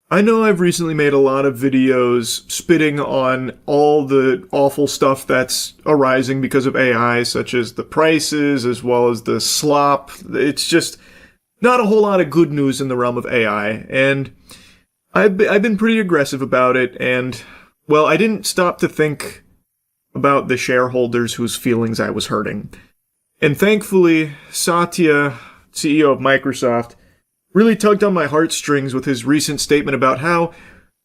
I know I've recently made a lot of videos spitting on all the awful stuff that's arising because of AI, such as the prices as well as the slop. It's just not a whole lot of good news in the realm of AI, and I've been pretty aggressive about it, and, well, I didn't stop to think about the shareholders whose feelings I was hurting. And thankfully, Satya, CEO of Microsoft, really tugged on my heartstrings with his recent statement about how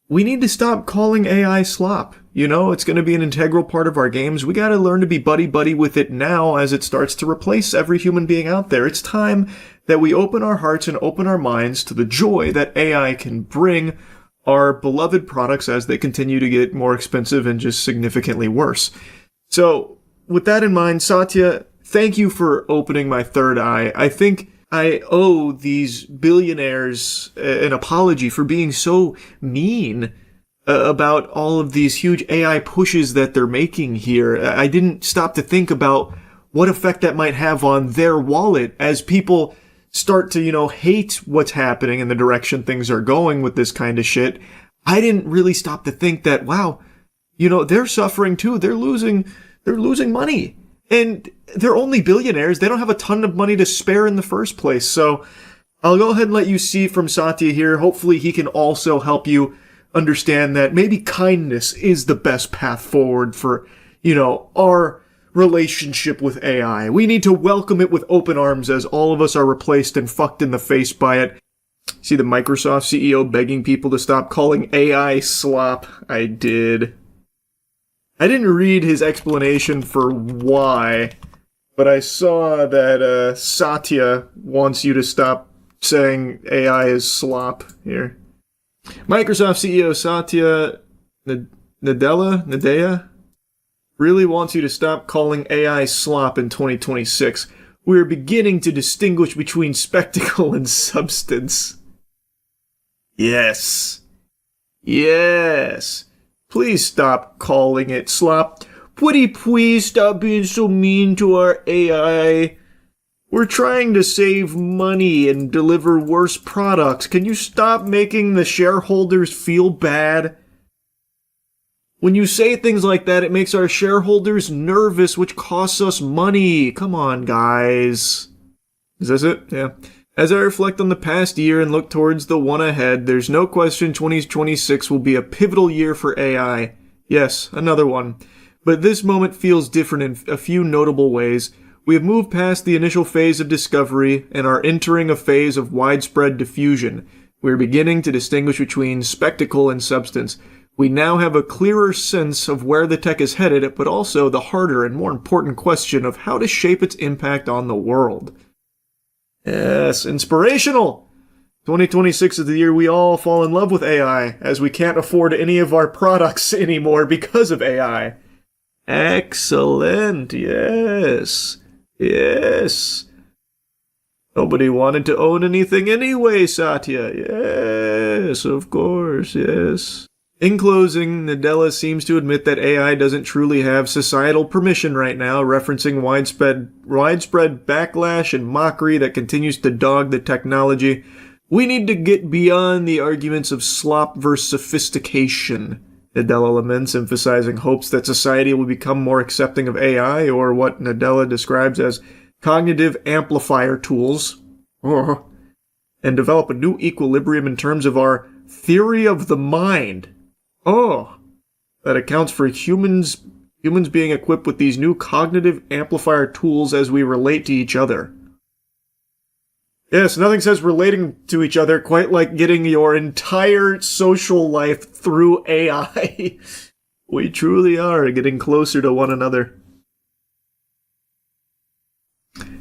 we need to stop calling AI slop. You know, it's going to be an integral part of our games. We got to learn to be buddy-buddy with it now as it starts to replace every human being out there. It's time that we open our hearts and open our minds to the joy that AI can bring our beloved products as they continue to get more expensive and just significantly worse. So, with that in mind, Satya, thank you for opening my third eye. I think I owe these billionaires an apology for being so mean about all of these huge AI pushes that they're making here. I didn't stop to think about what effect that might have on their wallet as people start to, hate what's happening and the direction things are going with this kind of shit. I didn't really stop to think that, wow, they're suffering too. They're losing money. And they're only billionaires. They don't have a ton of money to spare in the first place. So I'll go ahead and let you see from Satya here. Hopefully he can also help you understand that maybe kindness is the best path forward for, our relationship with AI. We need to welcome it with open arms as all of us are replaced and fucked in the face by it. See the Microsoft CEO begging people to stop calling AI slop? I did. I didn't read his explanation for why, but I saw that Satya wants you to stop saying AI is slop here. Microsoft CEO Satya Nadella really wants you to stop calling AI slop in 2026. We're beginning to distinguish between spectacle and substance. Yes. Yes. Please stop calling it slop. Pretty please stop being so mean to our AI. We're trying to save money and deliver worse products. Can you stop making the shareholders feel bad? When you say things like that, it makes our shareholders nervous, which costs us money. Come on, guys. Is this it? Yeah. As I reflect on the past year and look towards the one ahead, there's no question 2026 will be a pivotal year for AI. Yes, another one. But this moment feels different in a few notable ways. We have moved past the initial phase of discovery and are entering a phase of widespread diffusion. We are beginning to distinguish between spectacle and substance. We now have a clearer sense of where the tech is headed, but also the harder and more important question of how to shape its impact on the world. Yes, inspirational! 2026 is the year we all fall in love with AI, as we can't afford any of our products anymore because of AI. Excellent, yes. Yes. Nobody wanted to own anything anyway, Satya. Yes, of course, yes. In closing, Nadella seems to admit that AI doesn't truly have societal permission right now, referencing widespread backlash and mockery that continues to dog the technology. We need to get beyond the arguments of slop versus sophistication, Nadella laments, emphasizing hopes that society will become more accepting of AI, or what Nadella describes as cognitive amplifier tools, and develop a new equilibrium in terms of our theory of the mind. That accounts for humans being equipped with these new cognitive amplifier tools as we relate to each other. Yes, nothing says relating to each other quite like getting your entire social life through AI. We truly are getting closer to one another.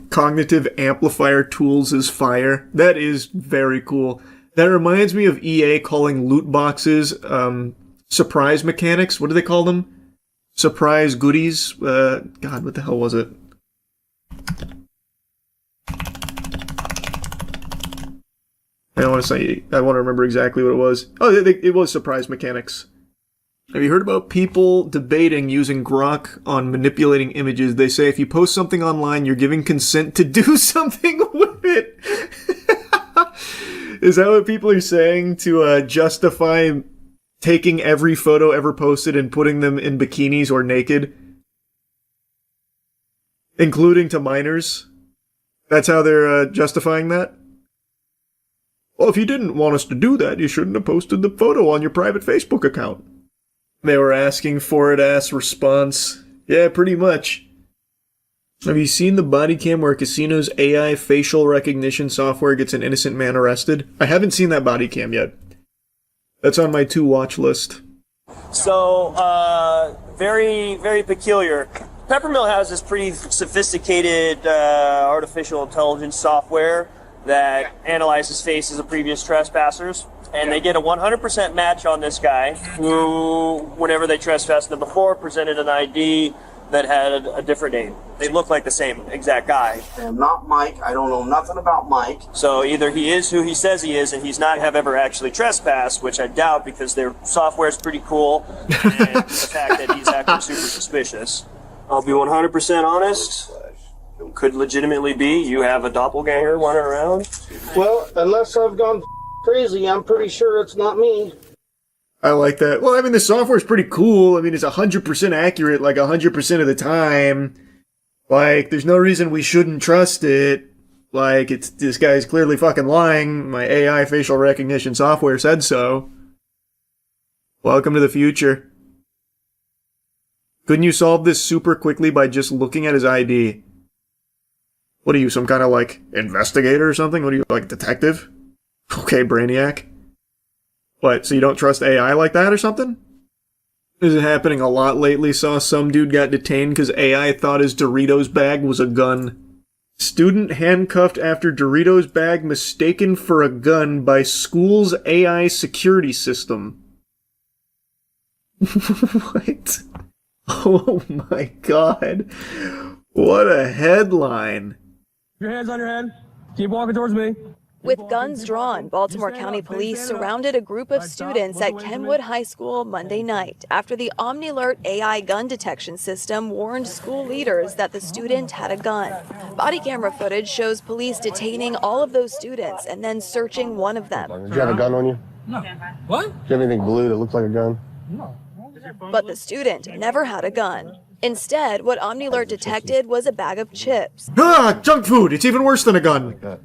Cognitive amplifier tools is fire. That is very cool. That reminds me of EA calling loot boxes, surprise mechanics. What do they call them? Surprise goodies? God, what the hell was it? I want to remember exactly what it was. Oh, it was surprise mechanics. Have you heard about people debating using Grok on manipulating images? They say if you post something online, you're giving consent to do something with it. Is that what people are saying to justify taking every photo ever posted and putting them in bikinis or naked? Including to minors? That's how they're justifying that? Well, if you didn't want us to do that, you shouldn't have posted the photo on your private Facebook account. They were asking for it-ass response. Yeah, pretty much. Have you seen the body cam where a casino's AI facial recognition software gets an innocent man arrested? I haven't seen that body cam yet. That's on my to-watch list. So, very, very peculiar. Peppermill has this pretty sophisticated artificial intelligence software that analyzes faces of previous trespassers, and they get a 100% match on this guy who, whenever they trespassed them before, presented an ID that had a different name. They look like the same exact guy. I am not Mike. I don't know nothing about Mike. So either he is who he says he is, and he's not have ever actually trespassed, which I doubt because their software is pretty cool, and the fact that he's acting super suspicious. I'll be 100% honest. Could legitimately be you have a doppelganger running around. Well, unless I've gone crazy, I'm pretty sure it's not me. I like that. Well, I mean, the software's pretty cool. I mean, it's 100% accurate, like 100% of the time. Like, there's no reason we shouldn't trust it. Like, this guy's clearly fucking lying. My AI facial recognition software said so. Welcome to the future. Couldn't you solve this super quickly by just looking at his ID? What are you, some kind of, like, investigator or something? What are you, like, detective? Okay, Brainiac. What, so you don't trust AI like that or something? This is happening a lot lately. Saw some dude got detained because AI thought his Doritos bag was a gun. Student handcuffed after Doritos bag mistaken for a gun by school's AI security system. What? Oh my god. What a headline. Your hands on your head. Keep walking towards me. With guns drawn, Baltimore County Police surrounded a group of students at Kenwood High School Monday night after the OmniAlert AI gun detection system warned school leaders that the student had a gun. Body camera footage shows police detaining all of those students and then searching one of them. Did you have a gun on you? No. What? Do you have anything blue that looks like a gun? No. But the student never had a gun. Instead, what OmniAlert detected was a bag of chips. Ah, junk food! It's even worse than a gun! Like that.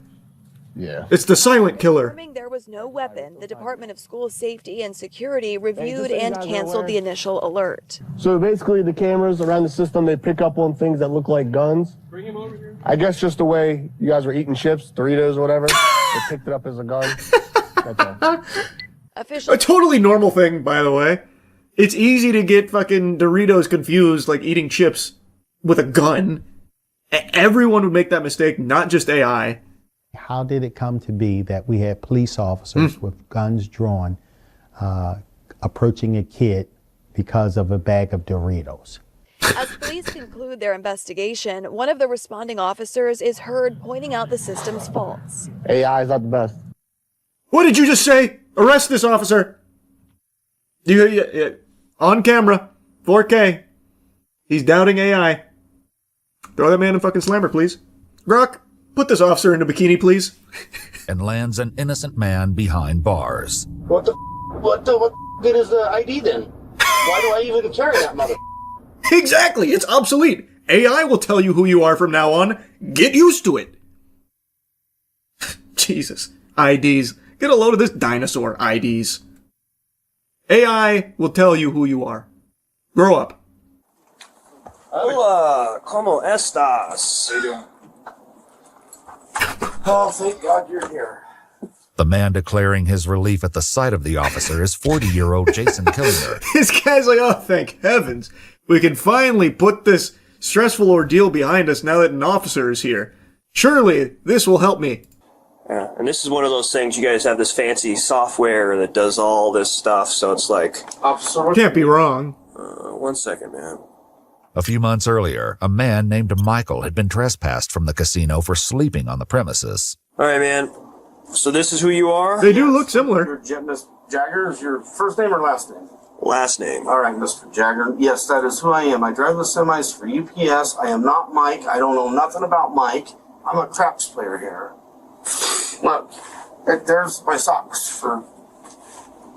Yeah. It's the silent killer. Confirming there was no weapon, the Department of School Safety and Security reviewed and canceled the initial alert. So basically the cameras around the system, they pick up on things that look like guns. Bring him over here. I guess just the way you guys were eating chips, Doritos or whatever, they picked it up as a gun. That's all. A totally normal thing, by the way. It's easy to get fucking Doritos confused, like eating chips, with a gun. Everyone would make that mistake, not just AI. How did it come to be that we had police officers with guns drawn approaching a kid because of a bag of Doritos? As police conclude their investigation, one of the responding officers is heard pointing out the system's faults. AI is not the best. What did you just say? Arrest this officer! On camera, 4K. He's doubting AI. Throw that man in fucking slammer, please. Grok, put this officer in a bikini, please. And lands an innocent man behind bars. What good is the ID then? Why do I even carry that mother? Exactly, it's obsolete. AI will tell you who you are from now on. Get used to it. Jesus. IDs. Get a load of this dinosaur IDs. AI will tell you who you are. Grow up. Hola, ¿cómo estás? How you doing? Oh, thank God you're here. The man declaring his relief at the sight of the officer is 40-year-old Jason Killinger. This guy's like, oh, thank heavens. We can finally put this stressful ordeal behind us now that an officer is here. Surely this will help me. Yeah, and this is one of those things, you guys have this fancy software that does all this stuff, so it's like... Officer, Can't be wrong. 1 second, man. A few months earlier, a man named Michael had been trespassed from the casino for sleeping on the premises. All right, man. So this is who you are? They do look similar. Miss Jagger, is your first name or last name? Last name. All right, Mr. Jagger. Yes, that is who I am. I drive the semis for UPS. I am not Mike. I don't know nothing about Mike. I'm a craps player here. Look, There's my socks for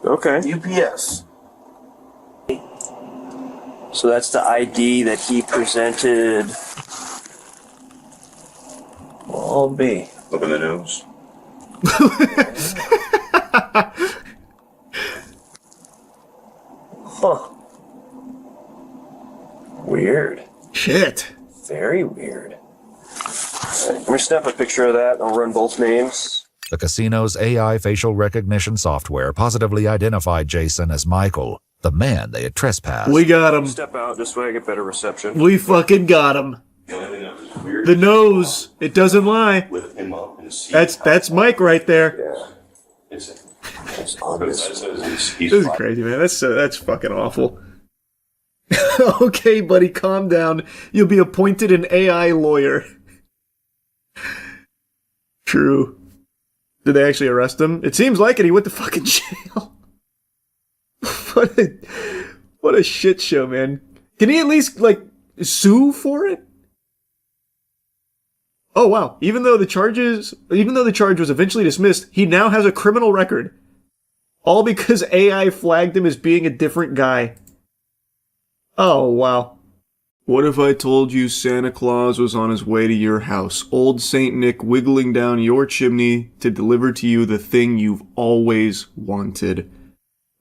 Okay. UPS. So that's the ID that he presented. Well, B. Open the nose. Huh. Weird. Shit. Very weird. All right, let me snap a picture of that. I'll run both names. The casino's AI facial recognition software positively identified Jason as Michael, the man they had trespassed. We got him. Step out this way, I get better reception. We fucking got him. The only thing that was weird. The nose. It doesn't lie. With a pinball and a seat. That's Mike right there. Yeah. It's It's on but this. This is crazy, man. That's fucking awful. Okay, buddy, calm down. You'll be appointed an AI lawyer. True. Did they actually arrest him? It seems like it. He went to fucking jail. What a shit show, man. Can he at least, like, sue for it? Oh, wow. Even though the charge was eventually dismissed, he now has a criminal record. All because AI flagged him as being a different guy. Oh, wow. What if I told you Santa Claus was on his way to your house, old Saint Nick wiggling down your chimney to deliver to you the thing you've always wanted?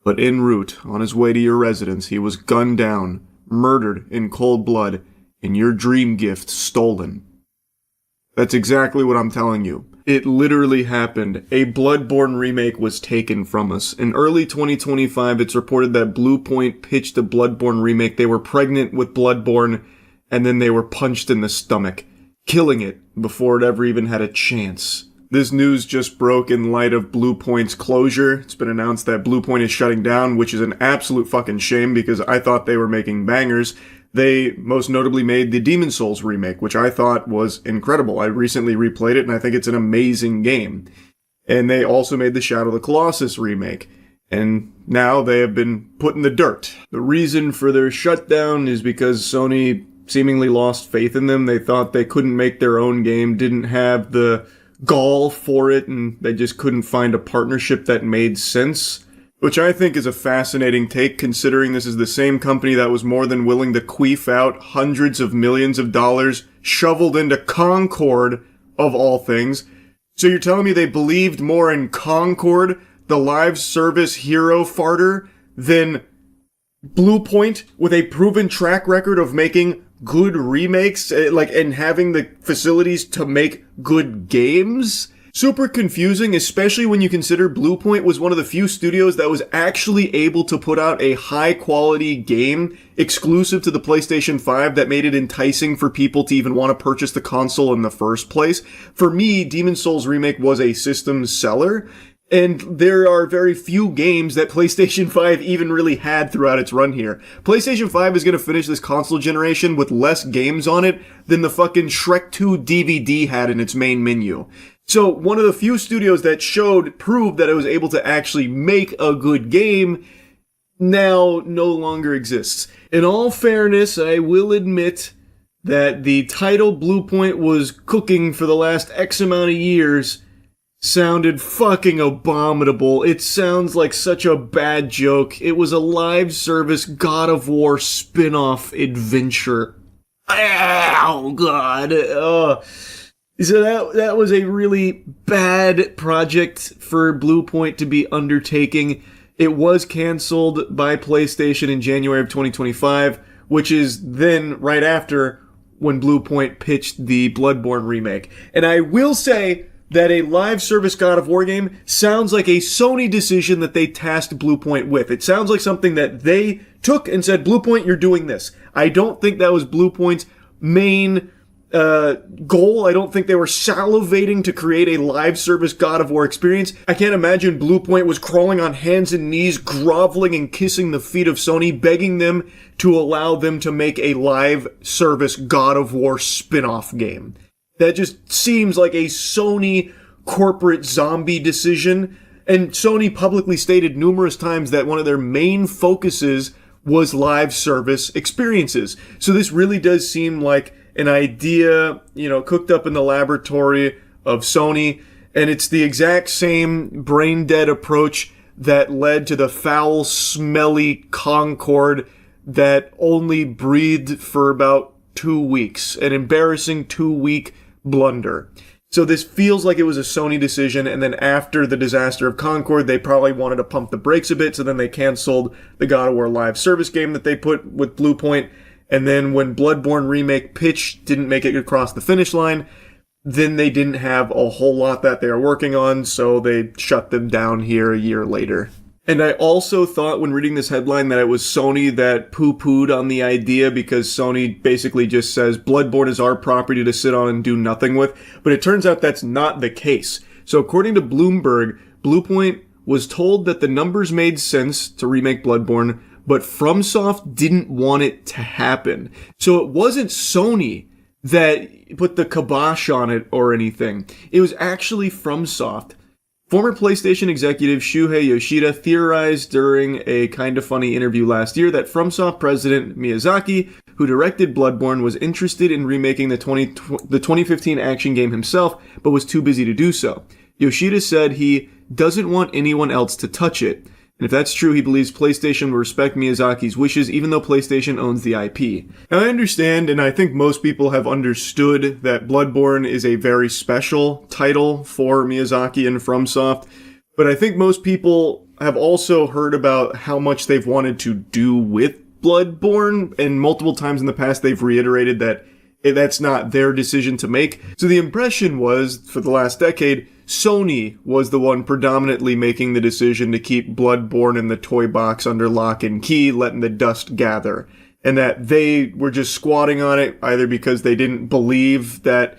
But en route, on his way to your residence, he was gunned down, murdered in cold blood, and your dream gift stolen. That's exactly what I'm telling you. It literally happened. A Bloodborne remake was taken from us. In early 2025, it's reported that Bluepoint pitched a Bloodborne remake. They were pregnant with Bloodborne, and then they were punched in the stomach, killing it before it ever even had a chance. This news just broke in light of Bluepoint's closure. It's been announced that Bluepoint is shutting down, which is an absolute fucking shame because I thought they were making bangers. They most notably made the Demon's Souls remake, which I thought was incredible. I recently replayed it, and I think it's an amazing game. And they also made the Shadow of the Colossus remake. And now they have been put in the dirt. The reason for their shutdown is because Sony seemingly lost faith in them. They thought they couldn't make their own game, didn't have the gall for it, and they just couldn't find a partnership that made sense. Which I think is a fascinating take, considering this is the same company that was more than willing to queef out hundreds of millions of dollars shoveled into Concord, of all things. So you're telling me they believed more in Concord, the live service hero farter, than Bluepoint, with a proven track record of making good remakes, and having the facilities to make good games? Super confusing, especially when you consider Bluepoint was one of the few studios that was actually able to put out a high-quality game exclusive to the PlayStation 5 that made it enticing for people to even want to purchase the console in the first place. For me, Demon's Souls Remake was a system seller, and there are very few games that PlayStation 5 even really had throughout its run here. PlayStation 5 is going to finish this console generation with less games on it than the fucking Shrek 2 DVD had in its main menu. So, one of the few studios that proved that it was able to actually make a good game, now no longer exists. In all fairness, I will admit that the title Bluepoint was cooking for the last X amount of years sounded fucking abominable. It sounds like such a bad joke. It was a live service God of War spin-off adventure. Oh, God. So that was a really bad project for Bluepoint to be undertaking. It was canceled by PlayStation in January of 2025, which is then right after when Bluepoint pitched the Bloodborne remake. And I will say that a live service God of War game sounds like a Sony decision that they tasked Bluepoint with. It sounds like something that they took and said, Bluepoint, you're doing this. I don't think that was Bluepoint's main goal. I don't think they were salivating to create a live service God of War experience. I can't imagine Bluepoint was crawling on hands and knees, groveling and kissing the feet of Sony, begging them to allow them to make a live service God of War spin-off game. That just seems like a Sony corporate zombie decision. And Sony publicly stated numerous times that one of their main focuses was live service experiences. So this really does seem like an idea, cooked up in the laboratory of Sony, And it's the exact same brain-dead approach that led to the foul, smelly Concorde that only breathed for about 2 weeks. An embarrassing 2-week blunder. So this feels like it was a Sony decision, and then after the disaster of Concorde, they probably wanted to pump the brakes a bit, so then they canceled the God of War live service game that they put with Bluepoint, and then when Bloodborne Remake pitch didn't make it across the finish line, then they didn't have a whole lot that they were working on, so they shut them down here a year later. And I also thought when reading this headline that it was Sony that poo-pooed on the idea because Sony basically just says Bloodborne is our property to sit on and do nothing with, but it turns out that's not the case. So according to Bloomberg, Bluepoint was told that the numbers made sense to remake Bloodborne, but FromSoft didn't want it to happen. So it wasn't Sony that put the kibosh on it or anything. It was actually FromSoft. Former PlayStation executive Shuhei Yoshida theorized during a Kinda Funny interview last year that FromSoft president Miyazaki, who directed Bloodborne, was interested in remaking the 2015 action game himself, but was too busy to do so. Yoshida said he doesn't want anyone else to touch it. And if that's true, he believes PlayStation will respect Miyazaki's wishes even though PlayStation owns the IP. Now I understand, and I think most people have understood, that Bloodborne is a very special title for Miyazaki and FromSoft, but I think most people have also heard about how much they've wanted to do with Bloodborne, and multiple times in the past they've reiterated that that's not their decision to make. So the impression was, for the last decade, Sony was the one predominantly making the decision to keep Bloodborne in the toy box under lock and key, letting the dust gather. And that they were just squatting on it, either because they didn't believe that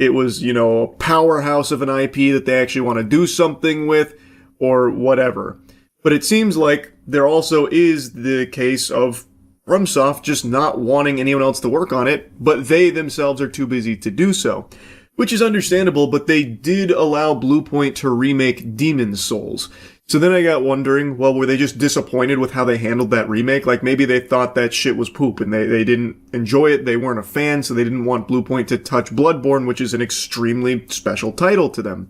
it was, a powerhouse of an IP that they actually want to do something with, or whatever. But it seems like there also is the case of FromSoft just not wanting anyone else to work on it, but they themselves are too busy to do so. Which is understandable, but they did allow Bluepoint to remake Demon's Souls. So then I got wondering, well, were they just disappointed with how they handled that remake? Like maybe they thought that shit was poop and they didn't enjoy it, they weren't a fan, so they didn't want Bluepoint to touch Bloodborne, which is an extremely special title to them.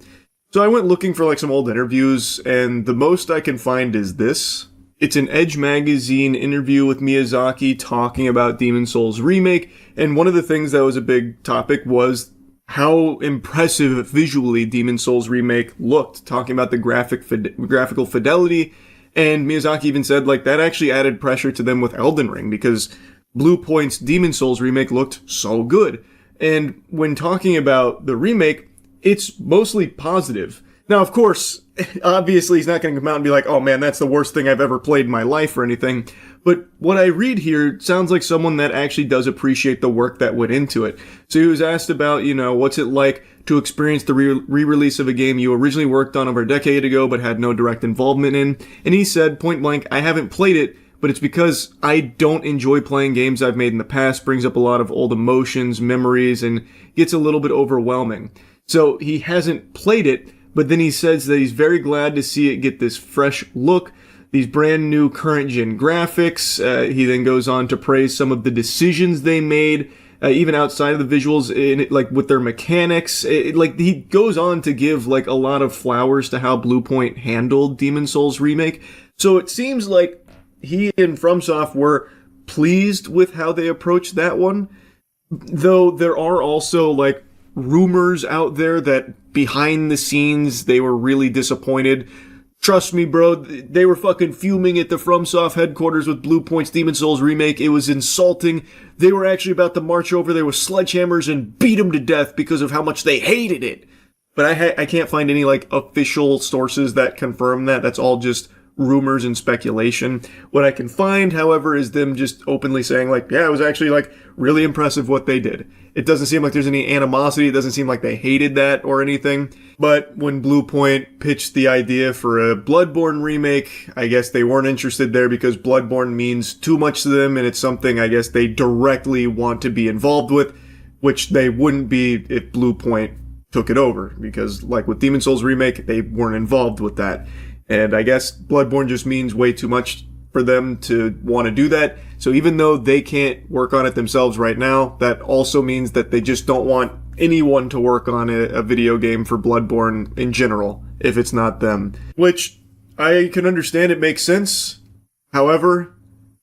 So I went looking for some old interviews, and the most I can find is this. It's an Edge magazine interview with Miyazaki talking about Demon's Souls remake, and one of the things that was a big topic was how impressive visually Demon's Souls remake looked, talking about the graphical fidelity, and Miyazaki even said that actually added pressure to them with Elden Ring, because Bluepoint's Demon's Souls remake looked so good. And when talking about the remake, it's mostly positive. Now, of course, obviously he's not going to come out and be like, oh man, that's the worst thing I've ever played in my life or anything. But what I read here sounds like someone that actually does appreciate the work that went into it. So he was asked about, what's it like to experience the re-release of a game you originally worked on over a decade ago but had no direct involvement in. And he said, point blank, I haven't played it, but it's because I don't enjoy playing games I've made in the past, brings up a lot of old emotions, memories, and gets a little bit overwhelming. So he hasn't played it, but then he says that he's very glad to see it get this fresh look, these brand new current gen graphics. He then goes on to praise some of the decisions they made, even outside of the visuals, with their mechanics. He goes on to give a lot of flowers to how Bluepoint handled Demon's Souls remake. So it seems like he and FromSoft were pleased with how they approached that one, though there are also rumors out there that behind the scenes they were really disappointed. Trust me, bro, they were fucking fuming at the FromSoft headquarters with Bluepoint's Demon's Souls remake. It was insulting. They were actually about to march over there with sledgehammers and beat them to death because of how much they hated it. But I can't find any official sources that confirm that. That's all just rumors and speculation. What I can find, however, is them just openly saying yeah, it was actually really impressive what they did. It doesn't seem like there's any animosity. It doesn't seem like they hated that or anything. But when Bluepoint pitched the idea for a Bloodborne remake, I guess they weren't interested there because Bloodborne means too much to them, and it's something I guess they directly want to be involved with, which they wouldn't be if Bluepoint took it over, because with Demon's Souls remake, they weren't involved with that. And I guess Bloodborne just means way too much for them to want to do that. So even though they can't work on it themselves right now, that also means that they just don't want anyone to work on a video game for Bloodborne in general, if it's not them. Which, I can understand, it makes sense. However,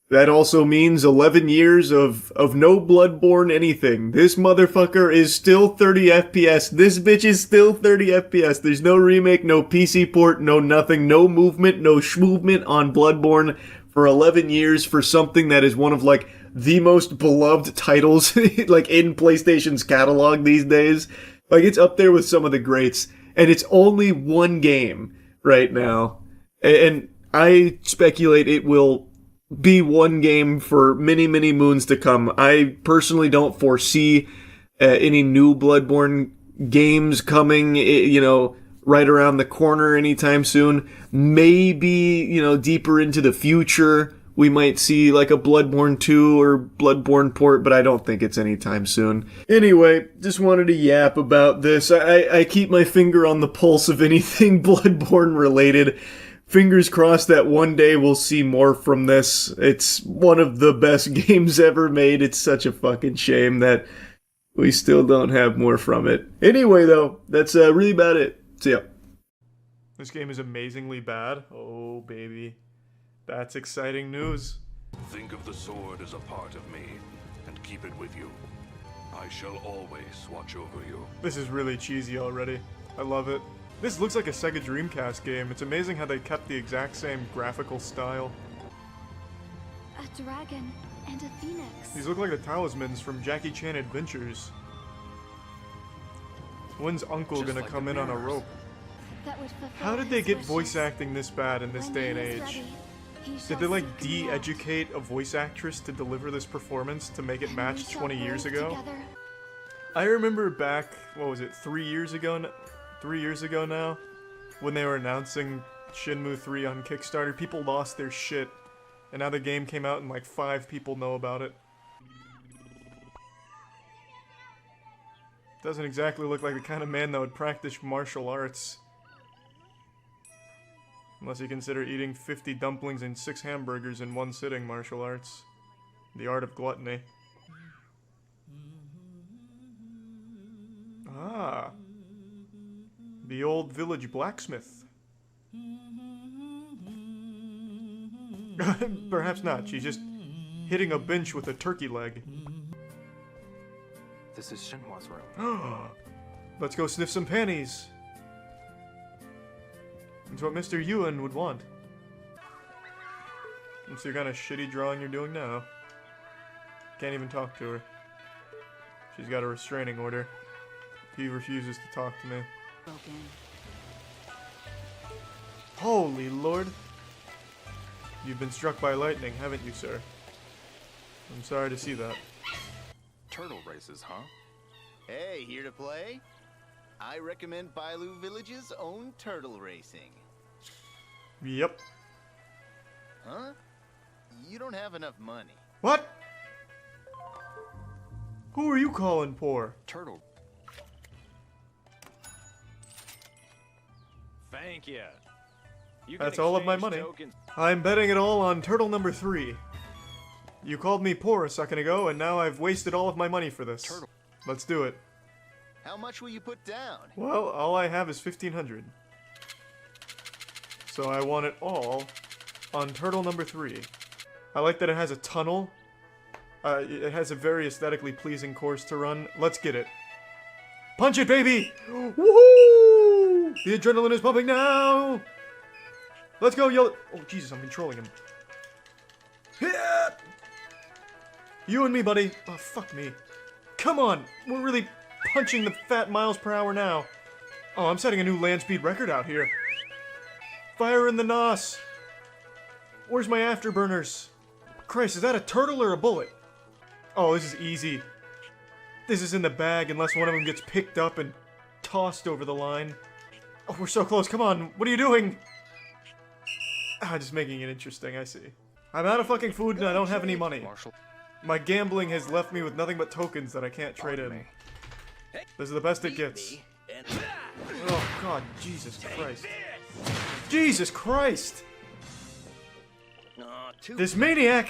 that also means 11 years of no Bloodborne anything. This motherfucker is still 30 FPS. This bitch is still 30 FPS. There's no remake, no PC port, no nothing, no movement, no schmovement on Bloodborne for 11 years for something that is one of, like, the most beloved titles, like, in PlayStation's catalog these days. Like, it's up there with some of the greats. And it's only one game right now. And I speculate it will be one game for many, many moons to come. I personally don't foresee any new Bloodborne games coming, right around the corner anytime soon. Maybe, deeper into the future, we might see like a Bloodborne 2 or Bloodborne port, but I don't think it's anytime soon. Anyway, just wanted to yap about this. I keep my finger on the pulse of anything Bloodborne related. Fingers crossed that one day we'll see more from this. It's one of the best games ever made. It's such a fucking shame that we still don't have more from it. Anyway, though, that's really about it. See ya. This game is amazingly bad. Oh, baby. That's exciting news. Think of the sword as a part of me, and keep it with you. I shall always watch over you. This is really cheesy already. I love it. This looks like a Sega Dreamcast game. It's amazing how they kept the exact same graphical style. A dragon and a phoenix. These look like the talismans from Jackie Chan Adventures. When's Uncle gonna come in on a rope? How did they get voice acting this bad in this day and age? Did they like de-educate a voice actress to deliver this performance to make it match 20 years ago? I remember back, what was it, 3 years ago now, when they were announcing Shenmue 3 on Kickstarter, people lost their shit, and now the game came out and like 5 people know about it. Doesn't exactly look like the kind of man that would practice martial arts. Unless you consider eating 50 dumplings and 6 hamburgers in one sitting martial arts. The art of gluttony. Ah. The old village blacksmith. Perhaps not. She's just hitting a bench with a turkey leg. This is Shinhwa's room. Let's go sniff some panties. It's what Mr. Ewan would want. It's the kind of shitty drawing you're doing now. Can't even talk to her. She's got a restraining order. He refuses to talk to me. Holy Lord. You've been struck by lightning, haven't you, sir? I'm sorry to see that. Turtle races, huh? Hey, here to play? I recommend Bailu Village's own turtle racing. Yep. Huh? You don't have enough money. What? Who are you calling poor? Turtle. Thank you. That's all of my money. I'm betting it all on turtle number 3. You called me poor a second ago, and now I've wasted all of my money for this. Turtle. Let's do it. How much will you put down? Well, all I have is 1,500. So I want it all on turtle number 3. I like that it has a tunnel. It has a very aesthetically pleasing course to run. Let's get it. Punch it, baby! Woohoo! The adrenaline is pumping now! Let's go, yell it! Oh, Jesus, I'm controlling him. Yeah! You and me, buddy. Oh, fuck me. Come on! We're really punching the fat miles per hour now. Oh, I'm setting a new land speed record out here. Fire in the nos! Where's my afterburners? Christ, is that a turtle or a bullet? Oh, this is easy. This is in the bag unless one of them gets picked up and tossed over the line. Oh, we're so close. Come on. What are you doing? Ah, just making it interesting, I see. I'm out of fucking food and I don't have any money. My gambling has left me with nothing but tokens that I can't trade in. This is the best it gets. Oh, God. Jesus Christ. Jesus Christ! This maniac!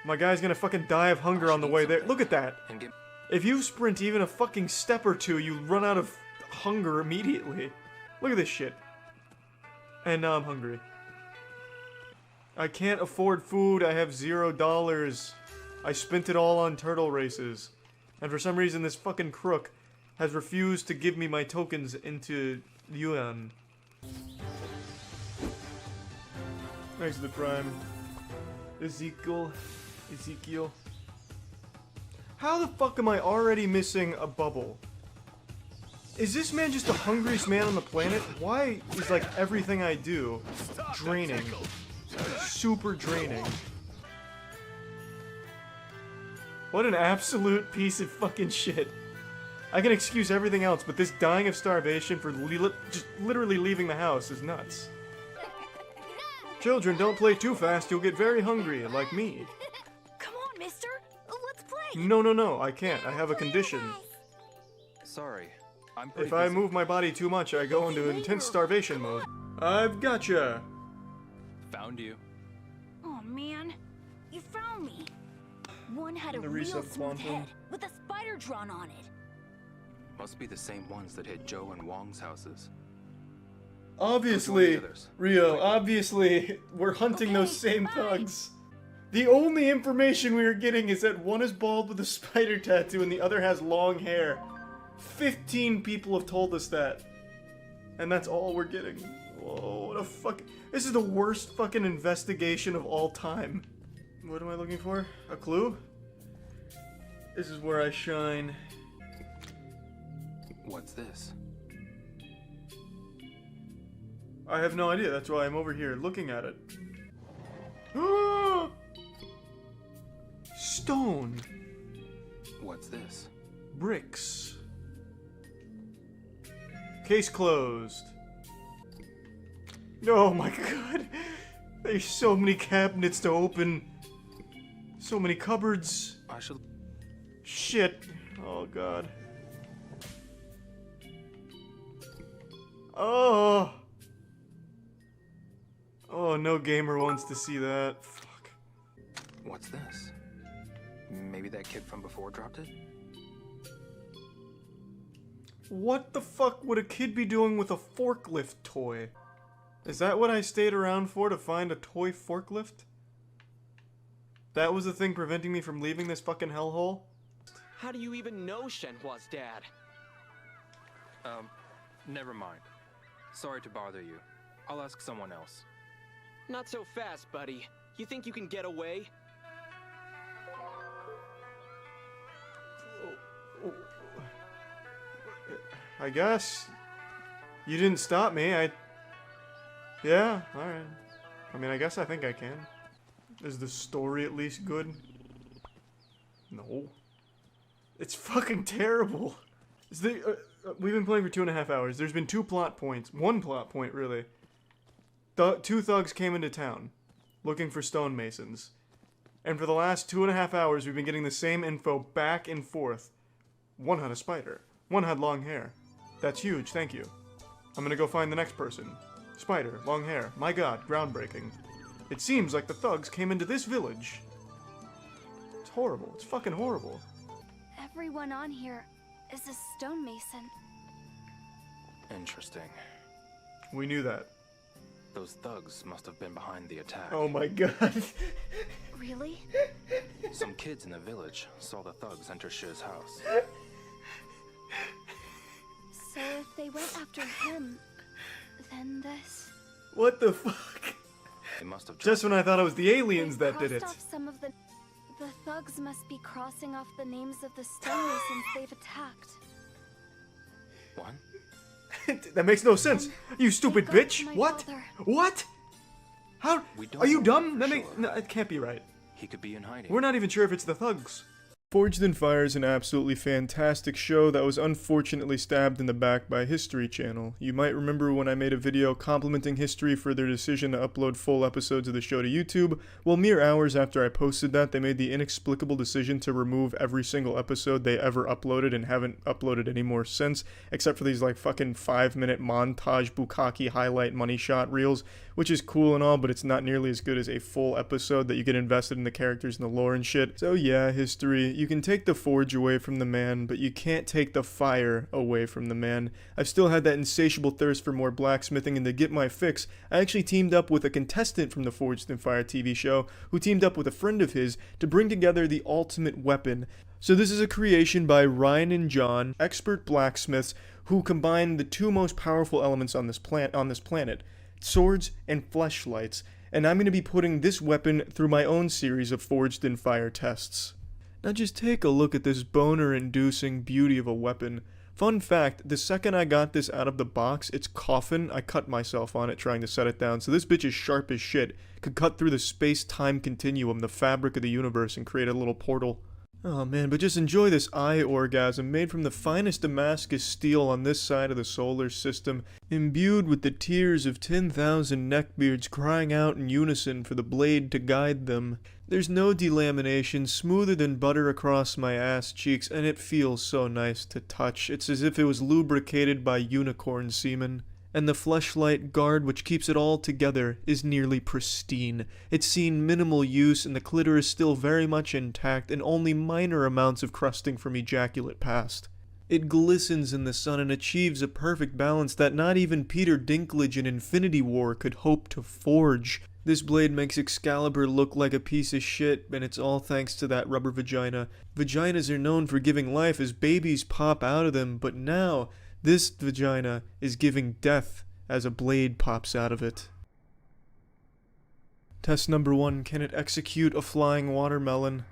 My guy's gonna fucking die of hunger on the way there. Look at that. If you sprint even a fucking step or two, you run out of hunger immediately. Look at this shit. And now I'm hungry. I can't afford food. I have $0. I spent it all on turtle races. And for some reason, this fucking crook has refused to give me my tokens into yuan. Thanks to the prime. Ezekiel. How the fuck am I already missing a bubble? Is this man just the hungriest man on the planet? Why is like everything I do draining? Super draining. What an absolute piece of fucking shit. I can excuse everything else, but this dying of starvation for just literally leaving the house is nuts. Children, don't play too fast, you'll get very hungry, like me. Come on, mister. Let's play. No, I can't. I have a condition. Sorry. If I move my body too much, I go into intense starvation mode. I've gotcha. Found you. Oh man, you found me. One had a The real reset smooth quantum. head with a spider drawn on it. Must be the same ones that hit Joe and Wong's houses. Obviously, Rio, obviously, we're hunting those same thugs. The only information we are getting is that one is bald with a spider tattoo and the other has long hair. 15 people have told us that. And that's all we're getting. Whoa, what a fuck. This is the worst fucking investigation of all time. What am I looking for? A clue? This is where I shine. What's this? I have no idea, that's why I'm over here looking at it. Stone. What's this? Bricks. Case closed. Oh my god. There's so many cabinets to open. So many cupboards. I should... Shit. Oh god. Oh. Oh, no gamer wants to see that. Fuck. What's this? Maybe that kid from before dropped it? What the fuck would a kid be doing with a forklift toy? Is that what I stayed around for, to find a toy forklift? That was the thing preventing me from leaving this fucking hellhole? How do you even know Shenhua's dad? Never mind. Sorry to bother you. I'll ask someone else. Not so fast, buddy. You think you can get away? I guess. You didn't stop me, Yeah, alright. I mean, I guess I think I can. Is the story at least good? No. It's fucking terrible. We've been playing for 2.5 hours. There's been 2 plot points. 1 plot point, really. 2 thugs came into town, looking for stonemasons. And for the last 2.5 hours, we've been getting the same info back and forth. One had a spider. One had long hair. That's huge, thank you. I'm gonna go find the next person. Spider, long hair. My god, groundbreaking. It seems like the thugs came into this village. It's horrible. It's fucking horrible. Everyone on here is a stonemason. Interesting. We knew that. Those thugs must have been behind the attack. Oh my god. Really? Some kids in the village saw the thugs enter Shi's house. So if they went after him, then this... What the fuck? They must have just when I thought it was the aliens that did it. Off some of the thugs must be crossing off the names of the stonemasons they've attacked. What? That makes no sense. You stupid bitch. What? Father. What? How? Are you dumb? No, it can't be right. He could be in hiding. We're not even sure if it's the thugs. Forged in Fire is an absolutely fantastic show that was unfortunately stabbed in the back by History Channel. You might remember when I made a video complimenting History for their decision to upload full episodes of the show to YouTube. Well, mere hours after I posted that, they made the inexplicable decision to remove every single episode they ever uploaded and haven't uploaded any more since, except for these like fucking 5-minute montage bukkake highlight money shot reels, which is cool and all, but it's not nearly as good as a full episode that you get invested in the characters and the lore and shit. So yeah, History, you can take the forge away from the man, but you can't take the fire away from the man. I've still had that insatiable thirst for more blacksmithing, and to get my fix, I actually teamed up with a contestant from the Forged in Fire TV show, who teamed up with a friend of his to bring together the ultimate weapon. So this is a creation by Ryan and John, expert blacksmiths, who combine the two most powerful elements on this planet, swords and fleshlights, and I'm going to be putting this weapon through my own series of Forged in Fire tests. Now just take a look at this boner-inducing beauty of a weapon. Fun fact, the second I got this out of the box, its coffin, I cut myself on it trying to set it down, so this bitch is sharp as shit. Could cut through the space-time continuum, the fabric of the universe, and create a little portal. Oh man, but just enjoy this eye orgasm made from the finest Damascus steel on this side of the solar system, imbued with the tears of 10,000 neckbeards crying out in unison for the blade to guide them. There's no delamination, smoother than butter across my ass cheeks, and it feels so nice to touch. It's as if it was lubricated by unicorn semen. And the fleshlight guard which keeps it all together is nearly pristine. It's seen minimal use, and the clitoris still very much intact, and only minor amounts of crusting from ejaculate past. It glistens in the sun and achieves a perfect balance that not even Peter Dinklage in Infinity War could hope to forge. This blade makes Excalibur look like a piece of shit, and it's all thanks to that rubber vagina. Vaginas are known for giving life as babies pop out of them, but now this vagina is giving death as a blade pops out of it. Test number 1, can it execute a flying watermelon?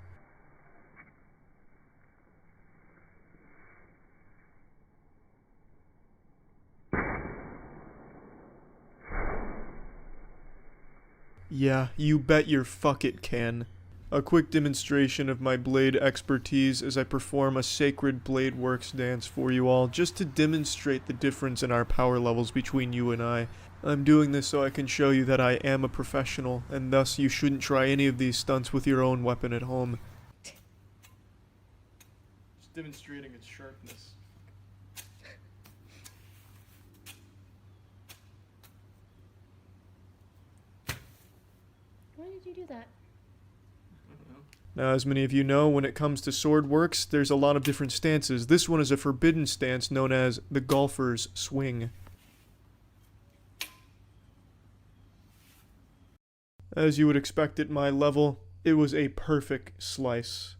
Yeah, you bet your fuck it can. A quick demonstration of my blade expertise as I perform a sacred Blade Works dance for you all, just to demonstrate the difference in our power levels between you and I. I'm doing this so I can show you that I am a professional, and thus you shouldn't try any of these stunts with your own weapon at home. Just demonstrating its sharpness. Why did you do that? Now, as many of you know, when it comes to sword works, there's a lot of different stances. This one is a forbidden stance known as the golfer's swing. As you would expect at my level, it was a perfect slice.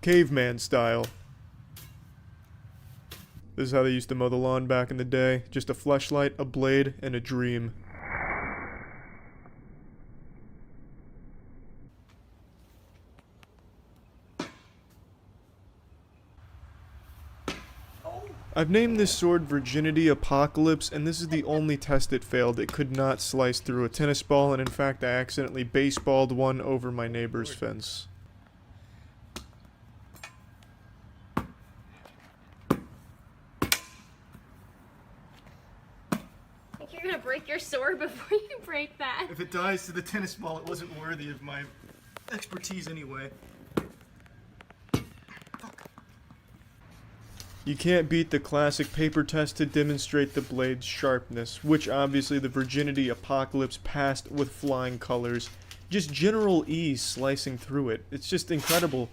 Caveman style. This is how they used to mow the lawn back in the day. Just a fleshlight, a blade, and a dream. I've named this sword Virginity Apocalypse, and this is the only test it failed. It could not slice through a tennis ball, and in fact I accidentally baseballed one over my neighbor's fence. You're gonna break your sword before you break that. If it dies to the tennis ball, it wasn't worthy of my expertise anyway. You can't beat the classic paper test to demonstrate the blade's sharpness, which obviously the Virginity Apocalypse passed with flying colors. Just general ease slicing through it. It's just incredible.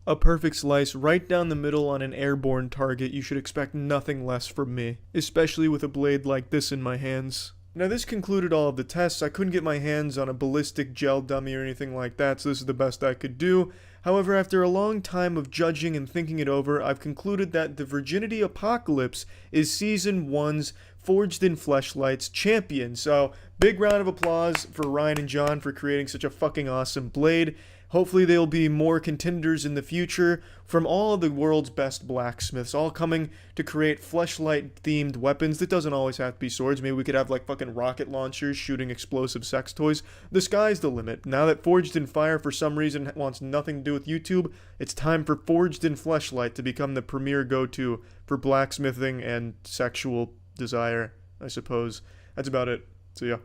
A perfect slice right down the middle on an airborne target. You should expect nothing less from me, especially with a blade like this in my hands. Now this concluded all of the tests. I couldn't get my hands on a ballistic gel dummy or anything like that, so this is the best I could do. However, after a long time of judging and thinking it over, I've concluded that the Virginity Apocalypse is Season 1's Forged in Fleshlight's champion. So, big round of applause for Ryan and John for creating such a fucking awesome blade. Hopefully there'll be more contenders in the future from all of the world's best blacksmiths, all coming to create fleshlight-themed weapons. That doesn't always have to be swords. Maybe we could have, like, fucking rocket launchers shooting explosive sex toys. The sky's the limit. Now that Forged in Fire, for some reason, wants nothing to do with YouTube, it's time for Forged in Fleshlight to become the premier go-to for blacksmithing and sexual desire, I suppose. That's about it. See ya.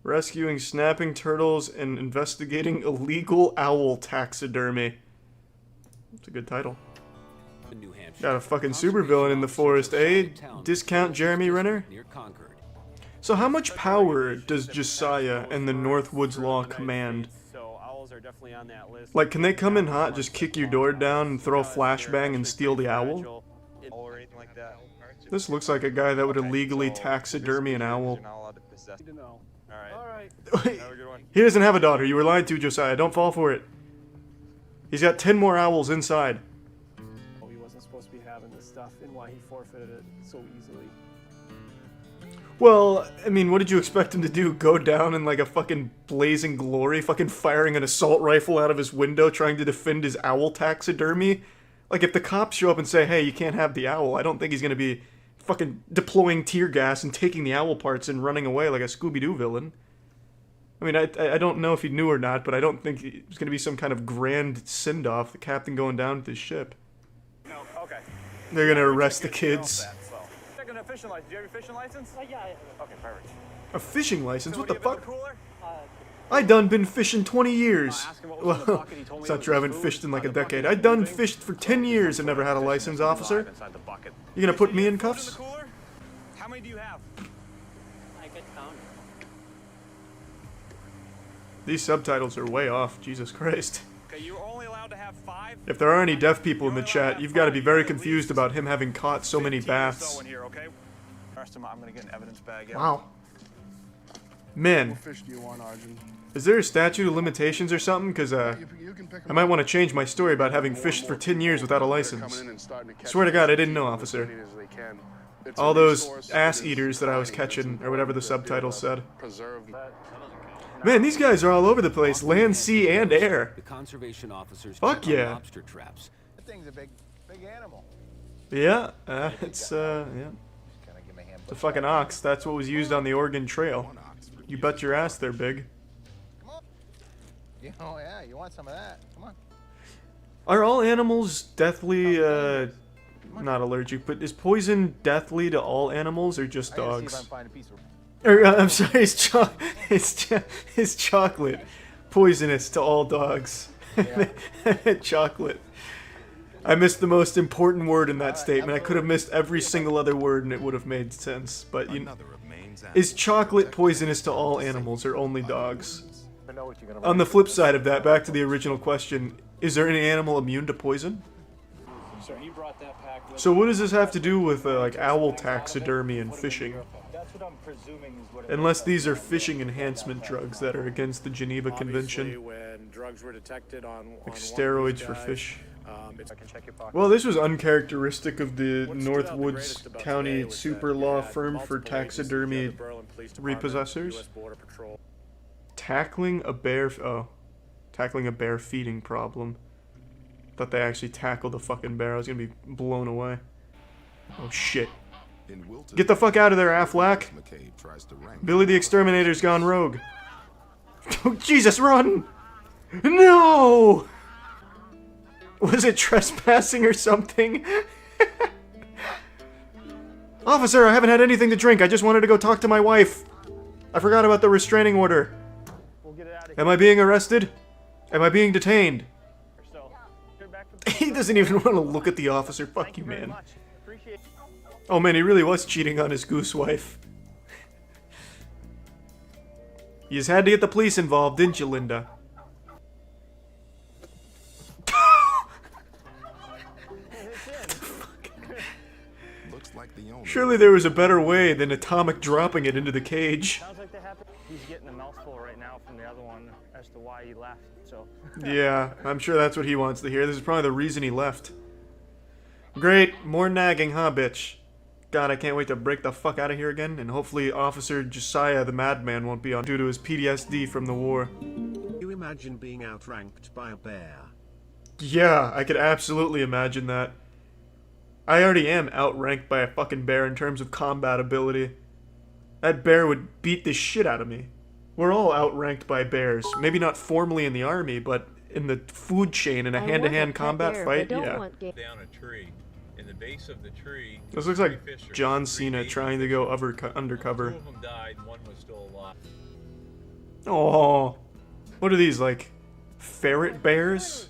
Rescuing snapping turtles and investigating illegal owl taxidermy. That's a good title. Got a fucking supervillain in the forest, eh? Discount Jeremy Renner? So how much power does Josiah and the Northwoods Law command? Like, can they come in hot, just kick your door down and throw a flashbang and steal the owl? This looks like a guy that would illegally taxidermy an owl. He doesn't have a daughter. You were lied to, Josiah. Don't fall for it. He's got 10 more owls inside. He wasn't supposed to be having this stuff, and why he forfeited it so easily. Well, I mean, what did you expect him to do? Go down in like a fucking blazing glory, fucking firing an assault rifle out of his window, trying to defend his owl taxidermy? Like, if the cops show up and say, hey, you can't have the owl, I don't think he's gonna be fucking deploying tear gas and taking the owl parts and running away like a Scooby-Doo villain. I mean, I don't know if he knew or not, but I don't think it was going to be some kind of grand send-off, the captain going down with his ship. No, okay. They're going to arrest the kids. Checking a fishing license. Do you have your fishing license? Yeah. Okay, perfect. A fishing license? What the fuck? I done been fishing 20 years. Well, it's not true, I haven't fished in like a decade. I done fished for 10 years and never had a license, officer. You gonna put me in cuffs? How many do you have? I could count. These subtitles are way off, Jesus Christ. Okay, you're only allowed to have 5. If there are any deaf people in the chat, you've got to be very confused about him having caught so many baths. I'm gonna get an evidence bag. Wow. Man. What fish do you want, Arjun? Is there a statute of limitations or something? Because, I might want to change my story about having fished for 10 years without a license. Swear to God, I didn't know, officer. All those ass-eaters that I was catching, or whatever the subtitles said. Man, these guys are all over the place. Land, sea, and air. The conservation officers Fuck yeah. lobster traps. That thing's a big animal. Yeah, it's a fucking ox. That's what was used on the Oregon Trail. You bet your ass they're big. Oh yeah, you want some of that? Come on. Are all animals deathly, not allergic, but is poison deathly to all animals or just dogs? Or, I'm sorry, is chocolate poisonous to all dogs? Yeah. Chocolate. I missed the most important word in that statement. I could have missed every single other word and it would have made sense. But is chocolate poisonous to all animals or only dogs? On the flip side of that, back to the original question, is there any animal immune to poison? So what does this have to do with like owl taxidermy and fishing? Unless these are fishing enhancement drugs that are against the Geneva Convention. Like steroids for fish. Well, this was uncharacteristic of the Northwoods County super law firm for taxidermy repossessors. Tackling a bear feeding problem. Thought they actually tackled the fucking bear. I was gonna be blown away. Oh shit. Get the fuck out of there, Affleck. Billy the Exterminator's gone rogue. Oh, Jesus, run! No! Was it trespassing or something? Officer, I haven't had anything to drink. I just wanted to go talk to my wife. I forgot about the restraining order. Am I being arrested? Am I being detained? He doesn't even want to look at the officer. Fuck you, man. Oh man, he really was cheating on his goose wife. You just had to get the police involved, didn't you, Linda? Surely there was a better way than atomic dropping it into the cage. Sounds like they happened. He's getting a mouthful right now from the other one as to why he left, so. Yeah, I'm sure that's what he wants to hear. This is probably the reason he left. Great, more nagging, huh, bitch? God, I can't wait to break the fuck out of here again, and hopefully Officer Josiah the Madman won't be on due to his PTSD from the war. You imagine being outranked by a bear? Yeah, I could absolutely imagine that. I already am outranked by a fucking bear in terms of combat ability. That bear would beat the shit out of me. We're all outranked by bears. Maybe not formally in the army, but in the food chain in a hand-to-hand combat fight, yeah. Down a tree. In the base of the tree, This looks like John Cena trying to go undercover. two of them died, one was still alive. Oh, what are these, like ferret bears?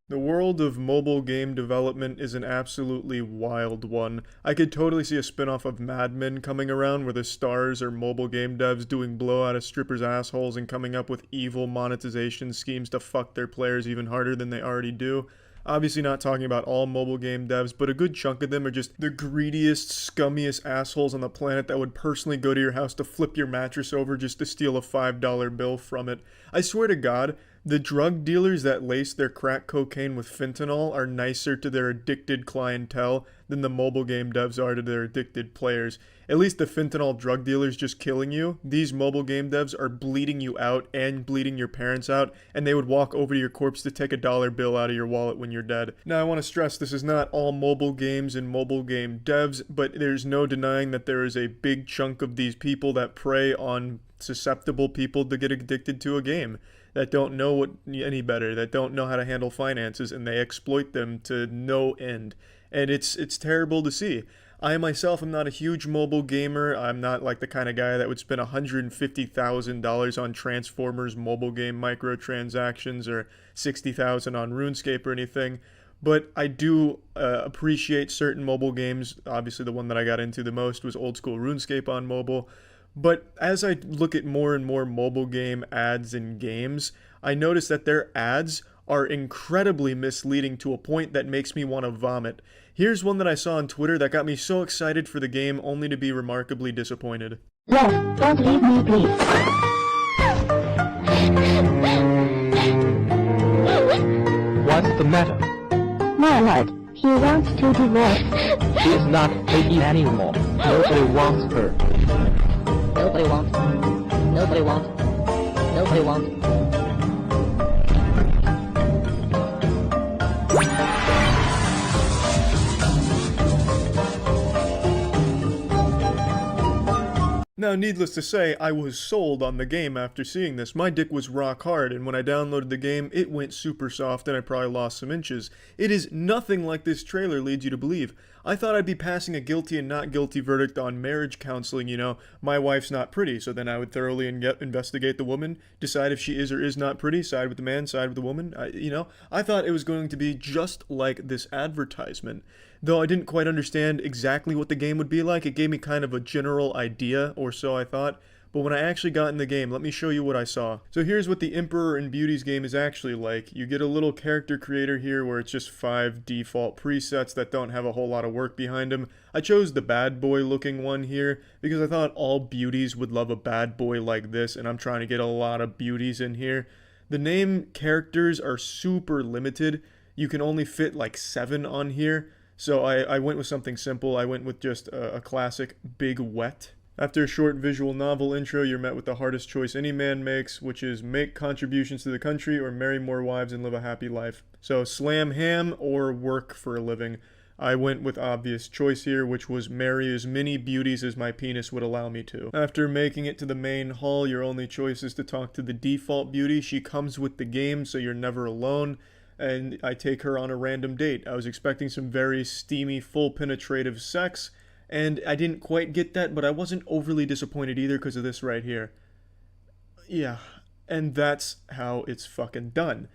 The world of mobile game development is an absolutely wild one. I could totally see a spin-off of Mad Men coming around where the stars are mobile game devs doing blowout of strippers' assholes and coming up with evil monetization schemes to fuck their players even harder than they already do. Obviously not talking about all mobile game devs, but a good chunk of them are just the greediest, scummiest assholes on the planet that would personally go to your house to flip your mattress over just to steal a $5 bill from it. I swear to God, the drug dealers that lace their crack cocaine with fentanyl are nicer to their addicted clientele than the mobile game devs are to their addicted players. At least the fentanyl drug dealers just killing you. These mobile game devs are bleeding you out and bleeding your parents out, and they would walk over to your corpse to take a dollar bill out of your wallet when you're dead. Now I want to stress this is not all mobile games and mobile game devs, but there's no denying that there is a big chunk of these people that prey on susceptible people to get addicted to a game, that don't know any better, that don't know how to handle finances, and they exploit them to no end. And it's terrible to see. I myself am not a huge mobile gamer. I'm not like the kind of guy that would spend $150,000 on Transformers mobile game microtransactions or $60,000 on RuneScape or anything. But I do appreciate certain mobile games. Obviously the one that I got into the most was old school RuneScape on mobile. But as I look at more and more mobile game ads in games, I notice that their ads are incredibly misleading to a point that makes me want to vomit. Here's one that I saw on Twitter that got me so excited for the game only to be remarkably disappointed. Yes, don't leave me, please. What's the matter? My lord, he wants to divorce. She is not baby anymore. Nobody wants her. Nobody wants. Nobody wants. Nobody wants. Now, needless to say, I was sold on the game after seeing this. My dick was rock hard, and when I downloaded the game, it went super soft and I probably lost some inches. It is nothing like this trailer leads you to believe. I thought I'd be passing a guilty and not guilty verdict on marriage counseling, you know, my wife's not pretty, so then I would thoroughly investigate the woman, decide if she is or is not pretty, side with the man, side with the woman, I thought it was going to be just like this advertisement. Though I didn't quite understand exactly what the game would be like, it gave me kind of a general idea, or so I thought. But when I actually got in the game, let me show you what I saw. So here's what the Emperor and Beauties game is actually like. You get a little character creator here where it's just 5 default presets that don't have a whole lot of work behind them. I chose the bad boy looking one here because I thought all beauties would love a bad boy like this, and I'm trying to get a lot of beauties in here. The name characters are super limited. You can only fit like 7 on here. So I went with something simple. I went with just a classic Big Wet. After a short visual novel intro, you're met with the hardest choice any man makes, which is make contributions to the country or marry more wives and live a happy life. So slam ham or work for a living. I went with obvious choice here, which was marry as many beauties as my penis would allow me to. After making it to the main hall, your only choice is to talk to the default beauty. She comes with the game, so you're never alone. And I take her on a random date. I was expecting some very steamy, full penetrative sex, and I didn't quite get that, but I wasn't overly disappointed either because of this right here. Yeah, and that's how it's fucking done.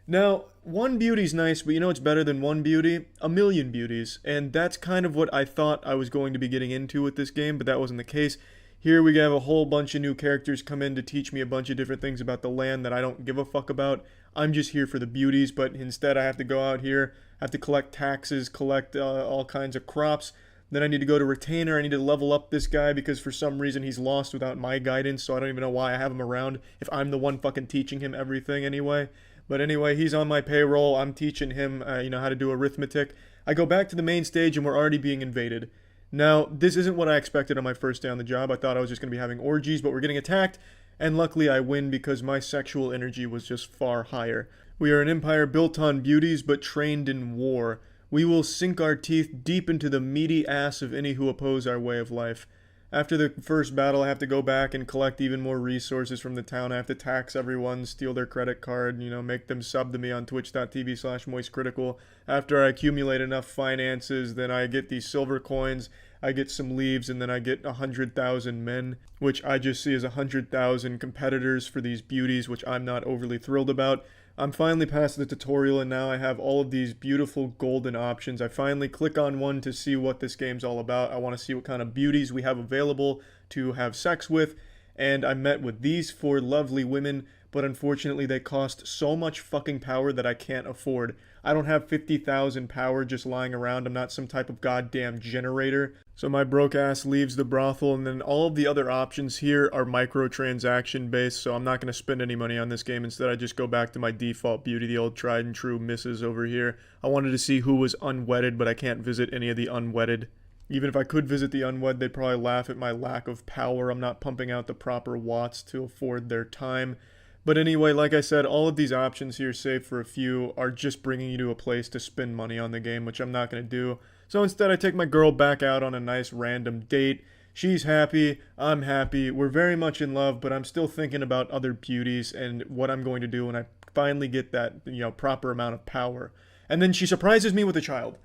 Now, one beauty's nice, but you know what's better than one beauty? A million beauties, and that's kind of what I thought I was going to be getting into with this game, but that wasn't the case. Here we have a whole bunch of new characters come in to teach me a bunch of different things about the land that I don't give a fuck about. I'm just here for the beauties, but instead I have to go out here, have to collect taxes, collect all kinds of crops. Then I need to go to retainer. I need to level up this guy because for some reason he's lost without my guidance, so I don't even know why I have him around if I'm the one fucking teaching him everything anyway. But anyway, he's on my payroll. I'm teaching him, how to do arithmetic. I go back to the main stage and we're already being invaded. Now, this isn't what I expected on my first day on the job. I thought I was just going to be having orgies, but we're getting attacked. And luckily I win because my sexual energy was just far higher. We are an empire built on beauties but trained in war. We will sink our teeth deep into the meaty ass of any who oppose our way of life. After the first battle, I have to go back and collect even more resources from the town. I have to tax everyone, steal their credit card, make them sub to me on twitch.tv/moistcritical. After I accumulate enough finances, then I get these silver coins, I get some leaves, and then I get 100,000 men, which I just see as 100,000 competitors for these beauties, which I'm not overly thrilled about. I'm finally past the tutorial and now I have all of these beautiful golden options. I finally click on one to see what this game's all about. I want to see what kind of beauties we have available to have sex with. And I met with these 4 lovely women, but unfortunately they cost so much fucking power that I can't afford. I don't have 50,000 power just lying around. I'm not some type of goddamn generator. So my broke ass leaves the brothel, and then all of the other options here are microtransaction based, so I'm not going to spend any money on this game. Instead, I just go back to my default beauty, the old tried and true misses over here. I wanted to see who was unwedded, but I can't visit any of the unwedded. Even if I could visit the unwed, they'd probably laugh at my lack of power. I'm not pumping out the proper watts to afford their time. But anyway, like I said, all of these options here, save for a few, are just bringing you to a place to spend money on the game, which I'm not going to do. So instead, I take my girl back out on a nice random date. She's happy, I'm happy, we're very much in love, but I'm still thinking about other beauties and what I'm going to do when I finally get that, proper amount of power. And then she surprises me with a child.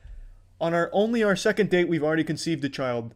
On our second date, we've already conceived a child,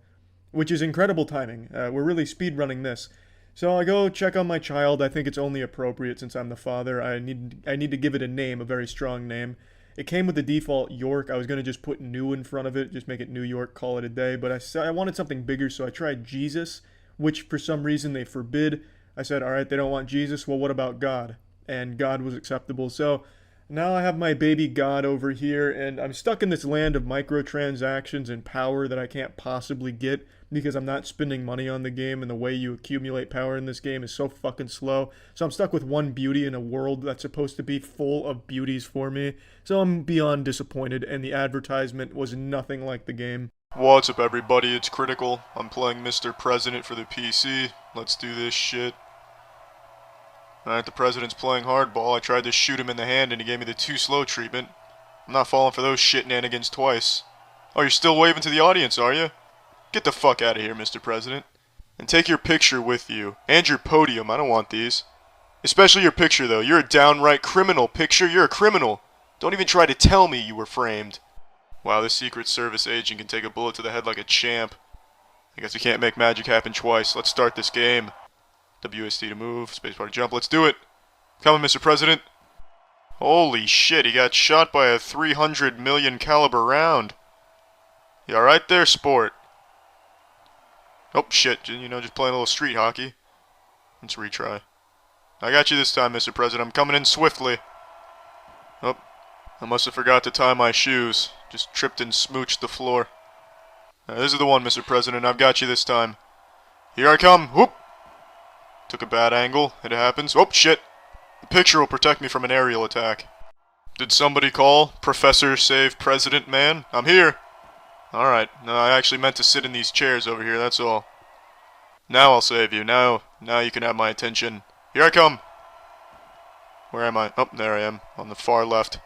which is incredible timing. We're really speedrunning this. So I go check on my child. I think it's only appropriate since I'm the father. I need to give it a name, a very strong name. It came with the default York. I was going to just put new in front of it, just make it New York, call it a day. But I wanted something bigger, so I tried Jesus, which for some reason they forbid. I said, all right, they don't want Jesus. Well, what about God? And God was acceptable. So now I have my baby God over here, and I'm stuck in this land of microtransactions and power that I can't possibly get because I'm not spending money on the game, and the way you accumulate power in this game is so fucking slow. So I'm stuck with one beauty in a world that's supposed to be full of beauties for me. So I'm beyond disappointed, and the advertisement was nothing like the game. What's up, everybody? It's Critical. I'm playing Mr. President for the PC. Let's do this shit. Alright, the president's playing hardball. I tried to shoot him in the hand and he gave me the too slow treatment. I'm not falling for those shit-nanigans twice. Oh, you're still waving to the audience, are you? Get the fuck out of here, Mr. President. And take your picture with you. And your podium. I don't want these. Especially your picture, though. You're a downright criminal. Picture, you're a criminal. Don't even try to tell me you were framed. Wow, this Secret Service agent can take a bullet to the head like a champ. I guess we can't make magic happen twice. Let's start this game. WSD to move, spacebar to jump. Let's do it. Coming, Mr. President. Holy shit, he got shot by a 300 million caliber round. You alright there, sport? Oh, shit, just playing a little street hockey. Let's retry. I got you this time, Mr. President. I'm coming in swiftly. Oh, I must have forgot to tie my shoes. Just tripped and smooched the floor. This is the one, Mr. President. I've got you this time. Here I come. Whoop! Took a bad angle. It happens. Oh, shit. The picture will protect me from an aerial attack. Did somebody call? Professor Save President Man? I'm here. Alright. No, I actually meant to sit in these chairs over here, that's all. Now I'll save you. Now you can have my attention. Here I come. Where am I? Oh, there I am. On the far left.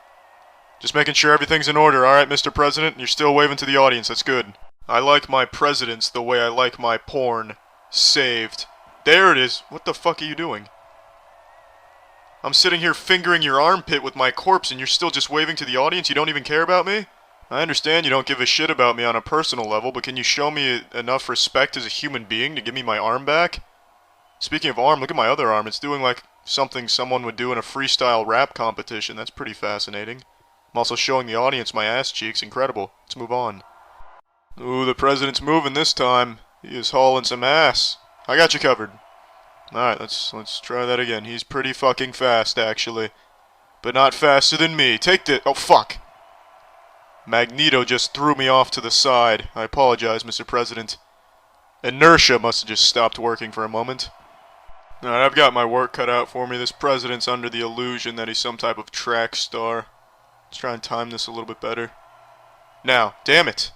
Just making sure everything's in order, alright, Mr. President? You're still waving to the audience, that's good. I like my presidents the way I like my porn. Saved. There it is. What the fuck are you doing? I'm sitting here fingering your armpit with my corpse and you're still just waving to the audience? You don't even care about me? I understand you don't give a shit about me on a personal level, but can you show me enough respect as a human being to give me my arm back? Speaking of arm, look at my other arm. It's doing like something someone would do in a freestyle rap competition. That's pretty fascinating. I'm also showing the audience my ass cheeks. Incredible. Let's move on. Ooh, the president's moving this time. He is hauling some ass. I got you covered. Alright, let's try that again. He's pretty fucking fast, actually. But not faster than me. Take the... Oh, fuck. Magneto just threw me off to the side. I apologize, Mr. President. Inertia must have just stopped working for a moment. Alright, I've got my work cut out for me. This president's under the illusion that he's some type of track star. Let's try and time this a little bit better. Now, damn it.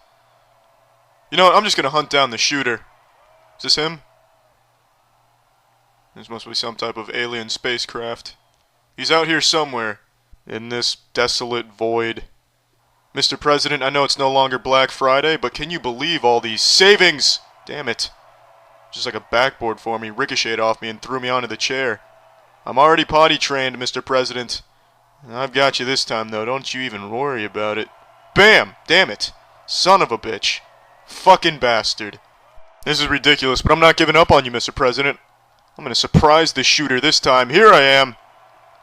You know what, I'm just gonna hunt down the shooter. Is this him? This must be some type of alien spacecraft. He's out here somewhere, in this desolate void. Mr. President, I know it's no longer Black Friday, but can you believe all these savings? Damn it. Just like a backboard for me, ricocheted off me and threw me onto the chair. I'm already potty trained, Mr. President. I've got you this time, though. Don't you even worry about it. Bam! Damn it. Son of a bitch. Fucking bastard. This is ridiculous, but I'm not giving up on you, Mr. President. I'm gonna surprise the shooter this time. Here I am.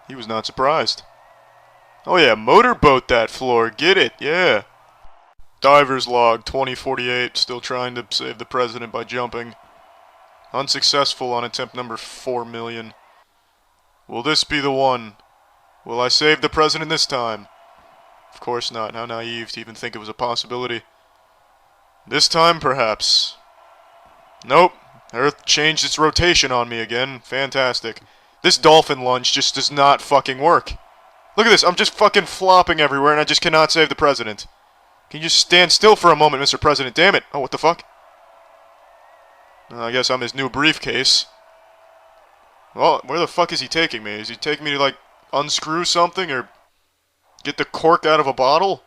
He was not surprised. Oh yeah, motorboat that floor. Get it, yeah. Diver's log, 2048. Still trying to save the president by jumping. Unsuccessful on attempt number 4 million. Will this be the one? Will I save the president this time? Of course not. How naive to even think it was a possibility. This time, perhaps. Nope. Earth changed its rotation on me again. Fantastic. This dolphin lunge just does not fucking work. Look at this. I'm just fucking flopping everywhere and I just cannot save the president. Can you just stand still for a moment, Mr. President? Damn it. Oh, what the fuck? I guess I'm his new briefcase. Well, where the fuck is he taking me? Is he taking me to, like, unscrew something or get the cork out of a bottle?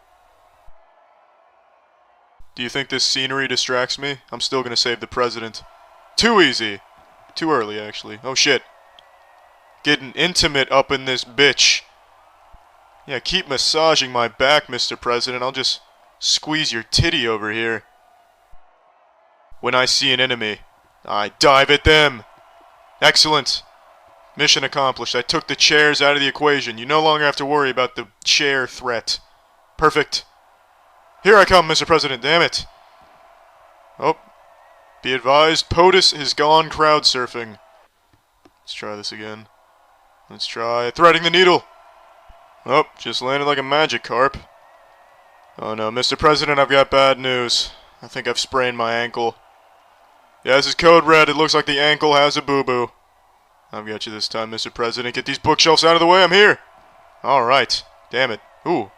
Do you think this scenery distracts me? I'm still gonna save the president. Too easy. Too early, actually. Oh, shit. Getting intimate up in this bitch. Yeah, keep massaging my back, Mr. President. I'll just squeeze your titty over here. When I see an enemy, I dive at them. Excellent. Mission accomplished. I took the chairs out of the equation. You no longer have to worry about the chair threat. Perfect. Here I come, Mr. President. Damn it. Oh. Be advised, POTUS has gone crowd surfing. Let's try this again. Let's try threading the needle. Oh, just landed like a magic carp. Oh no, Mr. President, I've got bad news. I think I've sprained my ankle. Yeah, this is code red. It looks like the ankle has a boo-boo. I've got you this time, Mr. President. Get these bookshelves out of the way. I'm here. Alright. Damn it. Ooh.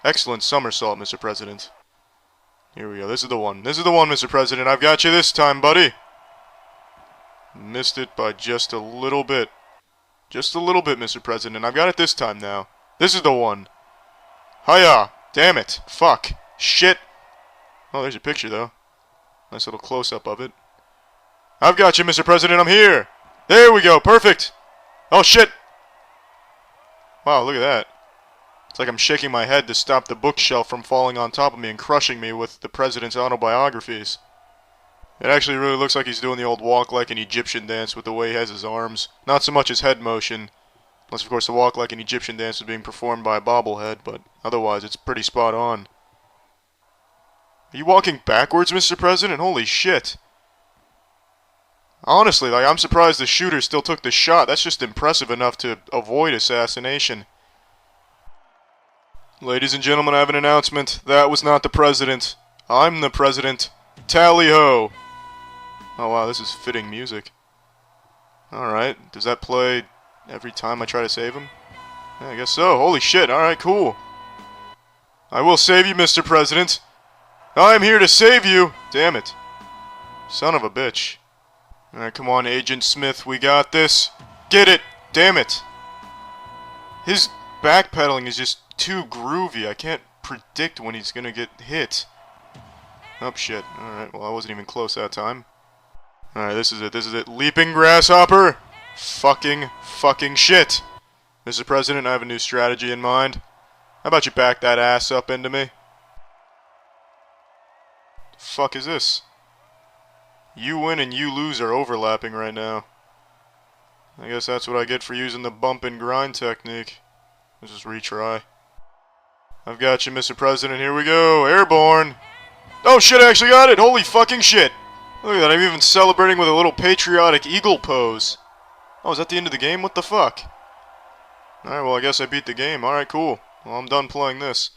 Excellent somersault, Mr. President. Here we go. This is the one. This is the one, Mr. President. I've got you this time, buddy. Missed it by just a little bit. Just a little bit, Mr. President. I've got it this time now. This is the one. Hiya! Damn it. Fuck. Shit. Oh, there's a picture, though. Nice little close-up of it. I've got you, Mr. President. I'm here. There we go. Perfect. Oh, shit. Wow, look at that. It's like I'm shaking my head to stop the bookshelf from falling on top of me and crushing me with the president's autobiographies. It actually really looks like he's doing the old walk like an Egyptian dance with the way he has his arms. Not so much his head motion. Unless, of course, the walk like an Egyptian dance is being performed by a bobblehead, but otherwise it's pretty spot on. Are you walking backwards, Mr. President? Holy shit. Honestly, like, I'm surprised the shooter still took the shot. That's just impressive enough to avoid assassination. Ladies and gentlemen, I have an announcement. That was not the president. I'm the president. Tally-ho! Oh wow, this is fitting music. Alright, does that play every time I try to save him? Yeah, I guess so. Holy shit, alright, cool. I will save you, Mr. President. I'm here to save you! Damn it. Son of a bitch. Alright, come on, Agent Smith, we got this. Get it! Damn it! His backpedaling is just too groovy. I can't predict when he's gonna get hit. Oh, shit. Alright, well, I wasn't even close that time. Alright, this is it. This is it. Leaping grasshopper! Fucking shit! Mr. President, I have a new strategy in mind. How about you back that ass up into me? The fuck is this? You win and you lose are overlapping right now. I guess that's what I get for using the bump and grind technique. Let's just retry. I've got you, Mr. President. Here we go. Airborne! Oh shit, I actually got it! Holy fucking shit! Look at that, I'm even celebrating with a little patriotic eagle pose. Oh, is that the end of the game? What the fuck? Alright, well I guess I beat the game. Alright, cool. Well, I'm done playing this.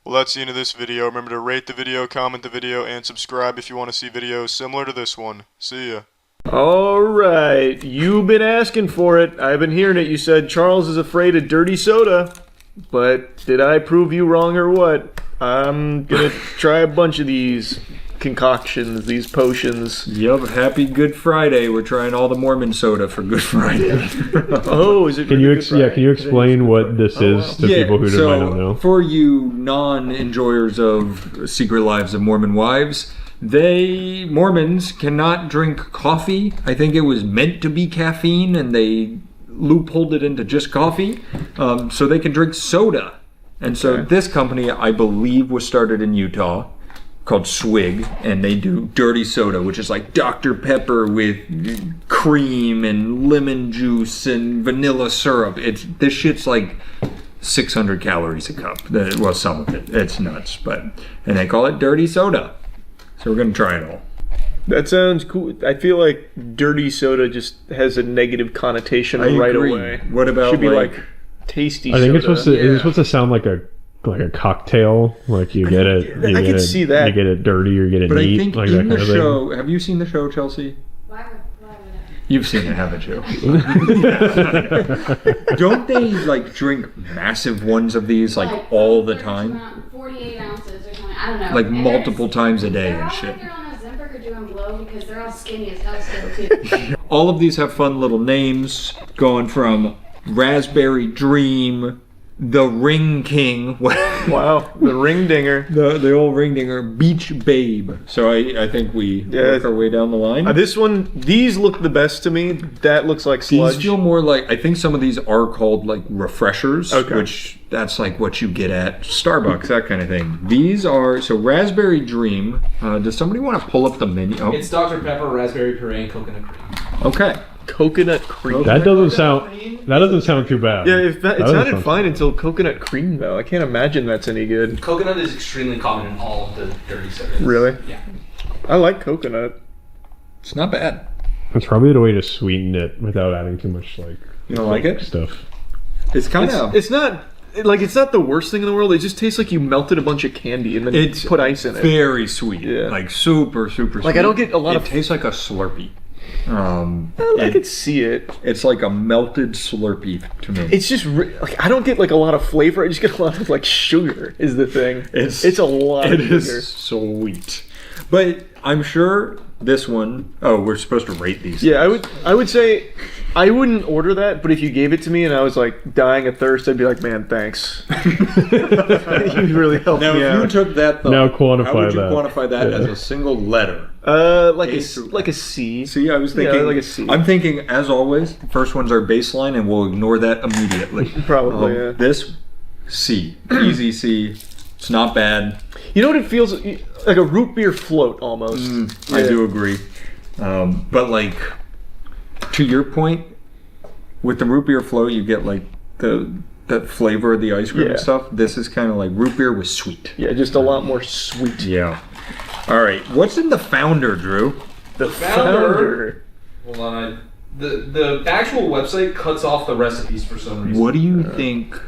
Well, that's the end of this video. Remember to rate the video, comment the video, and subscribe if you want to see videos similar to this one. See ya. Alright, you've been asking for it. I've been hearing it. You said Charles is afraid of dirty soda. But did I prove you wrong or what? I'm gonna try a bunch of these concoctions, these potions. Yep, happy Good Friday. We're trying all the Mormon soda for Good Friday. Oh, is it? Can you can you explain what this is to people who might not know? For you non-enjoyers of Secret Lives of Mormon Wives, Mormons cannot drink coffee. I think it was meant to be caffeine, and they loopholed it into just coffee, so they can drink soda. And so this company, I believe, was started in Utah, called Swig, and they do dirty soda, which is like Dr. Pepper with cream and lemon juice and vanilla syrup. This shit's like 600 calories a cup. Well, some of it. It's nuts, and they call it dirty soda. So we're gonna try it all. That sounds cool. I feel like dirty soda just has a negative connotation right away. What about should be like tasty soda? I think it's supposed to. Is it supposed to sound like a cocktail? Like you get it. I can see that. You get it dirty or you get it But neat. I think like in that the kind of show, have you seen the show, Chelsea? Why would I? You've seen it, haven't you? Don't they like drink massive ones of these like all the time? 48 ounces or something. I don't know. Like multiple times a day and shit. They're on Ozempic or doing blow because they're all skinny as hell still too. All of these have fun little names, going from Raspberry Dream, the Ring King. Wow, the Ring Dinger. The old Ring Dinger, Beach Babe. So I think we work our way down the line. These look the best to me. That looks like sludge. These feel more like, I think some of these are called like refreshers, which that's like what you get at Starbucks, that kind of thing. These are, so Raspberry Dream. Does somebody want to pull up the menu? Oh. It's Dr. Pepper, raspberry puree, and coconut cream. Okay. Coconut cream. That doesn't sound too bad. Yeah, it sounded fine until coconut cream though. I can't imagine that's any good. Coconut is extremely common in all of the dirty sodas. Really? Yeah. I like coconut. It's not bad. It's probably the way to sweeten it without adding too much like. You don't like it? Stuff. It's kind of. It's not. Like, it's not the worst thing in the world. It just tastes like you melted a bunch of candy and then put ice in it. Very sweet. Yeah. Like super sweet. Like I don't get a lot of. It tastes like a Slurpee. I could see it. It's like a melted Slurpee to me. It's just like I don't get like a lot of flavor. I just get a lot of like sugar. Is the thing. It's a lot. It of sugar. is sweet. But I'm sure this one. Oh, we're supposed to rate these. Yeah, I would say I wouldn't order that. But if you gave it to me and I was like dying of thirst, I'd be like, man, thanks. You really helped me out. Now, if you took that, though, now quantify how would you that. quantify that as a single letter? Like a C. See, I was thinking like a C. I'm thinking, as always, the first one's our baseline, and we'll ignore that immediately. Probably. Yeah. This C, easy C. It's not bad. You know what it feels like? A root beer float almost. I do agree. But like, to your point, with the root beer float, you get like the flavor of the ice cream and stuff. This is kind of like root beer with sweet. Yeah, just a lot more sweet. Yeah. All right, what's in the Founder, Drew? The Founder. Hold on. The actual website cuts off the recipes for some reason. What do you think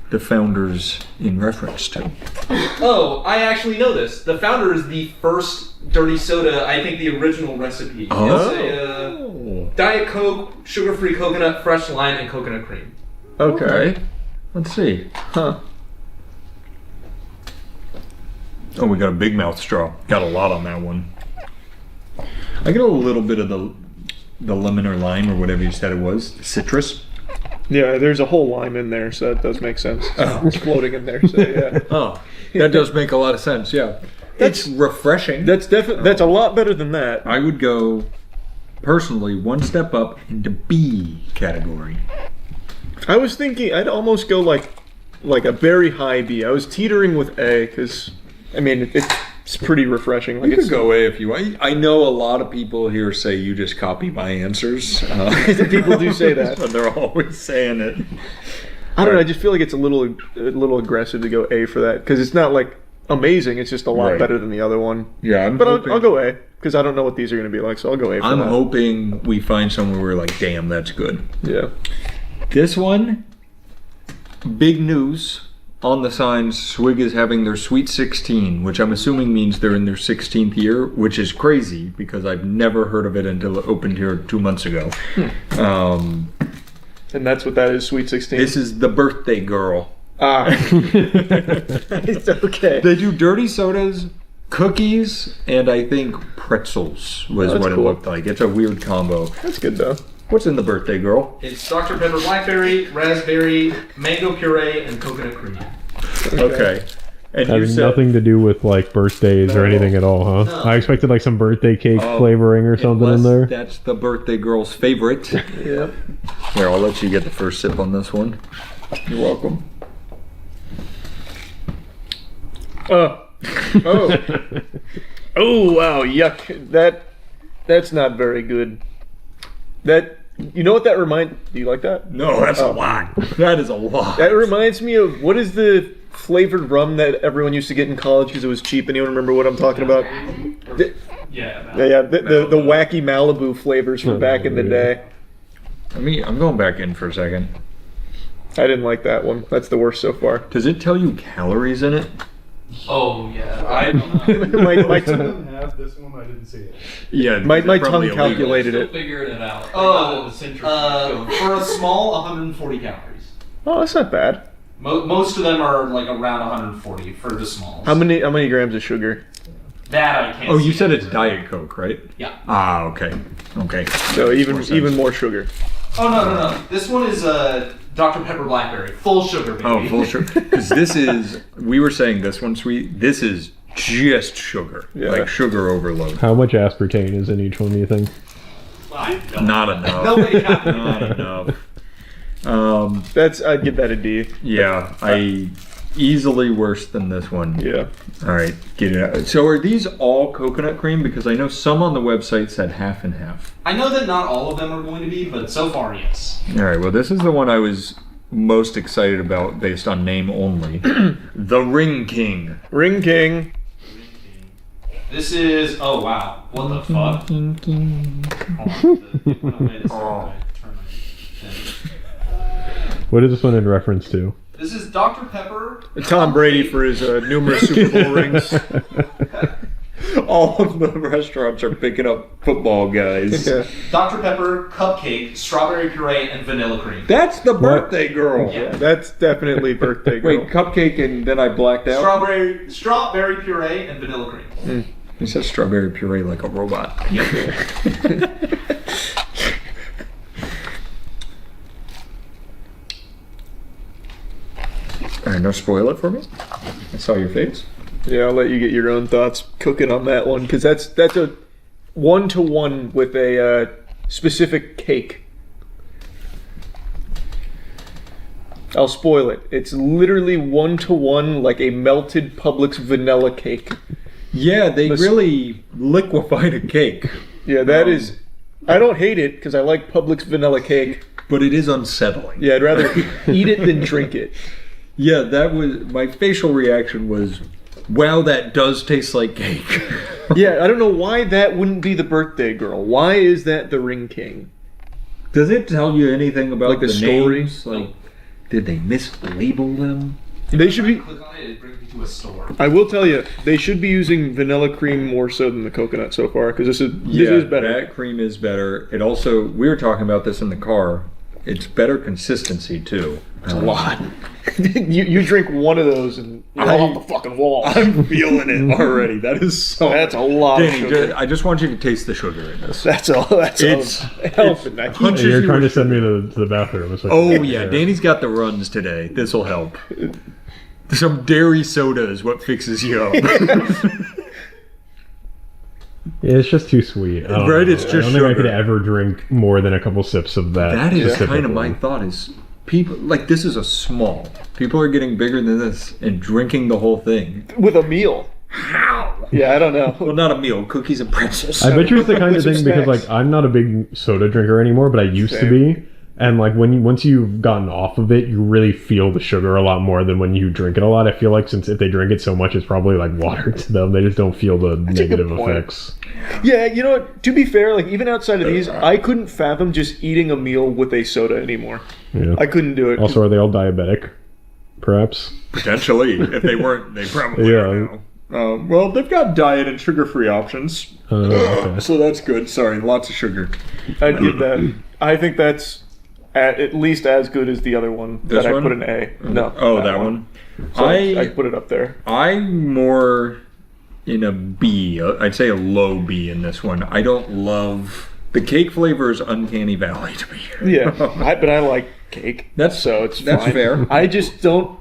the Founder's in reference to? Oh, I actually know this. The Founder is the first dirty soda, I think the original recipe. Oh. It's Diet Coke, sugar-free coconut, fresh lime, and coconut cream. Okay. Let's see. Huh. Oh, we got a big mouth straw. Got a lot on that one. I get a little bit of the lemon or lime or whatever you said it was. Citrus. Yeah, there's a whole lime in there, so that does make sense. It's floating in there, so yeah. Oh, that does make a lot of sense, yeah. It's refreshing. That's definitely a lot better than that. I would go, personally, one step up into B category. I was thinking I'd almost go like a very high B. I was teetering with A because, I mean, it's pretty refreshing. Like You could go A if you want. I know a lot of people here say you just copy my answers. People do say that. But they're always saying it. I don't know. I just feel like it's a little aggressive to go A for that because it's not like amazing. It's just a lot better than the other one. Yeah, I'll go A because I don't know what these are going to be like, so I'll go A for that. I'm hoping we find somewhere where we're like, damn, that's good. Yeah. This one, big news on the sign, Swig is having their Sweet 16, which I'm assuming means they're in their 16th year, which is crazy because I've never heard of it until it opened here 2 months ago. And that's what that is, Sweet 16? This is the birthday girl. Ah. It's okay. They do dirty sodas, cookies, and I think pretzels was what it looked like. It's a weird combo. That's good though. What's in the birthday girl? It's Dr. Pepper blackberry, raspberry, mango puree, and coconut cream. Okay. And you Has said nothing to do with like birthdays or anything at all, huh? No. I expected like some birthday cake flavoring or something in there. That's the birthday girl's favorite. Yep. Here, I'll let you get the first sip on this one. You're welcome. Oh, wow, yuck. That's not very good. You know what that reminds? Do you like that? No, that's a lot. That is a lot. That reminds me of, what is the flavored rum that everyone used to get in college because it was cheap? Anyone remember what I'm talking about? The wacky Malibu flavors from back in the day. I'm going back in for a second. I didn't like that one. That's the worst so far. Does it tell you calories in it? Oh, yeah. I don't know. my have this one, I didn't see it. Yeah, my tongue illegal. calculated it. Figured it out. Oh, for a small, 140 calories. Oh, that's not bad. Most of them are like around 140 for the smalls. How many grams of sugar? That I can't. Oh, you see. said it's Diet Coke, right? Yeah. Ah, okay. Okay. So even more sugar. Oh no. This one is Dr. Pepper blackberry, full sugar, baby. Oh, full sugar. Because this is, we were saying this one's sweet. This is just sugar, like sugar overload. How much aspartame is in each one, do you think? Not enough. Nobody got it. Not enough. I'd give that a D. Yeah, I easily worse than this one. Yeah. All right, get it out. So are these all coconut cream? Because I know some on the website said half and half. I know that not all of them are going to be, but so far, yes. All right, well, this is the one I was most excited about based on name only. The Ring King. Ring King. This is, oh wow, what the fuck? What is this one in reference to? This is Dr. Pepper. Tom Brady for his numerous Super Bowl rings. All of the restaurants are picking up football guys. Yeah. Dr. Pepper, cupcake, strawberry puree, and vanilla cream. That's the birthday girl. Yeah. That's definitely birthday girl. Wait, cupcake and then I blacked out? Strawberry puree and vanilla cream. He says strawberry puree like a robot. All right, no spoil it for me. I saw your face. Yeah, I'll let you get your own thoughts cooking on that one, because that's a 1-to-1 with a specific cake. I'll spoil it. It's literally 1-to-1 like a melted Publix vanilla cake. Yeah, they really liquefied a cake. Yeah, that is... I don't hate it, because I like Publix vanilla cake. But it is unsettling. Yeah, I'd rather eat it than drink it. Yeah, that was... My facial reaction was, wow, that does taste like cake. Yeah, I don't know why that wouldn't be the birthday girl. Why is that the Ring King? Does it tell you anything about like the story? Names? Like, did they mislabel them? They should be... Click on it, it brings me to a store. I will tell you, they should be using vanilla cream more so than the coconut so far, because this is better. That cream is better. It also, we were talking about this in the car, it's better consistency too. It's a lot. you drink one of those and you're off the fucking wall. I'm feeling it already. That is so... That's a lot of sugar. I just want you to taste the sugar in this. That's all. It's helping. You're trying to send me to the bathroom. Oh yeah, Danny's got the runs today. This will help. Some dairy soda is what fixes you up. Yeah, it's just too sweet. Right, it's just I don't think I could sugar. ever drink more than a couple sips of that. That is specific kind of my one. thought is people, like this is a small. People are getting bigger than this and drinking the whole thing. With a meal. How? Yeah, I don't know. Well, not a meal, cookies and pretzels. I bet you it's the kind of With thing some because snacks. like I'm not a big soda drinker anymore, but I used to be. And like once you've gotten off of it, you really feel the sugar a lot more than when you drink it a lot. I feel like since if they drink it so much, it's probably like water to them. They just don't feel the negative effects. Yeah, you know what? To be fair, like even outside of these, I couldn't fathom just eating a meal with a soda anymore. Yeah. I couldn't do it. Also, are they all diabetic? perhaps. Potentially. If they weren't, they probably are now. Well, they've got diet and sugar-free options. Okay. So that's good. Sorry, lots of sugar. I'd give that. I think that's at least as good as the other one This that one? I put an A. No. Oh, that one. So I'd put it up there. I'm more in a B. I'd say a low B in this one. I don't love... The cake flavor is uncanny valley to me. Yeah, but I like cake. That's fine. Fair. I just don't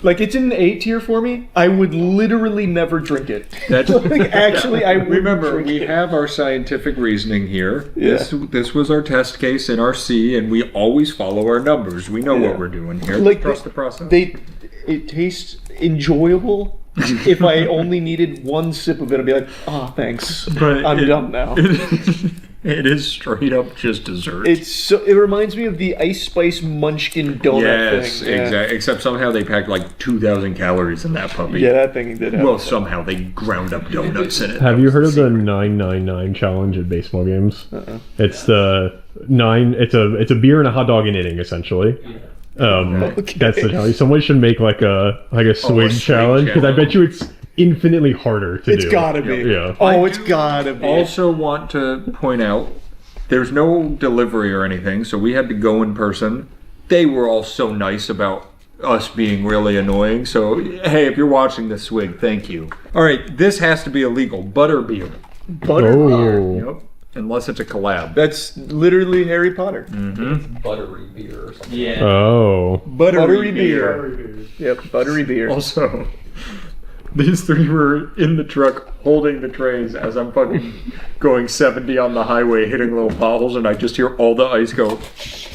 like it's in an A tier for me. I would literally never drink it. That's actually I remember we have our scientific reasoning here. Yeah. This was our test case in our C, and we always follow our numbers. We know what we're doing here. Like Trust the process. It tastes enjoyable. If I only needed one sip of it, I'd be like, oh, thanks. But I'm done now. It is straight up just dessert. It reminds me of the Ice Spice Munchkin donut thing. Yeah. Exactly. Except somehow they packed like 2,000 calories in that puppy. Yeah, that thing did have. Well, somehow they ground up donuts in it. Have you heard of the 999 challenge at baseball games? It's the 9. It's a beer and a hot dog in inning essentially. That's the challenge. Someone should make like a swing challenge because I bet you it's infinitely harder to do. It's gotta be. Yeah. Oh, it's gotta be. Also want to point out, there's no delivery or anything, so we had to go in person. They were all so nice about us being really annoying. So hey, if you're watching this, Swig, thank you. All right, this has to be illegal. Butterbeer. Butterbeer. Yep. Unless it's a collab. That's literally Harry Potter. Mm-hmm. Buttery beer or something. Yeah. Oh. Buttery beer. Yep, buttery beer. Also, these three were in the truck holding the trays as I'm fucking going 70 on the highway, hitting little potholes, and I just hear all the ice go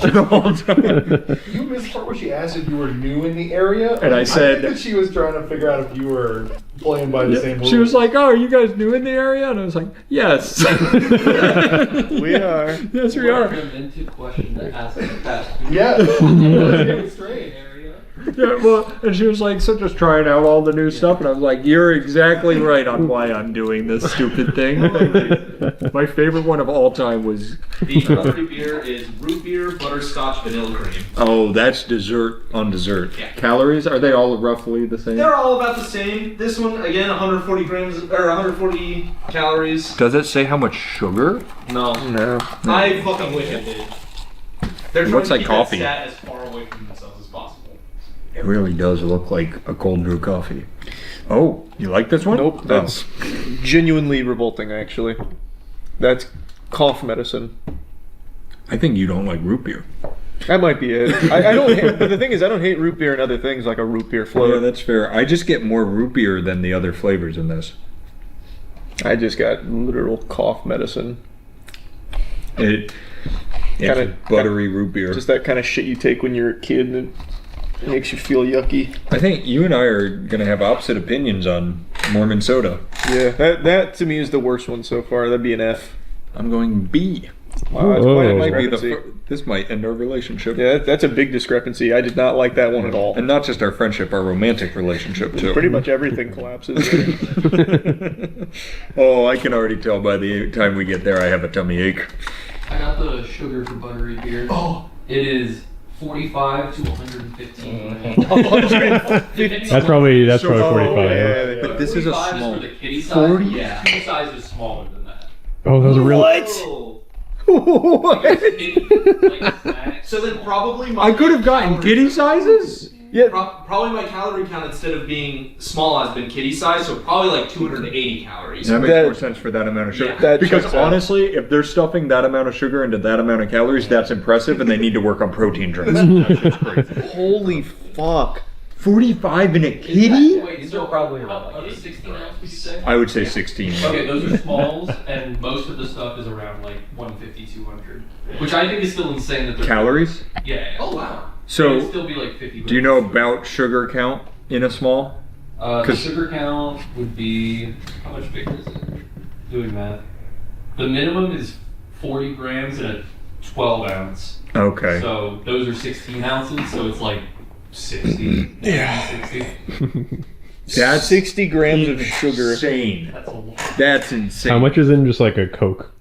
the whole time. You missed the part where she asked if you were new in the area, And I said- think that she was trying to figure out if you were playing by the same rules. She was like, "Oh, are you guys new in the area?" And I was like, "Yes, we are. Yes, we are." Into question to ask in the past. Yeah. It's straight area. Yeah, well, and she was like, so just trying out all the new stuff, and I was like, you're exactly right on why I'm doing this stupid thing. My favorite one of all time was... The buttery beer is root beer, butterscotch, vanilla cream. Oh, that's dessert on dessert. Yeah. Calories, are they all roughly the same? They're all about the same. This one, again, 140 grams, or 140 calories. Does it say how much sugar? No. No. I fucking wish it did. They're It trying looks to like keep coffee. that stat as far away from themselves as possible. It really does look like a cold brew coffee. Oh, you like this one? Nope, that's genuinely revolting, actually. That's cough medicine. I think you don't like root beer. That might be it. I don't hate, but the thing is, I don't hate root beer and other things like a root beer float. Yeah, that's fair. I just get more root beer than the other flavors in this. I just got literal cough medicine. It's buttery root beer. Just that kind of shit you take when you're a kid and it makes you feel yucky. I think you and I are going to have opposite opinions on Mormon soda. Yeah, that to me is the worst one so far. That'd be an F. I'm going B. Wow, that's quite a Might be discrepancy. this might end our relationship. Yeah, that's a big discrepancy. I did not like that one at all. And not just our friendship, our romantic relationship too. Pretty much everything collapses. Oh, I can already tell by the time we get there I have a tummy ache. I got the sugar for buttery beer. Oh! It is 45 to 115. That's probably 45. Yeah, but this is a 45 small. for the kitty size. 40? Yeah, kitty size is smaller than that. Oh, those are real. What? So then probably my I could have gotten kitty sizes? Yeah. Probably my calorie count instead of being small has been kitty size, so probably like 280 calories. That makes more sense for that amount of sugar. Yeah. That Because checks out. honestly, if they're stuffing that amount of sugar into that amount of calories, that's impressive, and they need to work on protein drinks. Holy fuck. 45 in a kitty? Wait, so probably around 16 ounce, would you say? I would say 16. Okay, those are smalls, and most of the stuff is around like 150, 200. Which I think is still insane that they're... Calories? Yeah. Oh, wow. So, It'd still be like 50 do you know about sugar count in a small? The sugar count would be... How much bigger is it? Doing math. The minimum is 40 grams in a 12 ounce. Okay. So those are 16 ounces, so it's like 60. Yeah. 60. That's 60 grams of sugar. insane. That's a lot. That's insane. How much is in just like a Coke?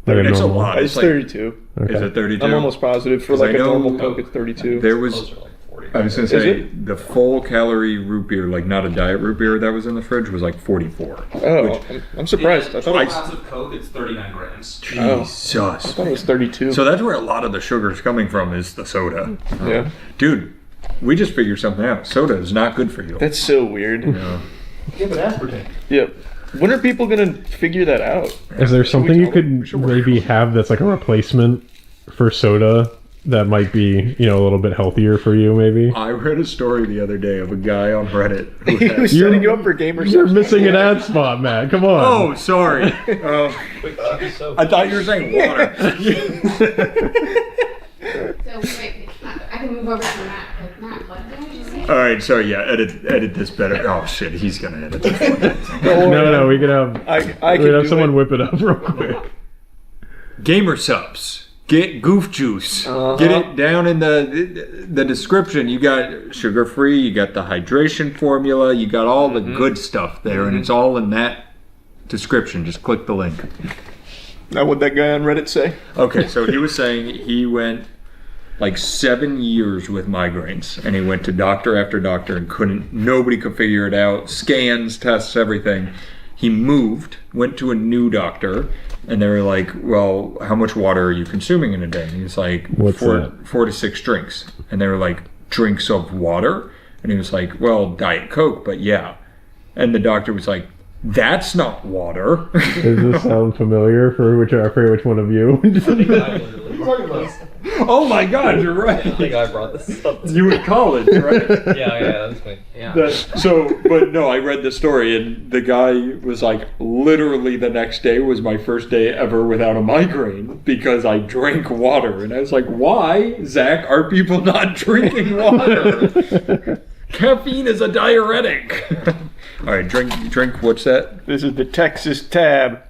Like It's a normal? lot. It's like- 32. Okay. Is it 32? I'm almost positive. For 'Cause like I a know normal Coke, it's 32. There was Those are like 40. I was gonna say the full calorie root beer, like not a diet root beer that was in the fridge, was like 44. Oh, I'm surprised. I thought it was... ounce of Coke, it's 39 grams. Jesus. I thought it was 32. So that's where a lot of the sugar's coming from, is the soda. Yeah. Dude, we just figured something out. Soda is not good for you. That's so weird. Yeah. Give it aspartame. Yep. When are people gonna figure that out? Is there something you could maybe have that's like a replacement for soda that might be, you know, a little bit healthier for you, maybe? I read a story the other day of a guy on Reddit. He was setting you up for gamer You're missing an ad spot, Matt. Come on. Oh, sorry. I thought you were saying water. So wait, I can move over to Matt. Like, Matt, what did I just say? All right, so yeah, edit this better. Oh shit, he's gonna edit this. No, we could have I we could have someone whip it up real quick. Gamer subs. Get Goof Juice. Get it down in the description. You got sugar free. You got the hydration formula. You got all the good stuff there, and it's all in that description. Just click the link. Now, what'd that guy on Reddit say? Okay, so he was saying he went like 7 years with migraines, and he went to doctor after doctor and nobody could figure it out. Scans, tests, everything. He moved, went to a new doctor, and they were like, well, how much water are you consuming in a day? And he was like, four to 6 drinks. And they were like, drinks of water? And he was like, well, Diet Coke, but yeah. And the doctor was like, that's not water. Does this sound familiar for which I forget which one of you? Oh my God, you're right. I think I brought this up. You in college, right? Yeah, that's me. Yeah. But no, I read the story, and the guy was like, literally the next day was my first day ever without a migraine because I drank water. And I was like, why, Zach, are people not drinking water? Caffeine is a diuretic. All right, drink. What's that? This is the Texas Tab.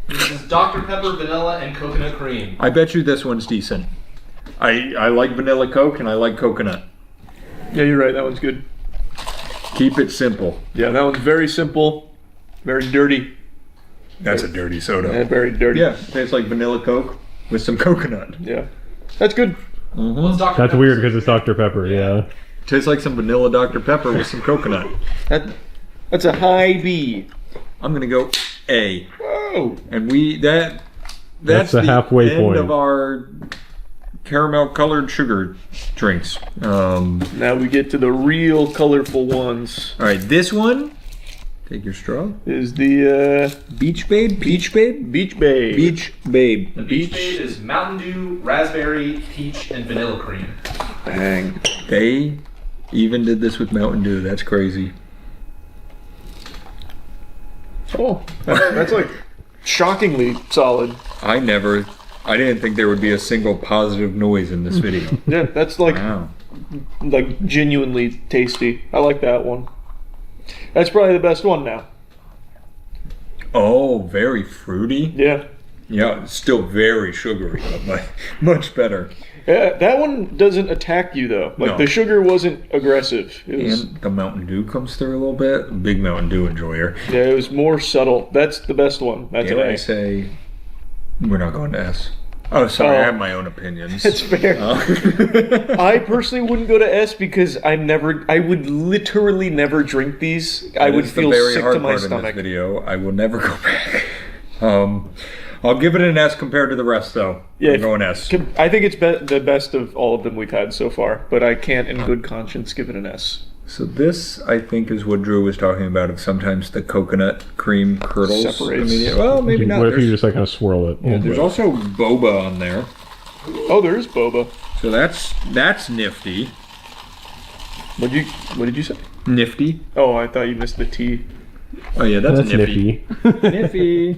This is Dr. Pepper, vanilla, and coconut cream. I bet you this one's decent. I like vanilla Coke and I like coconut. Yeah, you're right. That one's good. Keep it simple. Yeah, that one's very simple, very dirty. That's a dirty soda. Yeah, very dirty. Yeah, tastes like vanilla Coke with some coconut. Yeah, that's good. Mm-hmm. That's weird because it's Dr. Pepper. Yeah. Tastes like some vanilla Dr. Pepper with some coconut. That's a high B. I'm gonna go A. Whoa! And that's the halfway end point of our caramel colored sugar drinks. Now we get to the real colorful ones. All right, this one. Take your straw. Is the Beach Babe? Peach Babe? Beach Babe. Beach Babe. The Beach Babe is Mountain Dew, raspberry, peach, and vanilla cream. Bang. They even did this with Mountain Dew. That's crazy. Oh, that's like shockingly solid. I didn't think there would be a single positive noise in this video. Yeah, that's like Wow. like genuinely tasty. I like that one. That's probably the best one now. Oh, very fruity. Yeah. Yeah, still very sugary, but much better. Yeah, that one doesn't attack you though. Like No. the sugar wasn't aggressive. It was, And the Mountain Dew comes through a little bit. Big Mountain Dew enjoyer. yeah, it was more subtle. That's the best one. That's And an I A. say we're not going to S. Oh, sorry, Oh. I have my own opinions. It's fair. I personally wouldn't go to S because I would literally never drink these. I That would is the feel very sick hard to my part in stomach. this video. I will never go back. I'll give it an S compared to the rest, though. Yeah, I'm going S. I think it's the best of all of them we've had so far, but I can't in good conscience give it an S. So this, I think, is what Drew was talking about. Of sometimes the coconut cream curdles. Separates. Well, maybe not. What if you There's- just like kind of swirl it? Yeah, there's also boba on there. Oh, there is boba. So that's nifty. What did you say? Nifty. Oh, I thought you missed the T. Oh yeah, that's nifty. Nifty.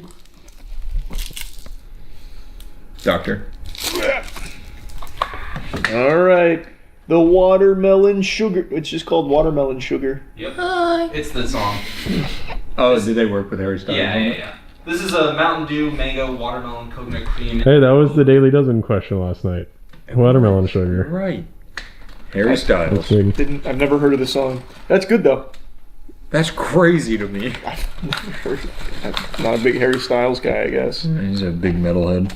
Doctor. All right, the watermelon sugar. It's just called watermelon sugar. Yep. It's the song. Oh, did they work with Harry Styles? Yeah. This is a Mountain Dew, mango, watermelon, coconut cream. Hey, that was the Daily Dozen question last night. Watermelon sugar. Right. Harry Styles. I've never heard of the song. That's good though. That's crazy to me. I'm not a big Harry Styles guy, I guess. He's a big metalhead.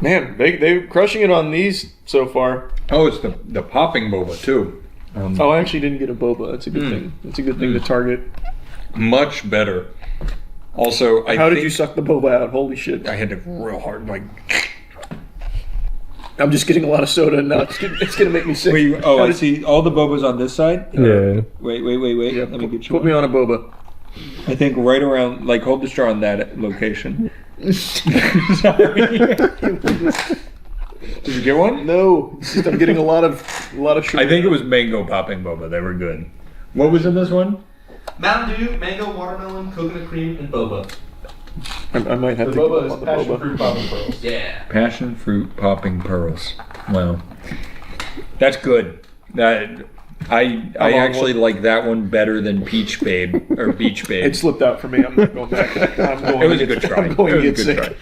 Man, they're crushing it on these so far. Oh, it's the popping boba too. Oh, I actually didn't get a boba. That's a good thing. That's a good thing to target. Much better. Also, How did you suck the boba out? Holy shit. I had to real hard, like... I'm just getting a lot of soda and now it's gonna make me sick. Wait, I see all the bobas on this side? Yeah. Wait. Yeah, Let me get you put me on a boba. I think right around, like, hold the straw on that location. Sorry. Did you get one? No. It's just I'm getting a lot of sugar. I think it was mango popping boba. They were good. What was in this one? Mountain Dew, mango, watermelon, coconut cream, and boba. I might have The to boba get is the passion boba. fruit popping pearls. Yeah. Passion fruit popping pearls. Wow. That's good. I actually like that one better than Peach Babe or Beach Babe. It slipped out for me. I'm not going back. It was a good try. I'm going to get sick. Try.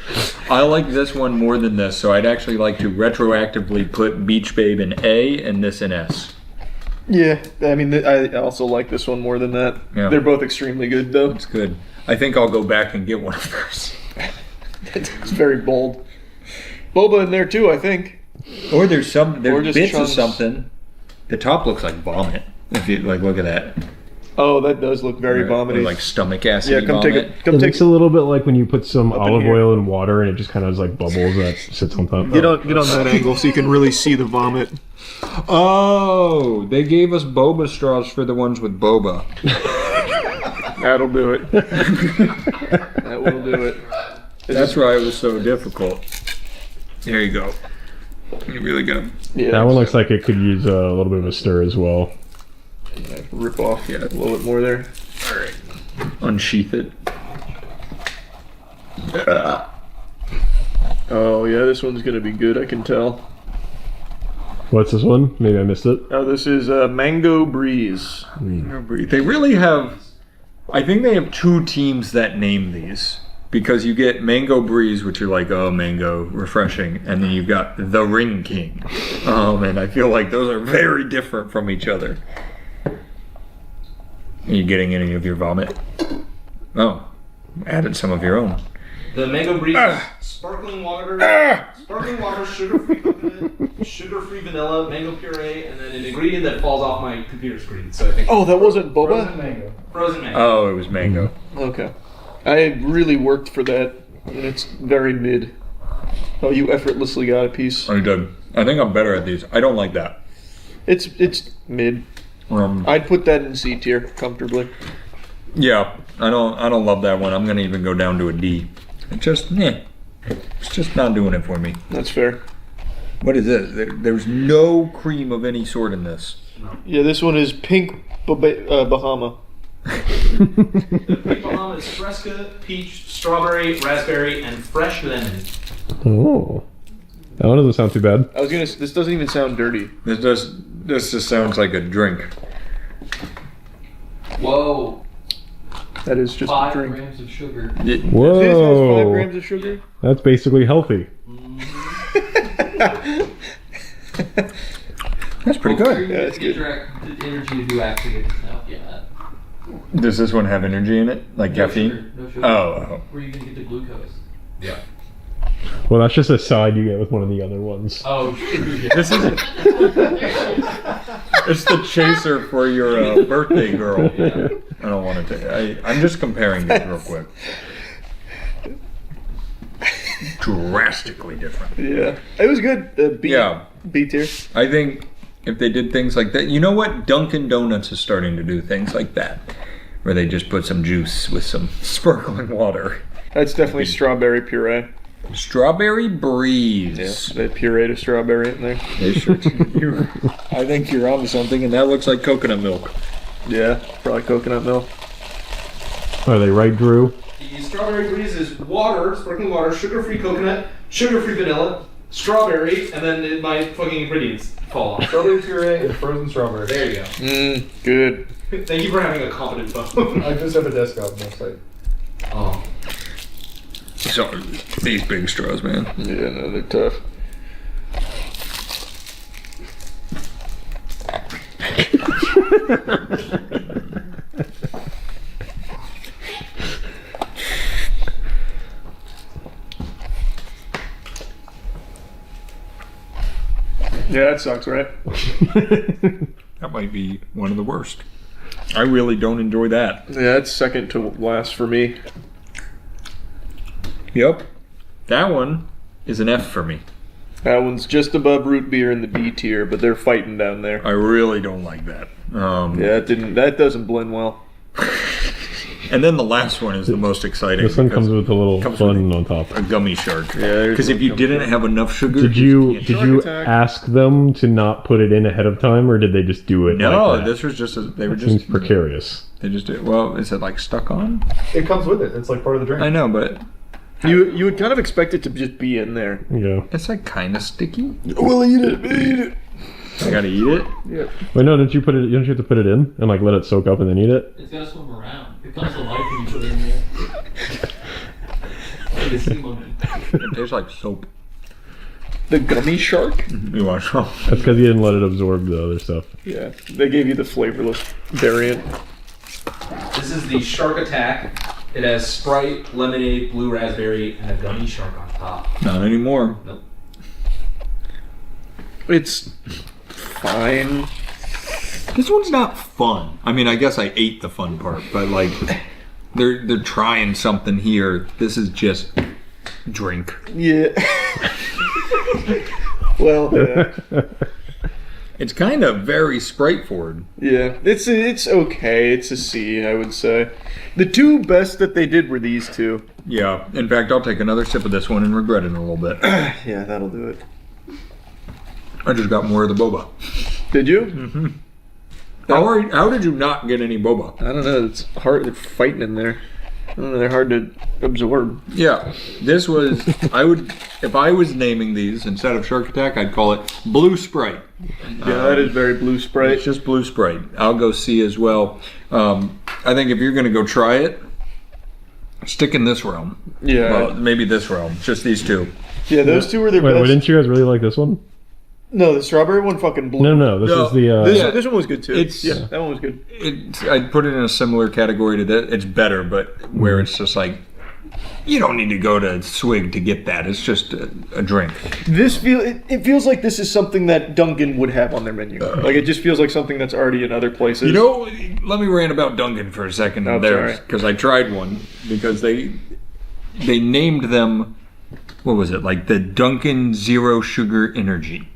I like this one more than this, so I'd actually like to retroactively put Beach Babe in A and this in S. Yeah, I mean, I also like this one more than that. Yeah. They're both extremely good, though. It's good. I think I'll go back and get one of those. It's very bold. Boba in there too, I think. Or there's bits chunks. of something. The top looks like vomit. If you like, look at that. Oh, that does look very Or vomity. like stomach acid. Yeah, come vomit. take it. Come It take looks a little bit like when you put some Up in olive here. oil in water and it just kind of has like bubbles that sits on top. Get on that angle so you can really see the vomit. Oh, they gave us boba straws for the ones with boba. That'll do it. That will do it. That's why it was so difficult. There you go. You really got them. Yeah, That one looks like it could use a little bit of a stir as well. Rip off a little bit more there. All right. Unsheath it. Oh yeah, this one's gonna be good. I can tell. What's this one? Maybe I missed it. Oh, this is Mango Breeze. They really have. I think they have two teams that name these. Because you get Mango Breeze, which are like, oh, mango, refreshing. And then you've got the Ring King. And I feel like those are very different from each other. Are you getting any of your vomit? Oh, added some of your own. The Mango Breeze sparkling water, sugar-free coconut, sugar-free vanilla, mango puree, and then an ingredient that falls off my computer screen. So I think. Oh, that wasn't boba? Frozen mango. Frozen mango. Oh, it was mango. Okay. I really worked for that, and it's very mid. Oh, you effortlessly got a piece. I did. I think I'm better at these. I don't like that. It's mid. I'd put that in C tier comfortably. Yeah, I don't love that one. I'm gonna even go down to a D. It's just not doing it for me. That's fair. What is this? There's no cream of any sort in this. Yeah, this one is pink Bahama. Pink Bahama is Fresca, peach, strawberry, raspberry, and fresh lemon. Oh, that one doesn't sound too bad. I was gonna. This doesn't even sound dirty. This just sounds like a drink. Whoa. That is just 5 a drink. grams of sugar. Whoa. This has 5 grams of sugar? That's basically healthy. That's pretty good. Yeah, that's good. The energy to do activities now. Yeah. Does this one have energy in it? Like No caffeine? sugar, no sugar. Oh. Where are you gonna get the glucose? Yeah. Well, that's just a side you get with one of the other ones. Oh, yeah. This is it's the chaser for your birthday girl. Yeah. I don't want to take. I'm just comparing these real quick. Drastically different. Yeah, it was good. B tier. I think if they did things like that, you know what? Dunkin' Donuts is starting to do things like that, where they just put some juice with some sparkling water. That's definitely strawberry puree. Strawberry Breeze. Yeah, they pureed a strawberry in there. They sure do. I think you're onto something, and that looks like coconut milk. Yeah, probably coconut milk. Are they right, Drew? The Strawberry Breeze is water, sparkling water, sugar-free coconut, sugar-free vanilla, strawberry, and then my fucking ingredients fall off. Strawberry puree and frozen strawberry. There you go. Good. Thank you for having a competent phone. I just have a desk out on the site. Oh. So these big straws, man. Yeah, no, they're tough. Yeah, that sucks, right? That might be one of the worst. I really don't enjoy that. Yeah, that's second to last for me. Yep. That one is an F for me. That one's just above root beer in the D tier, but they're fighting down there. I really don't like that. Yeah, that doesn't blend well. And then the last one is the most exciting. This one comes with a little fun on top. A gummy shark. Yeah, because if you didn't have enough sugar, did you ask them to not put it in ahead of time, or did they just do it? No, like that? this was just they were Seems just precarious. They just did. Well, is it like stuck on? It comes with it. It's like part of the drink. I know, but you would kind of expect it to just be in there. Yeah. It's like kind of sticky. Well, eat it. I gotta eat it. Yeah. Wait, no, don't you have to put it in and like let it soak up and then eat it? It's gotta swim around. It comes to life when you put it in there. Like a sea monkey. It tastes like soap. The gummy shark? You want some? That's because you didn't let it absorb the other stuff. Yeah, they gave you the flavorless variant. This is the Shark Attack. It has Sprite, lemonade, blue raspberry, and a gummy shark on top. Not anymore. Nope. It's fine. This one's not fun. I mean, I guess I ate the fun part, but like, they're trying something here. This is just drink. Yeah. Well, yeah. It's kind of very Sprite forward. Yeah, it's okay. It's a C, I would say. The two best that they did were these two. Yeah. In fact, I'll take another sip of this one and regret it a little bit. Yeah, that'll do it. I just got more of the boba. Did you? Mm-hmm. How did you not get any boba? I don't know. It's hard. They're fighting in there. I don't know, they're hard to absorb. Yeah, this was. If I was naming these instead of Shark Attack, I'd call it Blue Sprite. Yeah, that is very Blue Sprite. It's just Blue Sprite. I'll go C as well. I think if you're going to go try it, stick in this realm. Yeah. Well, maybe this realm. Just these two. Yeah, those two were their best. Wait, didn't you guys really like this one? No, the strawberry one fucking blew. No, this is the. This one was good too. It's, yeah, that one was good. I'd put it in a similar category to that. It's better, but where it's just like, you don't need to go to Swig to get that. It's just a drink. It feels like this is something that Dunkin' would have on their menu. Like it just feels like something that's already in other places. You know, let me rant about Dunkin' for a second there, because I tried one because they named them. What was it, like the Dunkin' Zero Sugar Energy?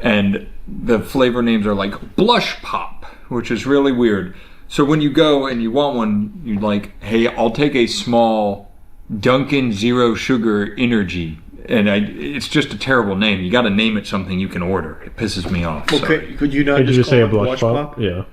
And the flavor names are like Blush Pop, which is really weird. So when you go and you want one, you're like, hey, I'll take a small Dunkin' Zero Sugar Energy. And it's just a terrible name. You got to name it something you can order. It pisses me off. Okay, could you not Could you just say call a it Blush Pop? Yeah.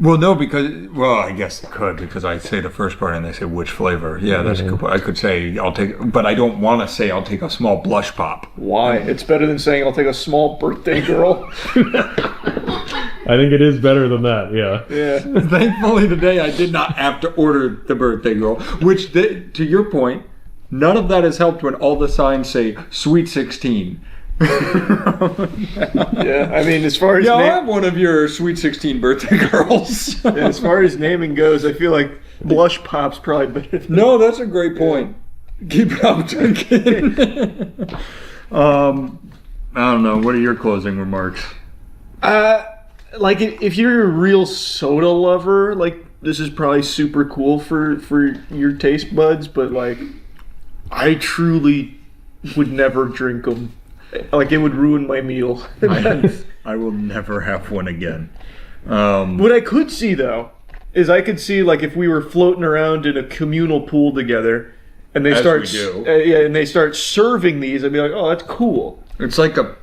Well, no, I guess it could, because I say the first part and they say which flavor. Yeah, that's a good point. I could say but I don't want to say I'll take a small Blush Pop. Why? It's better than saying I'll take a small birthday girl. I think it is better than that, yeah. Yeah. Thankfully today I did not have to order the birthday girl, which, to your point, none of that has helped when all the signs say Sweet 16. Yeah, I mean, as far as I'll have one of your Sweet 16 birthday girls. Yeah, as far as naming goes, I feel like Blush Pop's probably better. No, that's a great point. Keep it up, Duncan. I don't know. What are your closing remarks? Like if you're a real soda lover, like this is probably super cool for your taste buds, but like I truly would never drink them. Like it would ruin my meal. I will never have one again. What I could see though is I could see like if we were floating around in a communal pool together, and they and they start serving these, I'd be like, oh, that's cool. It's like a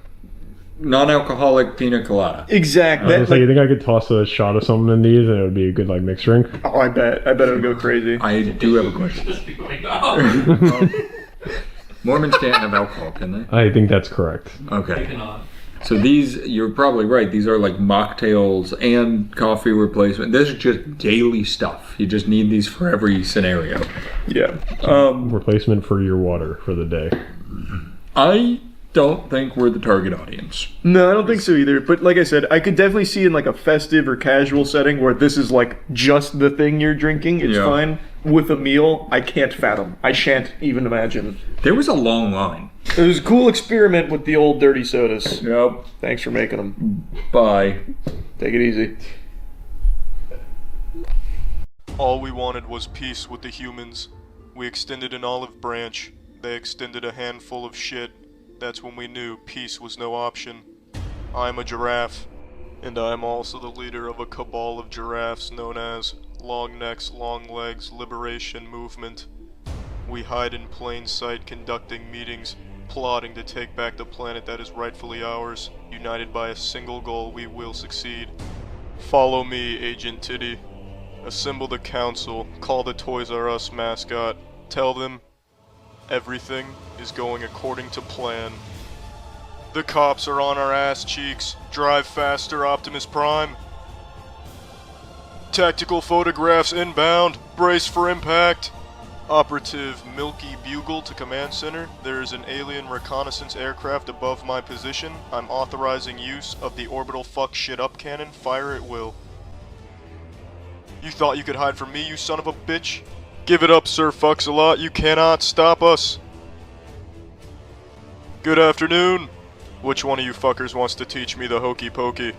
non-alcoholic pina colada. Exactly. You think I could toss a shot of something in these and it would be a good like mixed drink? Oh, I bet it would go crazy. I do have a question. Mormons can't have alcohol, can they? I think that's correct. Okay. So these, you're probably right. These are like mocktails and coffee replacement. This is just daily stuff. You just need these for every scenario. Yeah. Replacement for your water for the day. I don't think we're the target audience. No, I don't think so either. But like I said, I could definitely see in like a festive or casual setting where this is like just the thing you're drinking. It's fine. With a meal, I can't fathom. I shan't even imagine. There was a long line. It was a cool experiment with the old dirty sodas. Yep. Thanks for making them. Bye. Take it easy. All we wanted was peace with the humans. We extended an olive branch. They extended a handful of shit. That's when we knew peace was no option. I'm a giraffe, and I am also the leader of a cabal of giraffes known as Long Necks, Long Legs Liberation Movement. We hide in plain sight, conducting meetings, plotting to take back the planet that is rightfully ours. United by a single goal, we will succeed. Follow me, Agent Titty. Assemble the council, call the Toys R Us mascot, tell them everything is going according to plan. The cops are on our ass cheeks. Drive faster, Optimus Prime. Tactical photographs inbound. Brace for impact. Operative Milky Bugle to Command Center. There is an alien reconnaissance aircraft above my position. I'm authorizing use of the orbital fuck shit up cannon. Fire at will. You thought you could hide from me, you son of a bitch? Give it up, Sir Fucks-a-Lot. You cannot stop us. Good afternoon. Which one of you fuckers wants to teach me the hokey pokey?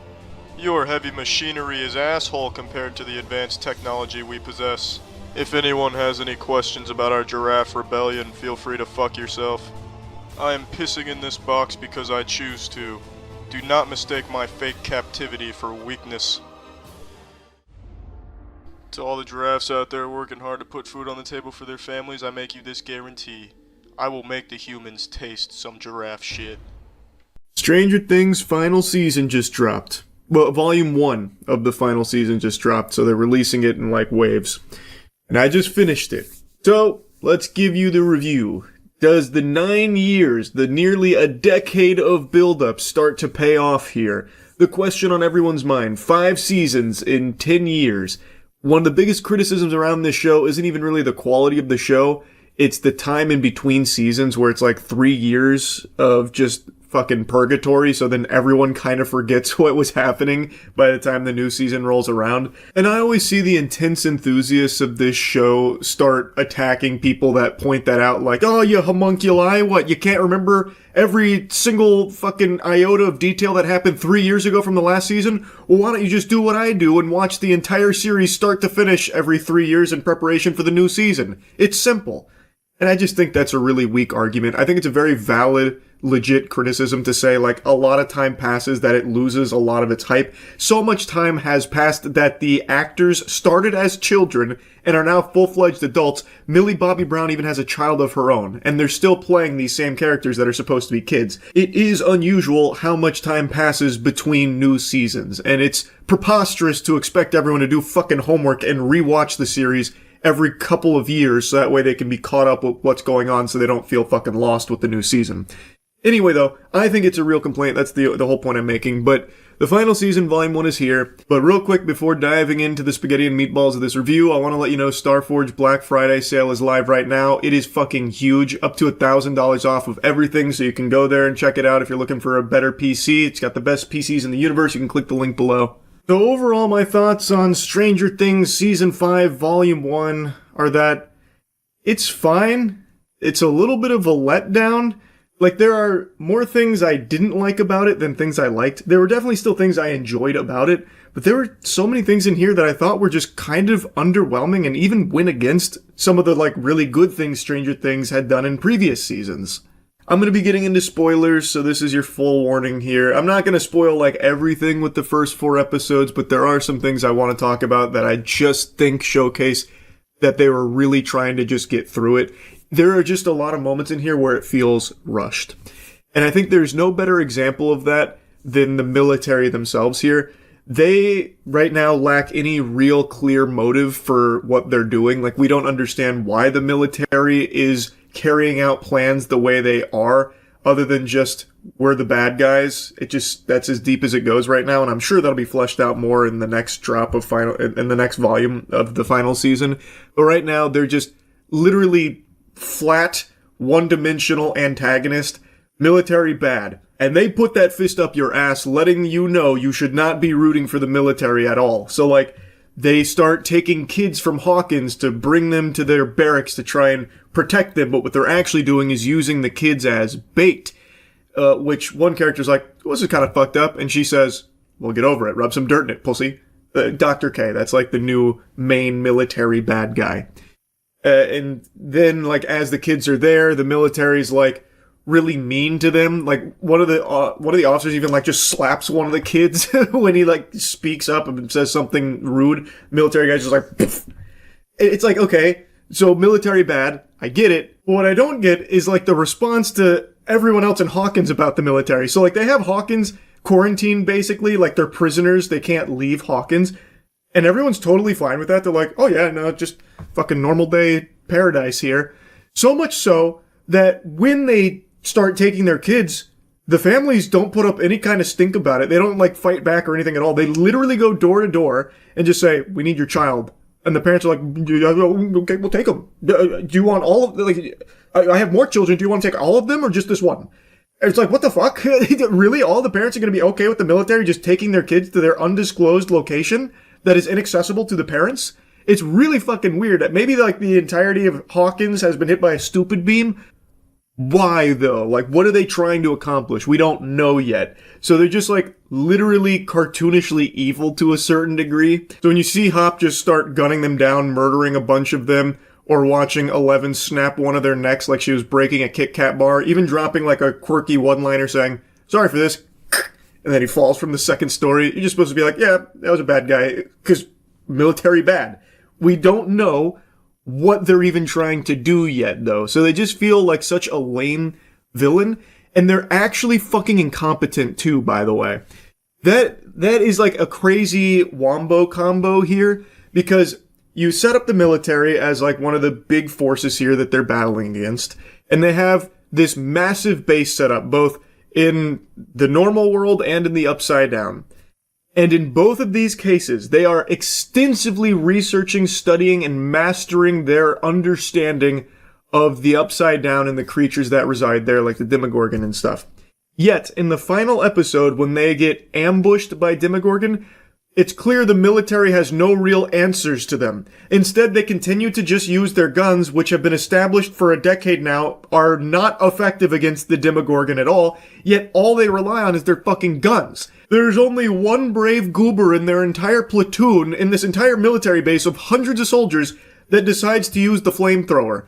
Your heavy machinery is asshole compared to the advanced technology we possess. If anyone has any questions about our giraffe rebellion, feel free to fuck yourself. I am pissing in this box because I choose to. Do not mistake my fake captivity for weakness. To all the giraffes out there working hard to put food on the table for their families, I make you this guarantee. I will make the humans taste some giraffe shit. Stranger Things final season just dropped. Well, volume 1 of the final season just dropped, so they're releasing it in like waves. And I just finished it. So, let's give you the review. Does the 9 years, the nearly a decade of build-up start to pay off here? The question on everyone's mind. 5 seasons in 10 years. One of the biggest criticisms around this show isn't even really the quality of the show. It's the time in between seasons where it's like 3 years of just fucking purgatory, so then everyone kind of forgets what was happening by the time the new season rolls around. And I always see the intense enthusiasts of this show start attacking people that point that out, like, oh, you homunculi, what, you can't remember every single fucking iota of detail that happened 3 years ago from the last season? Well, why don't you just do what I do and watch the entire series start to finish every 3 years in preparation for the new season? It's simple. And I just think that's a really weak argument. I think it's a very valid, legit criticism to say, like, a lot of time passes that it loses a lot of its hype. So much time has passed that the actors started as children and are now full-fledged adults. Millie Bobby Brown even has a child of her own, and they're still playing these same characters that are supposed to be kids. It is unusual how much time passes between new seasons, and it's preposterous to expect everyone to do fucking homework and rewatch the series every couple of years so that way they can be caught up with what's going on so they don't feel fucking lost with the new season. Anyway, though, I think it's a real complaint. That's the whole point I'm making. But the final season, Volume 1, is here. But real quick, before diving into the spaghetti and meatballs of this review, I want to let you know Starforge Black Friday sale is live right now. It is fucking huge, up to $1,000 off of everything, so you can go there and check it out if you're looking for a better PC. It's got the best PCs in the universe. You can click the link below. So overall, my thoughts on Stranger Things Season 5, Volume 1 are that it's fine. It's a little bit of a letdown. Like, there are more things I didn't like about it than things I liked. There were definitely still things I enjoyed about it, but there were so many things in here that I thought were just kind of underwhelming and even went against some of the, like, really good things Stranger Things had done in previous seasons. I'm going to be getting into spoilers, so this is your full warning here. I'm not going to spoil, like, everything with the first 4 episodes, but there are some things I want to talk about that I just think showcase that they were really trying to just get through it. There are just a lot of moments in here where it feels rushed. And I think there's no better example of that than the military themselves here. They, right now, lack any real clear motive for what they're doing. Like, we don't understand why the military is carrying out plans the way they are, other than just, we're the bad guys. That's as deep as it goes right now, and I'm sure that'll be fleshed out more in the next in the next volume of the final season. But right now, they're just literally flat, one-dimensional antagonist, military bad. And they put that fist up your ass, letting you know you should not be rooting for the military at all. So, like, they start taking kids from Hawkins to bring them to their barracks to try and protect them, but what they're actually doing is using the kids as bait. Which one character's like, well, this is kind of fucked up, and she says, well, get over it, rub some dirt in it, pussy. Dr. K, that's like the new main military bad guy. And then, like, as the kids are there, the military's like really mean to them. Like, one of the officers even like just slaps one of the kids when he like speaks up and says something rude. Military guy's just like, poof. It's like, okay, so military bad, I get it. But what I don't get is like the response to everyone else in Hawkins about the military. So like they have Hawkins quarantined basically, like they're prisoners, they can't leave Hawkins. And everyone's totally fine with that. They're like, oh yeah, no, just fucking normal day paradise here. So much so that when they start taking their kids, the families don't put up any kind of stink about it. They don't like fight back or anything at all. They literally go door to door and just say, we need your child. And the parents are like, okay, we'll take them. Do you want all of them? Like, I have more children. Do you want to take all of them or just this one? And it's like, what the fuck? Really? All the parents are going to be okay with the military just taking their kids to their undisclosed location that is inaccessible to the parents? It's really fucking weird. Maybe like the entirety of Hawkins has been hit by a stupid beam. Why though? Like, what are they trying to accomplish? We don't know yet. So they're just like literally cartoonishly evil to a certain degree. So when you see Hop just start gunning them down, murdering a bunch of them, or watching Eleven snap one of their necks like she was breaking a Kit Kat bar, even dropping like a quirky one-liner saying, sorry for this, and then he falls from the second story, you're just supposed to be like, yeah, that was a bad guy, because military bad. We don't know what they're even trying to do yet, though. So they just feel like such a lame villain, and they're actually fucking incompetent too, by the way. That is like a crazy wombo combo here, because you set up the military as like one of the big forces here that they're battling against, and they have this massive base set up, both in the normal world and in the Upside Down. And in both of these cases, they are extensively researching, studying, and mastering their understanding of the Upside Down and the creatures that reside there, like the Demogorgon and stuff. Yet, in the final episode, when they get ambushed by Demogorgon, it's clear the military has no real answers to them. Instead, they continue to just use their guns, which have been established for a decade now, are not effective against the Demogorgon at all, yet all they rely on is their fucking guns. There's only one brave goober in their entire platoon, in this entire military base of hundreds of soldiers, that decides to use the flamethrower.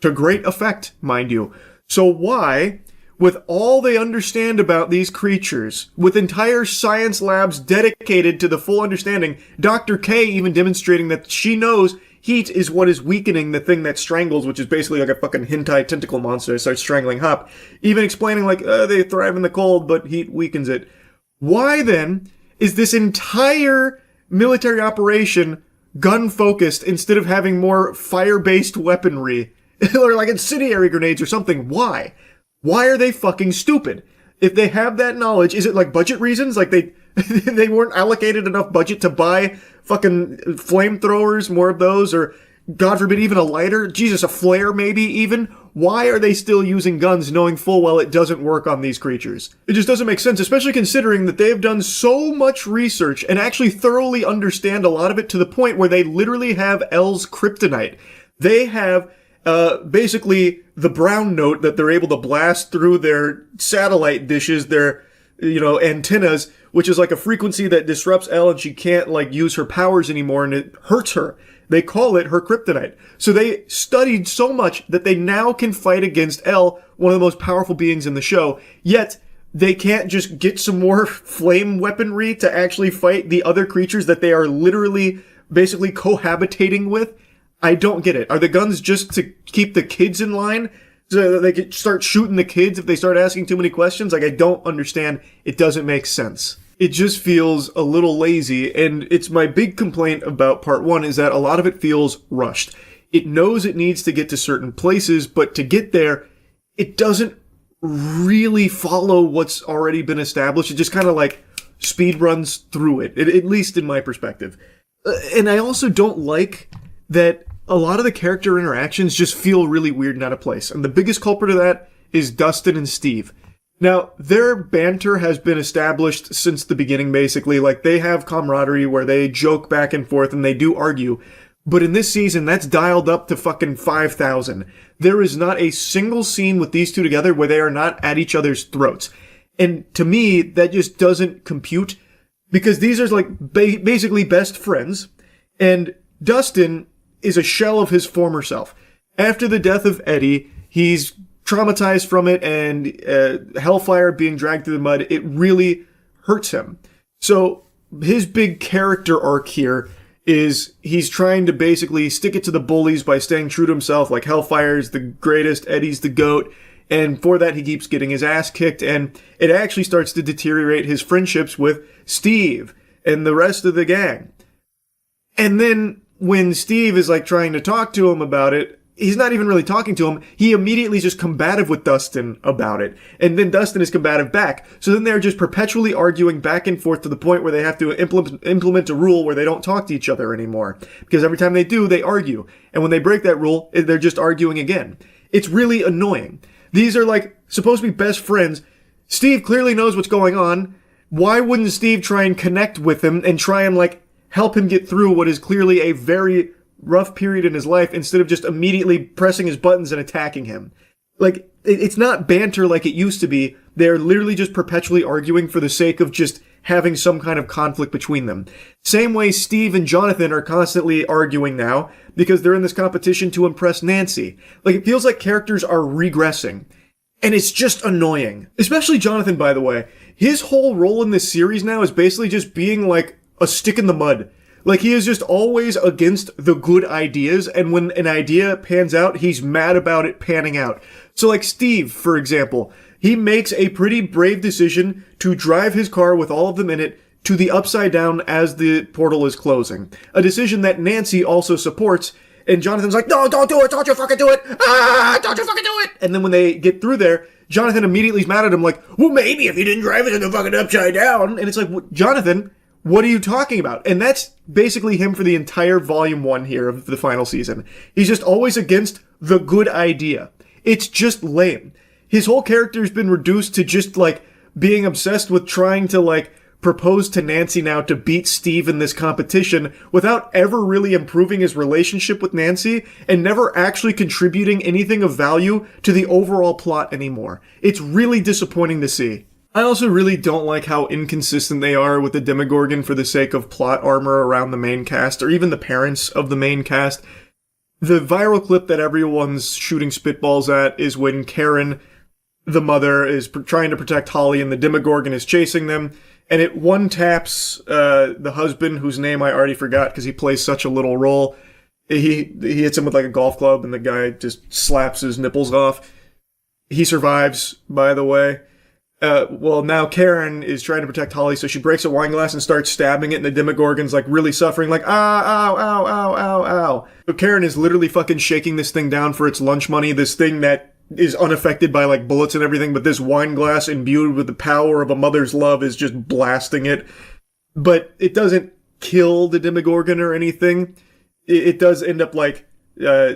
To great effect, mind you. So why, with all they understand about these creatures, with entire science labs dedicated to the full understanding, Dr. K even demonstrating that she knows heat is what is weakening the thing that strangles, which is basically like a fucking hentai tentacle monster that starts strangling Hop, even explaining like, they thrive in the cold, but heat weakens it. Why then is this entire military operation gun-focused instead of having more fire-based weaponry? Or like incendiary grenades or something? Why? Why are they fucking stupid? If they have that knowledge, is it like budget reasons? Like they weren't allocated enough budget to buy fucking flamethrowers, more of those, or God forbid even a lighter? Jesus, a flare maybe even? Why are they still using guns knowing full well it doesn't work on these creatures? It just doesn't make sense, especially considering that they have done so much research and actually thoroughly understand a lot of it to the point where they literally have L's kryptonite. They have basically the brown note that they're able to blast through their satellite dishes, their, antennas, which is like a frequency that disrupts Elle and she can't like use her powers anymore and it hurts her. They call it her kryptonite. So they studied so much that they now can fight against Elle, one of the most powerful beings in the show, yet they can't just get some more flame weaponry to actually fight the other creatures that they are literally basically cohabitating with. I don't get it. Are the guns just to keep the kids in line so that they can start shooting the kids if they start asking too many questions? Like, I don't understand. It doesn't make sense. It just feels a little lazy, and it's my big complaint about part one is that a lot of it feels rushed. It knows it needs to get to certain places, but to get there, it doesn't really follow what's already been established. It just kind of like speed runs through it, at least in my perspective. And I also don't like that a lot of the character interactions just feel really weird and out of place. And the biggest culprit of that is Dustin and Steve. Now, their banter has been established since the beginning, basically. Like, they have camaraderie where they joke back and forth and they do argue. But in this season, that's dialed up to fucking 5,000. There is not a single scene with these two together where they are not at each other's throats. And to me, that just doesn't compute, because these are like basically best friends. And Dustin is a shell of his former self. After the death of Eddie, he's traumatized from it, and Hellfire being dragged through the mud, it really hurts him. So his big character arc here is he's trying to basically stick it to the bullies by staying true to himself, like Hellfire's the greatest, Eddie's the GOAT, and for that he keeps getting his ass kicked, and it actually starts to deteriorate his friendships with Steve and the rest of the gang. And then when Steve is like trying to talk to him about it, he's not even really talking to him. He immediately is just combative with Dustin about it. And then Dustin is combative back. So then they're just perpetually arguing back and forth to the point where they have to implement a rule where they don't talk to each other anymore. Because every time they do, they argue. And when they break that rule, they're just arguing again. It's really annoying. These are like supposed to be best friends. Steve clearly knows what's going on. Why wouldn't Steve try and connect with him and try and like help him get through what is clearly a very rough period in his life, instead of just immediately pressing his buttons and attacking him? Like, it's not banter like it used to be. They're literally just perpetually arguing for the sake of just having some kind of conflict between them. Same way Steve and Jonathan are constantly arguing now, because they're in this competition to impress Nancy. Like, it feels like characters are regressing. And it's just annoying. Especially Jonathan, by the way. His whole role in this series now is basically just being like a stick in the mud. Like, he is just always against the good ideas, and when an idea pans out, he's mad about it panning out. So, like, Steve, for example, he makes a pretty brave decision to drive his car with all of them in it to the Upside Down as the portal is closing. A decision that Nancy also supports, and Jonathan's like, no, don't do it, don't you fucking do it, don't you fucking do it! And then when they get through there, Jonathan immediately is mad at him like, well, maybe if you didn't drive it in the fucking Upside Down. And it's like, Jonathan, what are you talking about? And that's basically him for the entire volume 1 here of the final season. He's just always against the good idea. It's just lame. His whole character's been reduced to just like being obsessed with trying to like propose to Nancy now to beat Steve in this competition without ever really improving his relationship with Nancy and never actually contributing anything of value to the overall plot anymore. It's really disappointing to see. I also really don't like how inconsistent they are with the Demogorgon for the sake of plot armor around the main cast, or even the parents of the main cast. The viral clip that everyone's shooting spitballs at is when Karen, the mother, is trying to protect Holly and the Demogorgon is chasing them, and it one-taps the husband, whose name I already forgot because he plays such a little role. He hits him with like a golf club and the guy just slaps his nipples off. He survives, by the way. Well, now Karen is trying to protect Holly, so she breaks a wine glass and starts stabbing it, and the Demogorgon's like really suffering, like, ow, ow, ow, ow, ow. So Karen is literally fucking shaking this thing down for its lunch money, this thing that is unaffected by like bullets and everything, but this wine glass imbued with the power of a mother's love is just blasting it. But it doesn't kill the Demogorgon or anything. It does end up like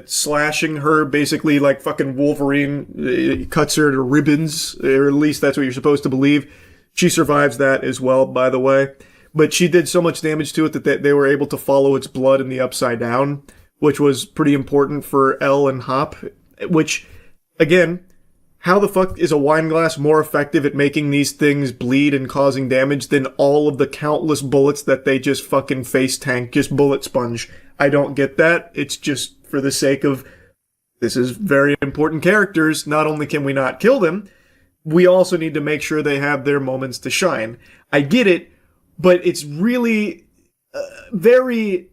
slashing her, basically like fucking Wolverine cuts her to ribbons, or at least that's what you're supposed to believe. She survives that as well, by the way. But she did so much damage to it that they were able to follow its blood in the Upside Down, which was pretty important for Elle and Hop, which, again, how the fuck is a wine glass more effective at making these things bleed and causing damage than all of the countless bullets that they just fucking face tank, just bullet sponge? I don't get that. It's just for the sake of, this is very important characters. Not only can we not kill them, we also need to make sure they have their moments to shine. I get it, but it's really very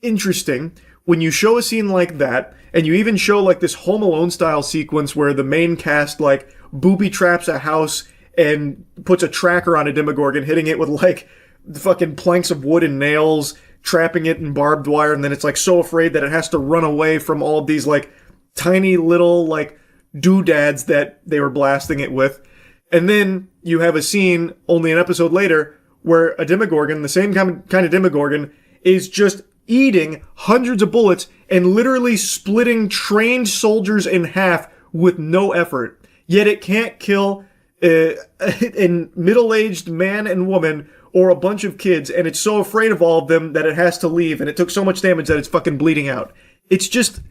interesting when you show a scene like that, and you even show like this Home Alone style sequence where the main cast like booby traps a house and puts a tracker on a Demogorgon, hitting it with like fucking planks of wood and nails, trapping it in barbed wire, and then it's like so afraid that it has to run away from all of these like tiny little like doodads that they were blasting it with. And then you have a scene only an episode later where a Demogorgon, the same kind of Demogorgon, is just eating hundreds of bullets and literally splitting trained soldiers in half with no effort. Yet it can't kill in middle-aged man and woman or a bunch of kids, and it's so afraid of all of them that it has to leave, and it took so much damage that it's fucking bleeding out. It's just,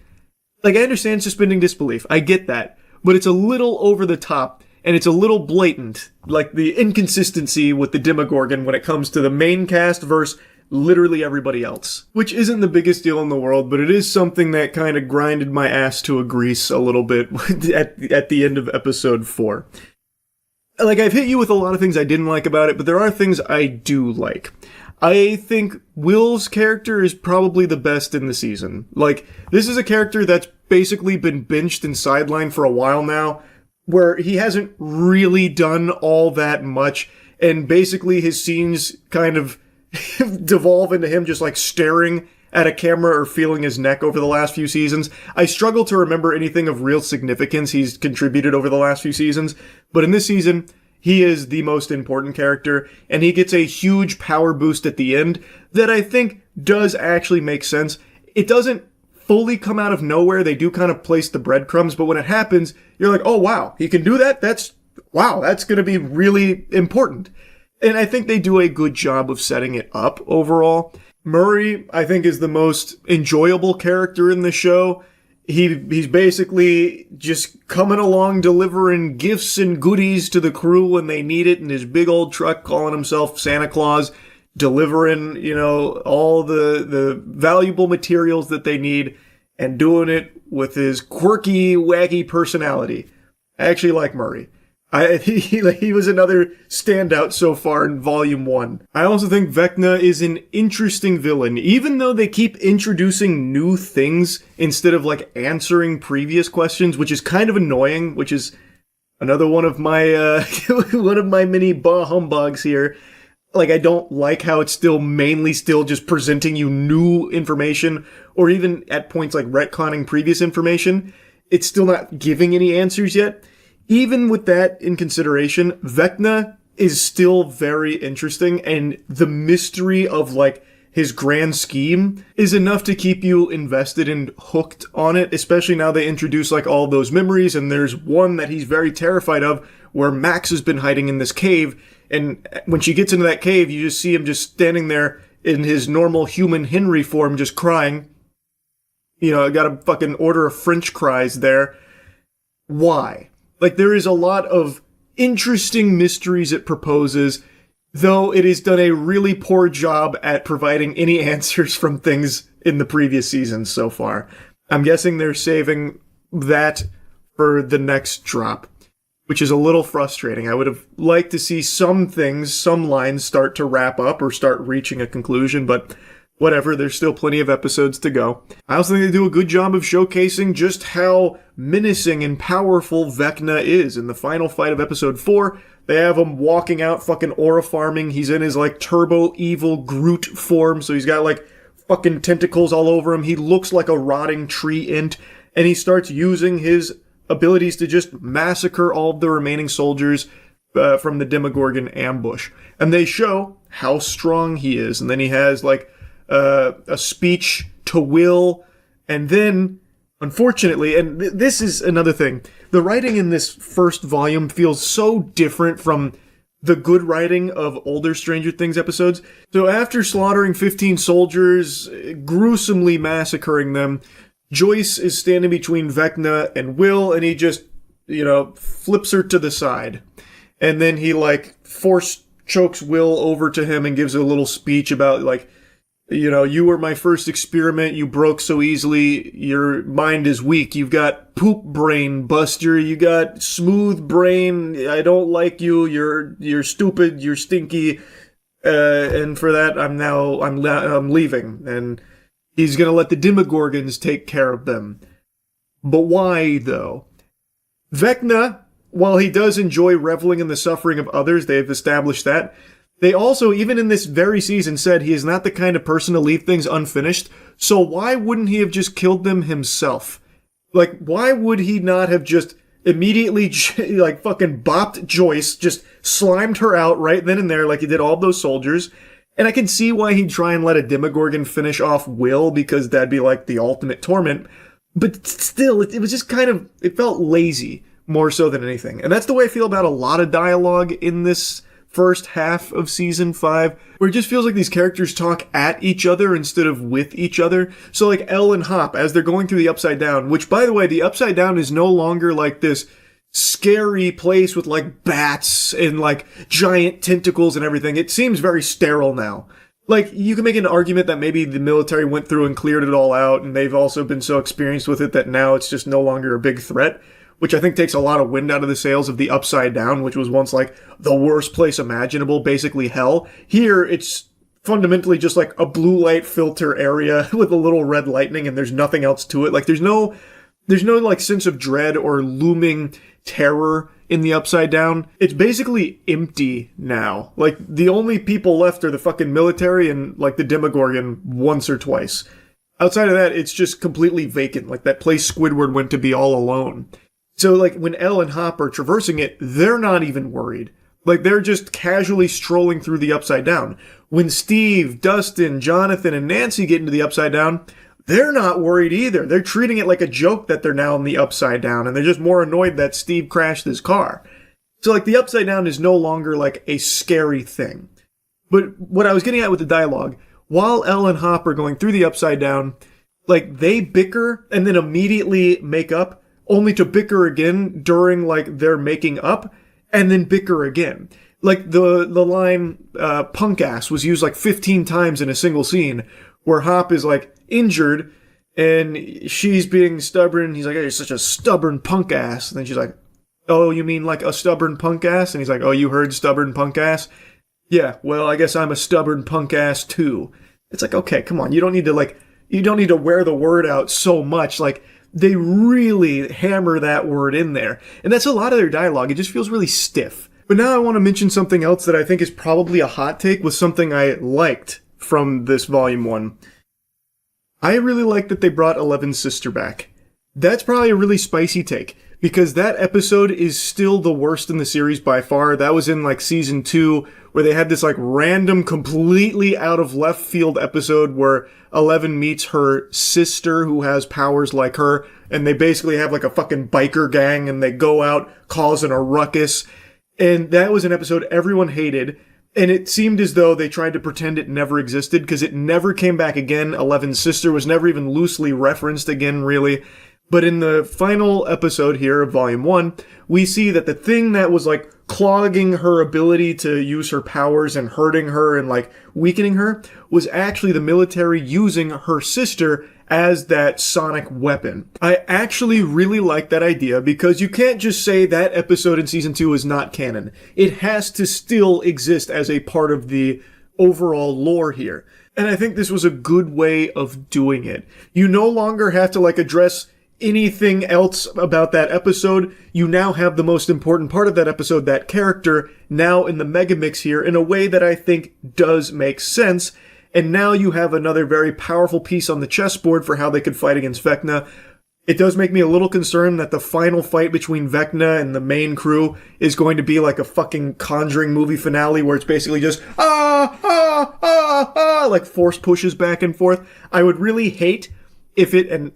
like, I understand suspending disbelief. I get that. But it's a little over the top, and it's a little blatant, like the inconsistency with the Demogorgon when it comes to the main cast versus literally everybody else. Which isn't the biggest deal in the world, but it is something that kind of grinded my ass to a grease a little bit at the end of episode 4. Like, I've hit you with a lot of things I didn't like about it, but there are things I do like. I think Will's character is probably the best in the season. Like, this is a character that's basically been benched and sidelined for a while now, where he hasn't really done all that much, and basically his scenes kind of devolve into him just like staring at a camera or feeling his neck over the last few seasons. I struggle to remember anything of real significance he's contributed over the last few seasons, but in this season, he is the most important character, and he gets a huge power boost at the end that I think does actually make sense. It doesn't fully come out of nowhere. They do kind of place the breadcrumbs, but when it happens, you're like, oh wow, he can do that? That's going to be really important. And I think they do a good job of setting it up overall. Murray, I think, is the most enjoyable character in the show. He's basically just coming along delivering gifts and goodies to the crew when they need it in his big old truck, calling himself Santa Claus, delivering, all the valuable materials that they need, and doing it with his quirky, wacky personality. I actually like Murray. He was another standout so far in Volume 1. I also think Vecna is an interesting villain, even though they keep introducing new things instead of, like, answering previous questions, which is kind of annoying, which is another one of my, one of my mini bah humbugs here. Like, I don't like how it's mainly just presenting you new information, or even at points like retconning previous information. It's still not giving any answers yet. Even with that in consideration, Vecna is still very interesting, and the mystery of, like, his grand scheme is enough to keep you invested and hooked on it, especially now they introduce, like, all those memories, and there's one that he's very terrified of, where Max has been hiding in this cave, and when she gets into that cave, you just see him just standing there in his normal human Henry form, just crying. I gotta fucking order a French fries there. Why? Like, there is a lot of interesting mysteries it proposes, though it has done a really poor job at providing any answers from things in the previous seasons so far. I'm guessing they're saving that for the next drop, which is a little frustrating. I would have liked to see some lines start to wrap up or start reaching a conclusion, but whatever, there's still plenty of episodes to go. I also think they do a good job of showcasing just how menacing and powerful Vecna is. In the final fight of episode 4, they have him walking out fucking aura farming. He's in his, like, turbo evil Groot form, so he's got, like, fucking tentacles all over him. He looks like a rotting tree ant, and he starts using his abilities to just massacre all of the remaining soldiers from the Demogorgon ambush. And they show how strong he is, and then he has, like, a speech to Will, and then, unfortunately, and this is another thing, the writing in this first volume feels so different from the good writing of older Stranger Things episodes. So after slaughtering 15 soldiers, gruesomely massacring them, Joyce is standing between Vecna and Will, and he just, flips her to the side. And then he, like, force chokes Will over to him and gives a little speech about, like, you were my first experiment. You broke so easily. Your mind is weak. You've got poop brain, Buster. You got smooth brain. I don't like you. You're stupid. You're stinky. And for that, I'm leaving. And he's gonna let the Demogorgons take care of them. But why, though? Vecna, while he does enjoy reveling in the suffering of others, they've established that, they also, even in this very season, said he is not the kind of person to leave things unfinished, so why wouldn't he have just killed them himself? Like, why would he not have just immediately, like, fucking bopped Joyce, just slimed her out right then and there like he did all those soldiers? And I can see why he'd try and let a Demogorgon finish off Will, because that'd be, like, the ultimate torment. But still, it was just kind of, it felt lazy more so than anything. And that's the way I feel about a lot of dialogue in this first half of season 5, where it just feels like these characters talk at each other instead of with each other. So like Elle and Hop, as they're going through the Upside Down, which by the way, the Upside Down is no longer like this scary place with like bats and like giant tentacles and everything. It seems very sterile now. Like, you can make an argument that maybe the military went through and cleared it all out, and they've also been so experienced with it that now it's just no longer a big threat, which I think takes a lot of wind out of the sails of the Upside Down, which was once like the worst place imaginable, basically hell. Here, it's fundamentally just like a blue light filter area with a little red lightning, and there's nothing else to it. Like, there's no like sense of dread or looming terror in the Upside Down. It's basically empty now. Like, the only people left are the fucking military and like the Demogorgon once or twice. Outside of that, it's just completely vacant. Like, that place Squidward went to be all alone. So like, when Elle and Hop are traversing it, they're not even worried. Like, they're just casually strolling through the Upside Down. When Steve, Dustin, Jonathan, and Nancy get into the Upside Down, they're not worried either. They're treating it like a joke that they're now in the Upside Down, and they're just more annoyed that Steve crashed his car. So, like, the Upside Down is no longer, like, a scary thing. But what I was getting at with the dialogue, while Elle and Hop are going through the Upside Down, like, they bicker and then immediately make up, only to bicker again during, like, their making up, and then bicker again. Like, the line, punk ass, was used, like, 15 times in a single scene, where Hop is, like, injured, and she's being stubborn. He's like, "Oh, you're such a stubborn punk ass." And then she's like, "Oh, you mean like a stubborn punk ass?" And he's like, "Oh, you heard stubborn punk ass? Yeah, well, I guess I'm a stubborn punk ass too." It's like, okay, come on. You don't need to wear the word out so much. Like, they really hammer that word in there. And that's a lot of their dialogue. It just feels really stiff. But now I want to mention something else that I think is probably a hot take with something I liked from this volume 1. I really like that they brought Eleven's sister back. That's probably a really spicy take, because that episode is still the worst in the series by far. That was in like season 2, where they had this like random, completely out of left field episode where Eleven meets her sister who has powers like her, and they basically have like a fucking biker gang, and they go out causing a ruckus. And that was an episode everyone hated. And it seemed as though they tried to pretend it never existed, because it never came back again. Eleven's sister was never even loosely referenced again, really. But in the final episode here of Volume 1, we see that the thing that was, like, clogging her ability to use her powers and hurting her and, like, weakening her was actually the military using her sister as that sonic weapon. I actually really like that idea, because you can't just say that episode in Season 2 is not canon. It has to still exist as a part of the overall lore here. And I think this was a good way of doing it. You no longer have to, like, address anything else about that episode. You now have the most important part of that episode, that character, now in the megamix here in a way that I think does make sense. And now you have another very powerful piece on the chessboard for how they could fight against Vecna. It does make me a little concerned that the final fight between Vecna and the main crew is going to be like a fucking Conjuring movie finale where it's basically just like force pushes back and forth. I would really hate if it, and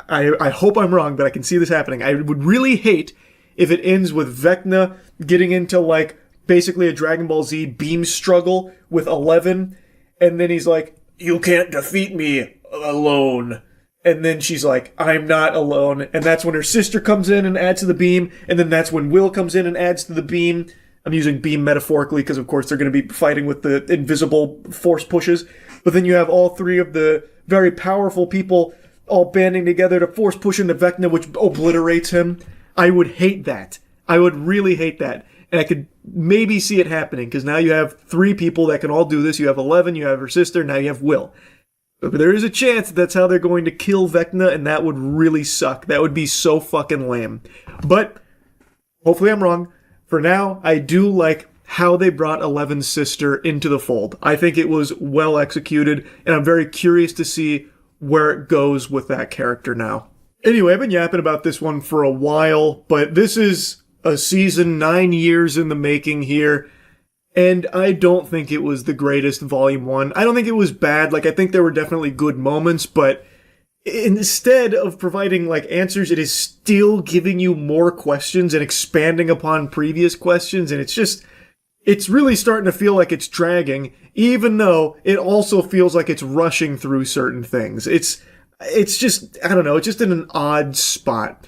I hope I'm wrong, but I can see this happening. I would really hate if it ends with Vecna getting into like basically a Dragon Ball Z beam struggle with Eleven. And then he's like, "You can't defeat me alone." And then she's like, "I'm not alone." And that's when her sister comes in and adds to the beam. And then that's when Will comes in and adds to the beam. I'm using beam metaphorically because, of course, they're going to be fighting with the invisible force pushes. But then you have all three of the very powerful people all banding together to force push into Vecna, which obliterates him. I would hate that. I would really hate that. And I could maybe see it happening, because now you have 3 people that can all do this. You have Eleven, you have her sister, now you have Will. But there is a chance that's how they're going to kill Vecna, and that would really suck. That would be so fucking lame. But hopefully I'm wrong. For now, I do like how they brought Eleven's sister into the fold. I think it was well executed, and I'm very curious to see where it goes with that character now. Anyway, I've been yapping about this one for a while, but this is a season 9 years in the making here, and I don't think it was the greatest Volume 1. I don't think it was bad. Like, I think there were definitely good moments, but instead of providing like answers, it is still giving you more questions and expanding upon previous questions. And it's really starting to feel like it's dragging, even though it also feels like it's rushing through certain things. It's just, I don't know, it's just in an odd spot.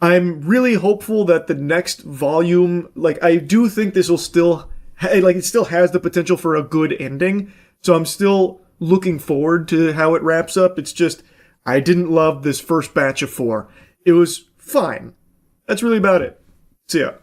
I'm really hopeful that the next volume, like, I do think this will still, it still has the potential for a good ending. So I'm still looking forward to how it wraps up. It's just, I didn't love this first batch of 4. It was fine. That's really about it. See ya.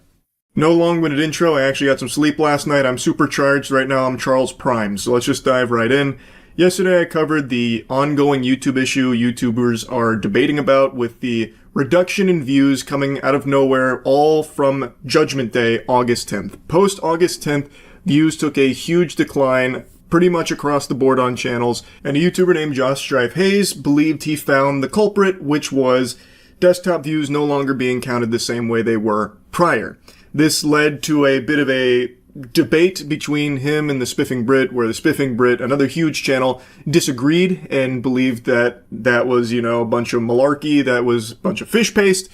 No long-winded intro. I actually got some sleep last night. I'm supercharged. Right now I'm Charles Prime. So let's just dive right in. Yesterday I covered the ongoing YouTube issue YouTubers are debating about with the reduction in views coming out of nowhere, all from Judgment Day, August 10th. Post-August 10th, views took a huge decline pretty much across the board on channels, and a YouTuber named Josh Strife Hayes believed he found the culprit, which was desktop views no longer being counted the same way they were prior. This led to a bit of a debate between him and the Spiffing Brit, where the Spiffing Brit, another huge channel, disagreed and believed that that was, a bunch of malarkey, that was a bunch of fish paste.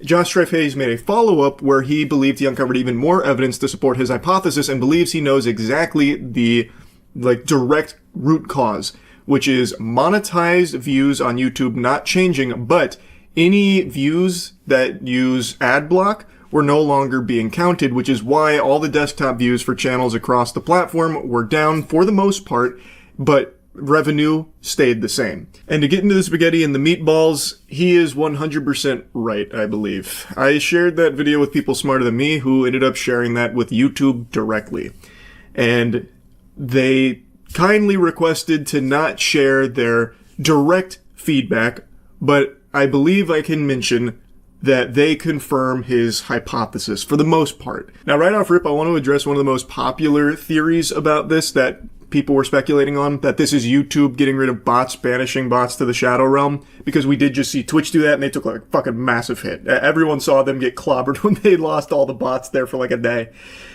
Josh Strife Hayes made a follow-up where he believed he uncovered even more evidence to support his hypothesis and believes he knows exactly the direct root cause, which is monetized views on YouTube not changing, but any views that use ad block were no longer being counted, which is why all the desktop views for channels across the platform were down for the most part, but revenue stayed the same. And to get into the spaghetti and the meatballs, he is 100% right, I believe. I shared that video with people smarter than me who ended up sharing that with YouTube directly. And they kindly requested to not share their direct feedback, but I believe I can mention that they confirm his hypothesis for the most part. Now, right off rip, I want to address one of the most popular theories about this that people were speculating on, that this is YouTube getting rid of bots, banishing bots to the Shadow Realm, because we did just see Twitch do that, and they took like a fucking massive hit. Everyone saw them get clobbered when they lost all the bots there for like a day.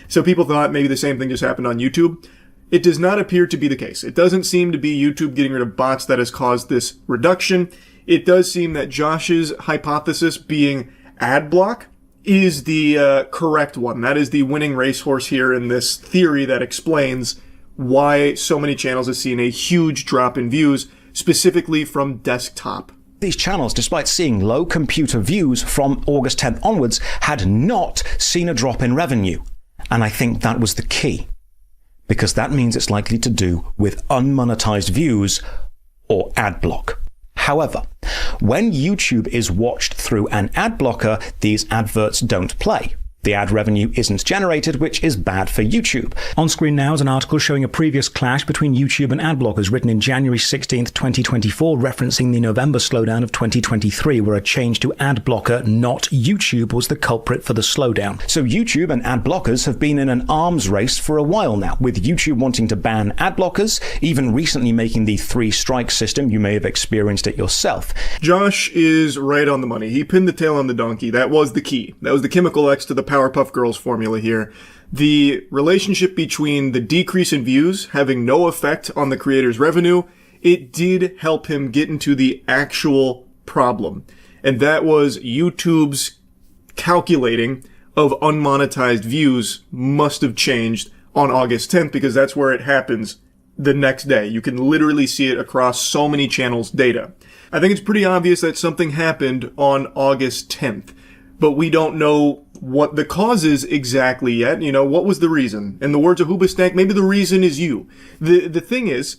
So people thought maybe the same thing just happened on YouTube. It does not appear to be the case. It doesn't seem to be YouTube getting rid of bots that has caused this reduction. It does seem that Josh's hypothesis being ad block is the correct one. That is the winning racehorse here in this theory that explains why so many channels have seen a huge drop in views, specifically from desktop. These channels, despite seeing low computer views from August 10th onwards, had not seen a drop in revenue. And I think that was the key, because that means it's likely to do with unmonetized views or ad block. However, when YouTube is watched through an ad blocker, these adverts don't play. The ad revenue isn't generated, which is bad for YouTube. On screen now is an article showing a previous clash between YouTube and ad blockers written in January 16th, 2024, referencing the November slowdown of 2023, where a change to ad blocker, not YouTube, was the culprit for the slowdown. So YouTube and ad blockers have been in an arms race for a while now, with YouTube wanting to ban ad blockers, even recently making the 3-strike system. You may have experienced it yourself. Josh is right on the money. He pinned the tail on the donkey. That was the key. That was the chemical X to the Powerpuff Girls formula here. The relationship between the decrease in views having no effect on the creator's revenue, it did help him get into the actual problem. And that was YouTube's calculating of unmonetized views must have changed on August 10th, because that's where it happens the next day. You can literally see it across so many channels' data. I think it's pretty obvious that something happened on August 10th, but we don't know what the cause is exactly yet. What was the reason? In the words of Hoobastank, maybe the reason is you. The thing is,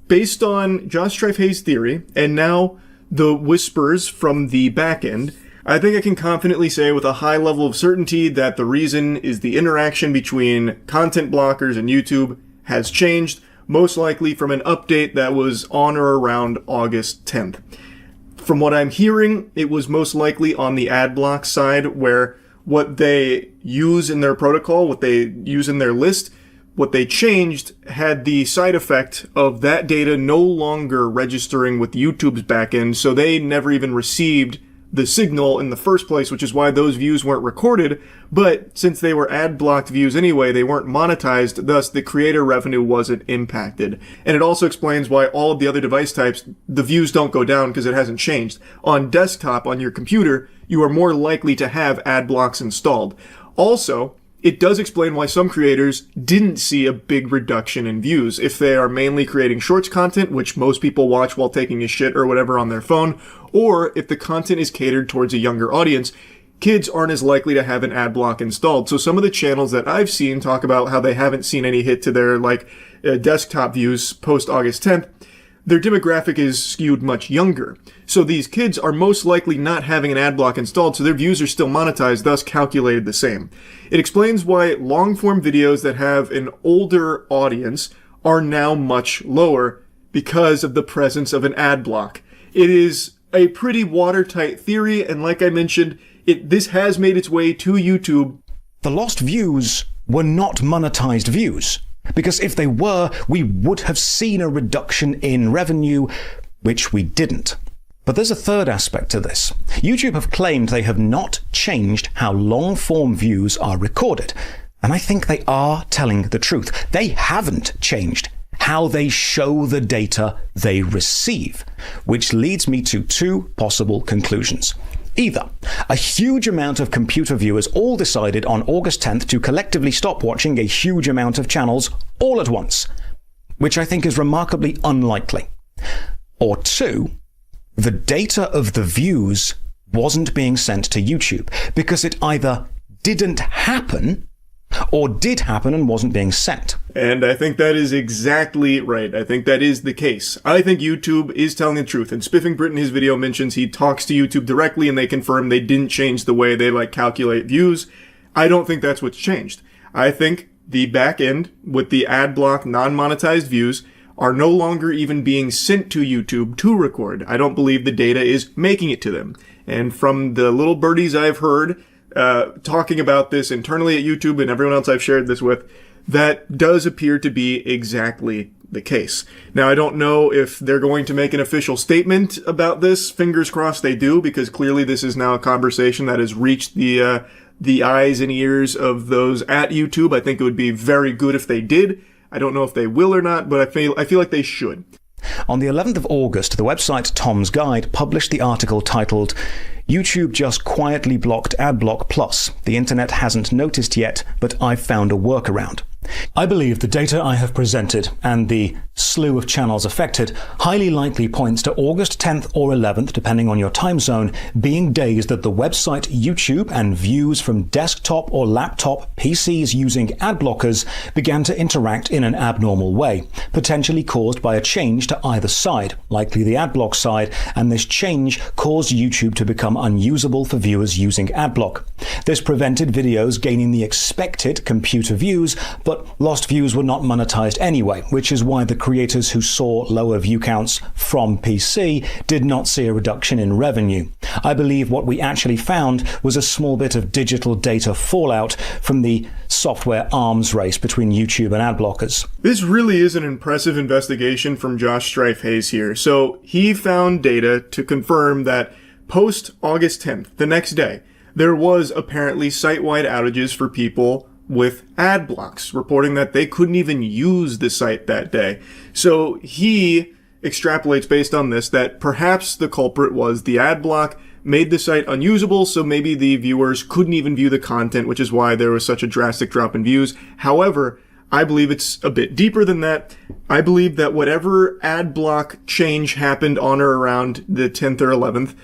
based on Josh Strife Hayes' theory, and now the whispers from the back end, I think I can confidently say with a high level of certainty that the reason is the interaction between content blockers and YouTube has changed, most likely from an update that was on or around August 10th. From what I'm hearing, it was most likely on the ad block side, where what they use in their protocol, what they use in their list, what they changed had the side effect of that data no longer registering with YouTube's backend, so they never even received the signal in the first place, which is why those views weren't recorded. But since they were ad-blocked views anyway, they weren't monetized, thus the creator revenue wasn't impacted. And it also explains why all of the other device types, the views don't go down because it hasn't changed. On desktop, on your computer, you are more likely to have ad blocks installed. Also, it does explain why some creators didn't see a big reduction in views. If they are mainly creating shorts content, which most people watch while taking a shit or whatever on their phone, or if the content is catered towards a younger audience, kids aren't as likely to have an ad block installed. So some of the channels that I've seen talk about how they haven't seen any hit to their desktop views post August 10th, their demographic is skewed much younger. So these kids are most likely not having an ad block installed, so their views are still monetized, thus calculated the same. It explains why long-form videos that have an older audience are now much lower because of the presence of an ad block. It is a pretty watertight theory, and like I mentioned, this has made its way to YouTube. The lost views were not monetized views. Because if they were, we would have seen a reduction in revenue, which we didn't. But there's a third aspect to this. YouTube have claimed they have not changed how long-form views are recorded. And I think they are telling the truth. They haven't changed how they show the data they receive, which leads me to two possible conclusions. Either a huge amount of computer viewers all decided on August 10th to collectively stop watching a huge amount of channels all at once, which I think is remarkably unlikely. Or two, the data of the views wasn't being sent to YouTube because it either didn't happen or did happen and wasn't being sent. And I think that is exactly right. I think that is the case. I think YouTube is telling the truth. And Spiffing Brit in his video mentions he talks to YouTube directly and they confirm they didn't change the way they calculate views. I don't think that's what's changed. I think the back end with the ad block non-monetized views are no longer even being sent to YouTube to record. I don't believe the data is making it to them. And from the little birdies I've heard talking about this internally at YouTube and everyone else I've shared this with, that does appear to be exactly the case. Now, I don't know if they're going to make an official statement about this. Fingers crossed they do, because clearly this is now a conversation that has reached the eyes and ears of those at YouTube. I think it would be very good if they did. I don't know if they will or not, but I feel like they should. On the 11th of August, the website Tom's Guide published the article titled YouTube just quietly blocked Adblock Plus. The internet hasn't noticed yet, but I've found a workaround. I believe the data I have presented and the slew of channels affected highly likely points to August 10th or 11th, depending on your time zone, being days that the website YouTube and views from desktop or laptop PCs using ad blockers began to interact in an abnormal way, potentially caused by a change to either side, likely the adblock side, and this change caused YouTube to become unusable for viewers using adblock. This prevented videos gaining the expected computer views, but lost views were not monetized anyway, which is why the creators who saw lower view counts from PC did not see a reduction in revenue. I believe what we actually found was a small bit of digital data fallout from the software arms race between YouTube and ad blockers. This really is an impressive investigation from Josh Strife Hayes here. So he found data to confirm that post August 10th, the next day, there was apparently site-wide outages for people with ad blocks, reporting that they couldn't even use the site that day. So he extrapolates based on this that perhaps the culprit was the ad block made the site unusable, so maybe the viewers couldn't even view the content, which is why there was such a drastic drop in views. However, I believe it's a bit deeper than that. I believe that whatever ad block change happened on or around the 10th or 11th,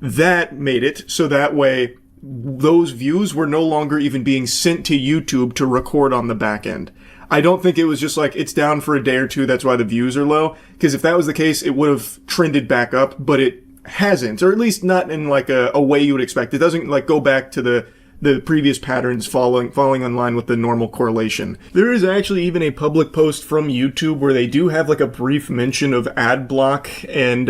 that made it so that way those views were no longer even being sent to YouTube to record on the back end. I don't think it was just like, it's down for a day or two, that's why the views are low. Because if that was the case, it would have trended back up, but it hasn't, or at least not in like a way you would expect. It doesn't like go back to the previous patterns falling in line with the normal correlation. There is actually even a public post from YouTube where they do have like a brief mention of ad block and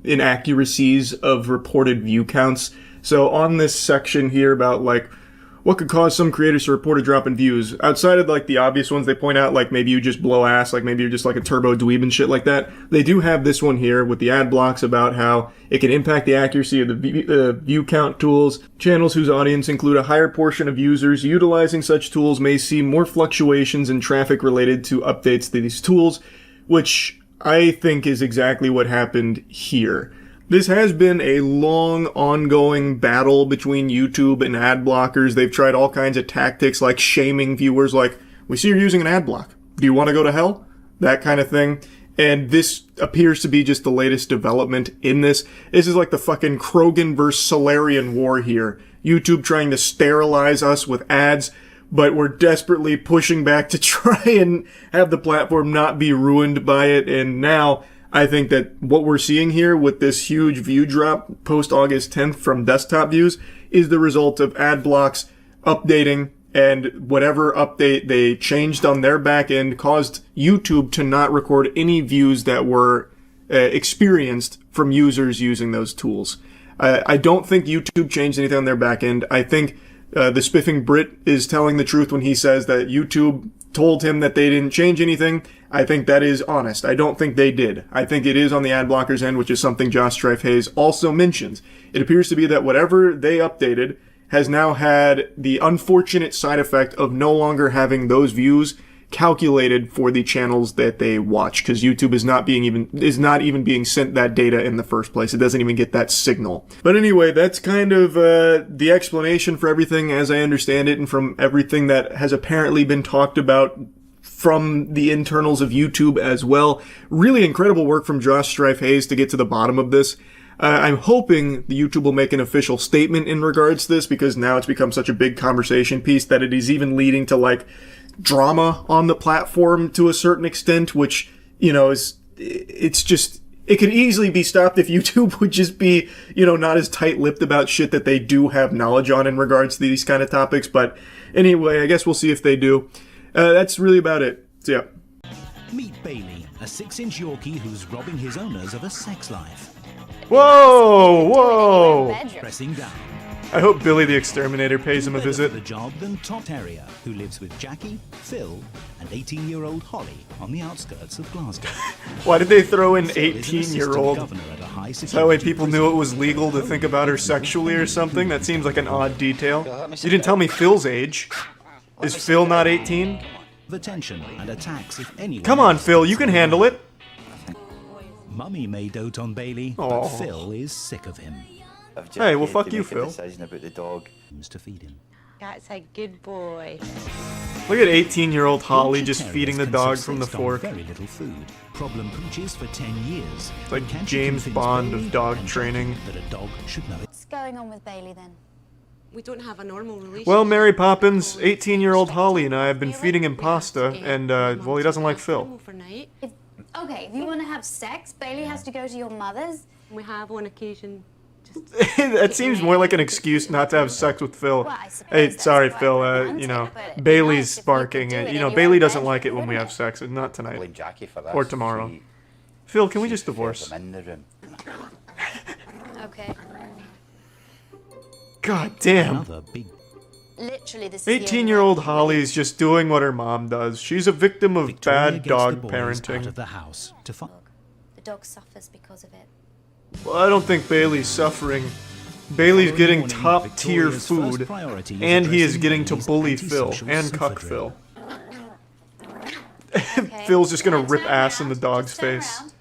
inaccuracies of reported view counts. So on this section here about like what could cause some creators to report a drop in views? Outside of like the obvious ones they point out, like maybe you just blow ass, like maybe you're just like a turbo dweeb and shit like that. They do have this one here with the ad blocks about how it can impact the accuracy of the view count tools. Channels whose audience include a higher portion of users utilizing such tools may see more fluctuations in traffic related to updates to these tools, which I think is exactly what happened here. This has been a long, ongoing battle between YouTube and ad blockers. They've tried all kinds of tactics like shaming viewers, like, we see you're using an ad block. Do you want to go to hell? That kind of thing. And this appears to be just the latest development in this. This is like the fucking Krogan versus Solarian war here. YouTube trying to sterilize us with ads, but we're desperately pushing back to try and have the platform not be ruined by it. And now I think that what we're seeing here with this huge view drop post August 10th from desktop views is the result of ad blocks updating, and whatever update they changed on their back end caused YouTube to not record any views that were experienced from users using those tools. I don't think YouTube changed anything on their back end. I think the spiffing Brit is telling the truth when he says that YouTube told him that they didn't change anything. I think that is honest. I don't think they did. I think it is on the ad blockers end, which is something Josh Strife Hayes also mentions. It appears to be that whatever they updated has now had the unfortunate side effect of no longer having those views calculated for the channels that they watch, because YouTube is not even being sent that data in the first place. It doesn't even get that signal. But anyway, that's kind of the explanation for everything as I understand it, and from everything that has apparently been talked about from the internals of YouTube as well. Really incredible work from Josh Strife Hayes to get to the bottom of this. I'm hoping the YouTube will make an official statement in regards to this, because now it's become such a big conversation piece that it is even leading to like drama on the platform to a certain extent, which, you know, it's just, it could easily be stopped if YouTube would just be, you know, not as tight-lipped about shit that they do have knowledge on in regards to these kind of topics. But anyway, I guess we'll see if they do. That's really about it. So yeah. Meet Bailey, a 6-inch Yorkie who's robbing his owners of a sex life. Whoa, whoa! Pressing down. I hope Billy the Exterminator pays him a visit. The job than Top Terrier, who lives with Jackie, Phil, and 18-year-old Holly on the outskirts of Glasgow. Why did they throw in 18-year-old? So that way people knew it was legal to think about her sexually or something? That seems like an odd detail. You didn't tell me Phil's age. Is Phil not 18? Attention and attacks if anyone. Come on, Phil, you can handle it. Mummy may dote on Bailey, but Phil is sick of him. Hey, well, fuck you, Phil. About the dog. To feed him. That's a good boy. Look at 18-year-old Holly just feeding the dog from the fork. Very little food. Problem pooches for 10 years. It's like James Bond of dog training. That a dog should know it. What's going on with Bailey then? We don't have a normal relationship. Well, Mary Poppins, 18-year-old Holly and I have been feeding him pasta, and, well, he doesn't like Phil. Okay, if you want to have sex, Bailey has to go to your mother's. We have on occasion. That seems more like an excuse not to have sex with Phil. Hey, sorry, Phil, you know, Bailey's barking. You know, Bailey doesn't like it when we have sex, and not tonight. Or tomorrow. Phil, can we just divorce? Okay. God damn. Literally, this 18-year-old Holly's just doing what her mom does. She's a victim of bad dog parenting. The dog suffers because of it. Well, I don't think Bailey's suffering. Bailey's getting top-tier food, and he is getting to bully Phil and cuck Phil. Phil's just gonna rip ass in the dog's face.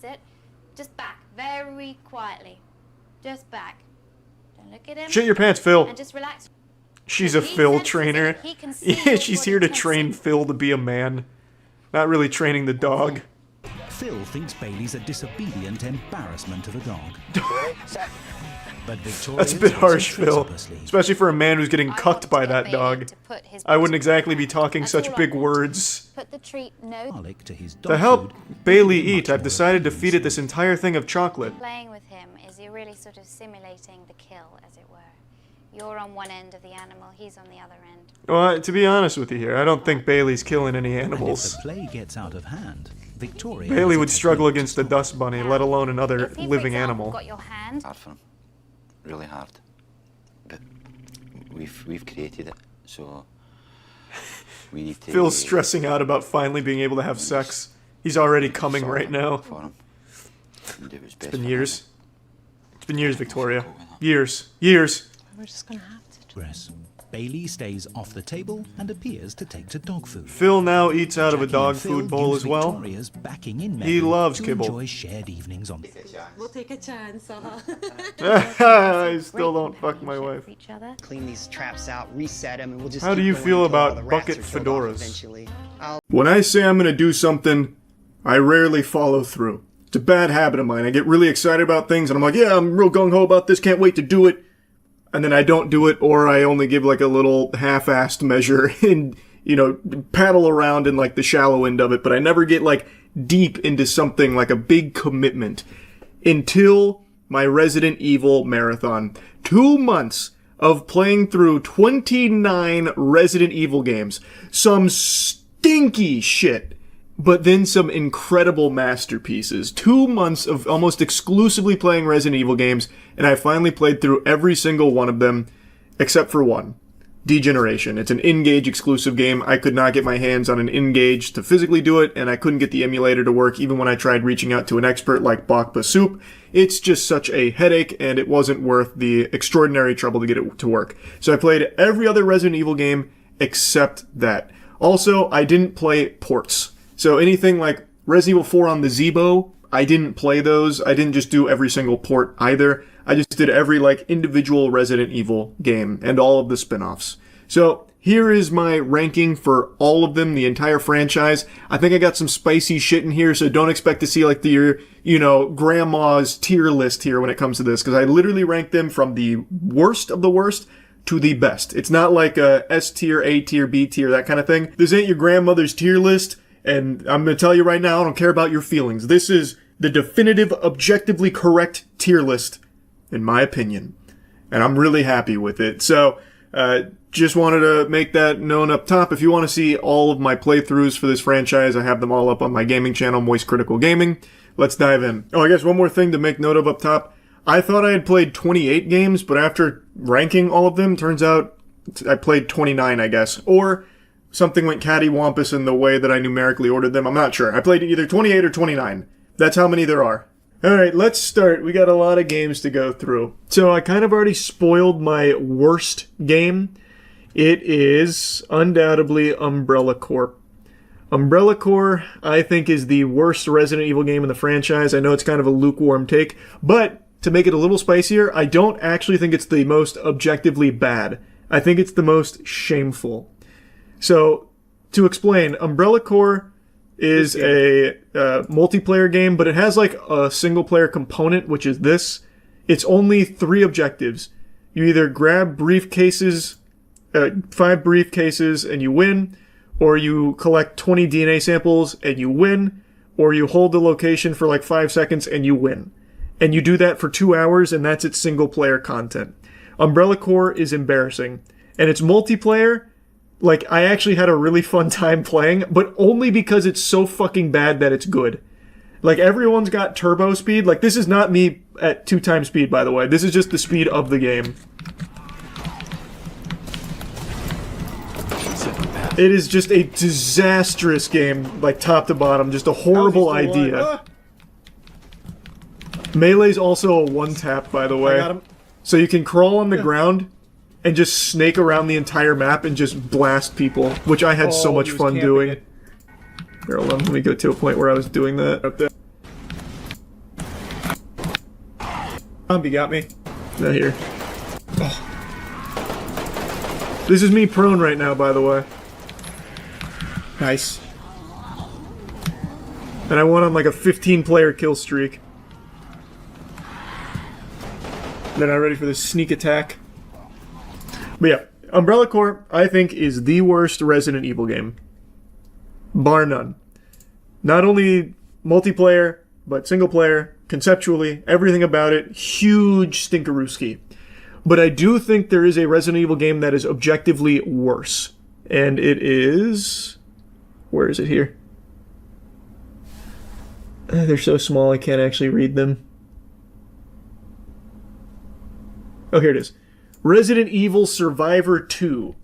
That's it. Just back, very quietly. Just back. Don't look at him. Shit your pants, Phil. And just relax. She's a Phil trainer. Yeah, she's here to train Phil to be a man. Not really training the dog. Phil thinks Bailey's a disobedient embarrassment to the dog. But that's a bit harsh, Phil. Especially for a man who's getting cucked by that dog. I wouldn't exactly be talking such big words. Put the treat To help Bailey eat, I've decided to feed it this entire thing of chocolate. Playing with him is you're really sort of simulating the kill, as it were. You're on one end of the animal, he's on the other end. Well, to be honest with you here, I don't think Bailey's killing any animals. If the play gets out of hand, Victoria Bailey would struggle against a dust bunny, let alone another living animal. Got your hand. Hard for him. Really hard. But we've created it, so we need to. Phil's stressing out about finally being able to have sex. He's already coming right now. It's been years. It's been years, Victoria. Years. Years. We're just gonna have to. Dress. Bailey stays off the table and appears to take to dog food. Phil now eats out of a Jackie dog and Phil food bowl use as well. Victoria's backing in He method loves to kibble. enjoy shared evenings on. We'll take a chance. I still don't fuck my wife. Each other. Clean these traps out, reset them, and we'll just. How do keep you going feel until all about the rats bucket are killed off fedoras? Eventually. When I say I'm gonna do something, I rarely follow through. It's a bad habit of mine. I get really excited about things and I'm like, yeah, I'm real gung-ho about this, can't wait to do it. And then I don't do it, or I only give like a little half-assed measure and, paddle around in like the shallow end of it, but I never get like deep into something like a big commitment until my Resident Evil marathon. 2 months of playing through 29 Resident Evil games. Some stinky shit, but then some incredible masterpieces. 2 months of almost exclusively playing Resident Evil games, and I finally played through every single one of them, except for one. Degeneration. It's an N-Gage exclusive game. I could not get my hands on an N-Gage to physically do it, and I couldn't get the emulator to work even when I tried reaching out to an expert like Bakba Soup. It's just such a headache, and it wasn't worth the extraordinary trouble to get it to work. So I played every other Resident Evil game except that. Also, I didn't play ports. So anything like Resident Evil 4 on the Zeebo, I didn't play those. I didn't just do every single port either. I just did every individual Resident Evil game and all of the spin-offs. So here is my ranking for all of them, the entire franchise. I think I got some spicy shit in here, so don't expect to see grandma's tier list here when it comes to this, because I literally rank them from the worst of the worst to the best. It's not like a S tier, A tier, B tier, that kind of thing. This ain't your grandmother's tier list. And I'm going to tell you right now, I don't care about your feelings. This is the definitive, objectively correct tier list, in my opinion. And I'm really happy with it. So, just wanted to make that known up top. If you want to see all of my playthroughs for this franchise, I have them all up on my gaming channel, Moist Critical Gaming. Let's dive in. Oh, I guess one more thing to make note of up top. I thought I had played 28 games, but after ranking all of them, turns out I played 29, I guess. Or something went cattywampus in the way that I numerically ordered them. I'm not sure. I played either 28 or 29. That's how many there are. Alright, let's start. We got a lot of games to go through. So I kind of already spoiled my worst game. It is undoubtedly Umbrella Corp. Umbrella Corp, I think, is the worst Resident Evil game in the franchise. I know it's kind of a lukewarm take, but to make it a little spicier, I don't actually think it's the most objectively bad. I think it's the most shameful. So, to explain, Umbrella Corps is a multiplayer game, but it has a single-player component, which is this. It's only 3 objectives. You either grab briefcases, 5 briefcases, and you win, or you collect 20 DNA samples and you win, or you hold the location for 5 seconds and you win. And you do that for 2 hours, and that's its single-player content. Umbrella Corps is embarrassing. And it's multiplayer. I actually had a really fun time playing, but only because it's so fucking bad that it's good. Everyone's got turbo speed. This is not me at 2 times speed, by the way. This is just the speed of the game. It is just a disastrous game, top to bottom. Just a horrible idea. Melee's also a one-tap, by the way. I got him. So you can crawl on the ground and just snake around the entire map and just blast people, which I had so much fun doing. Here, hold on, let me go to a point where I was doing that. Up there. Zombie got me. Not here. Oh. This is me prone right now, by the way. Nice. And I won on a 15-player kill streak. Then I'm ready for this sneak attack. But yeah, Umbrella Corp, I think, is the worst Resident Evil game. Bar none. Not only multiplayer, but single player, conceptually, everything about it, huge stinkerooski. But I do think there is a Resident Evil game that is objectively worse. And it is... Where is it here? They're so small I can't actually read them. Oh, here it is. Resident Evil Survivor 2.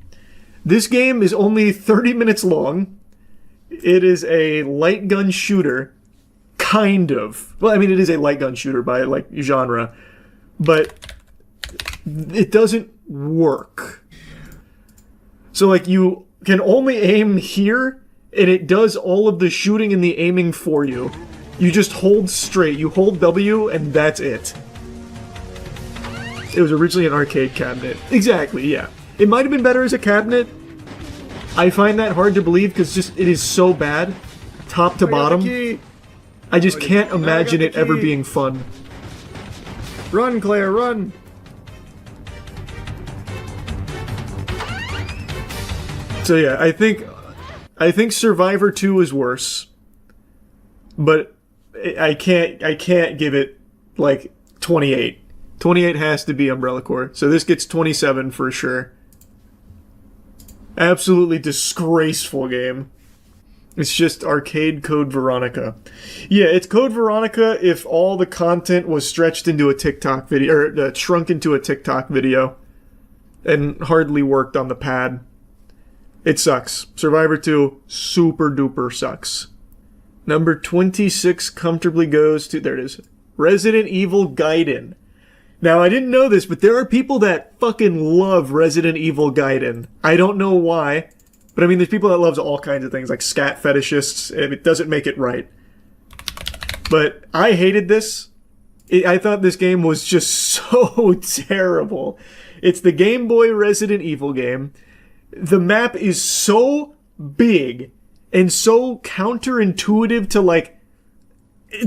This game is only 30 minutes long. It is a light gun shooter. Kind of. Well, I mean, it is a light gun shooter by, like, genre. But it doesn't work. So, like, you can only aim here, and it does all of the shooting and the aiming for you. You just hold straight. You hold W, and that's it. It was originally an arcade cabinet. Exactly, yeah. It might have been better as a cabinet. I find that hard to believe because just it is so bad, top to bottom. I just can't imagine it ever being fun. Run, Claire, run! So yeah, I think Survivor 2 is worse. But I can't give it like 28. 28 has to be Umbrella Corps. So this gets 27 for sure. Absolutely disgraceful game. It's just arcade Code Veronica. Yeah, it's Code Veronica if all the content was stretched into a TikTok video, or shrunk into a TikTok video, and hardly worked on the pad. It sucks. Survivor 2, super duper sucks. Number 26 comfortably goes to, there it is, Resident Evil Gaiden. Now, I didn't know this, but there are people that fucking love Resident Evil Gaiden. I don't know why, but I mean, there's people that loves all kinds of things, like scat fetishists, and it doesn't make it right. But I hated this. I thought this game was just so terrible. It's the Game Boy Resident Evil game. The map is so big and so counterintuitive to, like,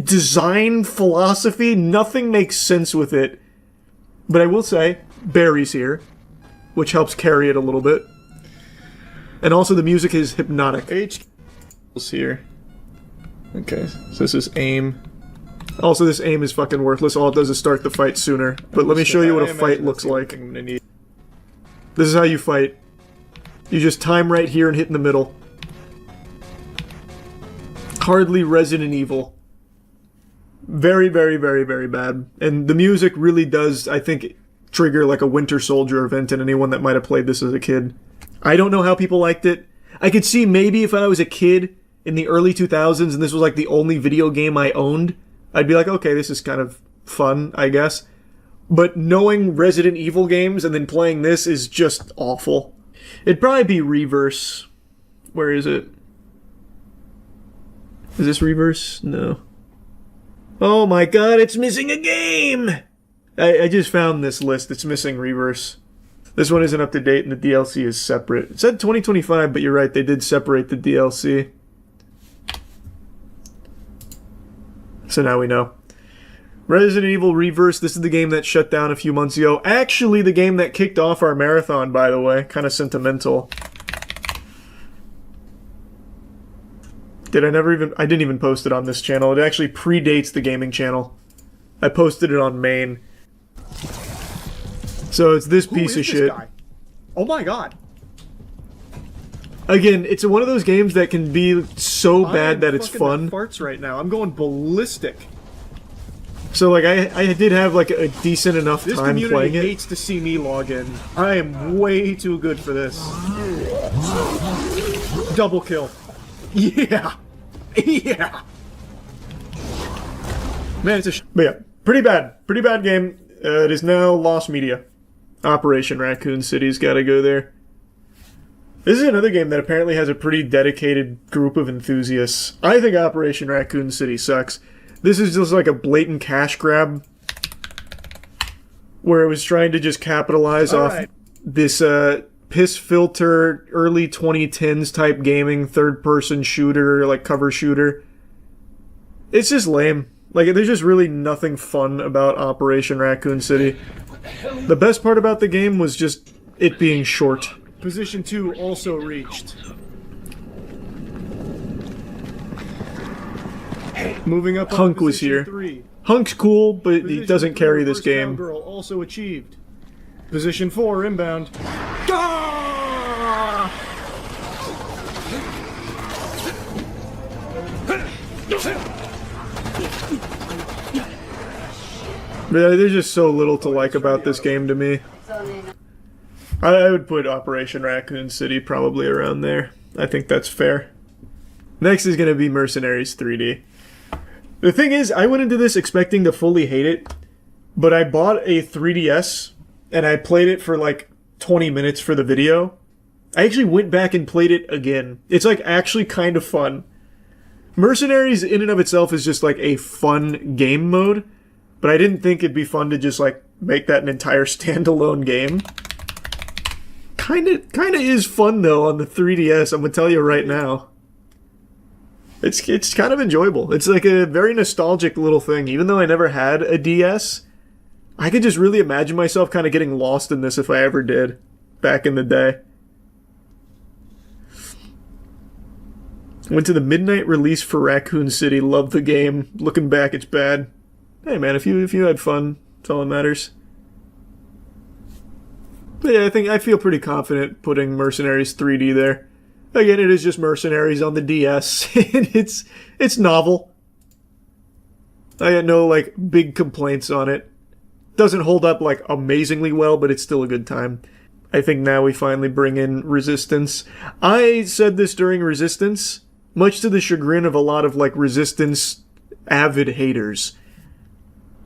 design philosophy. Nothing makes sense with it. But I will say, Barry's here, which helps carry it a little bit. And also the music is hypnotic. H***'s here. Okay, so this is aim. Also, this aim is fucking worthless. All it does is start the fight sooner. But let me show you what a fight looks like. This is how you fight. You just time right here and hit in the middle. Hardly Resident Evil. Very, very, very, very bad. And the music really does, I think, trigger like a Winter Soldier event in anyone that might have played this as a kid. I don't know how people liked it. I could see maybe if I was a kid in the early 2000s and this was like the only video game I owned, I'd be like, okay, this is kind of fun, I guess. But knowing Resident Evil games and then playing this is just awful. It'd probably be Reverse. Where is it? Is this Reverse? No. Oh my god, it's missing a game! I just found this list. It's missing Reverse. This one isn't up to date and the DLC is separate. It said 2025, but you're right, they did separate the DLC. So now we know. Resident Evil Reverse, this is the game that shut down a few months ago. Actually, the game that kicked off our marathon, by the way. Kind of sentimental. I didn't even post it on this channel. It actually predates the gaming channel. I posted it on main. So it's this piece of shit. Guy? Oh my god. Again, it's one of those games that can be so bad that it's fun. Farts right now. I'm going ballistic. So like I did have like a decent enough time playing it. This community hates to see me log in. I am way too good for this. Double kill. Yeah. Yeah. Man, it's a but yeah, pretty bad game. It is now lost media. Operation Raccoon City's got to go there. This is another game that apparently has a pretty dedicated group of enthusiasts. I think Operation Raccoon City sucks. This is just like a blatant cash grab where it was trying to just capitalize off this piss filter early 2010s type gaming third-person shooter, like cover shooter. It's just lame. Like, there's just really nothing fun about Operation Raccoon City. The best part about the game was just it being short. Position 2 also reached. Moving up. Hunk was here. 3. Hunk's cool, but he doesn't carry this game. Girl also achieved. Position 4 inbound. There's just so little to like about this game to me. I would put Operation Raccoon City probably around there. I think that's fair. Next is going to be Mercenaries 3D. The thing is, I went into this expecting to fully hate it, but I bought a 3DS and I played it for like 20 minutes for the video. I actually went back and played it again. It's like actually kind of fun. Mercenaries in and of itself is just like a fun game mode, but I didn't think it'd be fun to just like make that an entire standalone game. Kinda is fun though on the 3DS, I'm gonna tell you right now. It's kind of enjoyable. It's like a very nostalgic little thing. Even though I never had a DS, I could just really imagine myself kind of getting lost in this if I ever did, back in the day. Went to the midnight release for Raccoon City, loved the game. Looking back, it's bad. Hey man, if you had fun, that's all that matters. But yeah, I feel pretty confident putting Mercenaries 3D there. Again, it is just Mercenaries on the DS, and it's novel. I got no like big complaints on it. Doesn't hold up like amazingly well, but it's still a good time. I think now we finally bring in Resistance. I said this during Resistance, much to the chagrin of a lot of like Resistance avid haters.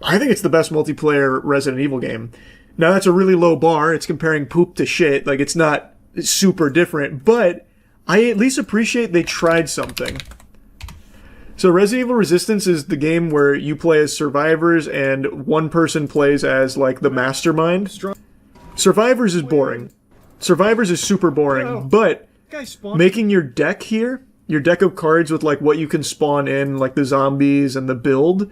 I think it's the best multiplayer Resident Evil game. Now that's a really low bar. It's comparing poop to shit. Like it's not super different, but I at least appreciate they tried something. So Resident Evil Resistance is the game where you play as survivors and one person plays as like the mastermind. Survivors is boring. Survivors is super boring, but making your deck here, your deck of cards with like what you can spawn in, like the zombies and the build,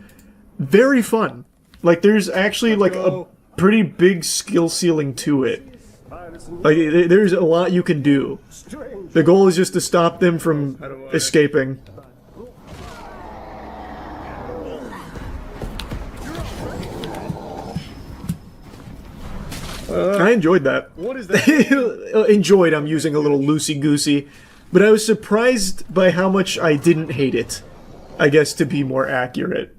very fun. Like there's actually like a pretty big skill ceiling to it. Like there's a lot you can do. The goal is just to stop them from escaping. I enjoyed that. What is that? Enjoyed, I'm using a little loosey-goosey. But I was surprised by how much I didn't hate it. I guess to be more accurate.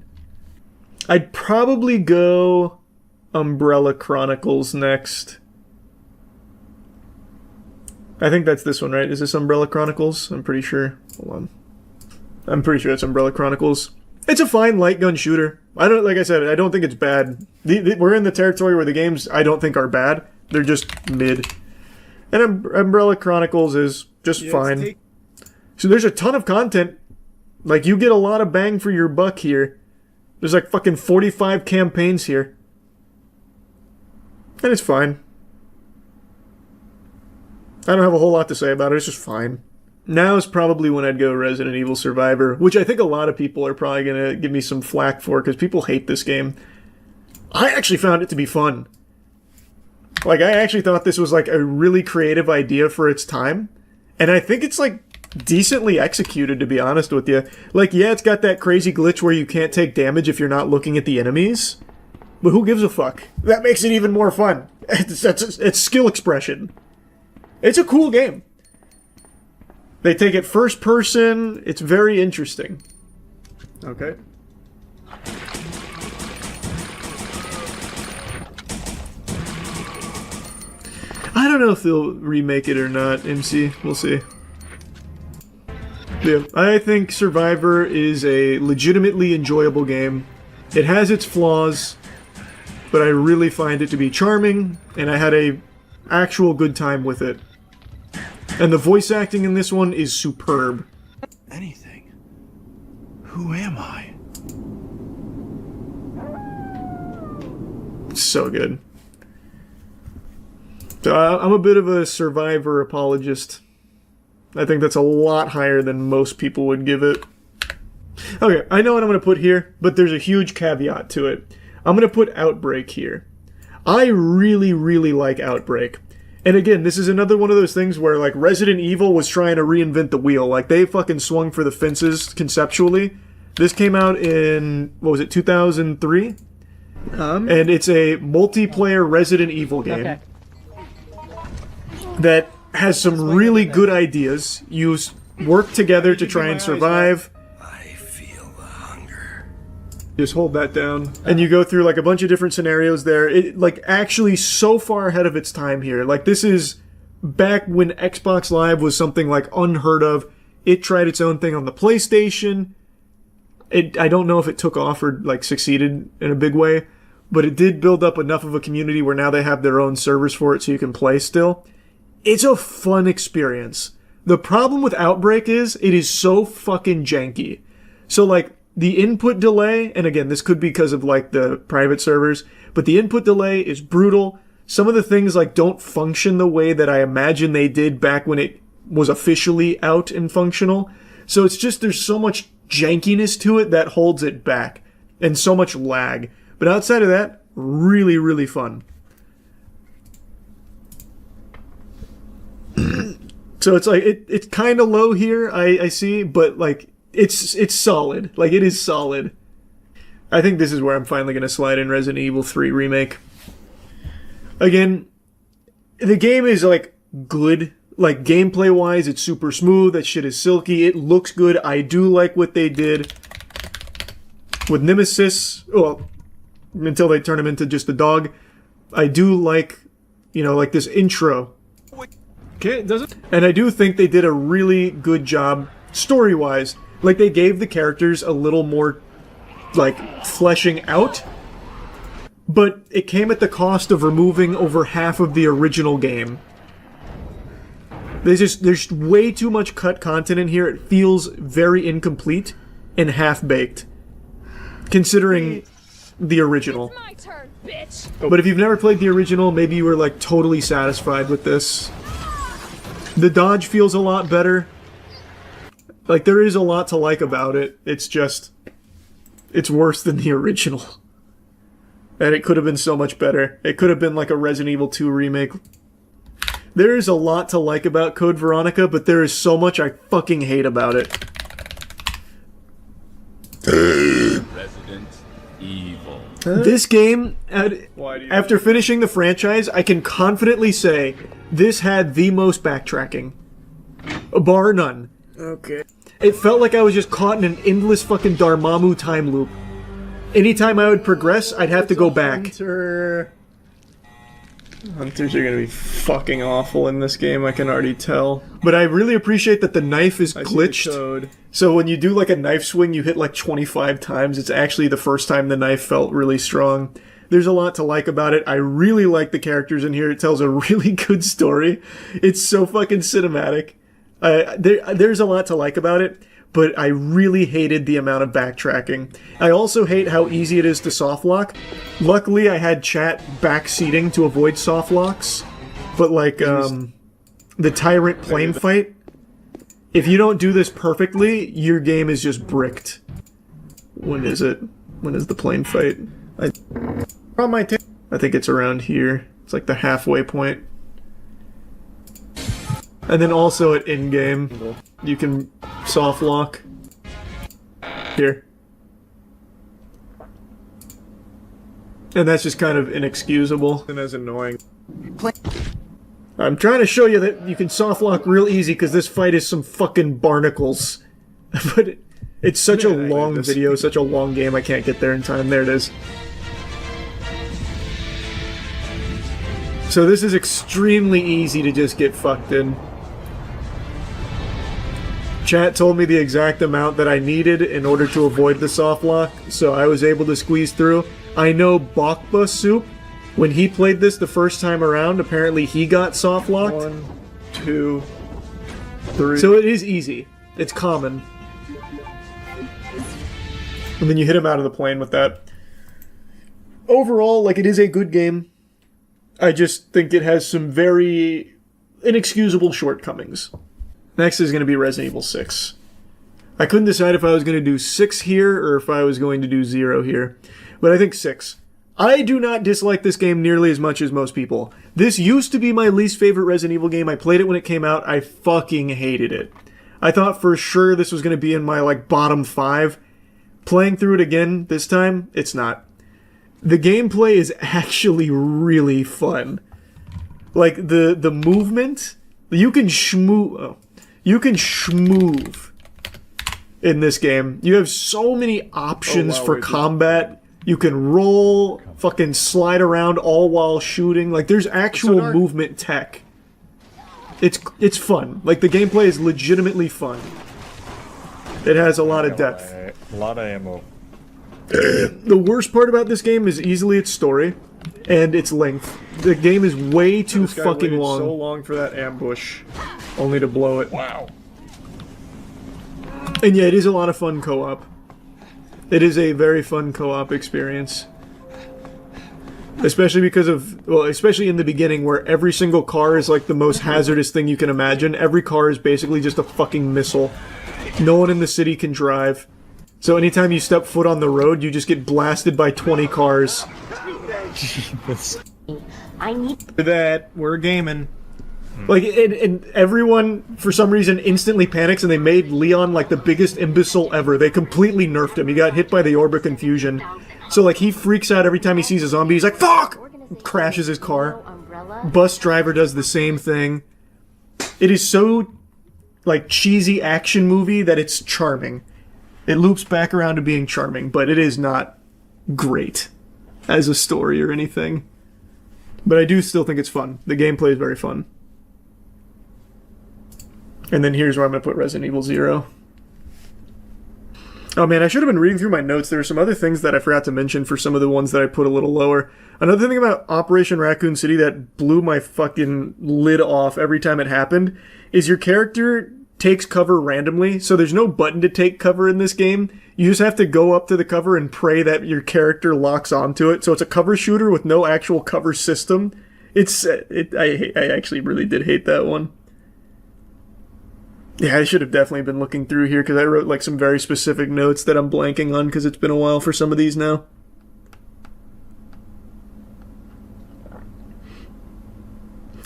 I'd probably go Umbrella Chronicles next. I think that's this one, right? Is this Umbrella Chronicles? I'm pretty sure. Hold on. I'm pretty sure it's Umbrella Chronicles. It's a fine light gun shooter. Like I said, I don't think it's bad. We're in the territory where the games I don't think are bad. They're just mid. And Umbrella Chronicles is just fine. So there's a ton of content. Like, you get a lot of bang for your buck here. There's like fucking 45 campaigns here. And it's fine. I don't have a whole lot to say about it. It's just fine. Now is probably when I'd go Resident Evil Survivor, which I think a lot of people are probably going to give me some flack for because people hate this game. I actually found it to be fun. Like, I actually thought this was like a really creative idea for its time. And I think it's like decently executed, to be honest with you. Like, yeah, it's got that crazy glitch where you can't take damage if you're not looking at the enemies. But who gives a fuck? That makes it even more fun. It's skill expression. It's a cool game. They take it first person. It's very interesting. Okay. I don't know if they'll remake it or not, MC. We'll see. Yeah, I think Survivor is a legitimately enjoyable game. It has its flaws, but I really find it to be charming, and I had a actual good time with it. And the voice acting in this one is superb. Anything. Who am I? So good. So I'm a bit of a Survivor apologist. I think that's a lot higher than most people would give it. Okay, I know what I'm going to put here, but there's a huge caveat to it. I'm going to put Outbreak here. I really, really like Outbreak. And again, this is another one of those things where, like, Resident Evil was trying to reinvent the wheel. Like, they fucking swung for the fences conceptually. This came out in, what was it, 2003? And it's a multiplayer Resident Evil game that has some really good ideas. You work together to try and survive. I feel the hunger. Just hold that down. And you go through like a bunch of different scenarios there. It like actually so far ahead of its time here. Like this is back when Xbox Live was something like unheard of. It tried its own thing on the PlayStation. I don't know if it took off or like succeeded in a big way, but it did build up enough of a community where now they have their own servers for it so you can play still. It's a fun experience. The problem with Outbreak is it is so fucking janky. So like the input delay, and again, this could be because of like the private servers, but the input delay is brutal. Some of the things like don't function the way that I imagine they did back when it was officially out and functional. So it's just, there's so much jankiness to it that holds it back, and so much lag. But outside of that, really, really fun. So it's like, it's kind of low here, I see, but like, it's solid. Like, it is solid. I think this is where I'm finally going to slide in Resident Evil 3 Remake. Again, the game is, like, good. Like, gameplay-wise, it's super smooth. That shit is silky. It looks good. I do like what they did with Nemesis. Well, until they turn him into just a dog. I do like, you know, like this intro. Okay, does it? And I do think they did a really good job story-wise. Like, they gave the characters a little more, like, fleshing out. But it came at the cost of removing over half of the original game. There's way too much cut content in here. It feels very incomplete and half-baked, considering the original. It's my turn, bitch. But if you've never played the original, maybe you were, like, totally satisfied with this. The dodge feels a lot better. Like, there is a lot to like about it. It's just, it's worse than the original. And it could have been so much better. It could have been like a Resident Evil 2 remake. There is a lot to like about Code Veronica, but there is so much I fucking hate about it. Resident Evil. This game, after finishing the franchise, I can confidently say this had the most backtracking. Bar none. Okay. It felt like I was just caught in an endless fucking Dormammu time loop. Anytime I would progress, I'd have to go back. Hunters are gonna be fucking awful in this game, I can already tell. But I really appreciate that the knife is glitched. So when you do like a knife swing, you hit like 25 times. It's actually the first time the knife felt really strong. There's a lot to like about it. I really like the characters in here. It tells a really good story. It's so fucking cinematic. There's a lot to like about it, but I really hated the amount of backtracking. I also hate how easy it is to softlock. Luckily, I had chat backseating to avoid softlocks, but like the Tyrant plane fight, if you don't do this perfectly, your game is just bricked. When is it? When is the plane fight? I think it's around here. It's like the halfway point. And then also at in-game, you can soft lock. Here. And that's just kind of inexcusable. And as annoying. I'm trying to show you that you can soft lock real easy because this fight is some fucking barnacles. But it's such a long video, such a long game, I can't get there in time. There it is. So this is extremely easy to just get fucked in. Chat told me the exact amount that I needed in order to avoid the soft lock, so I was able to squeeze through. I know Bakba Soup, when he played this the first time around, apparently he got soft locked. 1, 2, 3. So it is easy. It's common. And then you hit him out of the plane with that. Overall, like, it is a good game. I just think it has some very inexcusable shortcomings. Next is going to be Resident Evil 6. I couldn't decide if I was going to do 6 here or if I was going to do 0 here. But I think 6. I do not dislike this game nearly as much as most people. This used to be my least favorite Resident Evil game. I played it when it came out. I fucking hated it. I thought for sure this was going to be in my like bottom 5. Playing through it again this time, it's not. The gameplay is actually really fun. Like the movement, you can schmoove in this game. You have so many options Oh, wow, for wait, combat. You can roll, fucking slide around all while shooting. Like, there's actual movement tech. It's fun. Like, the gameplay is legitimately fun. It has a lot of depth. A lot of ammo. The worst part about this game is easily its story and its length. The game is way too This guy fucking waited long. so long for that ambush. Only to blow it. Wow. And yeah, it is a lot of fun co-op. It is a very fun co-op experience. Especially because of, well, especially in the beginning where every single car is like the most hazardous thing you can imagine. Every car is basically just a fucking missile. No one in the city can drive. So anytime you step foot on the road, you just get blasted by 20 cars. I need that. We're gaming. Like, and everyone, for some reason, instantly panics, and they made Leon, like, the biggest imbecile ever. They completely nerfed him. He got hit by the Orb of Confusion. So, like, he freaks out every time he sees a zombie. He's like, fuck! Crashes his car. Bus driver does the same thing. It is so, like, cheesy action movie that it's charming. It loops back around to being charming, but it is not great as a story or anything. But I do still think it's fun. The gameplay is very fun. And then here's where I'm going to put Resident Evil 0. Oh man, I should have been reading through my notes. There were some other things that I forgot to mention for some of the ones that I put a little lower. Another thing about Operation Raccoon City that blew my fucking lid off every time it happened is your character takes cover randomly, so there's no button to take cover in this game. You just have to go up to the cover and pray that your character locks onto it. So it's a cover shooter with no actual cover system. I actually really did hate that one. Yeah, I should have definitely been looking through here because I wrote like some very specific notes that I'm blanking on because it's been a while for some of these now.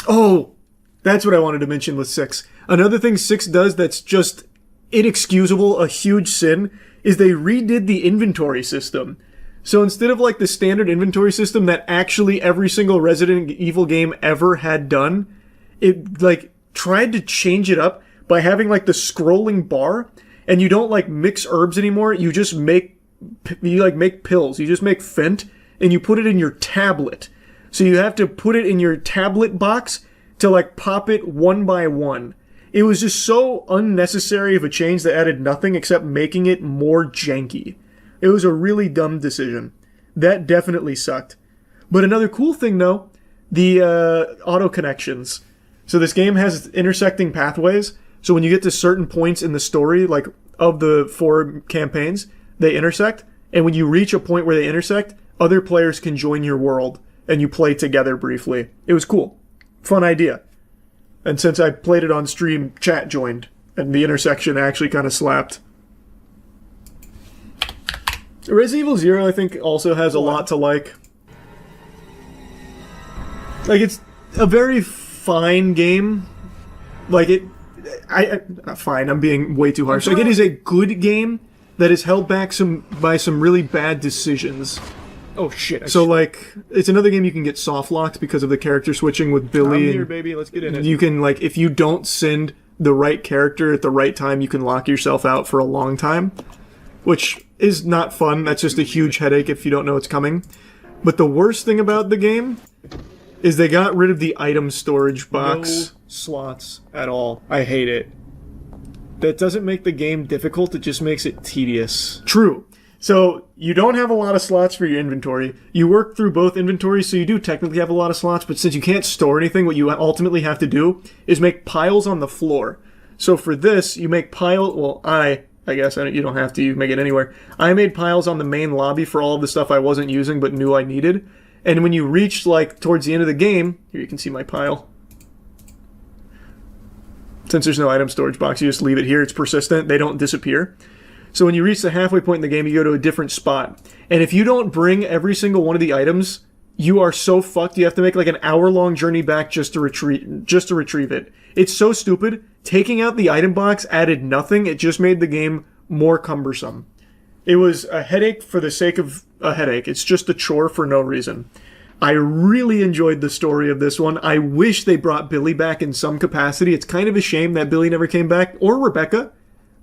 Oh, that's what I wanted to mention with 6. Another thing 6 does that's just inexcusable, a huge sin, is they redid the inventory system. So instead of like the standard inventory system that actually every single Resident Evil game ever had done, it like tried to change it up by having like the scrolling bar, and you don't like mix herbs anymore. You just make pills. You just make Fent, and you put it in your tablet. So you have to put it in your tablet box to like pop it one by one. It was just so unnecessary of a change that added nothing except making it more janky. It was a really dumb decision. That definitely sucked. But another cool thing though, the auto connections. So this game has intersecting pathways. So when you get to certain points in the story, like of the 4 campaigns, they intersect. And when you reach a point where they intersect, other players can join your world and you play together briefly. It was cool. Fun idea. And since I played it on stream, chat joined. And the intersection actually kind of slapped. Resident Evil 0, I think, also has a lot to like. Like, it's a very fine game. Like, fine, I'm being way too harsh. Like, it is a good game that is held back by some really bad decisions. Oh shit. So, like, it's another game you can get soft locked because of the character switching with Billy. I'm here, baby. Let's get in it. You can, like, if you don't send the right character at the right time, you can lock yourself out for a long time. Which is not fun. That's just a huge headache if you don't know it's coming. But the worst thing about the game is they got rid of the item storage box. No slots at all. I hate it. That doesn't make the game difficult, it just makes it tedious. True. So, you don't have a lot of slots for your inventory. You work through both inventories, so you do technically have a lot of slots, but since you can't store anything, what you ultimately have to do is make piles on the floor. So for this, you make I guess you don't have to, you make it anywhere. I made piles on the main lobby for all of the stuff I wasn't using but knew I needed. And when you reach, like, towards the end of the game, here you can see my pile. Since there's no item storage box, you just leave it here. It's persistent. They don't disappear. So when you reach the halfway point in the game, you go to a different spot. And if you don't bring every single one of the items, you are so fucked. You have to make like an hour-long journey back just to retrieve it. It's so stupid. Taking out the item box added nothing. It just made the game more cumbersome. It was a headache for the sake of a headache. It's just a chore for no reason. I really enjoyed the story of this one. I wish they brought Billy back in some capacity. It's kind of a shame that Billy never came back, or Rebecca.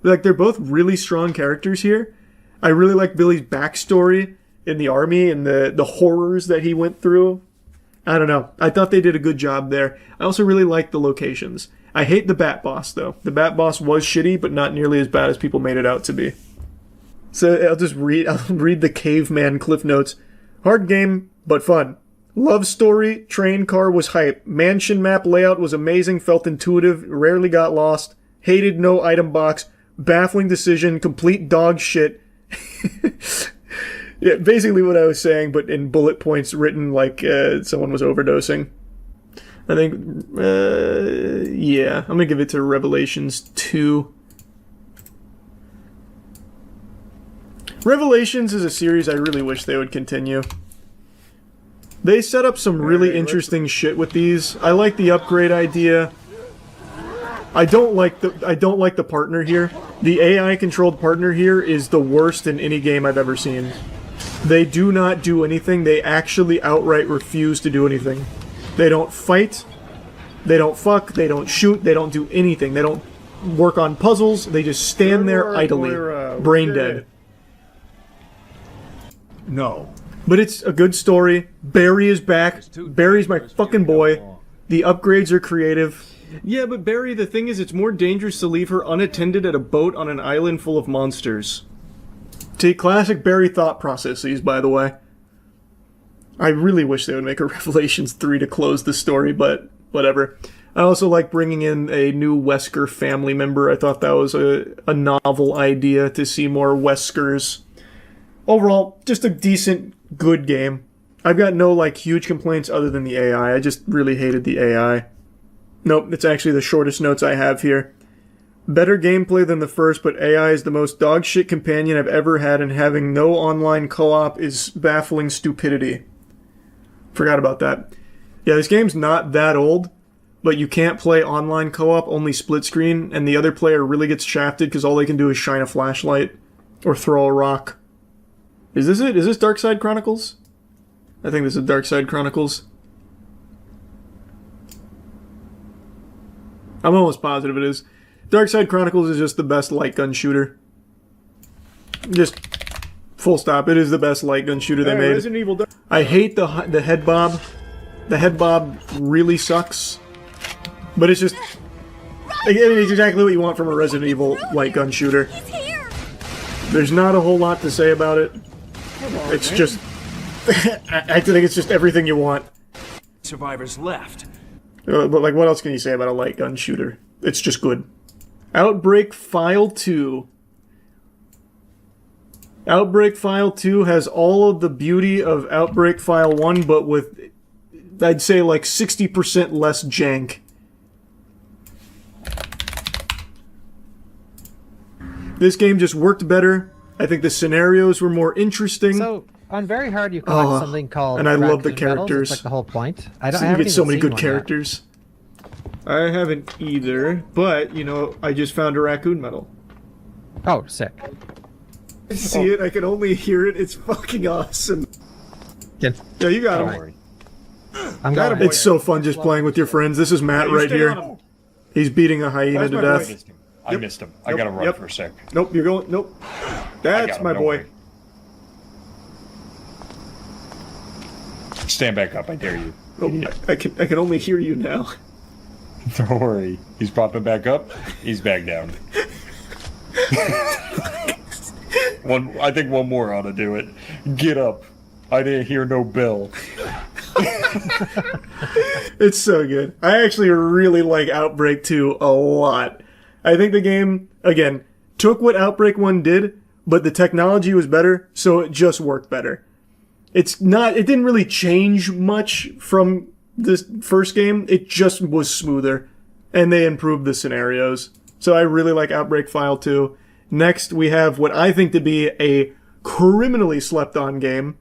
Like, they're both really strong characters here. I really like Billy's backstory in the army and the horrors that he went through. I don't know. I thought they did a good job there. I also really like the locations. I hate the Bat Boss, though. The Bat Boss was shitty, but not nearly as bad as people made it out to be. So I'll read the Caveman Cliff Notes. Hard game, but fun. Love story, train car was hype. Mansion map layout was amazing, felt intuitive, rarely got lost. Hated no item box. Baffling decision, complete dog shit. Yeah, basically what I was saying, but in bullet points written like someone was overdosing. I think, yeah, I'm gonna give it to Revelations 2. Revelations is a series I really wish they would continue. They set up some really interesting shit with these. I like the upgrade idea. I don't like the partner here. The AI controlled partner here is the worst in any game I've ever seen. They do not do anything. They actually outright refuse to do anything. They don't fight. They don't fuck. They don't shoot. They don't do anything. They don't work on puzzles. They just stand there idly, brain dead. No. But it's a good story. Barry is back. Barry's my fucking boy. The upgrades are creative. Yeah, but Barry, the thing is, it's more dangerous to leave her unattended at a boat on an island full of monsters. See, classic Barry thought processes, by the way. I really wish they would make a Revelations 3 to close the story, but whatever. I also like bringing in a new Wesker family member. I thought that was a novel idea to see more Weskers. Overall, just a decent, good game. I've got no, like, huge complaints other than the AI. I just really hated the AI. Nope, it's actually the shortest notes I have here. Better gameplay than the first, but AI is the most dogshit companion I've ever had, and having no online co-op is baffling stupidity. Forgot about that. Yeah, this game's not that old, but you can't play online co-op, only split screen, and the other player really gets shafted because all they can do is shine a flashlight or throw a rock. Is this it? Is this Darkside Chronicles? I think this is Darkside Chronicles. I'm almost positive it is. Darkside Chronicles is just the best light gun shooter. Just full stop. It is the best light gun shooter they made. Resident Evil I hate the head bob. The head bob really sucks. But it's just... I mean, it's exactly what you want from a Resident Evil light gun shooter. There's not a whole lot to say about it. It's just... I think it's just everything you want. Survivors left. But, like, what else can you say about a light gun shooter? It's just good. Outbreak File 2. Outbreak File 2 has all of the beauty of Outbreak File 1, but with, I'd say, like, 60% less jank. This game just worked better. I think the scenarios were more interesting. So, on very hard, you collect something called. And I love the raccoon medals. characters. It's like the whole point. I get so many good characters. I haven't either, but you know, I just found a raccoon medal. Oh, sick! I see it. I can only hear it. It's fucking awesome. Yeah, you got him. I'm going. It's so fun just playing with your friends. This is Matt right here. He's beating a hyena to death. I missed him. I gotta run for a sec. Nope, you're going. Nope. That's my boy. Stand back up, I dare you. Oh, I can only hear you now. Don't worry. He's popping back up. He's back down. I think one more ought to do it. Get up. I didn't hear no bell. It's so good. I actually really like Outbreak 2 a lot. I think the game, again, took what Outbreak 1 did, but the technology was better, so it just worked better. It didn't really change much from this first game. It just was smoother, and they improved the scenarios. So I really like Outbreak File 2. Next, we have what I think to be a criminally slept-on game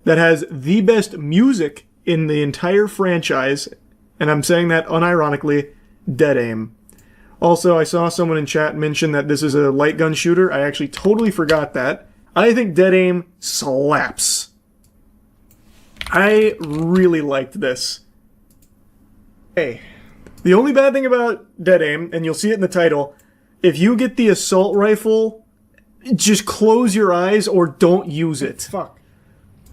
that has the best music in the entire franchise, and I'm saying that unironically, Dead Aim. Also, I saw someone in chat mention that this is a light gun shooter. I actually totally forgot that. I think Dead Aim slaps. I really liked this. Hey, the only bad thing about Dead Aim, and you'll see it in the title, if you get the assault rifle, just close your eyes or don't use it. Fuck.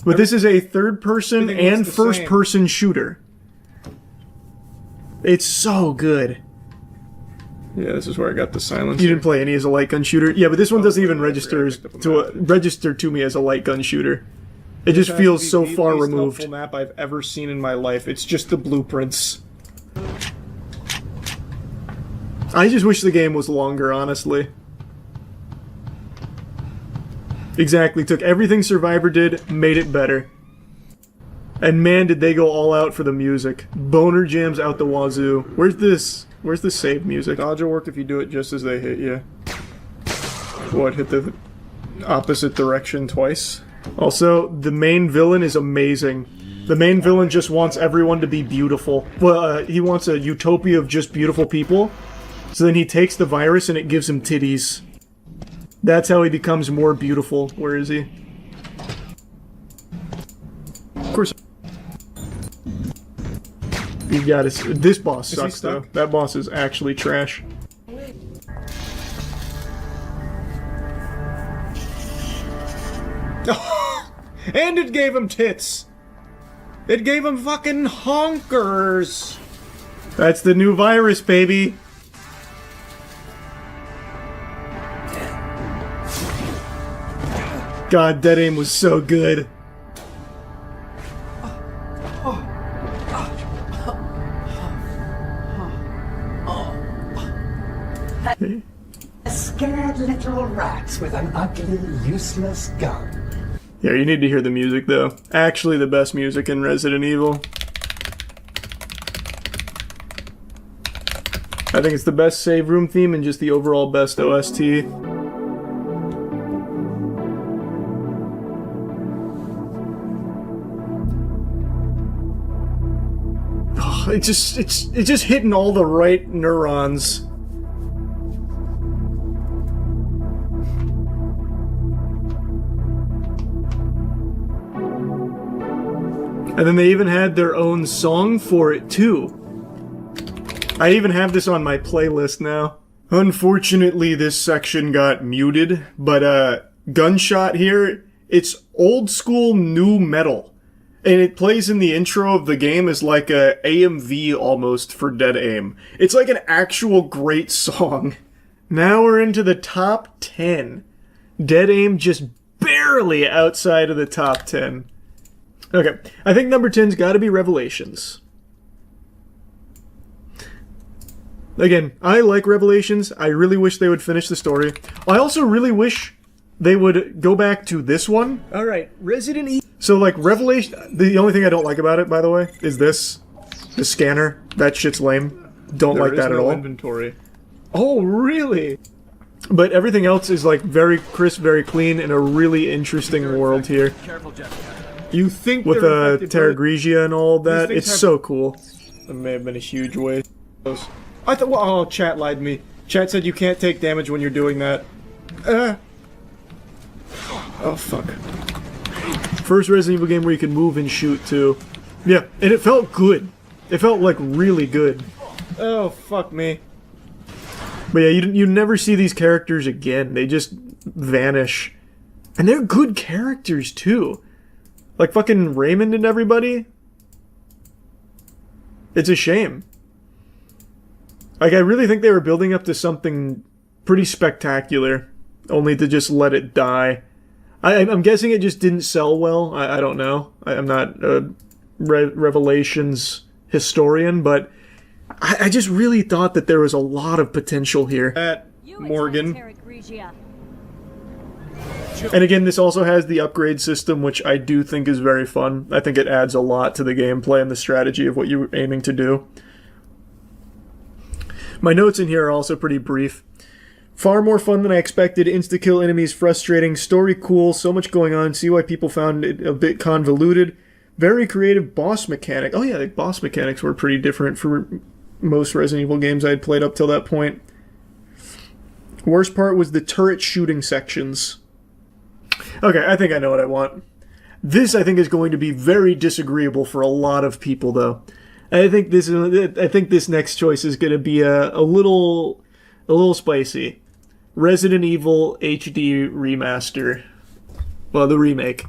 But this is a third-person Everything and looks the same. first-person shooter. It's so good. Yeah, this is where I got the silence. You didn't play any as a light gun shooter? Yeah, but this one doesn't even register to me as a light gun shooter. It just This has feels to be so the far least removed. helpful map I've ever seen in my life. It's just the blueprints. I just wish the game was longer, honestly. Exactly, took everything Survivor did, made it better. And man, did they go all out for the music. Boner jams out the wazoo. Where's the save music? Dodge will work if you do it just as they hit you. What, hit the opposite direction twice? Also, the main villain is amazing. The main villain just wants everyone to be beautiful. Well, he wants a utopia of just beautiful people. So then he takes the virus and it gives him titties. That's how he becomes more beautiful. Where is he? Of course. You got it. This boss Is he sucks, though. stuck? That boss is actually trash. And it gave him tits! It gave him fucking honkers! That's the new virus, baby. God, Dead Aim was so good. Scared little rats with an ugly, useless gun. Yeah, you need to hear the music, though. Actually, the best music in Resident Evil. I think it's the best save room theme and just the overall best OST. Oh, it's just hitting all the right neurons. And then they even had their own song for it, too. I even have this on my playlist now. Unfortunately, this section got muted, but, Gunshot here, it's old school new metal. And it plays in the intro of the game as like a AMV almost for Dead Aim. It's like an actual great song. Now we're into the top 10. Dead Aim just barely outside of the top 10. Okay, I think number 10's gotta be Revelations. Again, I like Revelations. I really wish they would finish the story. I also really wish they would go back to this one. Alright, Resident Evil. So, like, Revelation... The only thing I don't like about it, by the way, is this. The scanner. That shit's lame. Don't like that at all. Inventory. Oh, really? But everything else is, like, very crisp, very clean, and a really interesting world here. You think With they're affected Terra by- Grigia and all that. things It's have- so cool. It may have been a huge waste. I thought, well, oh, chat lied to me. Chat said you can't take damage when you're doing that. Oh, fuck. First Resident Evil game where you can move and shoot, too. Yeah, and it felt good. It felt, like, really good. Oh, fuck me. But yeah, you never see these characters again. They just vanish. And they're good characters, too. Like fucking Raymond and everybody. It's a shame. Like, I really think they were building up to something pretty spectacular, only to just let it die. I'm guessing it just didn't sell well. I don't know. I'm not a Revelations historian, but I just really thought that there was a lot of potential here. Morgan. And again, this also has the upgrade system, which I do think is very fun. I think it adds a lot to the gameplay and the strategy of what you're aiming to do. My notes in here are also pretty brief. Far more fun than I expected. Insta-kill enemies frustrating. Story cool. So much going on. See why people found it a bit convoluted. Very creative boss mechanic. Oh yeah, the boss mechanics were pretty different for most Resident Evil games I had played up till that point. Worst part was the turret shooting sections. Okay, I think I know what I want. This, I think, is going to be very disagreeable for a lot of people, though. I think this next choice is going to be a little a little spicy. Resident Evil HD Remaster. Well, the remake.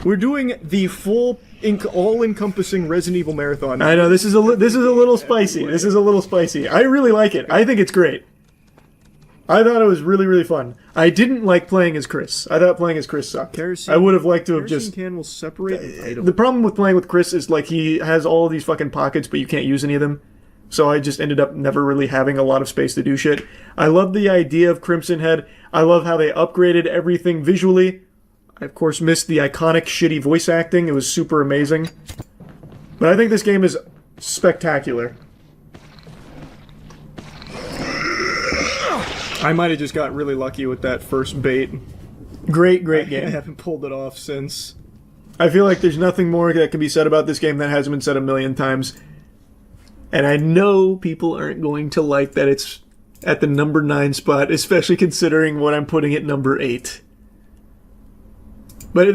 We're doing the full, all-encompassing Resident Evil marathon. I know this is a little spicy. This is a little spicy. I really like it. I think it's great. I thought it was really, really fun. I didn't like playing as Chris. I thought playing as Chris sucked. I would have liked to have just... can will separate an item. The problem with playing with Chris is like he has all these fucking pockets, but you can't use any of them. So I just ended up never really having a lot of space to do shit. I love the idea of Crimson Head. I love how they upgraded everything visually. I, of course, missed the iconic shitty voice acting. It was super amazing. But I think this game is spectacular. I might have just got really lucky with that first bait. Great game. I haven't pulled it off since. I feel like there's nothing more that can be said about this game that hasn't been said a million times. And I know people aren't going to like that it's at the number 9 spot, especially considering what I'm putting at number 8. But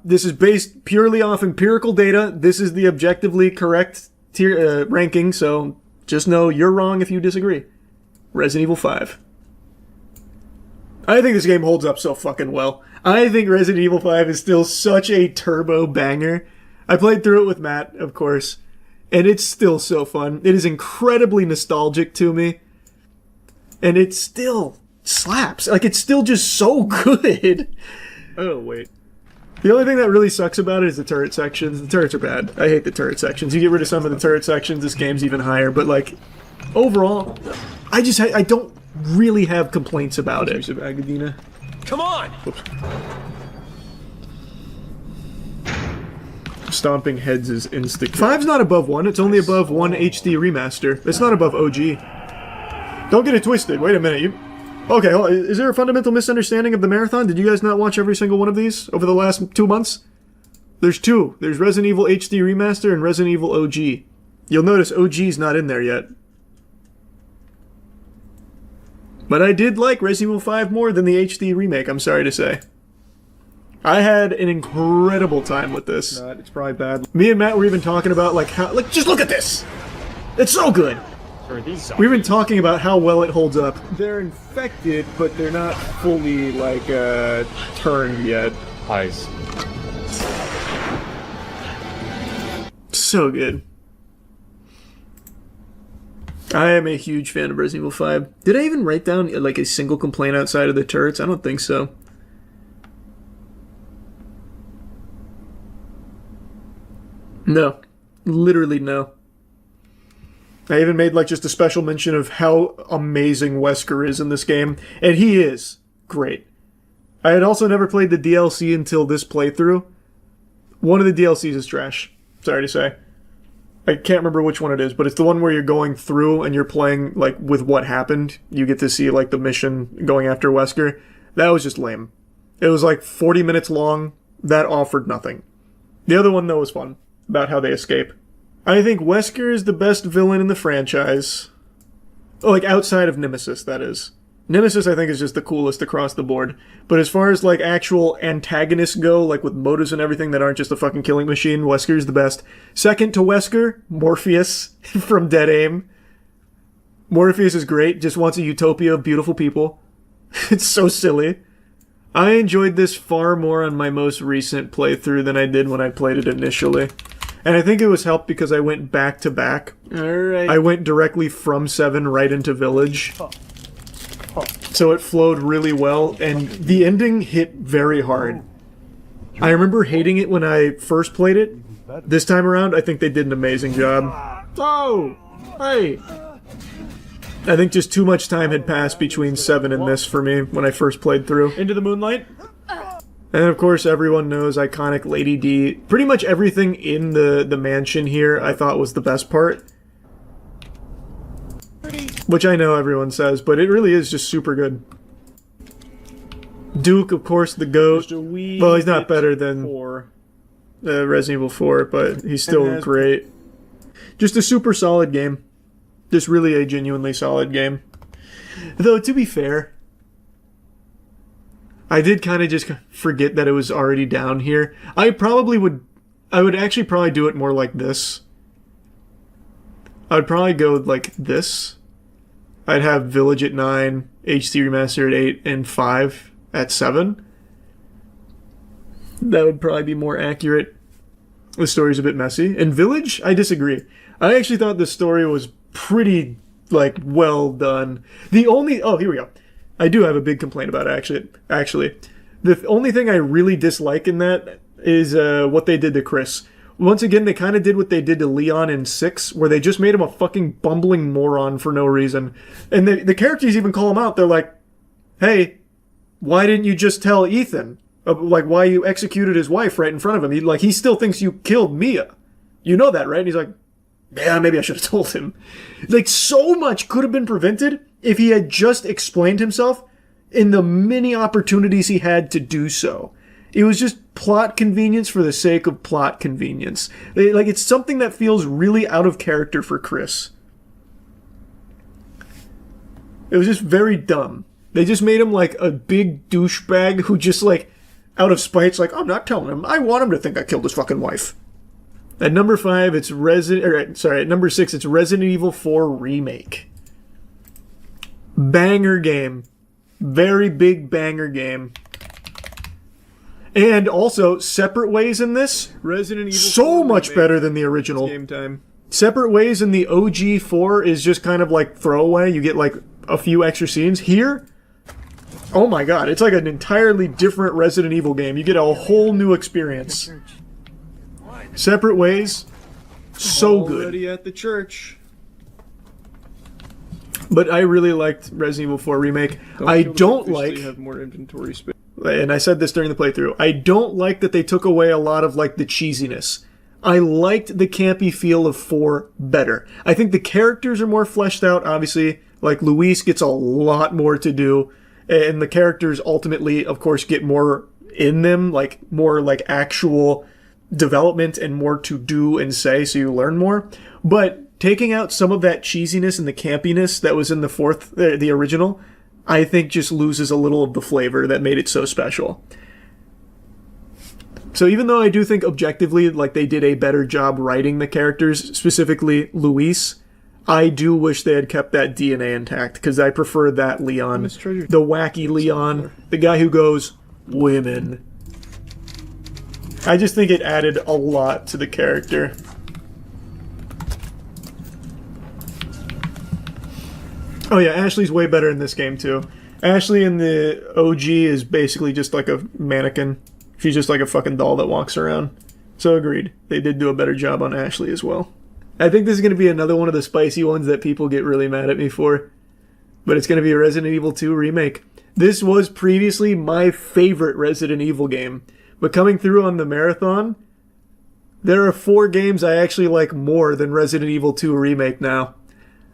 this is based purely off empirical data. This is the objectively correct tier, ranking, so just know you're wrong if you disagree. Resident Evil 5. I think this game holds up so fucking well. I think Resident Evil 5 is still such a turbo banger. I played through it with Matt, of course, and it's still so fun. It is incredibly nostalgic to me, and it still slaps. Like, it's still just so good. Oh, wait. The only thing that really sucks about it is the turret sections. The turrets are bad. I hate the turret sections. You get rid of some of the turret sections, this game's even higher. But, like, overall, I don't really have complaints about it. Of Agadina. Come on! Oops. Stomping heads is instant. 5's not above 1. It's only above 1 HD remaster. It's not above OG. Don't get it twisted. Wait a minute. Okay, is there a fundamental misunderstanding of the marathon? Did you guys not watch every single one of these over the last 2 months? There's 2. There's Resident Evil HD Remaster and Resident Evil OG. You'll notice OG's not in there yet. But I did like Resident Evil 5 more than the HD remake, I'm sorry to say. I had an incredible time with this. It's probably bad. Me and Matt were even talking about, like, how... Like, just look at this! It's so good! We've been talking about how well it holds up. They're infected, but they're not fully, like, turned yet. I see. So good. I am a huge fan of Resident Evil 5. Did I even write down, like, a single complaint outside of the turrets? I don't think so. No. Literally no. I even made, like, just a special mention of how amazing Wesker is in this game. And he is great. I had also never played the DLC until this playthrough. One of the DLCs is trash. Sorry to say. I can't remember which one it is, but it's the one where you're going through and you're playing, like, with what happened. You get to see, like, the mission going after Wesker. That was just lame. It was, like, 40 minutes long. That offered nothing. The other one, though, was fun. About how they escape. I think Wesker is the best villain in the franchise. Like, outside of Nemesis, that is. Nemesis, I think, is just the coolest across the board. But as far as, like, actual antagonists go, like, with motives and everything that aren't just a fucking killing machine, Wesker's the best. Second to Wesker, Morpheus from Dead Aim. Morpheus is great, just wants a utopia of beautiful people. It's so silly. I enjoyed this far more on my most recent playthrough than I did when I played it initially. And I think it was helped because I went back to back. Alright. I went directly from 7 right into Village. So it flowed really well, and the ending hit very hard. I remember hating it when I first played it. This time around, I think they did an amazing job. Oh! Hey! I think just too much time had passed between 7 and this for me when I first played through. Into the Moonlight? And of course, everyone knows iconic Lady D. Pretty much everything in the mansion here I thought was the best part. Which I know everyone says, but it really is just super good. Duke, of course, the GOAT. Well, he's not better than Resident Evil 4, but he's still great. Just a super solid game. Just really a genuinely solid game. Though, to be fair, I did kind of just forget that it was already down here. I probably would... I would actually probably do it more like this. I would probably go like this. I'd have Village at 9, HD Remastered at 8, and 5 at 7. That would probably be more accurate. The story's a bit messy. And Village, I disagree. I actually thought the story was pretty, like, well done. The only... Oh, here we go. I do have a big complaint about it, actually. The only thing I really dislike in that is what they did to Chris. Once again, they kind of did what they did to Leon in 6, where they just made him a fucking bumbling moron for no reason. And the characters even call him out. They're like, hey, why didn't you just tell Ethan? Like, why you executed his wife right in front of him. He still thinks you killed Mia. You know that, right? And he's like, yeah, maybe I should have told him. Like, so much could have been prevented if he had just explained himself in the many opportunities he had to do so. It was just plot convenience for the sake of plot convenience. Like, it's something that feels really out of character for Chris. It was just very dumb. They just made him like a big douchebag who just like, out of spite, like, I'm not telling him. I want him to think I killed his fucking wife. At number 5, it's at number 6, it's Resident Evil 4 Remake. Banger game. Very big banger game. And also, Separate Ways in this, Resident Evil so much better than the original. Game time. Separate Ways in the OG 4 is just kind of like throwaway. You get like a few extra scenes. Here, oh my god, it's like an entirely different Resident Evil game. You get a whole new experience. Separate Ways, so good. Already at the church. But I really liked Resident Evil 4 Remake. I don't like... have more inventory space. And I said this during the playthrough. I don't like that they took away a lot of like the cheesiness. I liked the campy feel of 4 better. I think the characters are more fleshed out, obviously. Like, Luis gets a lot more to do. And the characters ultimately, of course, get more in them. Like, more like actual development and more to do and say, so you learn more. But taking out some of that cheesiness and the campiness that was in the original, I think just loses a little of the flavor that made it so special. So even though I do think objectively, like, they did a better job writing the characters, specifically Luis, I do wish they had kept that DNA intact, because I prefer that Leon. The wacky Leon, the guy who goes, women. I just think it added a lot to the character. Oh yeah, Ashley's way better in this game too. Ashley in the OG is basically just like a mannequin. She's just like a fucking doll that walks around. So agreed. They did do a better job on Ashley as well. I think this is going to be another one of the spicy ones that people get really mad at me for. But it's going to be a Resident Evil 2 remake. This was previously my favorite Resident Evil game. But coming through on the marathon, there are 4 games I actually like more than Resident Evil 2 Remake now.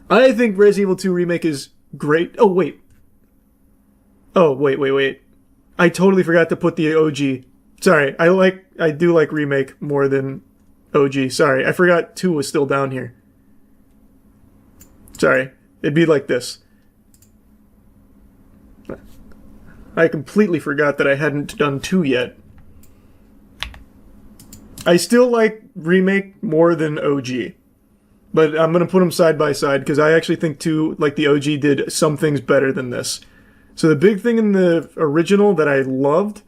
I think Resident Evil 2 Remake is great. Oh, wait. I totally forgot to put the OG. Sorry, I do like Remake more than OG. Sorry, I forgot 2 was still down here. Sorry, it'd be like this. I completely forgot that I hadn't done 2 yet. I still like Remake more than OG. But I'm going to put them side by side because I actually think 2, like the OG, did some things better than this. So the big thing in the original that I loved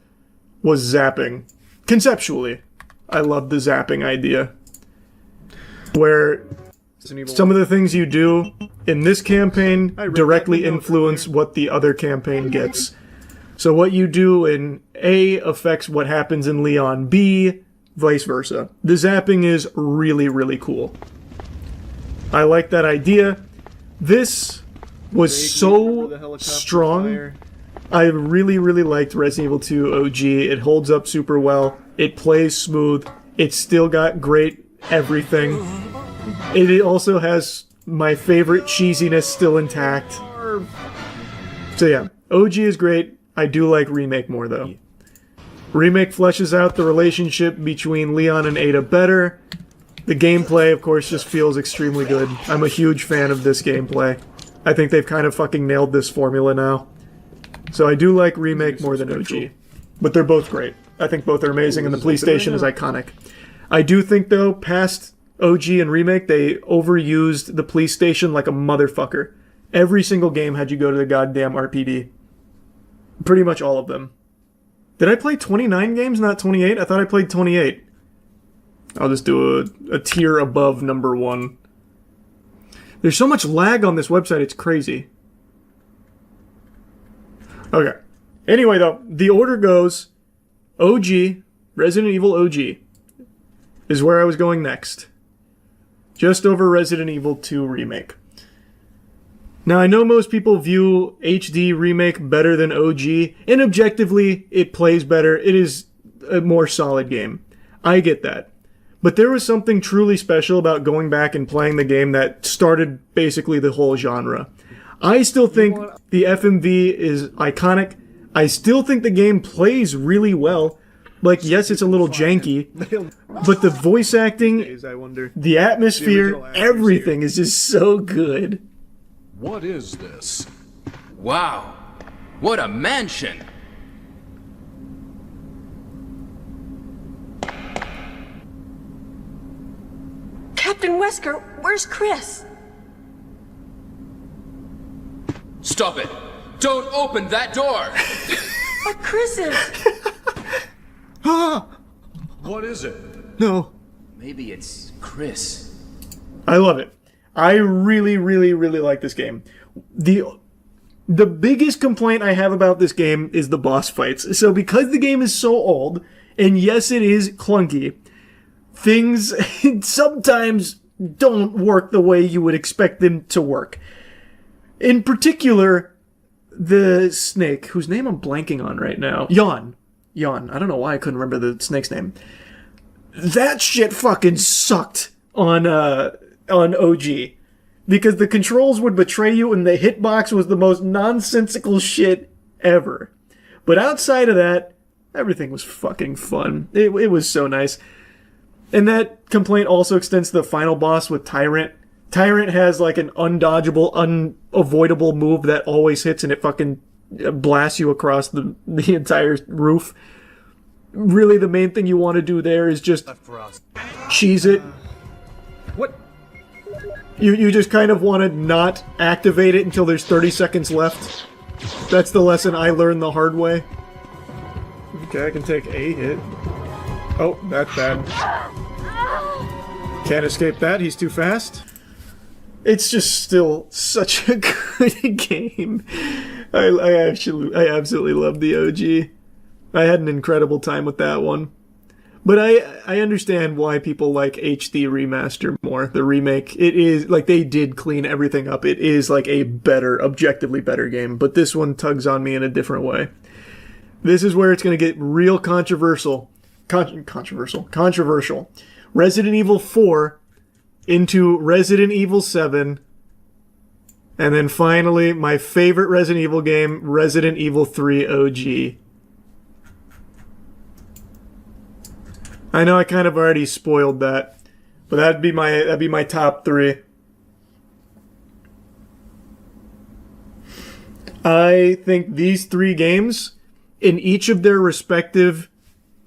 was zapping. Conceptually, I loved the zapping idea. Where some of the things you do in this campaign directly influence what the other campaign gets. So what you do in A affects what happens in Leon B, vice versa. The zapping is really, really cool. I like that idea. This was so strong. I really, really liked Resident Evil 2 OG. It holds up super well. It plays smooth. It's still got great everything. It also has my favorite cheesiness still intact. So yeah, OG is great. I do like Remake more though. Remake fleshes out the relationship between Leon and Ada better. The gameplay, of course, just feels extremely good. I'm a huge fan of this gameplay. I think they've kind of fucking nailed this formula now. So I do like Remake more than OG. But they're both great. I think both are amazing, and the police station is iconic. I do think, though, past OG and Remake, they overused the police station like a motherfucker. Every single game had you go to the goddamn RPD. Pretty much all of them. Did I play 29 games, not 28? I thought I played 28. I'll just do a tier above number 1. There's so much lag on this website, it's crazy. Okay. Anyway, though, the order goes OG, Resident Evil OG, is where I was going next. Just over Resident Evil 2 Remake. Now, I know most people view HD Remake better than OG, and objectively, it plays better. It is a more solid game. I get that. But there was something truly special about going back and playing the game that started basically the whole genre. I still think the FMV is iconic. I still think the game plays really well. Like, yes, it's a little janky, but the voice acting, the atmosphere, everything is just so good. What is this? Wow, what a mansion! Captain Wesker, where's Chris? Stop it! Don't open that door! But Chris is... Ah! What is it? No. Maybe it's Chris. I love it. I really, really, really like this game. The biggest complaint I have about this game is the boss fights. So because the game is so old, and yes, it is clunky, things sometimes don't work the way you would expect them to work. In particular, the snake, whose name I'm blanking on right now. Yawn. I don't know why I couldn't remember the snake's name. That shit fucking sucked on OG. Because the controls would betray you and the hitbox was the most nonsensical shit ever. But outside of that, everything was fucking fun. It was so nice. And that complaint also extends to the final boss with Tyrant. Tyrant has like an undodgeable, unavoidable move that always hits and it fucking blasts you across the entire roof. Really, the main thing you want to do there is just cheese it. What? You just kind of want to not activate it until there's 30 seconds left. That's the lesson I learned the hard way. Okay, I can take a hit. Oh, that's bad. Can't escape that, he's too fast. It's just still such a good game. I absolutely love the OG. I had an incredible time with that one. But I understand why people like HD Remaster more. The remake, it is, like, they did clean everything up. It is, like, a better, objectively better game. But this one tugs on me in a different way. This is where it's going to get real controversial. Controversial. Resident Evil 4 into Resident Evil 7. And then finally, my favorite Resident Evil game, Resident Evil 3 OG. I know I kind of already spoiled that, but that'd be my top 3. I think these 3 games, in each of their respective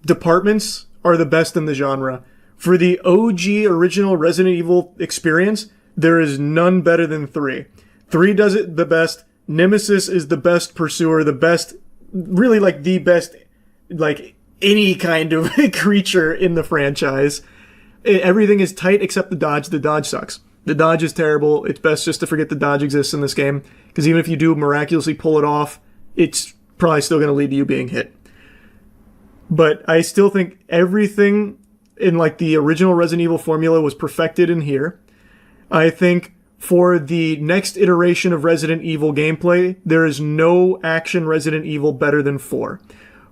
departments, are the best in the genre. For the OG original Resident Evil experience, there is none better than 3. 3 does it the best. Nemesis is the best pursuer, the best, really like the best, like any kind of creature in the franchise. Everything is tight except the dodge. The dodge sucks. The dodge is terrible. It's best just to forget the dodge exists in this game, because even if you do miraculously pull it off, it's probably still going to lead to you being hit. But I still think everything in like the original Resident Evil formula was perfected in here. I think for the next iteration of Resident Evil gameplay, there is no action Resident Evil better than 4.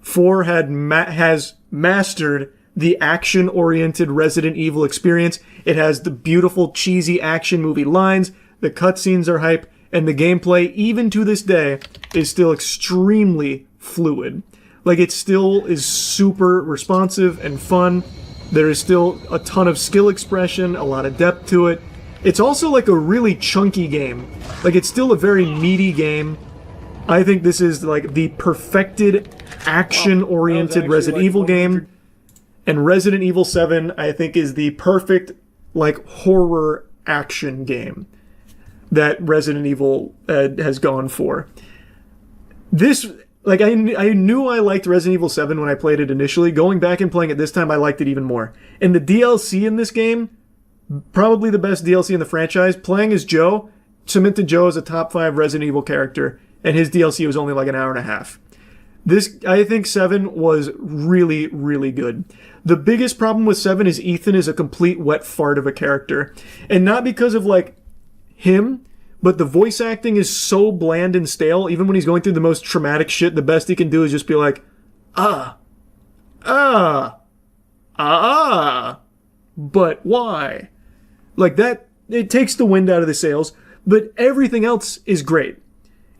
4 has mastered the action-oriented Resident Evil experience. It has the beautiful, cheesy action movie lines, the cutscenes are hype, and the gameplay, even to this day, is still extremely fluid. Like, it still is super responsive and fun. There is still a ton of skill expression, a lot of depth to it. It's also like a really chunky game. Like, it's still a very meaty game. I think this is like the perfected action-oriented Resident Evil game. And Resident Evil 7, I think, is the perfect, like, horror action game that Resident Evil has gone for. This, like, I knew I liked Resident Evil 7 when I played it initially. Going back and playing it this time, I liked it even more. And the DLC in this game, probably the best DLC in the franchise. Playing as Joe cemented Joe as a top 5 Resident Evil character, and his DLC was only like an hour and a half. This, I think 7 was really, really good. The biggest problem with 7 is Ethan is a complete wet fart of a character. And not because of, like, him, but the voice acting is so bland and stale. Even when he's going through the most traumatic shit, the best he can do is just be like, but why? Like that, it takes the wind out of the sails, but everything else is great.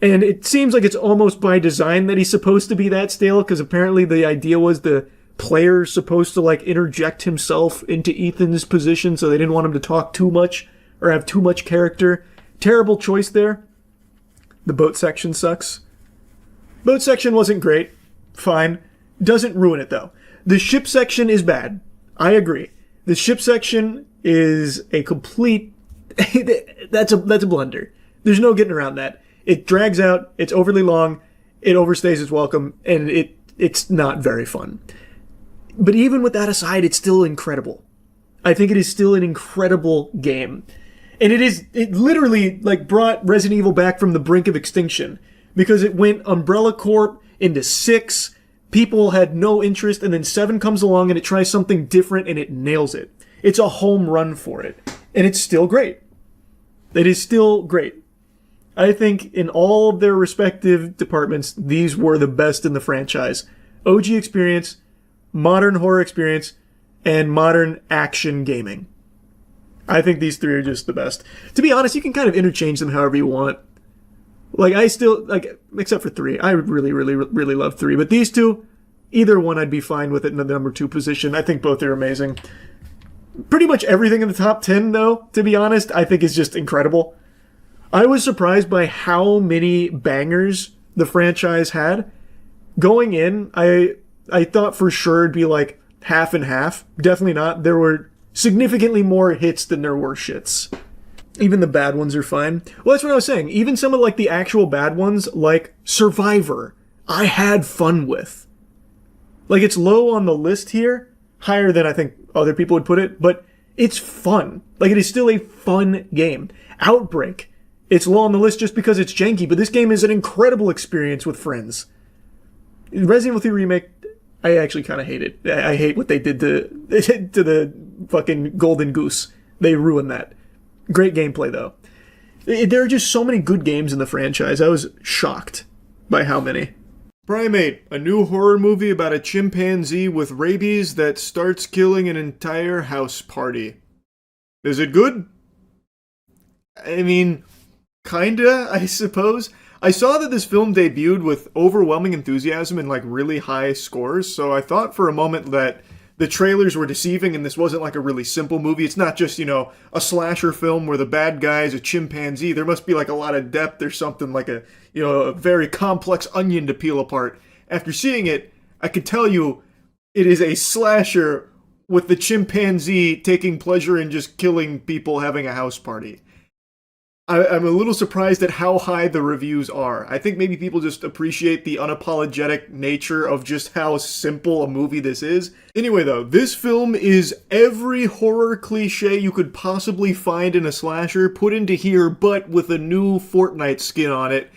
And it seems like it's almost by design that he's supposed to be that stale, because apparently the idea was the player's supposed to, like, interject himself into Ethan's position, so they didn't want him to talk too much or have too much character. Terrible choice there. The boat section sucks. Boat section wasn't great. Fine. Doesn't ruin it, though. The ship section is bad. I agree. The ship section is a complete... that's a blunder. There's no getting around that. It drags out, it's overly long, it overstays its welcome, and it's not very fun. But even with that aside, it's still incredible. I think it is still an incredible game. And it literally, like, brought Resident Evil back from the brink of extinction. Because it went Umbrella Corp into 6, people had no interest, and then 7 comes along and it tries something different and it nails it. It's a home run for it. And it's still great. It is still great. I think in all of their respective departments, these were the best in the franchise. OG experience, modern horror experience, and modern action gaming. I think these 3 are just the best. To be honest, you can kind of interchange them however you want. Like, I still, like, except for 3. I really, really, really love 3. But these 2, either one I'd be fine with it in the number 2 position. I think both are amazing. Pretty much everything in the top 10, though, to be honest, I think is just incredible. I was surprised by how many bangers the franchise had. Going in, I thought for sure it'd be like half and half. Definitely not. There were significantly more hits than there were shits. Even the bad ones are fine. Well, that's what I was saying. Even some of, like, the actual bad ones, like Survivor, I had fun with. Like, it's low on the list here, higher than I think other people would put it, but it's fun. Like, it is still a fun game. Outbreak, it's low on the list just because it's janky, but this game is an incredible experience with friends. Resident Evil 3 Remake, I actually kind of hate it. I hate what they did to the fucking Golden Goose. They ruined that. Great gameplay, though. There are just so many good games in the franchise. I was shocked by how many. Primate, a new horror movie about a chimpanzee with rabies that starts killing an entire house party. Is it good? I mean, kinda, I suppose. I saw that this film debuted with overwhelming enthusiasm and, like, really high scores, so I thought for a moment that the trailers were deceiving and this wasn't, like, a really simple movie. It's not just, a slasher film where the bad guy is a chimpanzee. There must be, like, a lot of depth or something, like a very complex onion to peel apart. After seeing it, I could tell you it is a slasher with the chimpanzee taking pleasure in just killing people having a house party. I'm a little surprised at how high the reviews are. I think maybe people just appreciate the unapologetic nature of just how simple a movie this is. Anyway, though, this film is every horror cliche you could possibly find in a slasher put into here, but with a new Fortnite skin on it.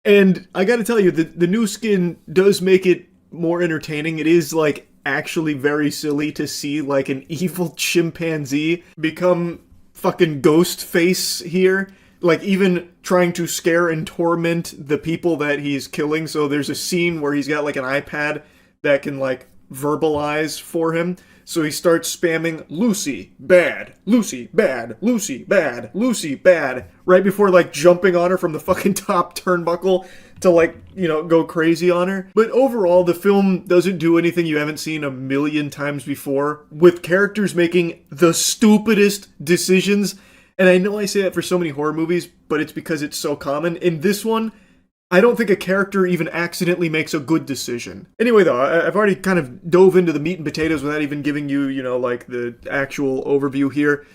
And I gotta tell you, the new skin does make it more entertaining. It is, like, actually very silly to see, like, an evil chimpanzee become fucking ghost face here. Like, even trying to scare and torment the people that he's killing. So there's a scene where he's got, like, an iPad that can, like, verbalize for him. So he starts spamming Lucy, bad, Lucy, bad, Lucy, bad, Lucy, bad, right before, like, jumping on her from the fucking top turnbuckle to, like, go crazy on her. But overall, the film doesn't do anything you haven't seen a million times before, with characters making the stupidest decisions. And I know I say that for so many horror movies, but it's because it's so common. In this one, I don't think a character even accidentally makes a good decision. Anyway, though, I've already kind of dove into the meat and potatoes without even giving you, like the actual overview here.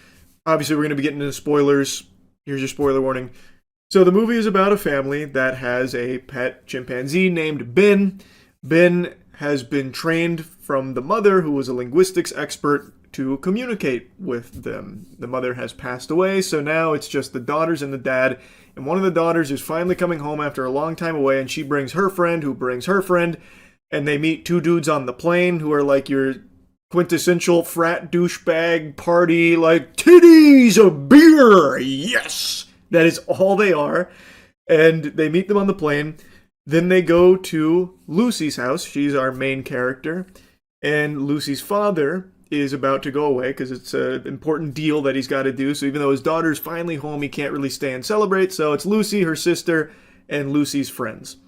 Obviously, we're going to be getting into spoilers. Here's your spoiler warning. So the movie is about a family that has a pet chimpanzee named Ben. Ben has been trained from the mother, who was a linguistics expert, to communicate with them. The mother has passed away, so now it's just the daughters and the dad. And one of the daughters is finally coming home after a long time away, and she brings her friend, who brings her friend, and they meet two dudes on the plane who are like your quintessential frat douchebag party, like, titties, a beer, yes! That is all they are. And they meet them on the plane. Then they go to Lucy's house. She's our main character. And Lucy's father is about to go away because it's an important deal that he's got to do. So even though his daughter's finally home, he can't really stay and celebrate. So it's Lucy, her sister, and Lucy's friends.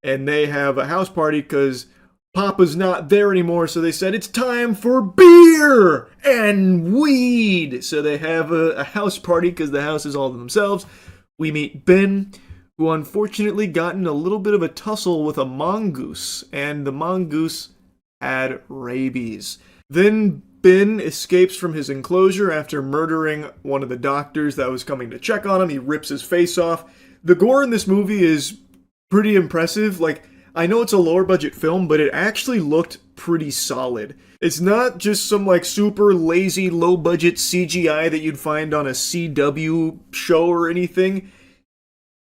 And they have a house party because Papa's not there anymore. So they said, it's time for beer and weed. So they have a house party because the house is all to themselves. We meet Ben, who unfortunately got in a little bit of a tussle with a mongoose. And the mongoose had rabies. Then Ben escapes from his enclosure after murdering one of the doctors that was coming to check on him. He rips his face off. The gore in this movie is pretty impressive. Like, I know it's a lower budget film, but it actually looked pretty solid. It's not just some like super lazy low budget CGI that you'd find on a CW show or anything.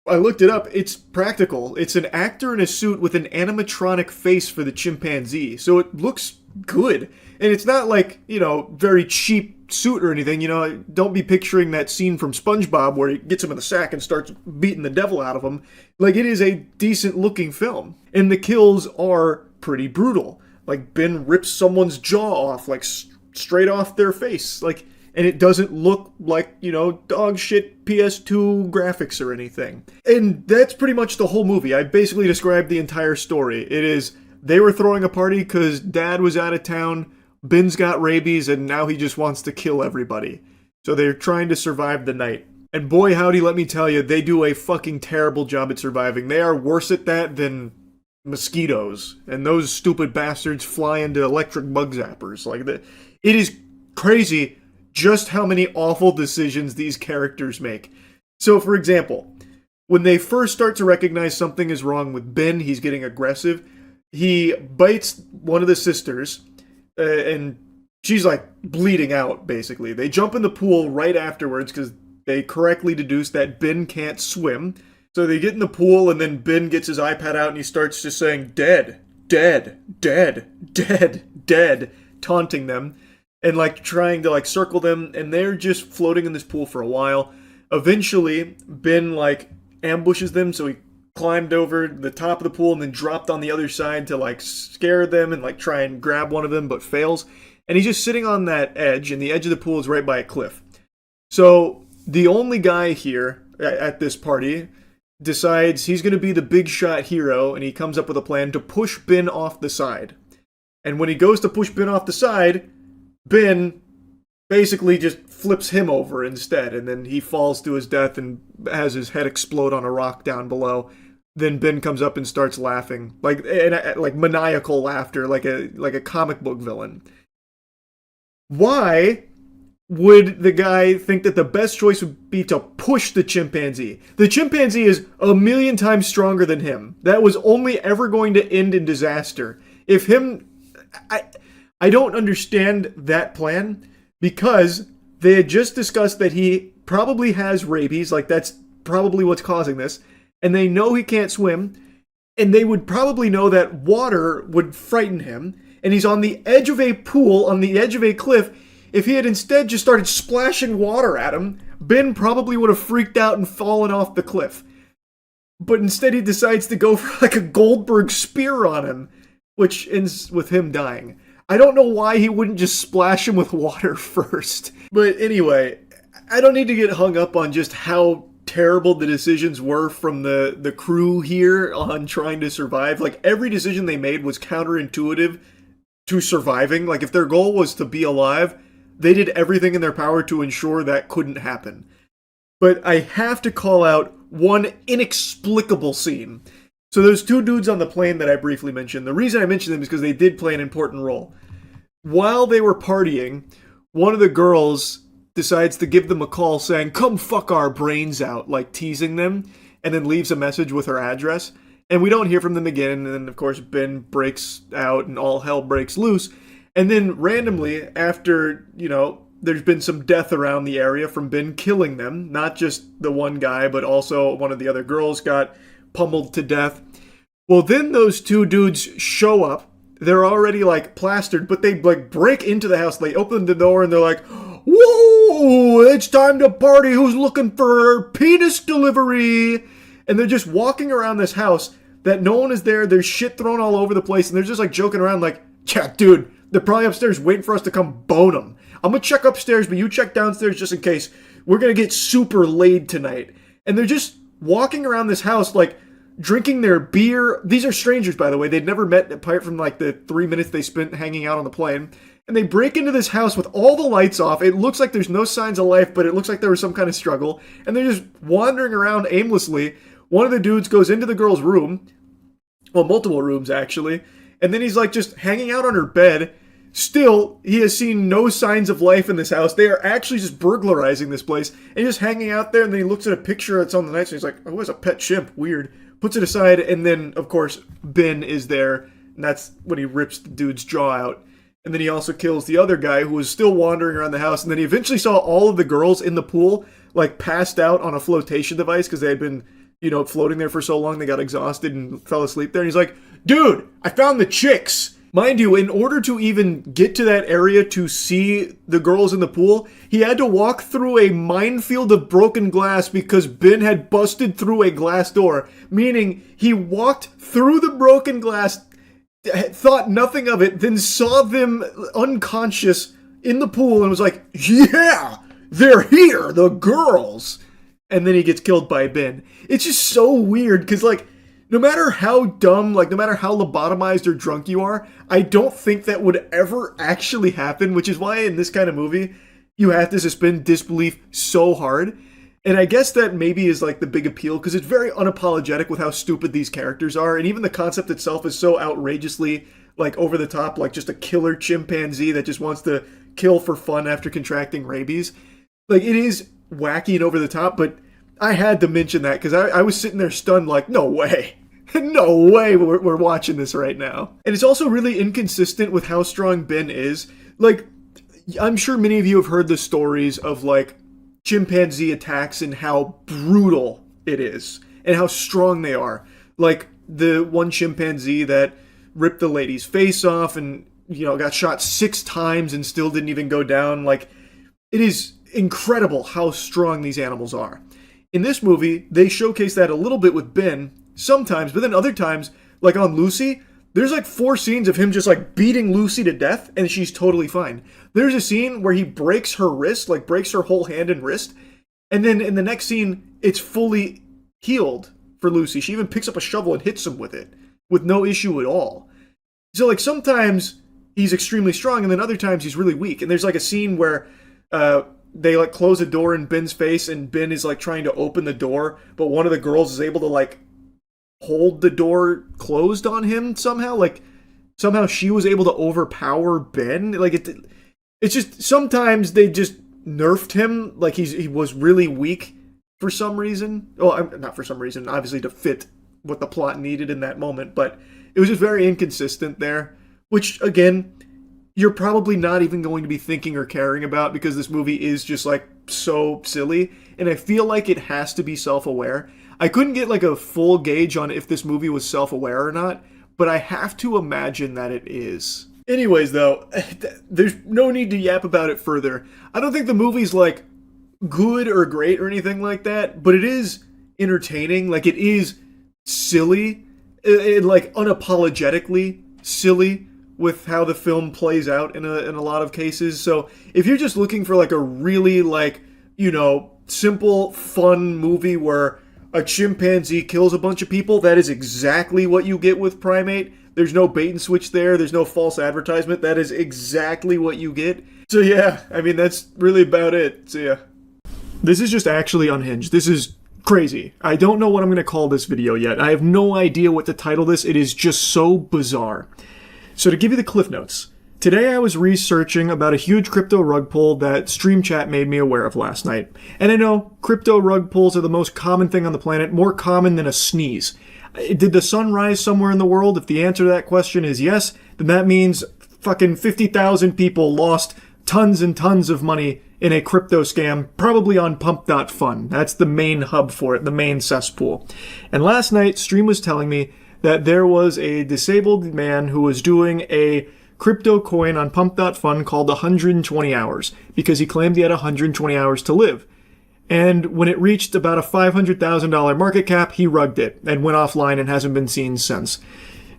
I looked it up. It's practical. It's an actor in a suit with an animatronic face for the chimpanzee. So it looks good. And it's not like, very cheap suit or anything. Don't be picturing that scene from SpongeBob where he gets him in the sack and starts beating the devil out of him. Like, it is a decent looking film. And the kills are pretty brutal. Like, Ben rips someone's jaw off, like, straight off their face. Like, and it doesn't look like, dog shit PS2 graphics or anything. And that's pretty much the whole movie. I basically described the entire story. It is, they were throwing a party because Dad was out of town, Ben's got rabies, and now he just wants to kill everybody. So they're trying to survive the night. And boy howdy, let me tell you, they do a fucking terrible job at surviving. They are worse at that than mosquitoes. And those stupid bastards fly into electric bug zappers. It is crazy just how many awful decisions these characters make. So, for example, when they first start to recognize something is wrong with Ben, he's getting aggressive. He bites one of the sisters, and she's like bleeding out, basically. They jump in the pool right afterwards because they correctly deduce that Ben can't swim. So they get in the pool, and then Ben gets his iPad out and he starts just saying, dead, dead, dead, dead, dead, taunting them. And like trying to like circle them, and they're just floating in this pool for a while. Eventually, Ben like ambushes them, so he climbed over the top of the pool and then dropped on the other side to like scare them and like try and grab one of them, but fails. And he's just sitting on that edge, and the edge of the pool is right by a cliff. So the only guy here at this party decides he's going to be the big shot hero, and he comes up with a plan to push Ben off the side. And when he goes to push Ben off the side, Ben basically just flips him over instead, and then he falls to his death and has his head explode on a rock down below. Then Ben comes up and starts laughing, like maniacal laughter, like a comic book villain. Why would the guy think that the best choice would be to push the chimpanzee? The chimpanzee is 1,000,000 times stronger than him. That was only ever going to end in disaster. I don't understand that plan, because they had just discussed that he probably has rabies, like that's probably what's causing this, and they know he can't swim, and they would probably know that water would frighten him, and he's on the edge of a pool, on the edge of a cliff. If he had instead just started splashing water at him, Ben probably would have freaked out and fallen off the cliff. But instead he decides to go for like a Goldberg spear on him, which ends with him dying. I don't know why he wouldn't just splash him with water first. But anyway, I don't need to get hung up on just how terrible the decisions were from the crew here on trying to survive. Like, every decision they made was counterintuitive to surviving. Like, if their goal was to be alive, they did everything in their power to ensure that couldn't happen. But I have to call out one inexplicable scene. So those two dudes on the plane that I briefly mentioned, the reason I mentioned them is because they did play an important role. While they were partying, one of the girls decides to give them a call saying, "Come fuck our brains out," like teasing them, and then leaves a message with her address. And we don't hear from them again, and then of course Ben breaks out and all hell breaks loose. And then randomly, after, there's been some death around the area from Ben killing them, not just the one guy, but also one of the other girls got pummeled to death. Well, then those two dudes show up. They're already like plastered, but they like break into the house. They open the door and they're like, "Whoa, it's time to party. Who's looking for penis delivery?" And they're just walking around this house that no one is there. There's shit thrown all over the place. And they're just like joking around like, "Yeah, dude, they're probably upstairs waiting for us to come bone them. I'm going to check upstairs, but you check downstairs just in case. We're going to get super laid tonight." And they're just walking around this house like drinking their beer. These are strangers, by the way. They'd never met apart from like the 3 minutes they spent hanging out on the plane. And they break into this house with all the lights off. It looks like there's no signs of life, but it looks like there was some kind of struggle. And they're just wandering around aimlessly. One of the dudes goes into the girl's room. Well, multiple rooms, actually. And then he's like just hanging out on her bed. Still, he has seen no signs of life in this house. They are actually just burglarizing this place. And he's just hanging out there, and then he looks at a picture that's on the nightstand. He's like, "Oh, it's a pet chimp. Weird." Puts it aside, and then, of course, Ben is there. And that's when he rips the dude's jaw out. And then he also kills the other guy who was still wandering around the house. And then he eventually saw all of the girls in the pool, like, passed out on a flotation device because they had been, floating there for so long they got exhausted and fell asleep there. And he's like, "Dude, I found the chicks." Mind you, in order to even get to that area to see the girls in the pool, he had to walk through a minefield of broken glass because Ben had busted through a glass door. Meaning, he walked through the broken glass, thought nothing of it, then saw them unconscious in the pool and was like, "Yeah, they're here, the girls." And then he gets killed by Ben. It's just so weird because, like, no matter how dumb, like, no matter how lobotomized or drunk you are, I don't think that would ever actually happen, which is why in this kind of movie, you have to suspend disbelief so hard. And I guess that maybe is, like, the big appeal, because it's very unapologetic with how stupid these characters are, and even the concept itself is so outrageously, like, over the top, like just a killer chimpanzee that just wants to kill for fun after contracting rabies. Like, it is wacky and over the top, but I had to mention that because I was sitting there stunned like, no way. No way we're watching this right now. And it's also really inconsistent with how strong Ben is. Like, I'm sure many of you have heard the stories of, like, chimpanzee attacks and how brutal it is and how strong they are. Like, the one chimpanzee that ripped the lady's face off and, got shot 6 times and still didn't even go down. Like, it is incredible how strong these animals are. In this movie, they showcase that a little bit with Ben, sometimes, but then other times, like on Lucy, there's like 4 scenes of him just like beating Lucy to death, and she's totally fine. There's a scene where he breaks her wrist, like breaks her whole hand and wrist, and then in the next scene, it's fully healed for Lucy. She even picks up a shovel and hits him with it, with no issue at all. So like sometimes he's extremely strong, and then other times he's really weak. And there's like a scene where they like close a door in Ben's face, and Ben is like trying to open the door, but one of the girls is able to like hold the door closed on him somehow. Like somehow she was able to overpower Ben. Like it's just sometimes they just nerfed him. Like he was really weak for some reason. Well, not for some reason, obviously to fit what the plot needed in that moment, but it was just very inconsistent there, which again, you're probably not even going to be thinking or caring about because this movie is just like so silly, and I feel like it has to be self-aware. I couldn't get like a full gauge on if this movie was self-aware or not, but I have to imagine that it is. Anyways though, there's no need to yap about it further. I don't think the movie's like good or great or anything like that, but it is entertaining. Like it is silly, it like unapologetically silly with how the film plays out in a lot of cases. So if you're just looking for like a really like, simple, fun movie where a chimpanzee kills a bunch of people, that is exactly what you get with Primate. There's no bait and switch there. There's no false advertisement. That is exactly what you get. So yeah, I mean, that's really about it. So yeah. This is just actually unhinged. This is crazy. I don't know what I'm going to call this video yet. I have no idea what to title this. It is just so bizarre. So to give you the cliff notes, today I was researching about a huge crypto rug pull that Stream Chat made me aware of last night. And I know crypto rug pulls are the most common thing on the planet, more common than a sneeze. Did the sun rise somewhere in the world? If the answer to that question is yes, then that means fucking 50,000 people lost tons and tons of money in a crypto scam, probably on pump.fun. That's the main hub for it, the main cesspool. And last night, Stream was telling me that there was a disabled man who was doing a crypto coin on pump.fun called 120 hours, because he claimed he had 120 hours to live. And when it reached about a $500,000 market cap, he rugged it and went offline and hasn't been seen since.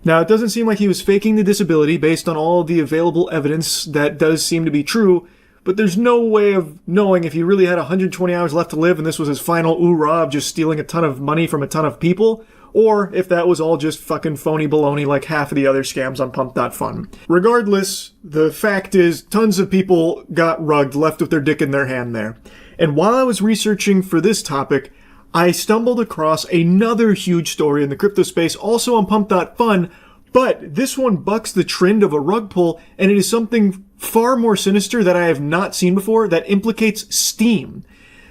Now, it doesn't seem like he was faking the disability based on all the available evidence that does seem to be true, but there's no way of knowing if he really had 120 hours left to live and this was his final oorah of just stealing a ton of money from a ton of people, or if that was all just fucking phony baloney like half of the other scams on pump.fun. Regardless, the fact is, tons of people got rugged, left with their dick in their hand there. And while I was researching for this topic, I stumbled across another huge story in the crypto space, also on pump.fun, but this one bucks the trend of a rug pull, and it is something far more sinister that I have not seen before that implicates Steam.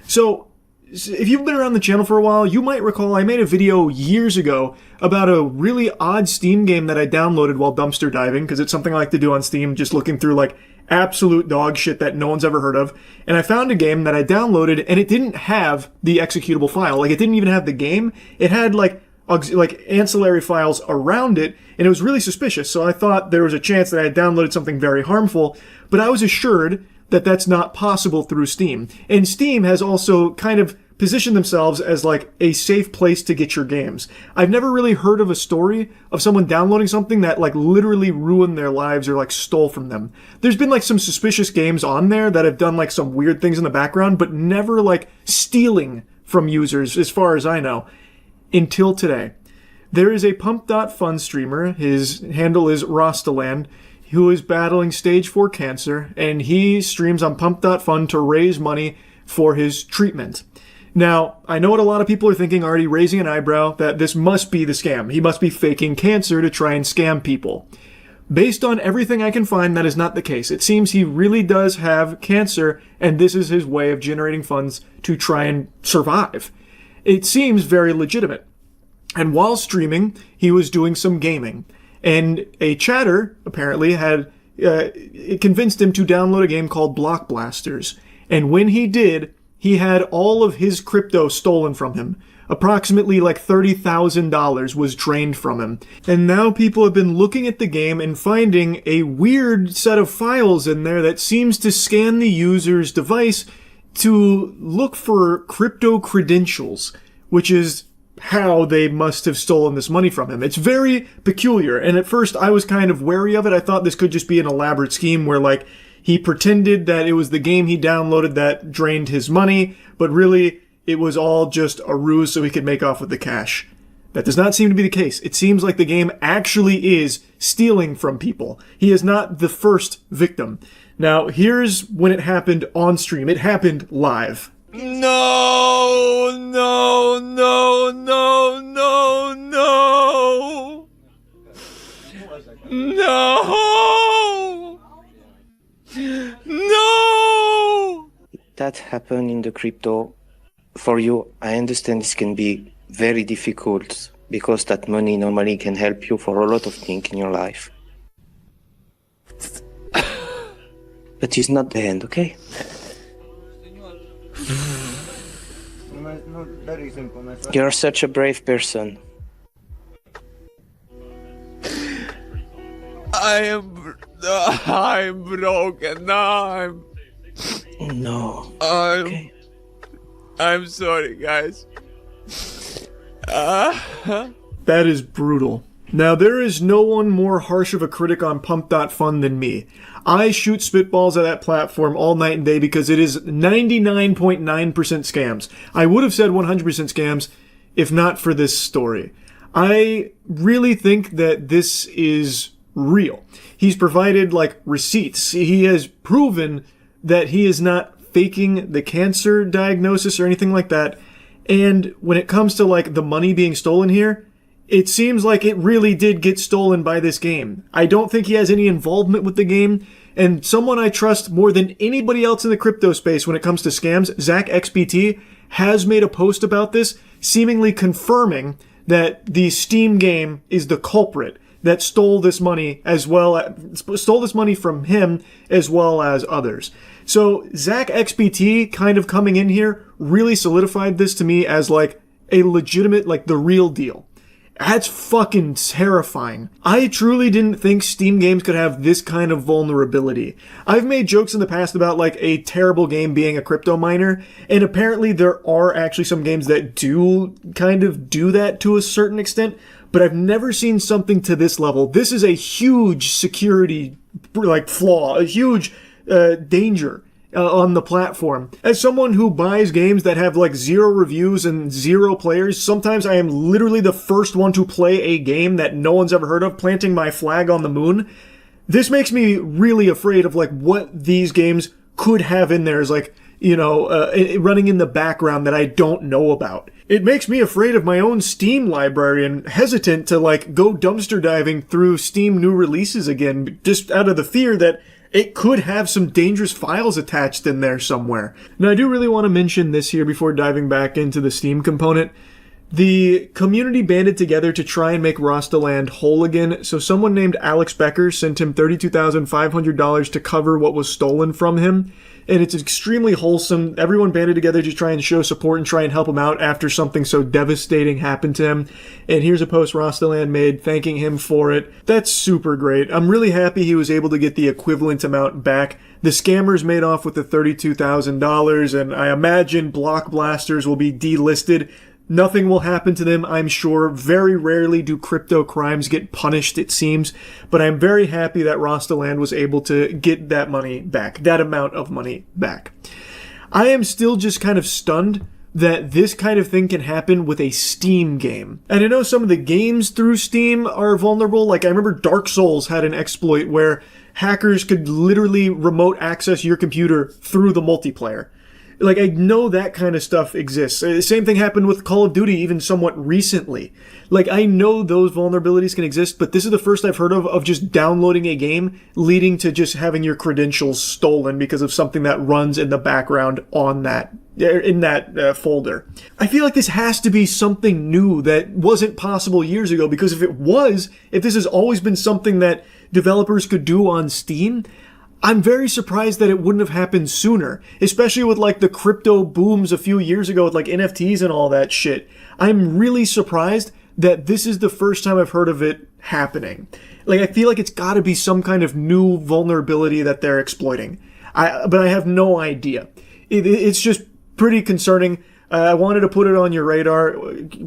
So, if you've been around the channel for a while, you might recall I made a video years ago about a really odd Steam game that I downloaded while dumpster diving, because it's something I like to do on Steam, just looking through like absolute dog shit that no one's ever heard of. And I found a game that I downloaded and it didn't have the executable file. Like, it didn't even have the game. It had like ancillary files around it, and it was really suspicious. So I thought there was a chance that I had downloaded something very harmful, but I was assured that that's not possible through Steam. And Steam has also kind of positioned themselves as like a safe place to get your games. I've never really heard of a story of someone downloading something that like literally ruined their lives or like stole from them. There's been like some suspicious games on there that have done like some weird things in the background, but never like stealing from users as far as I know. Until today. There is a pump.fun streamer, his handle is Rostaland, who is battling stage 4 cancer, and he streams on pump.fun to raise money for his treatment. Now, I know what a lot of people are thinking, already raising an eyebrow, that this must be the scam. He must be faking cancer to try and scam people. Based on everything I can find, that is not the case. It seems he really does have cancer, and this is his way of generating funds to try and survive. It seems very legitimate. And while streaming, he was doing some gaming. And a chatter, apparently, had it convinced him to download a game called Block Blasters. And when he did, he had all of his crypto stolen from him. Approximately like $30,000 was drained from him. And now people have been looking at the game and finding a weird set of files in there that seems to scan the user's device to look for crypto credentials, which is how they must have stolen this money from him. It's very peculiar, and at first I was kind of wary of it. I thought this could just be an elaborate scheme where like he pretended that it was the game he downloaded that drained his money, but really it was all just a ruse so he could make off with the cash. That does not seem to be the case. It seems like the game actually is stealing from people. He is not the first victim. Now, here's when it happened on stream. It happened live. No, no, no, no, no, no. No. No. That happened in the crypto. For you, I understand this can be very difficult because that money normally can help you for a lot of things in your life. But it's not the end, okay? You're such a brave person. I'm broken. No, No. I'm sorry, guys. That is brutal. Now, there is no one more harsh of a critic on pump.fun than me. I shoot spitballs at that platform all night and day because it is 99.9% scams. I would have said 100% scams if not for this story. I really think that this is real. He's provided, like, receipts. He has proven that he is not faking the cancer diagnosis or anything like that. And when it comes to like the money being stolen here, it seems like it really did get stolen by this game. I don't think he has any involvement with the game. And someone I trust more than anybody else in the crypto space when it comes to scams, Zach XBT, has made a post about this, seemingly confirming that the Steam game is the culprit that stole this money stole this money from him as well as others. So Zach XBT kind of coming in here really solidified this to me as like a legitimate, like the real deal. That's fucking terrifying. I truly didn't think Steam games could have this kind of vulnerability. I've made jokes in the past about like a terrible game being a crypto miner, and apparently there are actually some games that do kind of do that to a certain extent, but I've never seen something to this level. This is a huge security like flaw, a huge danger on the platform. As someone who buys games that have like 0 reviews and 0 players, sometimes I am literally the first one to play a game that no one's ever heard of, planting my flag on the moon. This makes me really afraid of like what these games could have in there as like, you know, running in the background that I don't know about. It makes me afraid of my own Steam library and hesitant to like go dumpster diving through Steam new releases again, just out of the fear that it could have some dangerous files attached in there somewhere. Now, I do really want to mention this here before diving back into the Steam component. The community banded together to try and make Rostaland whole again, so someone named Alex Becker sent him $32,500 to cover what was stolen from him, and it's extremely wholesome. Everyone banded together to try and show support and try and help him out after something so devastating happened to him, and here's a post Rostaland made thanking him for it. That's super great. I'm really happy he was able to get the equivalent amount back. The scammers made off with the $32,000, and I imagine Block Blasters will be delisted. Nothing will happen to them, I'm sure. Very rarely do crypto crimes get punished, it seems. But I'm very happy that Rostaland was able to get that money back, that amount of money back. I am still just kind of stunned that this kind of thing can happen with a Steam game. And I know some of the games through Steam are vulnerable. Like, I remember Dark Souls had an exploit where hackers could literally remote access your computer through the multiplayer. Like, I know that kind of stuff exists. The same thing happened with Call of Duty even somewhat recently. Like, I know those vulnerabilities can exist, but this is the first I've heard of just downloading a game leading to just having your credentials stolen because of something that runs in the background on that, in that folder. I feel like this has to be something new that wasn't possible years ago, because if it was, if this has always been something that developers could do on Steam, I'm very surprised that it wouldn't have happened sooner, especially with like the crypto booms a few years ago with like NFTs and all that shit. I'm really surprised that this is the first time I've heard of it happening. Like, I feel like it's got to be some kind of new vulnerability that they're exploiting. But I have no idea. It's just pretty concerning. I wanted to put it on your radar.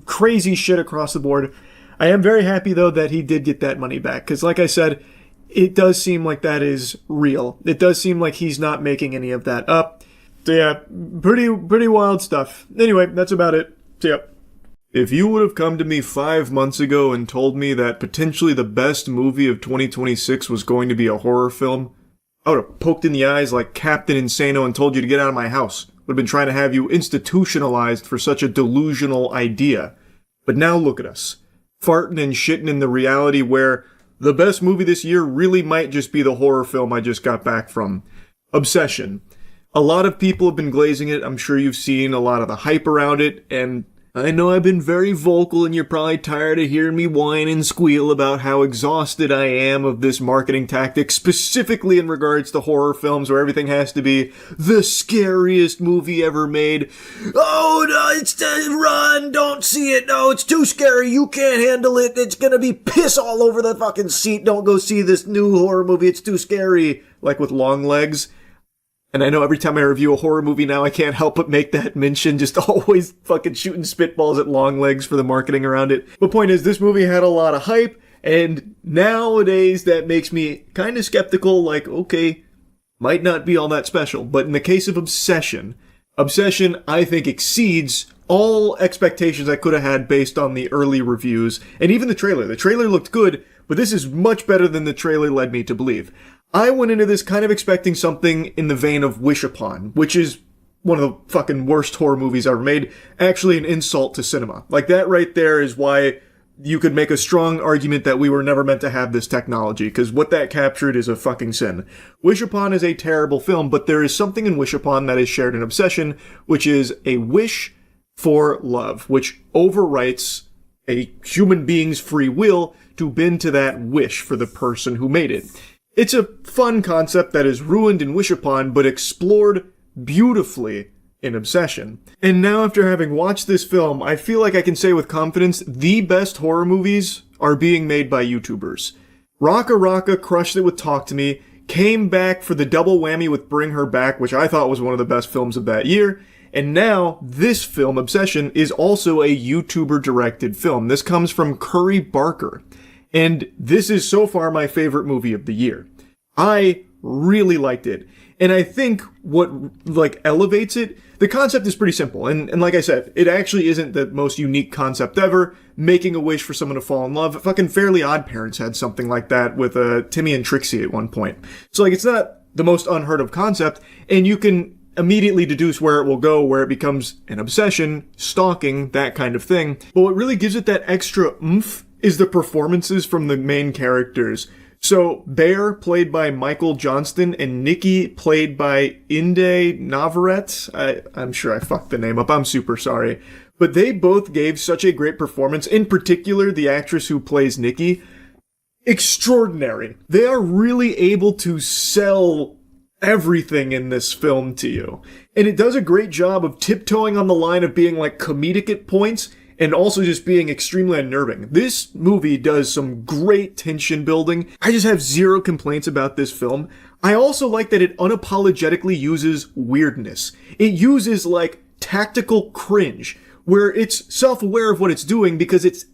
Crazy shit across the board. I am very happy though that he did get that money back, because like I said, it does seem like that is real. It does seem like he's not making any of that up. So yeah, pretty wild stuff. Anyway, that's about it. See ya. If you would have come to me 5 months ago and told me that potentially the best movie of 2026 was going to be a horror film, I would have poked in the eyes like Captain Insano and told you to get out of my house. Would have been trying to have you institutionalized for such a delusional idea. But now look at us. Farting and shitting in the reality where the best movie this year really might just be the horror film I just got back from. Obsession. A lot of people have been glazing it. I'm sure you've seen a lot of the hype around it, and I know I've been very vocal and you're probably tired of hearing me whine and squeal about how exhausted I am of this marketing tactic, specifically in regards to horror films where everything has to be the scariest movie ever made. Oh, no, it's run, don't see it, no, it's too scary, you can't handle it, it's gonna be piss all over the fucking seat, don't go see this new horror movie, it's too scary. Like with Long Legs. And I know every time I review a horror movie now, I can't help but make that mention, just always fucking shooting spitballs at Long Legs for the marketing around it. But point is, this movie had a lot of hype, and nowadays that makes me kind of skeptical, like, okay, might not be all that special. But in the case of Obsession, I think exceeds all expectations I could have had based on the early reviews, and even the trailer. The trailer looked good, but this is much better than the trailer led me to believe. I went into this kind of expecting something in the vein of Wish Upon, which is one of the fucking worst horror movies ever made, actually an insult to cinema. Like, that right there is why you could make a strong argument that we were never meant to have this technology, because what that captured is a fucking sin. Wish Upon is a terrible film, but there is something in Wish Upon that is shared in Obsession, which is a wish for love, which overwrites a human being's free will to bend to that wish for the person who made it. It's a fun concept that is ruined in Wish Upon, but explored beautifully in Obsession. And now, after having watched this film, I feel like I can say with confidence the best horror movies are being made by YouTubers. Raka Raka crushed it with Talk to Me, came back for the double whammy with Bring Her Back, which I thought was one of the best films of that year, and now this film, Obsession, is also a YouTuber-directed film. This comes from Curry Barker, and this is so far my favorite movie of the year. I really liked it. And I think what, elevates it, the concept is pretty simple. And like I said, it actually isn't the most unique concept ever. Making a wish for someone to fall in love. Fucking Fairly Odd Parents had something like that with Timmy and Trixie at one point. So, it's not the most unheard of concept, and you can immediately deduce where it will go, where it becomes an obsession, stalking, that kind of thing. But what really gives it that extra oomph is the performances from the main characters. So, Bear, played by Michael Johnston, and Nikki, played by Inde Navarrete. I'm sure I fucked the name up. I'm super sorry. But they both gave such a great performance. In particular, the actress who plays Nikki. Extraordinary. They are really able to sell everything in this film to you. And it does a great job of tiptoeing on the line of being, comedic at points, and also just being extremely unnerving. This movie does some great tension building. I just have zero complaints about this film. I also like that it unapologetically uses weirdness. It uses, tactical cringe, where it's self-aware of what it's doing because it's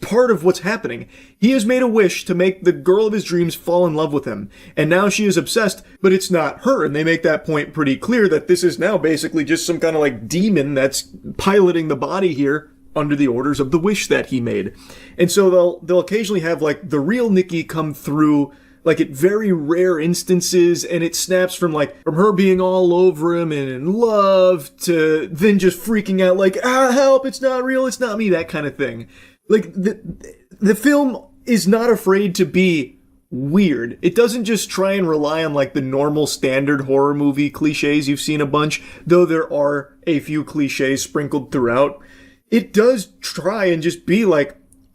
part of what's happening. He has made a wish to make the girl of his dreams fall in love with him, and now she is obsessed, but it's not her, and they make that point pretty clear that this is now basically just some kind of, demon that's piloting the body here under the orders of the wish that he made. And so they'll occasionally have the real Nikki come through at very rare instances, and it snaps from her being all over him and in love to then just freaking out help, it's not real, it's not me, that kind of thing. The film is not afraid to be weird. It doesn't just try and rely on the normal standard horror movie cliches you've seen a bunch, though there are a few cliches sprinkled throughout. It does try and just be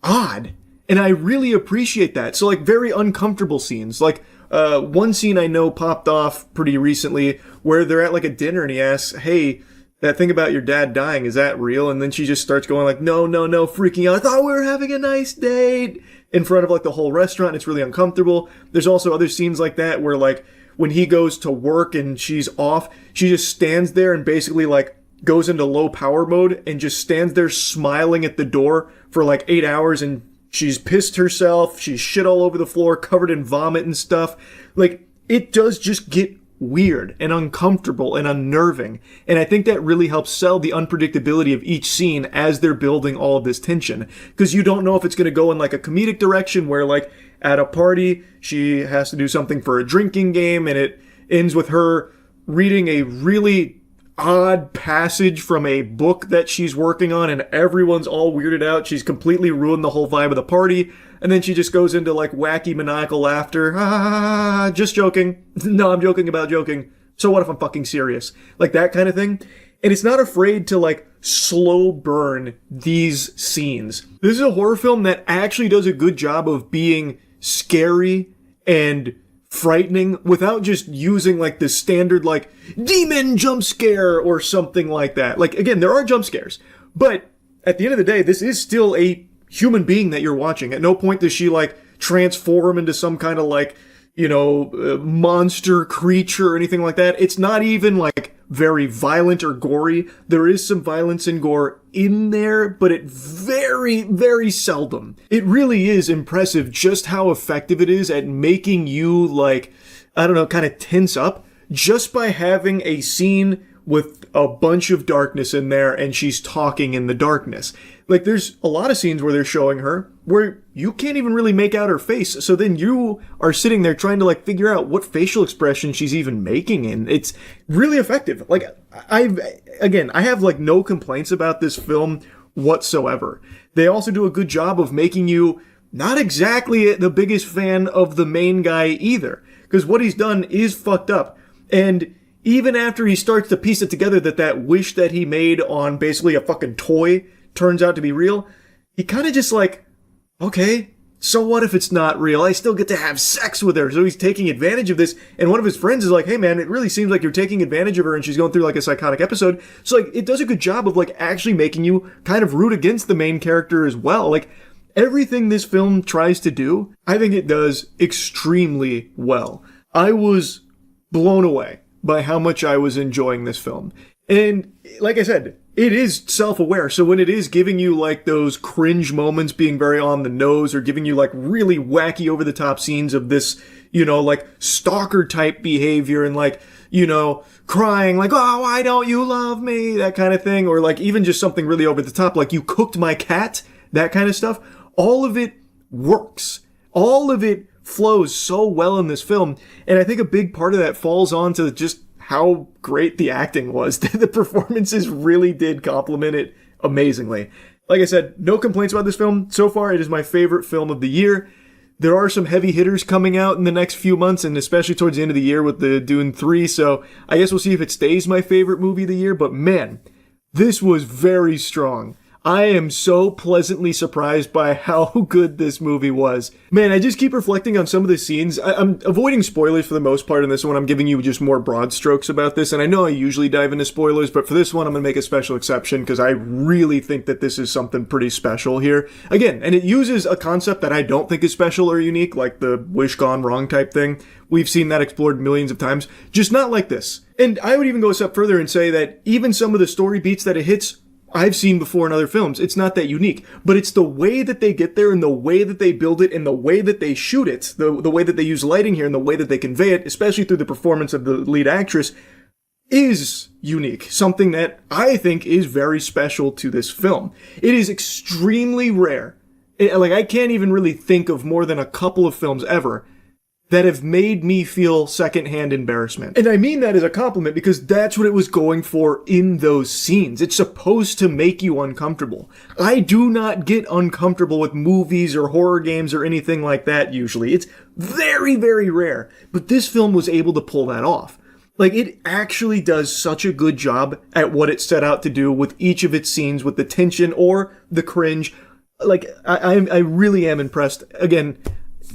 odd. And I really appreciate that. So very uncomfortable scenes. One scene I know popped off pretty recently where they're at a dinner and he asks, hey, that thing about your dad dying, is that real? And then she just starts going no, freaking out. I thought we were having a nice date in front of the whole restaurant. It's really uncomfortable. There's also other scenes like that where when he goes to work and she's off, she just stands there and basically goes into low power mode and just stands there smiling at the door for 8 hours, and she's pissed herself, she's shit all over the floor, covered in vomit and stuff. It does just get weird and uncomfortable and unnerving, and I think that really helps sell the unpredictability of each scene as they're building all of this tension, because you don't know if it's going to go in a comedic direction where at a party she has to do something for a drinking game and it ends with her reading a really odd passage from a book that she's working on and everyone's all weirded out. She's completely ruined the whole vibe of the party. And then she just goes into wacky maniacal laughter. Just joking. No, I'm joking about joking. So what if I'm fucking serious? That kind of thing. And it's not afraid to slow burn these scenes. This is a horror film that actually does a good job of being scary and frightening without just using the standard demon jump scare or something like that. Again, there are jump scares, but at the end of the day, this is still a human being that you're watching. At no point does she transform into some kind of monster creature or anything like that. It's not even very violent or gory. There is some violence and gore in there, but it very, very seldom. It really is impressive just how effective it is at making you kind of tense up just by having a scene with a bunch of darkness in there and she's talking in the darkness. Like, there's a lot of scenes where they're showing her where you can't even really make out her face. So then you are sitting there trying to, like, figure out what facial expression she's even making. And it's really effective. Like, I have, like, no complaints about this film whatsoever. They also do a good job of making you not exactly the biggest fan of the main guy either. Because what he's done is fucked up. And even after he starts to piece it together that wish that he made on basically a fucking toy turns out to be real, he kind of just like, okay, so what if it's not real? I still get to have sex with her. So he's taking advantage of this. And one of his friends is like, hey man, it really seems like you're taking advantage of her and she's going through like a psychotic episode. So like, it does a good job of like actually making you kind of root against the main character as well. Like, everything this film tries to do, I think it does extremely well. I was blown away by how much I was enjoying this film. And like I said, it is self-aware. So when it is giving you like those cringe moments being very on the nose or giving you like really wacky over the top scenes of this, you know, like stalker type behavior and like, you know, crying like, oh, why don't you love me? That kind of thing. Or like even just something really over the top, like you cooked my cat, that kind of stuff. All of it works. All of it flows so well in this film. And I think a big part of that falls on to just how great the acting was. The performances really did complement it amazingly. Like I said, no complaints about this film. So far, it is my favorite film of the year. There are some heavy hitters coming out in the next few months, and especially towards the end of the year with the Dune 3, so I guess we'll see if it stays my favorite movie of the year, but man, this was very strong. I am so pleasantly surprised by how good this movie was. Man, I just keep reflecting on some of the scenes. I'm avoiding spoilers for the most part in this one. I'm giving you just more broad strokes about this, and I know I usually dive into spoilers, but for this one, I'm going to make a special exception because I really think that this is something pretty special here. Again, and it uses a concept that I don't think is special or unique, like the wish gone wrong type thing. We've seen that explored millions of times, just not like this. And I would even go a step further and say that even some of the story beats that it hits, I've seen before in other films. It's not that unique, but it's the way that they get there and the way that they build it and the way that they shoot it, the way that they use lighting here and the way that they convey it, especially through the performance of the lead actress, is unique. Something that I think is very special to this film. It is extremely rare. I can't even really think of more than a couple of films ever that have made me feel secondhand embarrassment. And I mean that as a compliment because that's what it was going for in those scenes. It's supposed to make you uncomfortable. I do not get uncomfortable with movies or horror games or anything like that usually. It's very, very rare. But this film was able to pull that off. Like, it actually does such a good job at what it set out to do with each of its scenes, with the tension or the cringe. Like, I really am impressed. Again,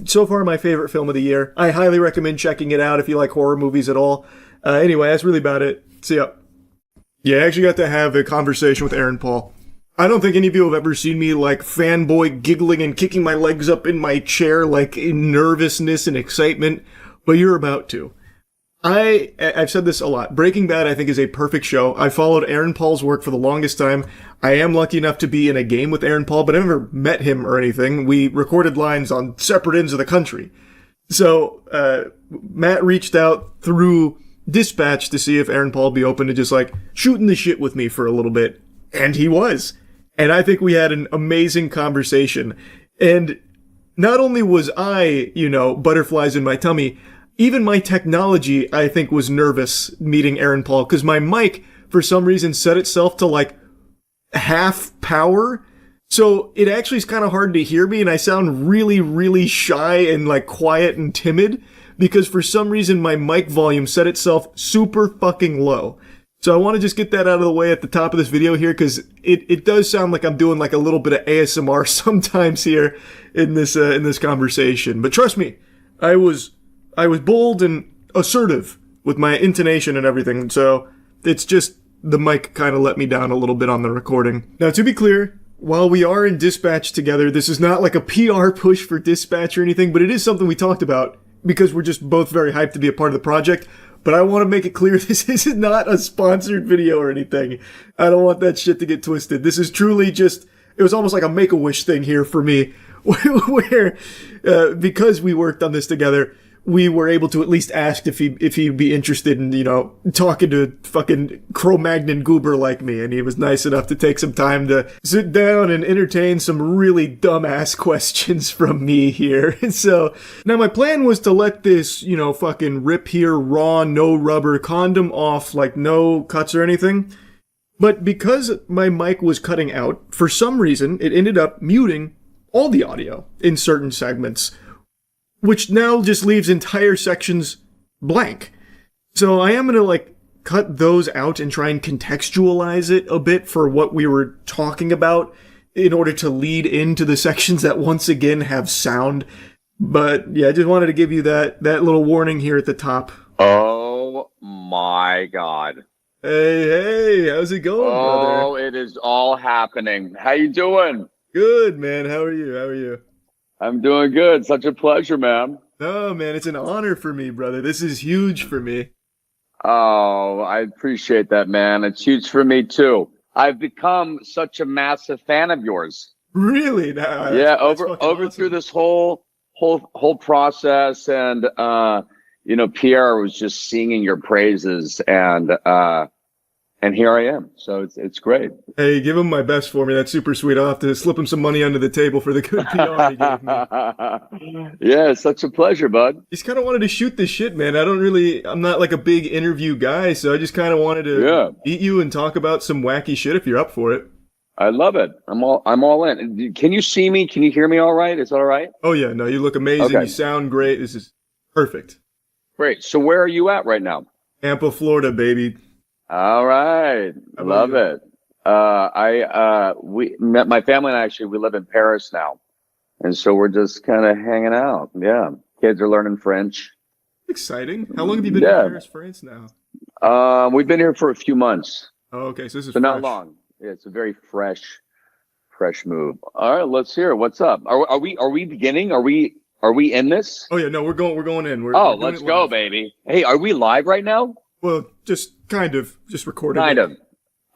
so far, my favorite film of the year. I highly recommend checking it out if you like horror movies at all. Anyway, that's really about it. See ya. Yeah, I actually got to have a conversation with Aaron Paul. I don't think any of you have ever seen me, like, fanboy giggling and kicking my legs up in my chair, like, in nervousness and excitement, but you're about to. I've said this a lot. Breaking Bad, I think, is a perfect show. I followed Aaron Paul's work for the longest time. I am lucky enough to be in a game with Aaron Paul, but I never met him or anything. We recorded lines on separate ends of the country. So, Matt reached out through Dispatch to see if Aaron Paul would be open to just, like, shooting the shit with me for a little bit. And he was. And I think we had an amazing conversation. And not only was I, butterflies in my tummy, even my technology, I think, was nervous meeting Aaron Paul, because my mic, for some reason, set itself to, like, half power. So it actually is kind of hard to hear me, and I sound really, really shy and, like, quiet and timid, because for some reason my mic volume set itself super fucking low. So I want to just get that out of the way at the top of this video here, because it does sound like I'm doing, like, a little bit of ASMR sometimes here in this conversation. But trust me, I was bold and assertive with my intonation and everything, so it's just the mic kind of let me down a little bit on the recording. Now, to be clear, while we are in Dispatch together, this is not like a PR push for Dispatch or anything, but it is something we talked about because we're just both very hyped to be a part of the project. But I want to make it clear this is not a sponsored video or anything. I don't want that shit to get twisted. This is truly just, it was almost like a Make-A-Wish thing here for me, where because we worked on this together, we were able to at least ask if he'd be interested in, talking to fucking Cro-Magnon goober like me, and he was nice enough to take some time to sit down and entertain some really dumbass questions from me here. And so, now my plan was to let this, fucking rip here raw, no rubber condom off, like no cuts or anything. But because my mic was cutting out, for some reason, it ended up muting all the audio in certain segments, which now just leaves entire sections blank. So I am going to cut those out and try and contextualize it a bit for what we were talking about in order to lead into the sections that once again have sound. But yeah, I just wanted to give you that little warning here at the top. Oh my God. Hey, how's it going, brother? Oh, it is all happening. How you doing? Good, man. How are you? I'm doing good. Such a pleasure, man. Oh, man, it's an honor for me, brother. This is huge for me. Oh, I appreciate that, man. It's huge for me, too. I've become such a massive fan of yours. Really? No, yeah, over awesome. Through this whole process, and Pierre was just singing your praises, and here I am. So it's great. Hey, give him my best for me. That's super sweet. I'll have to slip him some money under the table for the good PR he gave me. Yeah, it's such a pleasure, bud. Just kind of wanted to shoot this shit, man. I'm not like a big interview guy, so I just kind of wanted to meet you and talk about some wacky shit if you're up for it. I love it. I'm all in. Can you see me? Can you hear me all right? Is that all right? Oh, yeah. No, you look amazing. Okay. You sound great. This is perfect. Great. So where are you at right now? Tampa, Florida, baby. All right. Love it. My family and I we live in Paris now. And so we're just kind of hanging out. Yeah. Kids are learning French. Exciting. How long have you been in Paris, France now? We've been here for a few months. Oh, okay. So this is fresh. Not long. Yeah, it's a very fresh move. All right, let's hear it. What's up? Are we beginning? Are we in this? Oh yeah, no, we're going in. Let's go, baby. Hey, are we live right now? Well, just recording. Kind of.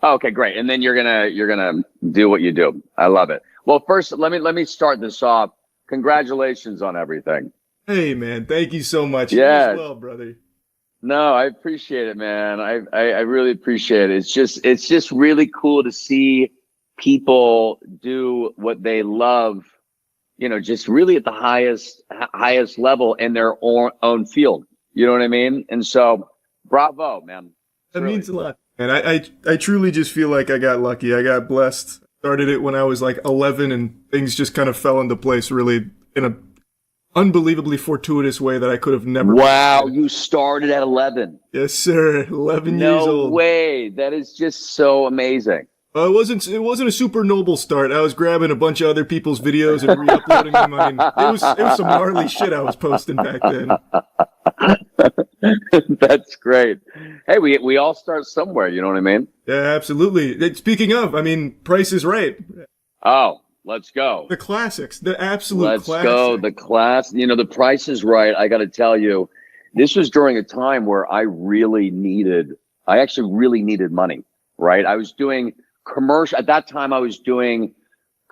Oh, okay, great. And then you're gonna do what you do. I love it. Well, first, let me start this off. Congratulations on everything. Hey, man, thank you so much. Yeah. You as well, brother. No, I appreciate it, man. I really appreciate it. It's just really cool to see people do what they love. Just really at the highest level in their own field. You know what I mean? And so, bravo, man. That means a lot. And I truly just feel like I got lucky. I got blessed. Started it when I was like 11, and things just kind of fell into place really in a unbelievably fortuitous way that I could have never. Wow, you started at 11. Yes, sir. 11 years old. No way. That is just so amazing. It wasn't a super noble start. I was grabbing a bunch of other people's videos and re-uploading them. I mean, it was some gnarly shit I was posting back then. That's great. Hey, we all start somewhere, you know what I mean? Yeah, absolutely. Speaking of, Price is Right. Oh, let's go. The classics, the absolute classics. Let's go. The class. The Price is Right. I got to tell you, this was during a time where I actually really needed money, right? I was doing at that time I was doing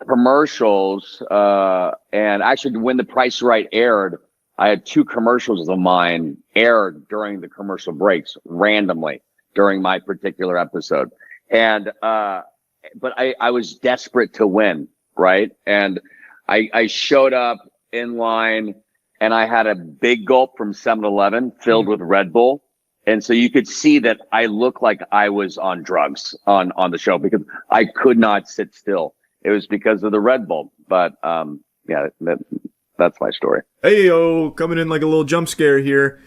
commercials, and actually when The Price is Right aired, I had 2 commercials of mine aired during the commercial breaks randomly during my particular episode. And, but I was desperate to win, right? And I showed up in line and I had a big gulp from 7-Eleven filled with Red Bull. And so you could see that I looked like I was on drugs on the show because I could not sit still. It was because of the Red Bull. But, yeah, that's my story. Hey, yo, coming in like a little jump scare here.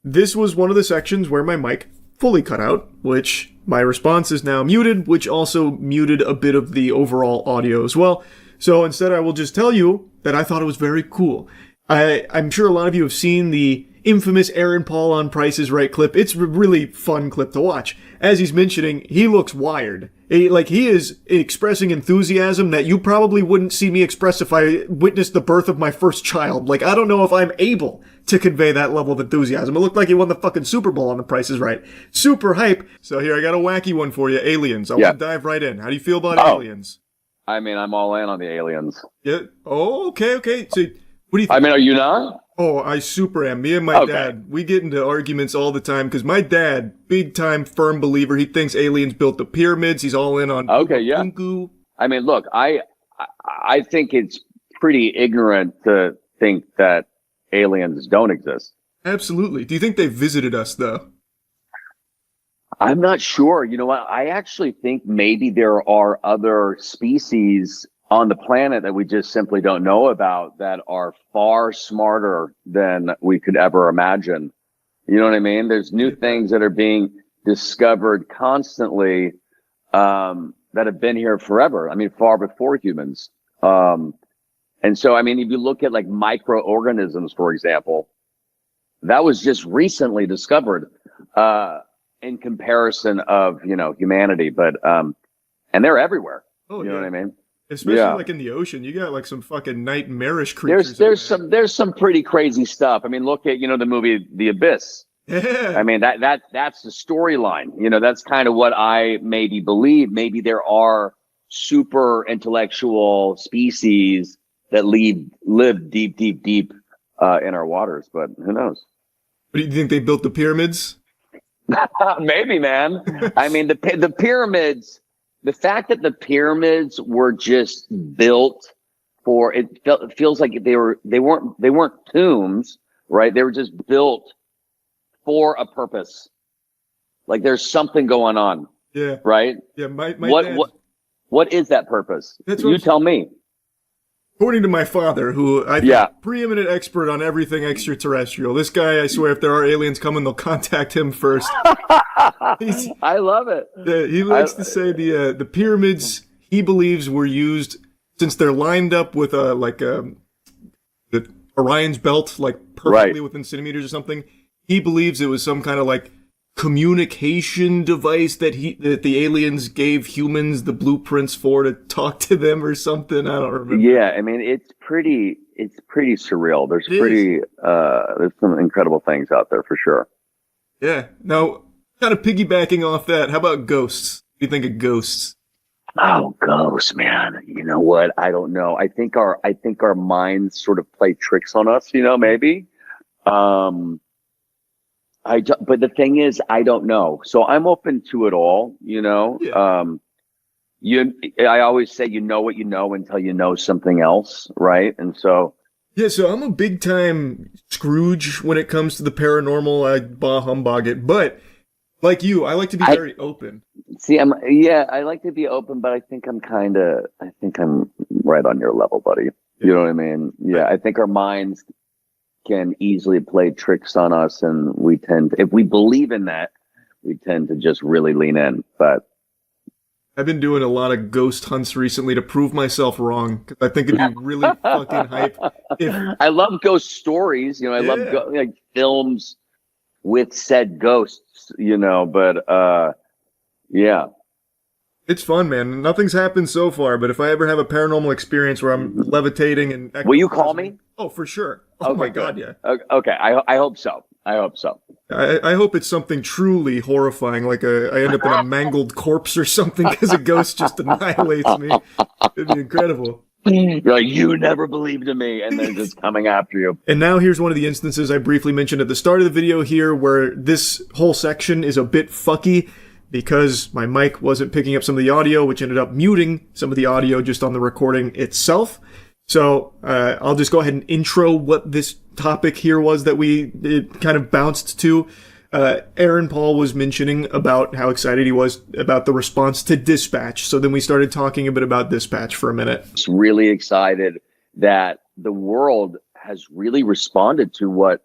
This was one of the sections where my mic fully cut out, which my response is now muted, which also muted a bit of the overall audio as well. So instead, I will just tell you that I thought it was very cool. I'm sure a lot of you have seen the infamous Aaron Paul on Price is Right clip. It's a really fun clip to watch. As he's mentioning, he looks wired. He is expressing enthusiasm that you probably wouldn't see me express if I witnessed the birth of my first child. I don't know if I'm able to convey that level of enthusiasm. It looked like he won the fucking Super Bowl on The Price is Right. Super hype. So here, I got a wacky one for you. Aliens. I want to dive right in. How do you feel about aliens? I'm all in on the aliens. Yeah. Oh, okay. So, what do you think? Are you not? Oh, I super am. Me and my dad, we get into arguments all the time because my dad, big time firm believer, he thinks aliens built the pyramids. He's all in on Punku. I mean, look, I think it's pretty ignorant to think that aliens don't exist. Absolutely. Do you think they visited us, though? I'm not sure. You know what? I actually think maybe there are other species on the planet that we just simply don't know about that are far smarter than we could ever imagine. You know what I mean? There's new things that are being discovered constantly that have been here forever. I mean, far before humans. And so, I mean, if you look at like microorganisms, for example, that was just recently discovered in comparison of, you know, humanity. But and they're everywhere. Oh, you know what I mean? Especially like in the ocean, you got like some fucking nightmarish creatures. There's some pretty crazy stuff. I mean, look at, you know, the movie The Abyss. Yeah. I mean, that's the storyline. You know, that's kind of what I maybe believe. Maybe there are super intellectual species that live deep in our waters, but who knows? But do you think they built the pyramids? Maybe, man. I mean, the pyramids. The fact that the pyramids were just built for it feels like they weren't tombs, right? They were just built for a purpose. Like there's something going on. Yeah. Right? Yeah, my what is that purpose? That's you tell me. According to my father, who I think preeminent expert on everything extraterrestrial. This guy, I swear, if there are aliens coming, they'll contact him first. I love it. He likes to say the pyramids he believes were used since they're lined up with the Orion's belt, like perfectly within centimeters or something. He believes it was some kind of like communication device that the aliens gave humans the blueprints for to talk to them or something. I don't remember. Yeah, I mean it's pretty surreal. There's some incredible things out there for sure. Yeah. Now, kind of piggybacking off that, how about ghosts? What do you think of ghosts? Oh, ghosts, man. You know what? I don't know. I think our minds sort of play tricks on us, you know, maybe. But the thing is, I don't know. So I'm open to it all, you know. Yeah. I always say you know what you know until you know something else, right? And so yeah, so I'm a big time Scrooge when it comes to the paranormal. I bah humbug it, but like you, I like to be very open. See, I like to be open, but I think I'm right on your level, buddy. You know what I mean? Yeah, I think our minds can easily play tricks on us, and we tend to, if we believe in that, we tend to just really lean in. But I've been doing a lot of ghost hunts recently to prove myself wrong, because I think it'd be really fucking hype. I love ghost stories, you know. I love like films with said ghosts, you know. But yeah, it's fun, man. Nothing's happened so far, but if I ever have a paranormal experience where I'm levitating and will you call me? Oh, for sure. Oh my God, yeah. Okay, I hope so. I hope so. I hope it's something truly horrifying, like I end up in a mangled corpse or something because a ghost just annihilates me. It'd be incredible. You're like, you never believed in me, and they're just coming after you. And now here's one of the instances I briefly mentioned at the start of the video here, where this whole section is a bit fucky because my mic wasn't picking up some of the audio, which ended up muting some of the audio just on the recording itself. So I'll just go ahead and intro what this topic here was that it kind of bounced to. Aaron Paul was mentioning about how excited he was about the response to Dispatch. So then we started talking a bit about Dispatch for a minute. Just really excited that the world has really responded to what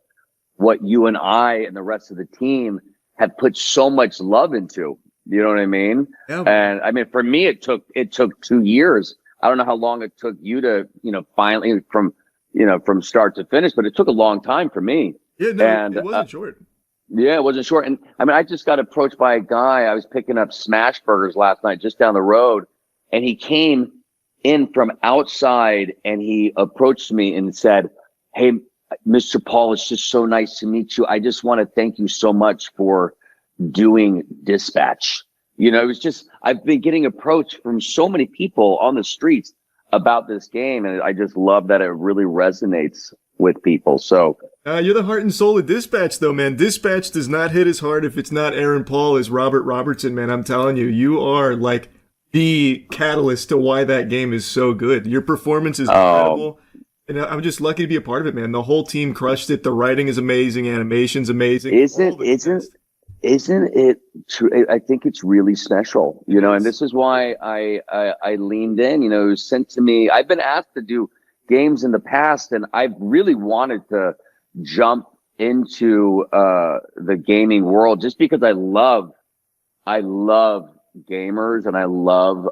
you and I and the rest of the team have put so much love into. You know what I mean? Yeah. And I mean, for me, it took 2 years. I don't know how long it took you to, you know, finally from start to finish, but it took a long time for me. Yeah, no, it wasn't short. Yeah, it wasn't short. And I mean, I just got approached by a guy. I was picking up smash burgers last night just down the road, and he came in from outside and he approached me and said, "Hey, Mr. Paul, it's just so nice to meet you. I just want to thank you so much for doing Dispatch." You know, it was just, I've been getting approached from so many people on the streets about this game, and I just love that it really resonates with people. So you're the heart and soul of Dispatch, though, man. Dispatch does not hit as hard if it's not Aaron Paul as Robert Robertson, man. I'm telling you, you are like the catalyst to why that game is so good. Your performance is incredible. And I'm just lucky to be a part of it, man. The whole team crushed it. The writing is amazing. Animation's amazing. Isn't it true? I think it's really special, you know, and this is why I leaned in, you know, it was sent to me. I've been asked to do games in the past, and I've really wanted to jump into the gaming world just because I love gamers, and I love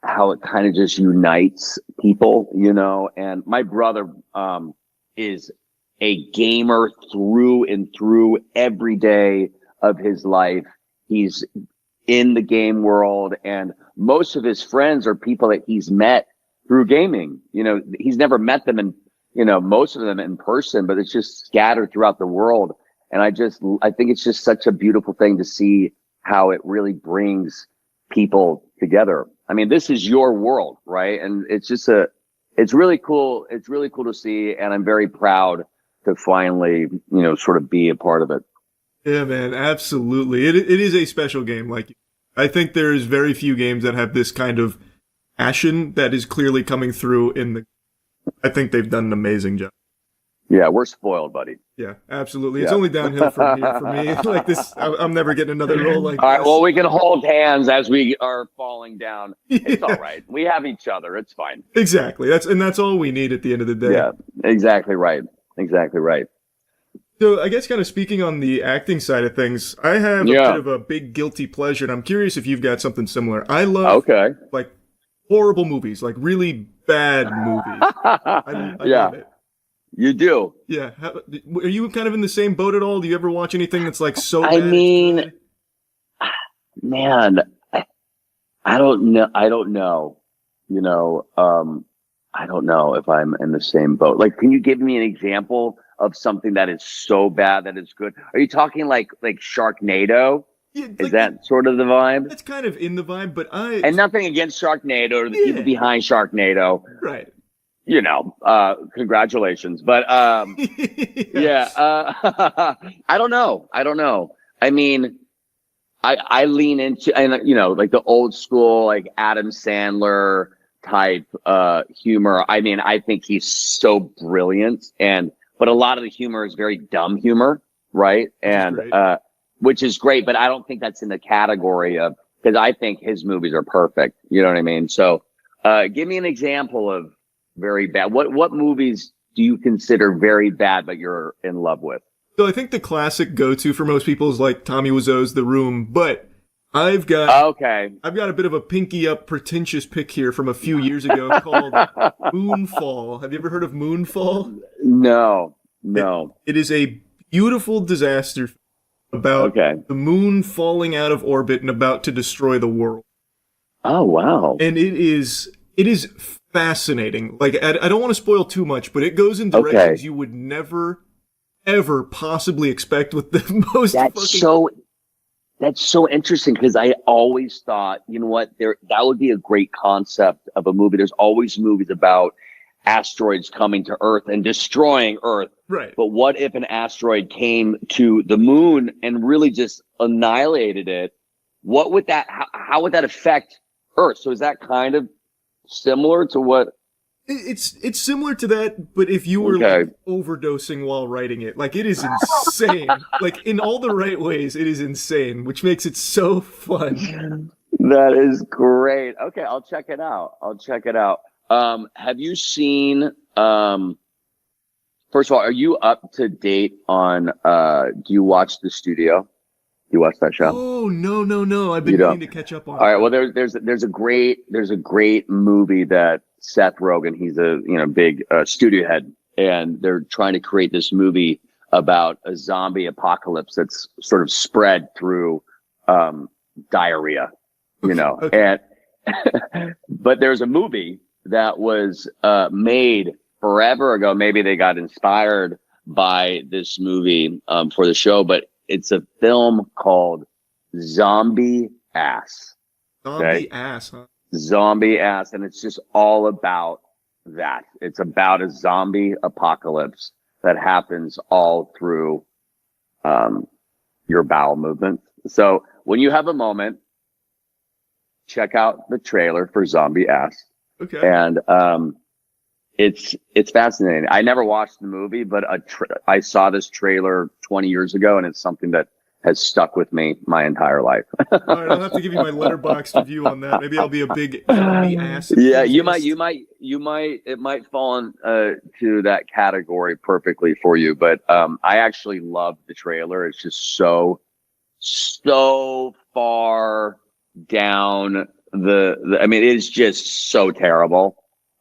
how it kind of just unites people, you know. And my brother is a gamer through and through every day of his life. He's in the game world, and most of his friends are people that he's met through gaming. You know, he's never met them in, you know, most of them in person, but it's just scattered throughout the world. And I think it's just such a beautiful thing to see how it really brings people together. I mean, this is your world, right? And it's just it's really cool. It's really cool to see. And I'm very proud to finally, you know, sort of be a part of it. Yeah, man, absolutely. It is a special game. Like, I think there's very few games that have this kind of passion that is clearly coming through I think they've done an amazing job. Yeah, we're spoiled, buddy. Yeah, absolutely. It's only downhill from here for me. Like this, I'm never getting another role like this. All right, well, we can hold hands as we are falling down. It's all right. We have each other. It's fine. Exactly. That's all we need at the end of the day. Yeah, exactly right. Exactly right. So I guess kind of speaking on the acting side of things, I have a bit of a big guilty pleasure, and I'm curious if you've got something similar. I love like horrible movies, like really bad movies. I love it. You do. Yeah. Are you kind of in the same boat at all? Do you ever watch anything that's like so bad? I mean, man, I don't know. I don't know. You know, I don't know if I'm in the same boat. Like, can you give me an example of something that is so bad that it's good? Are you talking like Sharknado? Yeah, is that sort of the vibe? That's kind of in the vibe, but And nothing against Sharknado or the people behind Sharknado. Right. You know, congratulations. But I don't know. I mean, I lean into, and you know, like the old school, like Adam Sandler type humor. I mean, I think he's so brilliant, but a lot of the humor is very dumb humor, right? And which is great, but I don't think that's in the category of, because I think his movies are perfect. You know what I mean? So give me an example of very bad. What movies do you consider very bad but you're in love with? So I think the classic go-to for most people is like Tommy Wiseau's The Room, but I've got a bit of a pinky up pretentious pick here from a few years ago called Moonfall. Have you ever heard of Moonfall? No. It is a beautiful disaster about the moon falling out of orbit and about to destroy the world. Oh, wow. And it is fascinating. Like, I don't want to spoil too much, but it goes in directions you would never, ever possibly expect with the most That's so interesting, because I always thought, you know what, that would be a great concept of a movie. There's always movies about asteroids coming to Earth and destroying Earth. Right. But what if an asteroid came to the moon and really just annihilated it? What would how would that affect Earth? So is that kind of similar to what? It's similar to that, but if you were like overdosing while writing it, like it is insane. Like in all the right ways, it is insane, which makes it so fun. That is great. Okay, I'll check it out. Have you seen? First of all, are you up to date on? Do you watch The Studio? You watch that show? Oh no! I've been meaning to catch up on. All right. Well, there's a great movie that Seth Rogen, he's a big studio head, and they're trying to create this movie about a zombie apocalypse that's sort of spread through diarrhea, and but there's a movie that was made forever ago. Maybe they got inspired by this movie for the show, but it's a film called Zombie Ass. Zombie Ass, huh? Zombie Ass, and it's just all about that. It's about a zombie apocalypse that happens all through your bowel movement. So when you have a moment, check out the trailer for Zombie Ass. Okay. And it's fascinating. I never watched the movie, but I saw this trailer 20 years ago, and it's something that has stuck with me my entire life. All right, I'll have to give you my letterboxd review on that. Maybe I'll be a big zombie ass. Yeah, you might. It might fall into that category perfectly for you. But I actually love the trailer. It's just so far down I mean, it is just so terrible.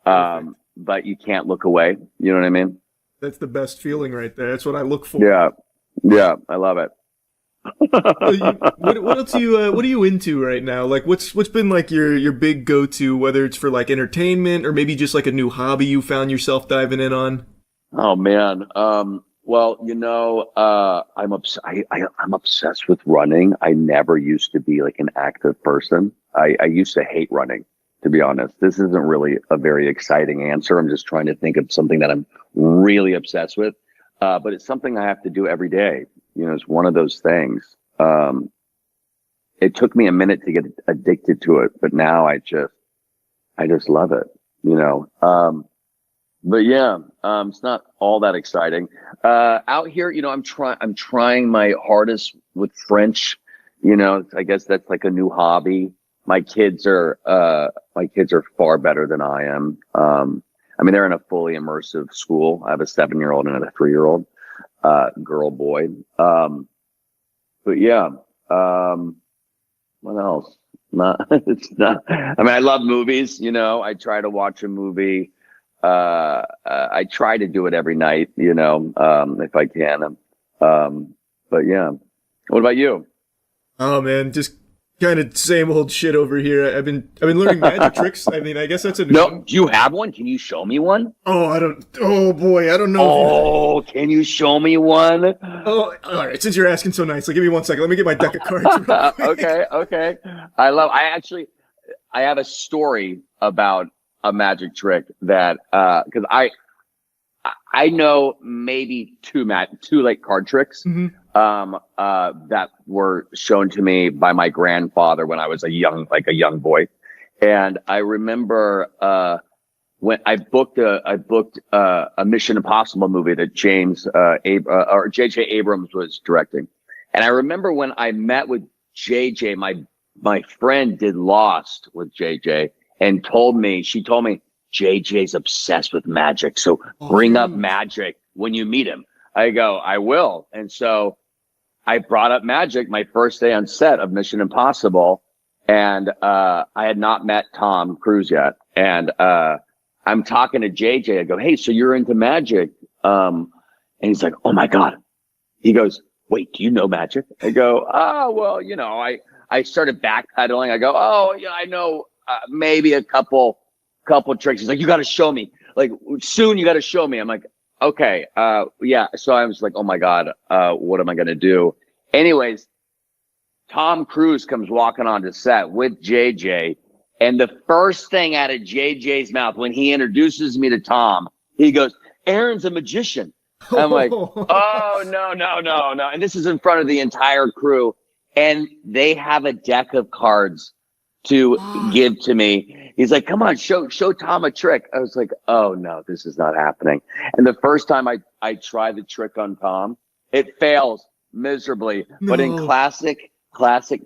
But you can't look away. You know what I mean? That's the best feeling right there. That's what I look for. Yeah, I love it. What else what are you into right now? Like what's been like your big go-to, whether it's for like entertainment or maybe just like a new hobby you found yourself diving in on? Oh man. Well, I'm obsessed with running. I never used to be like an active person. I used to hate running, to be honest. This isn't really a very exciting answer. I'm just trying to think of something that I'm really obsessed with. But it's something I have to do every day. It's one of those things. It took me a minute to get addicted to it, but now I just love it, but yeah, it's not all that exciting. Out here, I'm trying my hardest with French, I guess that's like a new hobby. My kids are far better than I am. I mean, they're in a fully immersive school. I have a 7-year-old and a 3-year-old. Girl, boy. But yeah, what else? It's not, I mean, I love movies, I try to watch a movie. I try to do it every night, if I can. But yeah. What about you? Oh man, just kind of same old shit over here. I've been learning magic tricks. I mean, I guess that's a new one. Do you have one? Can you show me one? Oh boy, I don't know. Oh, can you show me one? Oh, all right. Since you're asking so nicely, give me 1 second. Let me get my deck of cards real quick. Okay. I have a story about a magic trick that, cause I know maybe two like card tricks, that were shown to me by my grandfather when I was a young boy. And I remember, when I booked a Mission Impossible movie that J.J. Abrams was directing. And I remember when I met with J.J., my friend did Lost with J.J. and she told me, JJ's obsessed with magic. So bring up magic when you meet him. I go, I will. And so I brought up magic my first day on set of Mission Impossible. And, I had not met Tom Cruise yet. And, I'm talking to JJ. I go, hey, so you're into magic? And he's like, oh my God. He goes, wait, do you know magic? I go, oh, well, I started backpedaling. I go, oh, yeah, I know, maybe a couple tricks. He's like, you got to show me. Like, soon you got to show me. I'm like, okay. Yeah. So I was like, oh my God, what am I going to do? Anyways, Tom Cruise comes walking onto set with JJ. And the first thing out of JJ's mouth when he introduces me to Tom, he goes, Aaron's a magician. I'm like, oh, no. And this is in front of the entire crew. And they have a deck of cards to give to me. He's like, come on, show Tom a trick. I was like, oh no, this is not happening. And the first time I try the trick on Tom, it fails miserably. No. But in classic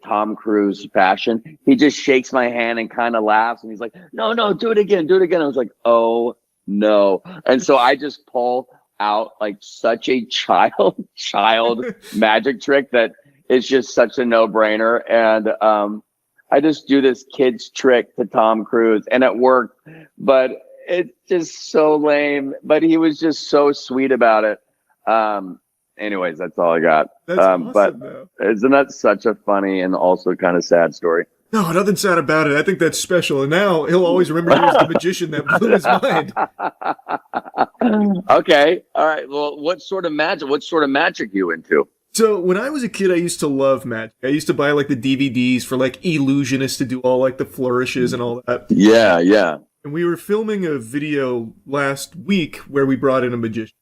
Tom Cruise fashion, he just shakes my hand and kind of laughs. And he's like, no, do it again. I was like, oh no. And so I just pull out like such a child magic trick that it's just such a no-brainer. And, I just do this kid's trick to Tom Cruise and it worked, but it's just so lame, but he was just so sweet about it. Anyways, that's all I got. That's awesome, but though. Isn't that such a funny and also kind of sad story? No, nothing sad about it. I think that's special. And now he'll always remember you as the magician that blew his mind. Okay. All right. Well, what sort of magic you into? So when I was a kid, I used to love magic. I used to buy like the DVDs for like illusionists to do all like the flourishes and all that. Yeah. and we were filming a video last week where we brought in a magician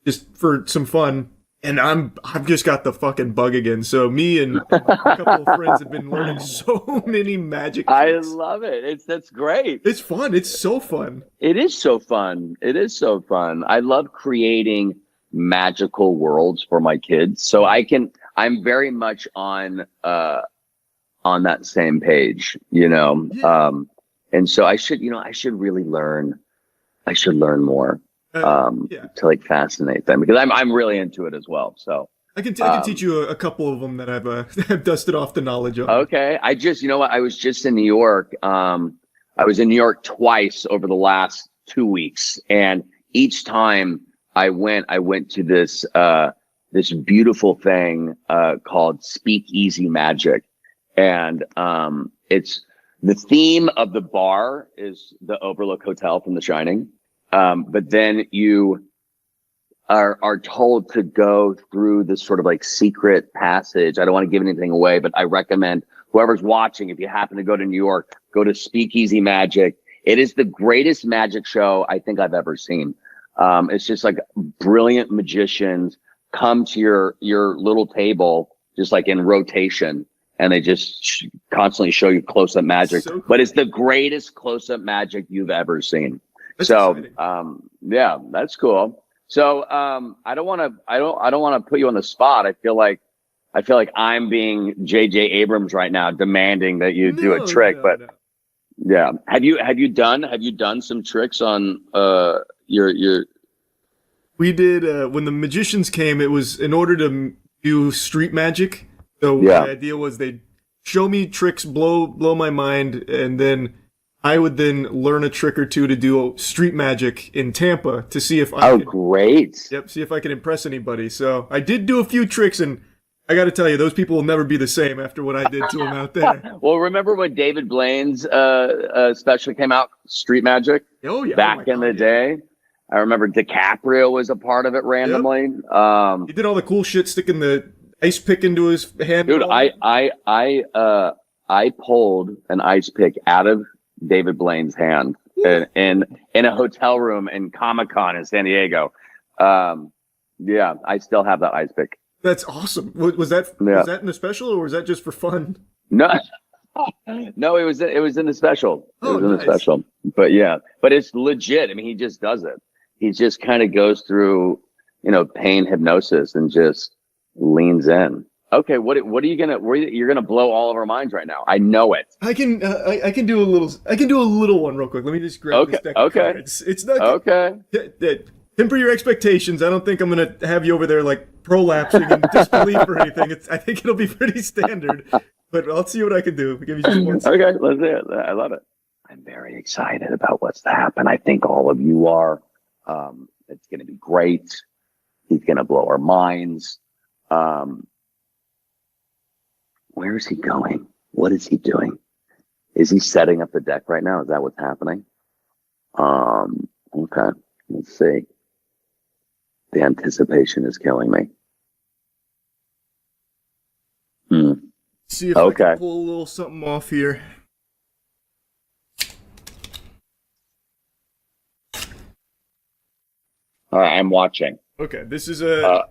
just for some fun. And I've just got the fucking bug again. So me and a couple of friends have been learning so many magic tricks. I love it. That's great. It's fun. It's so fun. It is so fun. It is so fun. I love creating magical worlds for my kids. So I'm very much on that same page, you know. Yeah. And so I should really learn. I should learn more. To like fascinate them, because I'm really into it as well. So I can teach you a couple of them that I've dusted off the knowledge of. Okay, you know what? I was just in New York. I was in New York twice over the last 2 weeks, and each time I went to this beautiful thing called Speakeasy Magic, and it's the theme of the bar is the Overlook Hotel from The Shining. But then you are told to go through this sort of like secret passage. I don't want to give anything away, but I recommend whoever's watching, if you happen to go to New York, go to Speakeasy Magic. It is the greatest magic show I think I've ever seen. It's just like brilliant magicians come to your little table, just like in rotation, and they just constantly show you close-up magic. So cool. But it's the greatest close-up magic you've ever seen. That's exciting. Yeah, that's cool. So, I don't want to put you on the spot. I feel like I'm being J.J. Abrams right now, demanding that you do a trick. But yeah, have you done some tricks on your? We did when the magicians came. It was in order to do street magic. So the idea was they'd show me tricks, blow my mind, and then I would then learn a trick or two to do street magic in Tampa to see if I great. Yep, see if I could impress anybody. So I did do a few tricks, and I got to tell you, those people will never be the same after what I did to them out there. Well, remember when David Blaine's special came out, Street Magic? Oh, yeah. Back in the day. I remember DiCaprio was a part of it randomly. Yep. He did all the cool shit, sticking the ice pick into his hand. Dude, I pulled an ice pick out of David Blaine's hand in a hotel room in Comic-Con in San Diego. Yeah, I still have that ice pick. That's awesome. Was that in the special, or was that just for fun? No, no, it was in the special. It was in the special. But yeah, but it's legit. I mean, he just does it. He just kind of goes through, pain hypnosis and just leans in. Okay, what are you gonna? You're gonna blow all of our minds right now. I know it. I can do a little one real quick. Let me just grab this deck of cards. It's not okay. Temper your expectations. I don't think I'm gonna have you over there like prolapsing in disbelief or anything. I think it'll be pretty standard, but I'll see what I can do. Give me just 1 second. Okay, let's do it. I love it. I'm very excited about what's to happen. I think all of you are. It's gonna be great. He's gonna blow our minds. Where is he going? What is he doing? Is he setting up the deck right now? Is that what's happening? Okay. Let's see. The anticipation is killing me. See if I can pull a little something off here. All right, I'm watching. Okay, this is a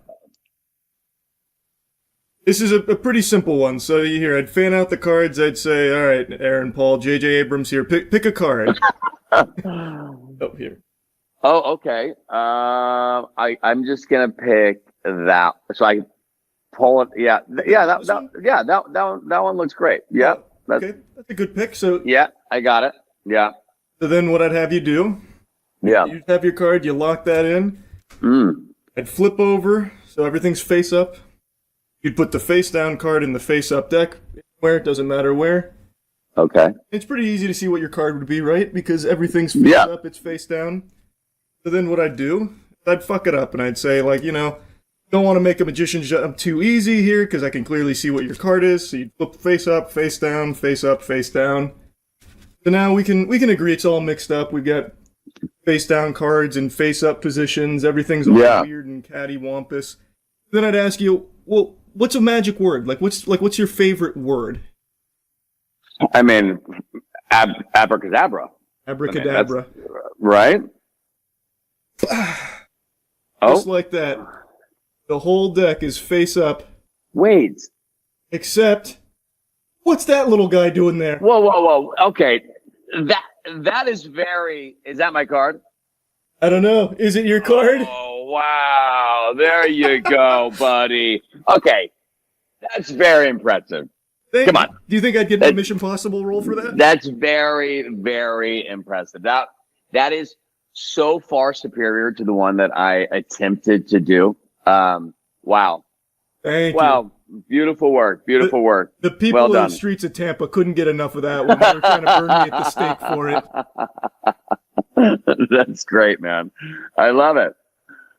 pretty simple one. So here, I'd fan out the cards. I'd say, all right, Aaron, Paul, J.J. Abrams here. Pick a card. Oh, here. Oh, okay. I'm just gonna pick that. So I pull it. Yeah. That one looks great. Yeah. Okay, that's a good pick. So yeah, I got it. Yeah. So then, what I'd have you do? Yeah. You'd have your card. You lock that in. I'd flip over so everything's face up. You'd put the face down card in the face up deck. Where it doesn't matter where. Okay. It's pretty easy to see what your card would be, right? Because everything's face up, it's face down. So then what I'd do, I'd fuck it up and I'd say, like, don't want to make a magician jump too easy here because I can clearly see what your card is. So you'd flip face up, face down, face up, face down. So now we can agree it's all mixed up. We've got face down cards and face up positions. Everything's all weird and cattywampus. Then I'd ask you, well, what's a magic word? What's your favorite word? I mean, abracadabra. Abracadabra. Right? Just like that. The whole deck is face up. Wait. Except, what's that little guy doing there? Whoa. Okay. That is very... Is that my card? I don't know. Is it your card? Oh, wow. There you go, buddy. Okay. That's very impressive. Come on. Do you think I'd get a Mission Impossible role for that? That's very, very impressive. That is so far superior to the one that I attempted to do. Wow. Thank you. Beautiful work. Beautiful work. The people in the streets of Tampa couldn't get enough of that when they were trying to burn me at the stake for it. That's great, man. I love it.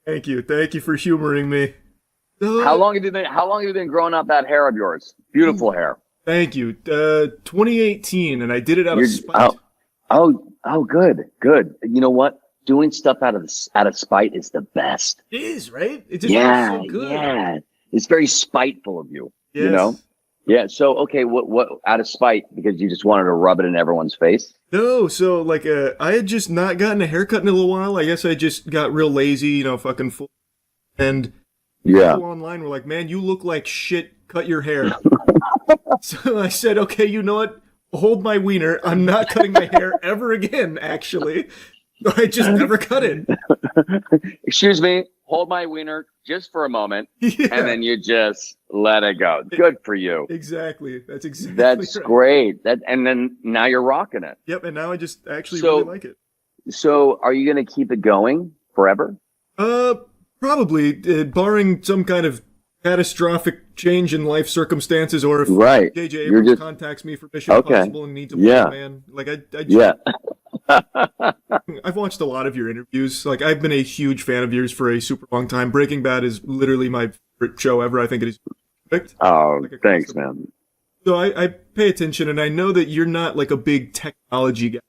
Thank you. Thank you for humoring me. How long have you been growing out that hair of yours? Beautiful hair. Thank you. 2018, and I did it out of spite. Oh, good. You know what? Doing stuff out of spite is the best. It is, right? It just feels so good. Yeah. It's very spiteful of you. Yes. You know? Yeah. So, okay, what out of spite because you just wanted to rub it in everyone's face? No, so like I had just not gotten a haircut in a little while. I guess I just got real lazy, fucking full. And people online were like, "Man, you look like shit. Cut your hair." So I said, "Okay, you know what? Hold my wiener. I'm not cutting my hair ever again." Actually, I just never cut it. Excuse me. Hold my wiener just for a moment, and then you just let it go. Good for you. Exactly. That's That's right. great. And then now you're rocking it. Yep. And now I just actually really like it. So, are you going to keep it going forever? Probably, barring some kind of catastrophic change in life circumstances, or if J.J. Abrams contacts me for Mission Impossible and needs a man. Like I've watched a lot of your interviews. Like I've been a huge fan of yours for a super long time. Breaking Bad is literally my favorite show ever. I think it is perfect. Oh, thanks, man. So I pay attention, and I know that you're not like a big technology guy.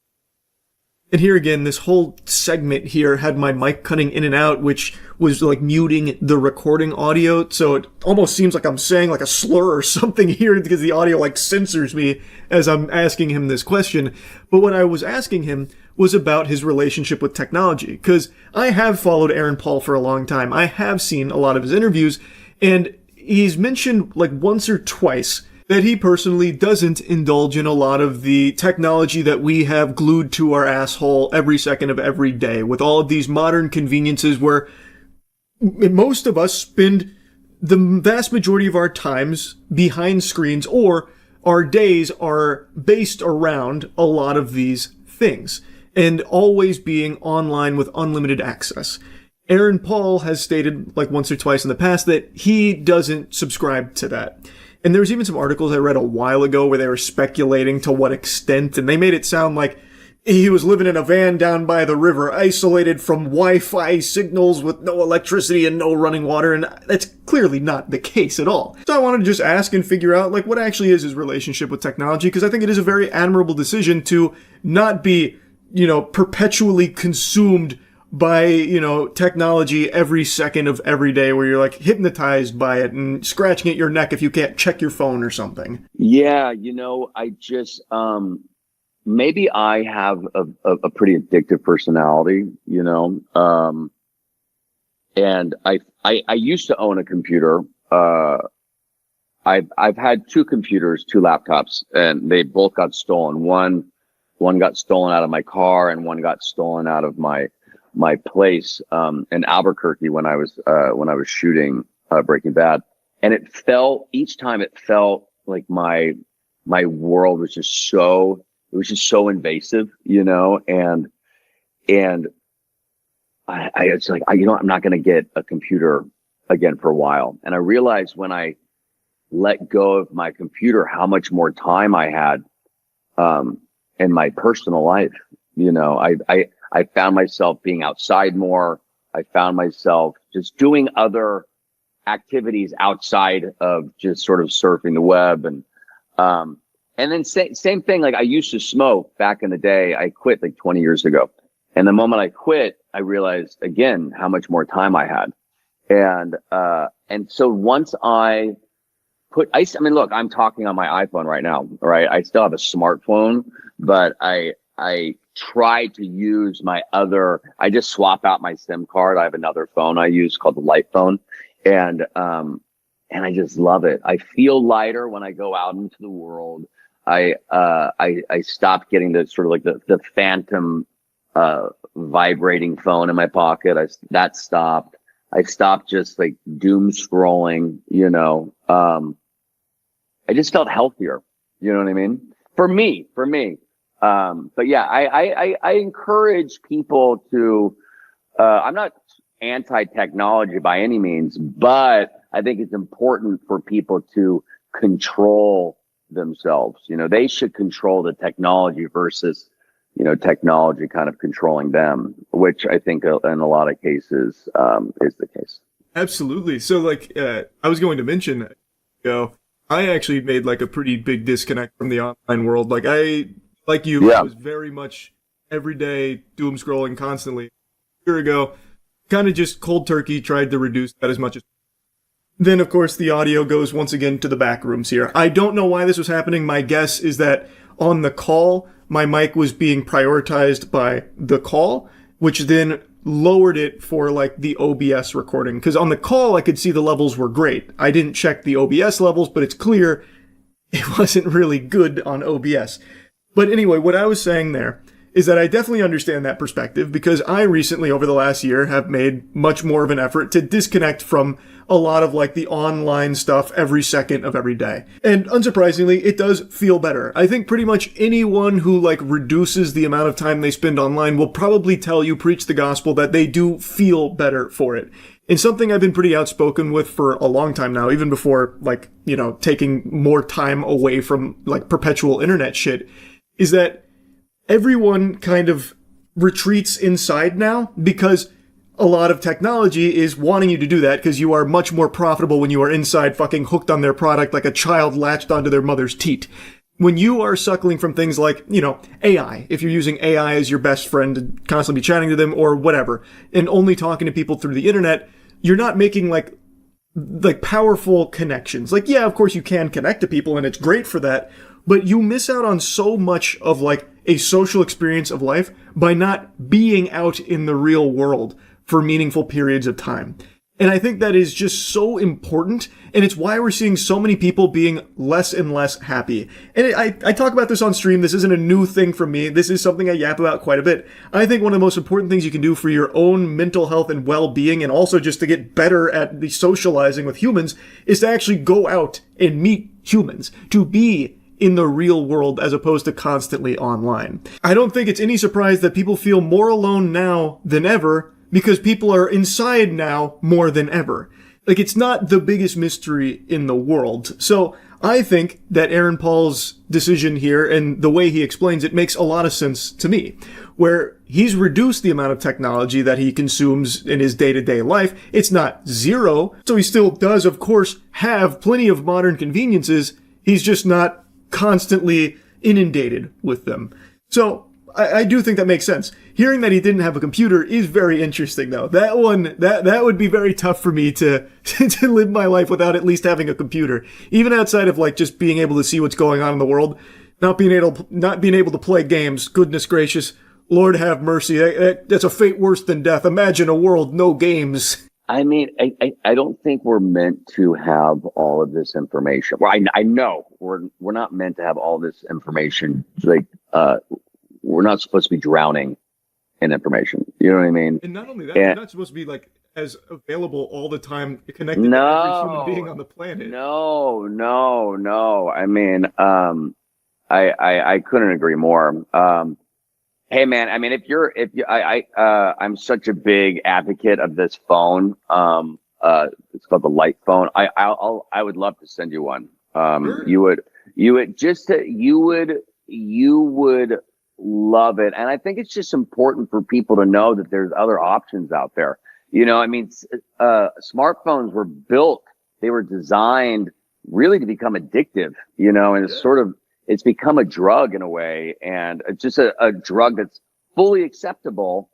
And here again, this whole segment here had my mic cutting in and out, which was like muting the recording audio. So it almost seems like I'm saying like a slur or something here because the audio like censors me as I'm asking him this question. But what I was asking him was about his relationship with technology, because I have followed Aaron Paul for a long time. I have seen a lot of his interviews, and he's mentioned like once or twice that he personally doesn't indulge in a lot of the technology that we have glued to our asshole every second of every day, with all of these modern conveniences where most of us spend the vast majority of our times behind screens, or our days are based around a lot of these things, and always being online with unlimited access. Aaron Paul has stated like once or twice in the past that he doesn't subscribe to that. And there was even some articles I read a while ago where they were speculating to what extent, and they made it sound like he was living in a van down by the river, isolated from Wi-Fi signals with no electricity and no running water, and that's clearly not the case at all. So I wanted to just ask and figure out like what actually is his relationship with technology, because I think it is a very admirable decision to not be, perpetually consumed by, technology every second of every day, where you're like hypnotized by it and scratching at your neck if you can't check your phone or something. Yeah, I just, maybe I have a pretty addictive personality, and I used to own a computer. I've had two computers, two laptops, and they both got stolen. One got stolen out of my car, and one got stolen out of my place in Albuquerque when I was shooting Breaking Bad, and each time it felt like my world was just so invasive, and it's like I'm not going to get a computer again for a while. And I realized when I let go of my computer how much more time I had in my personal life. I found myself being outside more. I found myself just doing other activities outside of just sort of surfing the web. And then same thing, like I used to smoke back in the day. I quit like 20 years ago. And the moment I quit, I realized again how much more time I had. And so once I mean, look, I'm talking on my iPhone right now, right? I still have a smartphone, but I I try to use my other. I just swap out my SIM card. I have another phone I use called the Light phone, and I just love it. I feel lighter when I go out into the world. I stopped getting the sort of like the phantom vibrating phone in my pocket. That stopped. I stopped just like doom scrolling, you know. I just felt healthier. You know what I mean? For me. But yeah, I encourage people to, I'm not anti-technology by any means, but I think it's important for people to control themselves. You know, they should control the technology versus, you know, technology kind of controlling them, which I think in a lot of cases is the case. Absolutely. So like, I was going to mention, you know, I actually made like a pretty big disconnect from the online world. Like I was very much every day doom scrolling constantly. A year ago, kind of just cold turkey tried to reduce that as much as. Then of course the audio goes once again to the back rooms here. I don't know why this was happening. My guess is that on the call, my mic was being prioritized by the call, which then lowered it for like the OBS recording. Because on the call, I could see the levels were great. I didn't check the OBS levels, but it's clear it wasn't really good on OBS. But anyway, what I was saying there is that I definitely understand that perspective because I recently, over the last year, have made much more of an effort to disconnect from a lot of like the online stuff every second of every day. And unsurprisingly, it does feel better. I think pretty much anyone who like reduces the amount of time they spend online will probably tell you, preach the gospel, that they do feel better for it. And something I've been pretty outspoken with for a long time now, even before like, you know, taking more time away from like perpetual internet shit, is that everyone kind of retreats inside now because a lot of technology is wanting you to do that because you are much more profitable when you are inside fucking hooked on their product like a child latched onto their mother's teat. When you are suckling from things like, you know, AI, if you're using AI as your best friend to constantly be chatting to them or whatever, and only talking to people through the internet, you're not making like powerful connections. Like, yeah, of course you can connect to people and it's great for that, but you miss out on so much of like a social experience of life by not being out in the real world for meaningful periods of time. And I think that is just so important, and it's why we're seeing so many people being less and less happy. And I talk about this on stream. This isn't a new thing for me. This is something I yap about quite a bit. I think one of the most important things you can do for your own mental health and well-being, and also just to get better at the socializing with humans, is to actually go out and meet humans, to be in the real world as opposed to constantly online. I don't think it's any surprise that people feel more alone now than ever, because people are inside now more than ever. Like, it's not the biggest mystery in the world. So I think that Aaron Paul's decision here and the way he explains it makes a lot of sense to me, where he's reduced the amount of technology that he consumes in his day-to-day life. It's not zero, so he still does, of course, have plenty of modern conveniences. He's just not constantly inundated with them. So I do think that makes sense. Hearing that he didn't have a computer is very interesting, though. That one, that would be very tough for me to to live my life without at least having a computer. Even outside of like just being able to see what's going on in the world, not being able to play games. Goodness gracious, Lord have mercy. That's a fate worse than death. Imagine a world no games. I mean, I don't think we're meant to have all of this information. Well, I know we're not meant to have all this information. Like, we're not supposed to be drowning in information. You know what I mean? And not only that, we're not supposed to be like as available all the time, connected to every human being on the planet. No. I mean, I couldn't agree more. Hey man, I mean, I'm such a big advocate of this phone. It's called the Light phone. I would love to send you one. Sure. You would love it. And I think it's just important for people to know that there's other options out there. You know, I mean, smartphones were built, they were designed really to become addictive, you know, and it's become a drug in a way, and it's just a drug that's fully acceptable,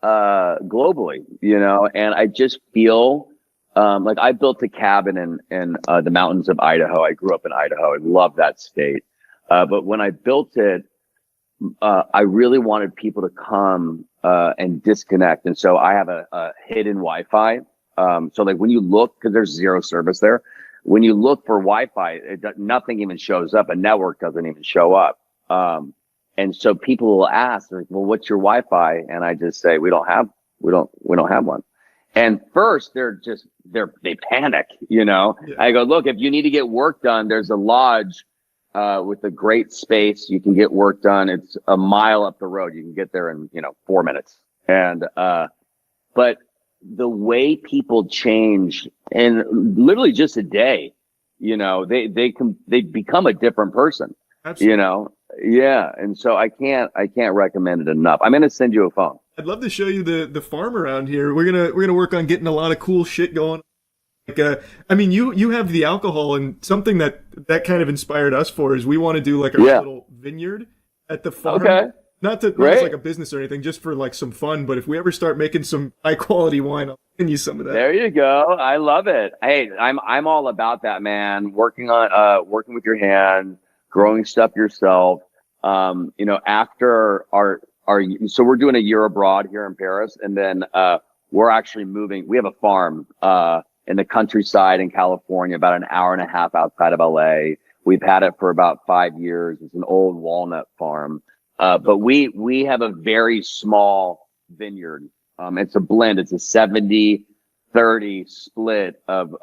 globally, you know, and I just feel, like I built a cabin in the mountains of Idaho. I grew up in Idaho. I love that state. But when I built it, I really wanted people to come and disconnect. And so I have a hidden Wi-Fi. So like when you look, because there's zero service there, when you look for Wi-Fi, nothing even shows up. A network doesn't even show up. And so people will ask, like, well, what's your Wi-Fi? And I just say, we don't have one. And first they panic, you know. Yeah. I go, look, if you need to get work done, there's a lodge with a great space. You can get work done. It's a mile up the road. You can get there in, 4 minutes. And, but the way people change in literally just a day, they become a different person. Absolutely. Yeah. And so I can't recommend it enough. I'm going to send you a phone. I'd love to show you the farm around here. We're gonna work on getting a lot of cool shit going. Like, you have the alcohol, and something that kind of inspired us for is we want to do like a little vineyard at the farm. Okay. Not as like a business or anything, just for like some fun. But if we ever start making some high quality wine, I'll send you some of that. There you go. I love it. Hey, I'm all about that, man. Working with your hands, growing stuff yourself. After so we're doing a year abroad here in Paris, and then we're actually moving. We have a farm in the countryside in California, about an hour and a half outside of LA. We've had it for about 5 years. It's an old walnut farm, but we have a very small vineyard. It's a blend. It's a 70-30 split of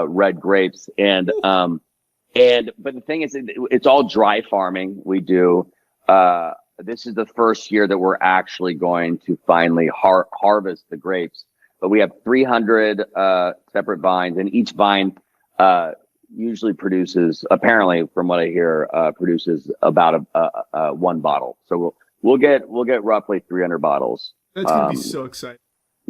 red grapes, but the thing is, it's all dry farming. We do. This is the first year that we're actually going to finally harvest the grapes. But we have 300 separate vines, and each vine usually produces, apparently, from what I hear, produces about one bottle. So we'll get roughly 300 bottles. That's gonna be so exciting.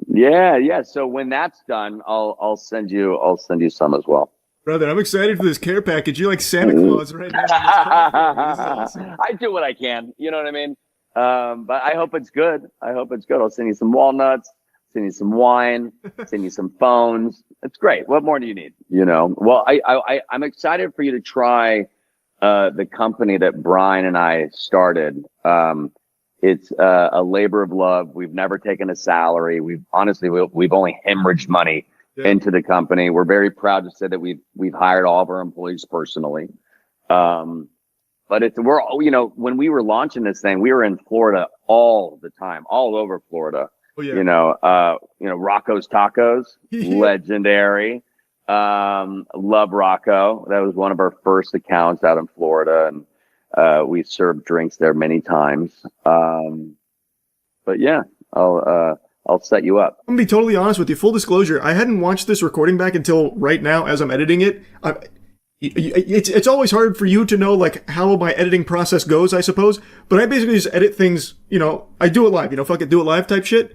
Yeah. So when that's done, I'll send you some as well. Brother, I'm excited for this care package. You're like Santa Claus right now. Awesome. I do what I can. You know what I mean? But I hope it's good. I'll send you some walnuts, send you some wine, send you some phones. It's great. What more do you need? Well, I'm excited for you to try the company that Brian and I started. It's a labor of love. We've never taken a salary. We've only hemorrhaged money into the company. We're very proud to say that we've hired all of our employees personally. But when we were launching this thing, we were in Florida all the time, all over Florida. Oh, yeah. Rocco's Tacos, legendary. Love Rocco. That was one of our first accounts out in Florida, and we served drinks there many times. But yeah, I'll set you up. I'm gonna be totally honest with you. Full disclosure, I hadn't watched this recording back until right now as I'm editing it. It's always hard for you to know like how my editing process goes, I suppose. But I basically just edit things, I do it live, fuck it, do it live type shit.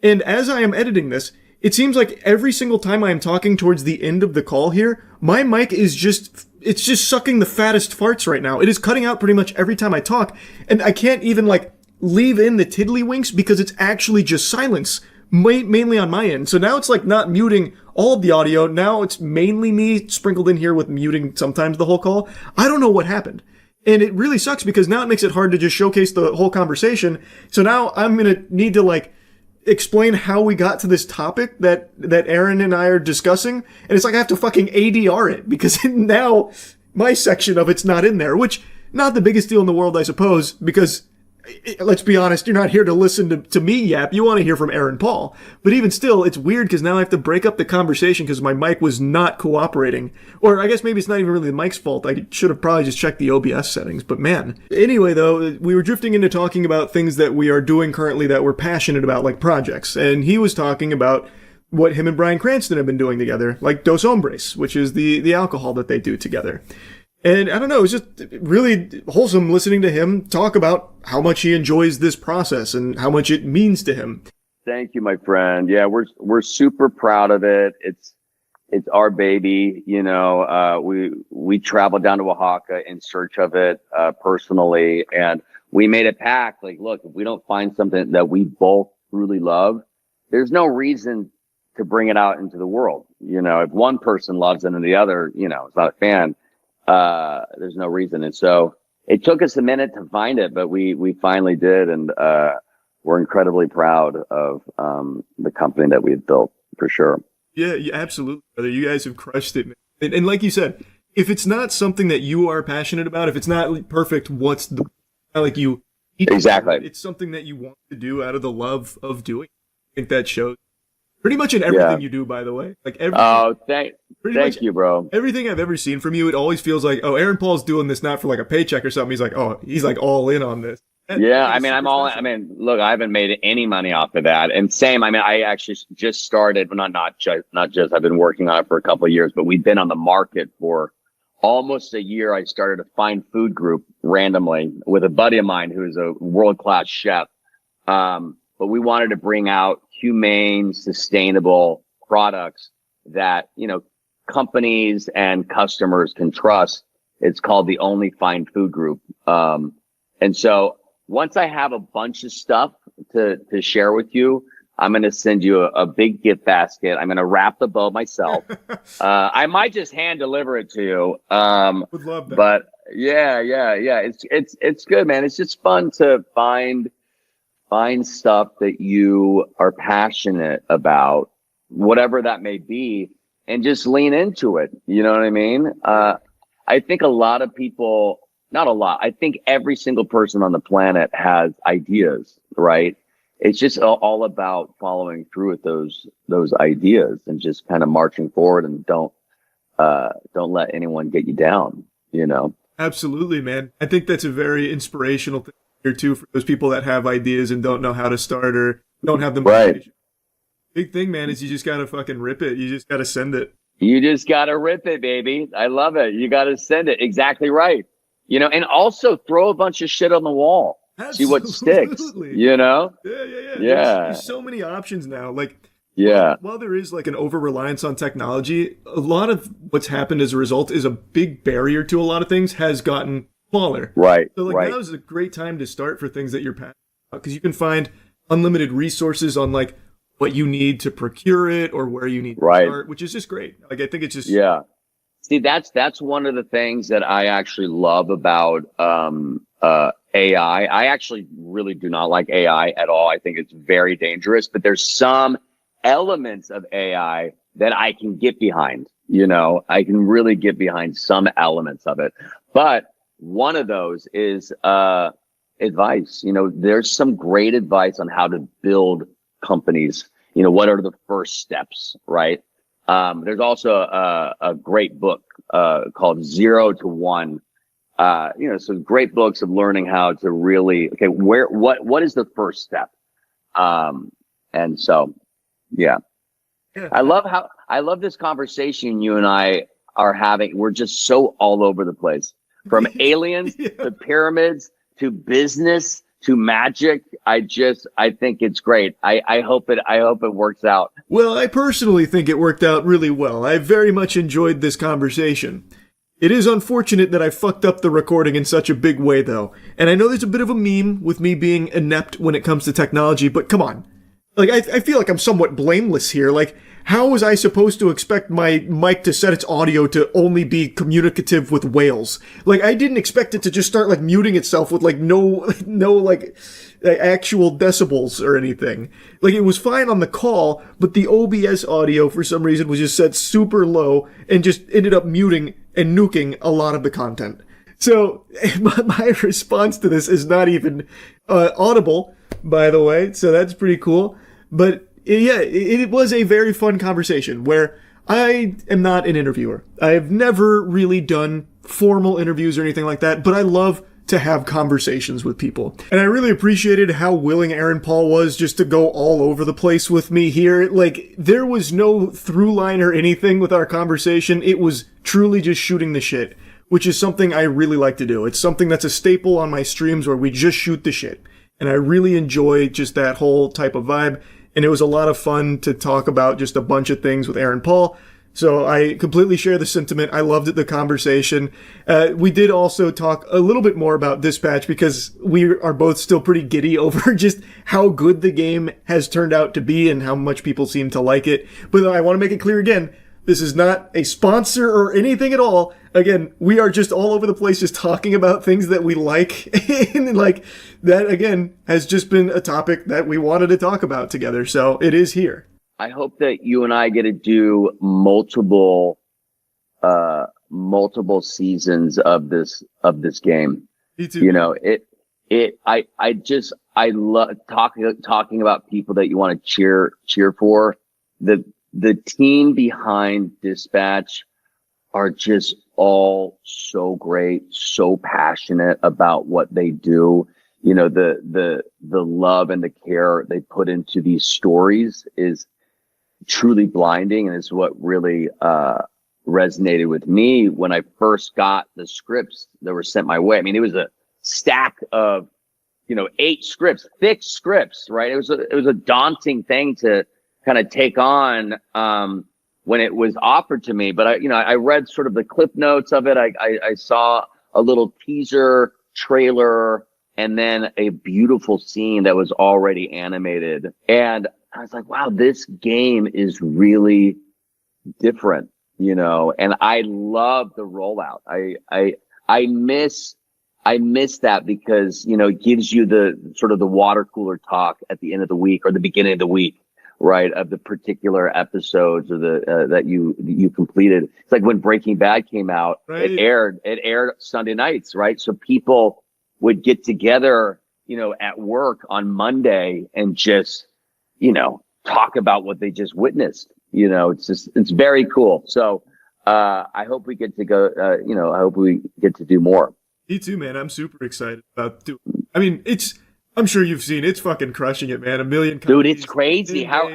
And as I am editing this, it seems like every single time I am talking towards the end of the call here, my mic is just sucking the fattest farts right now. It is cutting out pretty much every time I talk. And I can't even leave in the tiddlywinks because it's actually just silence, mainly on my end. So now it's not muting all of the audio. Now it's mainly me sprinkled in here with muting sometimes the whole call. I don't know what happened. And it really sucks because now it makes it hard to just showcase the whole conversation. So now I'm going to need to explain how we got to this topic that Aaron and I are discussing. And it's I have to fucking ADR it because now my section of it's not in there, which not the biggest deal in the world, I suppose, because let's be honest, you're not here to listen to me yap. You want to hear from Aaron Paul. But even still, it's weird because now I have to break up the conversation because my mic was not cooperating. Or I guess maybe it's not even really the mic's fault. I should have probably just checked the OBS settings. But man. Anyway, though, we were drifting into talking about things that we are doing currently that we're passionate about, like projects. And he was talking about what him and Bryan Cranston have been doing together, like Dos Hombres, which is the alcohol that they do together. And I don't know, it was just really wholesome listening to him talk about how much he enjoys this process and how much it means to him. Thank you, my friend. Yeah, we're super proud of it. It's our baby. We traveled down to Oaxaca in search of it personally, and we made a pact. Look, if we don't find something that we both truly love, there's no reason to bring it out into the world. If one person loves it and the other, is not a fan. There's no reason. And so it took us a minute to find it, but we finally did, and we're incredibly proud of the company that we've built for sure. Yeah, absolutely, brother. You guys have crushed it, man. And like you said, if it's not something that you are passionate about, if it's not perfect, what's the like you exactly? It's something that you want to do out of the love of doing. I think that shows pretty much in everything you do. By the way, like thank you, bro. Everything I've ever seen from you, it always feels like, oh, Aaron Paul's doing this not for like a paycheck or something. He's like all in on this. Yeah, I mean, look, I haven't made any money off of that. And same, I mean, I actually just started, well, not just, I've been working on it for a couple of years, but we've been on the market for almost a year. I started a fine food group randomly with a buddy of mine who is a world-class chef. But we wanted to bring out humane, sustainable products that, you know, companies and customers can trust. It's called the Only Fine Food Group. And so once I have a bunch of stuff to share with you, I'm going to send you a big gift basket. I'm going to wrap the bow myself. I might just hand deliver it to you. Would love that. But yeah. It's good, man. It's just fun to find stuff that you are passionate about, whatever that may be, and just lean into it. You know what I mean? I think a lot of people, not a lot, I think every single person on the planet has ideas, right? It's just all about following through with those ideas and just kind of marching forward, and don't let anyone get you down, you know? Absolutely, man. I think that's a very inspirational thing here too for those people that have ideas and don't know how to start or don't have the motivation. Right. Big thing, man, is you just gotta fucking rip it. You just gotta send it. You just gotta rip it, baby. I love it. You gotta send it. Exactly right. You know, and also throw a bunch of shit on the wall. Absolutely. See what sticks. You know? Yeah. There's so many options now. Like, while there is like an over-reliance on technology, a lot of what's happened as a result is a big barrier to a lot of things has gotten smaller. Right. So like now is a great time to start for things that you're passionate about, because you can find unlimited resources on like what you need to procure it or where you need to start, which is just great. Like I think it's just See, that's one of the things that I actually love about AI. I actually really do not like AI at all. I think it's very dangerous, but there's some elements of AI that I can get behind. You know, I can really get behind some elements of it. But one of those is advice. You know, there's some great advice on how to build companies. You know, what are the first steps, right? There's also a great book called 0 to 1. You know, some great books of learning how to really, what is the first step? And so, I love this conversation you and I are having. We're just so all over the place, from aliens to pyramids to business to magic. I think it's great. I hope it works out. Well, I personally think it worked out really well. I very much enjoyed this conversation. It is unfortunate that I fucked up the recording in such a big way, though. And I know there's a bit of a meme with me being inept when it comes to technology, but come on. Like, I feel like I'm somewhat blameless here. Like, how was I supposed to expect my mic to set its audio to only be communicative with whales? Like, I didn't expect it to just start, like, muting itself with, like, no, like, actual decibels or anything. Like, it was fine on the call, but the OBS audio, for some reason, was just set super low and just ended up muting and nuking a lot of the content. So, my response to this is not even audible, by the way, so that's pretty cool. But yeah, it was a very fun conversation where I am not an interviewer. I have never really done formal interviews or anything like that, but I love to have conversations with people. And I really appreciated how willing Aaron Paul was just to go all over the place with me here. Like, there was no through line or anything with our conversation. It was truly just shooting the shit, which is something I really like to do. It's something that's a staple on my streams where we just shoot the shit. And I really enjoy just that whole type of vibe. And it was a lot of fun to talk about just a bunch of things with Aaron Paul. So I completely share the sentiment. I loved the conversation. We did also talk a little bit more about Dispatch because we are both still pretty giddy over just how good the game has turned out to be and how much people seem to like it. But I want to make it clear again, This is not a sponsor or anything at all. Again, we are just all over the place just talking about things that we like. And like that, again, has just been a topic that we wanted to talk about together. So it is here. I hope that you and I get to do multiple seasons of this game. Me too. You know, I love talking about people that you want to cheer for. The team behind Dispatch are just all so great, so passionate about what they do. You know, the love and the care they put into these stories is truly blinding, and is what really resonated with me when I first got the scripts that were sent my way. I mean, it was a stack of 8 scripts, thick scripts, right? It was a daunting thing to kind of take on when it was offered to me. But I read sort of the clip notes of it. I saw a little teaser trailer and then a beautiful scene that was already animated. And I was like, wow, this game is really different, and I love the rollout. I miss that because, it gives you the sort of the water cooler talk at the end of the week or the beginning of the week, right, of the particular episodes or that you completed. It's like when Breaking Bad came out, right. It aired Sunday nights, right? So people would get together, at work on Monday and just, talk about what they just witnessed. It's very cool. So I hope we get to go, I hope we get to do more. Me too, man. I'm super excited about doing. I mean, I'm sure you've seen it's fucking crushing it, man. 1 million. Dude, it's crazy. How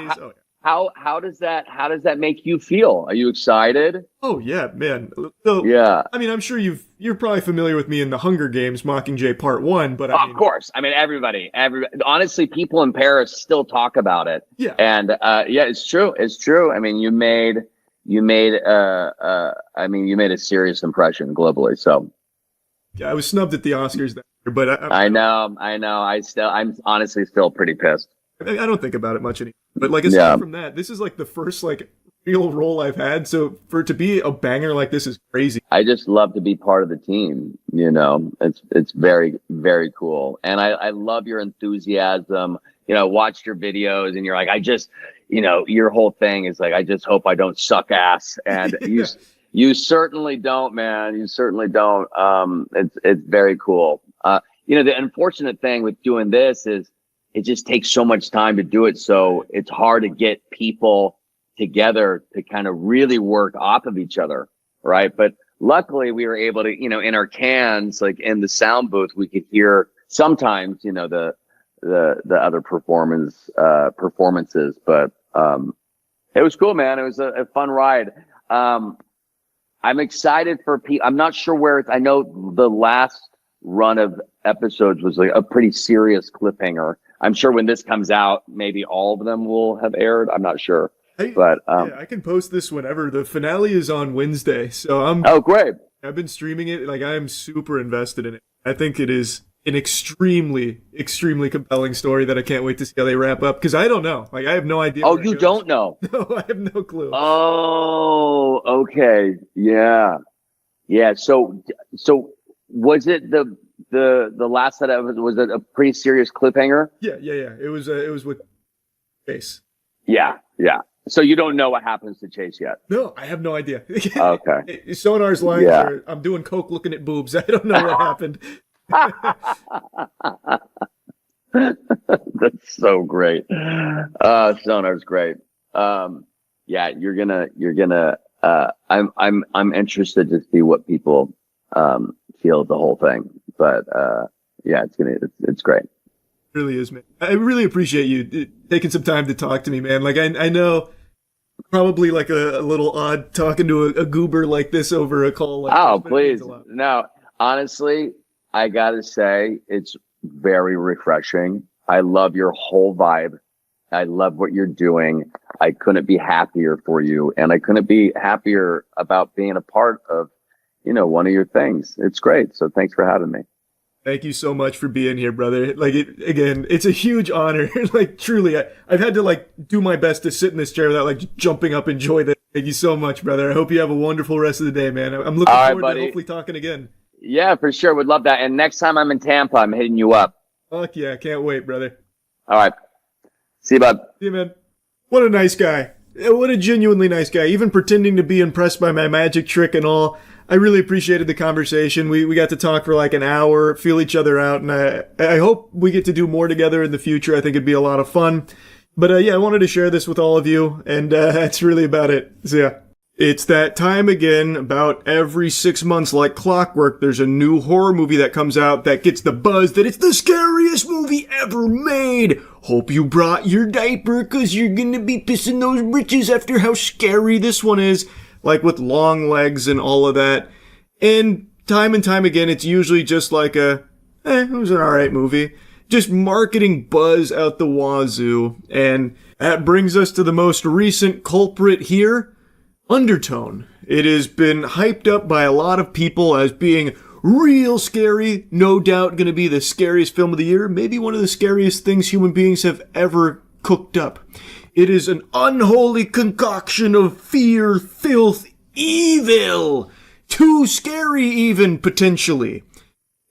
does that make you feel? Are you excited? Oh yeah, man. So, yeah. I mean, I'm sure you're probably familiar with me in the Hunger Games Mockingjay Part 1, but of course. I mean, everybody. Honestly, people in Paris still talk about it. Yeah. And yeah, it's true. It's true. I mean, you made a serious impression globally. So. Yeah, I was snubbed at the Oscars that year, but I know. I'm honestly still pretty pissed. I don't think about it much anymore. But like aside from that, this is like the first like real role I've had. So for it to be a banger like this is crazy. I just love to be part of the team. It's very, very cool, and I love your enthusiasm. Watched your videos, and you're like, your whole thing is like, I just hope I don't suck ass, and You certainly don't, man. You certainly don't. It's very cool. The unfortunate thing with doing this is it just takes so much time to do it. So it's hard to get people together to kind of really work off of each other, right? But luckily we were able to, in our cans, like in the sound booth, we could hear sometimes, the other performances. But it was cool, man. It was a fun ride. I'm excited for people. I'm not sure where I know the last run of episodes was like a pretty serious cliffhanger. I'm sure when this comes out, maybe all of them will have aired. I'm not sure. But I can post this whenever. The finale is on Wednesday. So Oh, great. I've been streaming it. Like, I am super invested in it. I think it is an extremely, extremely compelling story that I can't wait to see how they wrap up. Because I don't know. Like, I have no idea. Oh, you don't know? No, I have no clue. Oh, okay. Yeah. Yeah. So was it the last set of was it a pretty serious cliffhanger? Yeah. It was with Chase. Yeah. So you don't know what happens to Chase yet? No, I have no idea. Okay. Sonar's lines are, I'm doing coke looking at boobs. I don't know what happened. That's so great. Sonar's great. Yeah, you're gonna I'm interested to see what people feel of the whole thing. But yeah, it's great. It really is, man. I really appreciate you taking some time to talk to me, man. Like I know probably like a little odd talking to a goober like this over a call like oh, this, please. No, honestly, I gotta say it's very refreshing. I love your whole vibe. I love what you're doing. I couldn't be happier for you, and I couldn't be happier about being a part of, one of your things. It's great. So thanks for having me. Thank you so much for being here, brother. Like, again, it's a huge honor. Like, truly, I've had to like do my best to sit in this chair without like jumping up and enjoy this. Thank you so much, brother. I hope you have a wonderful rest of the day, man. I'm looking All right, forward buddy. to hopefully talking again. Yeah, for sure. Would love that. And next time I'm in Tampa, I'm hitting you up. Fuck yeah, can't wait, brother. All right. See you, bud. See you, man. What a nice guy. What a genuinely nice guy. Even pretending to be impressed by my magic trick and all. I really appreciated the conversation. We got to talk for like an hour, feel each other out, and I hope we get to do more together in the future. I think it'd be a lot of fun. But yeah, I wanted to share this with all of you, and that's really about it. So yeah. It's that time again. About every 6 months, like clockwork, there's a new horror movie that comes out that gets the buzz that it's the scariest movie ever made. Hope you brought your diaper, cause you're gonna be pissing those britches after how scary this one is. Like with long legs and all of that. And time again, it's usually just like it was an alright movie. Just marketing buzz out the wazoo. And that brings us to the most recent culprit here. Undertone. It has been hyped up by a lot of people as being real scary, no doubt going to be the scariest film of the year, maybe one of the scariest things human beings have ever cooked up. It is an unholy concoction of fear, filth, evil. Too scary even, potentially.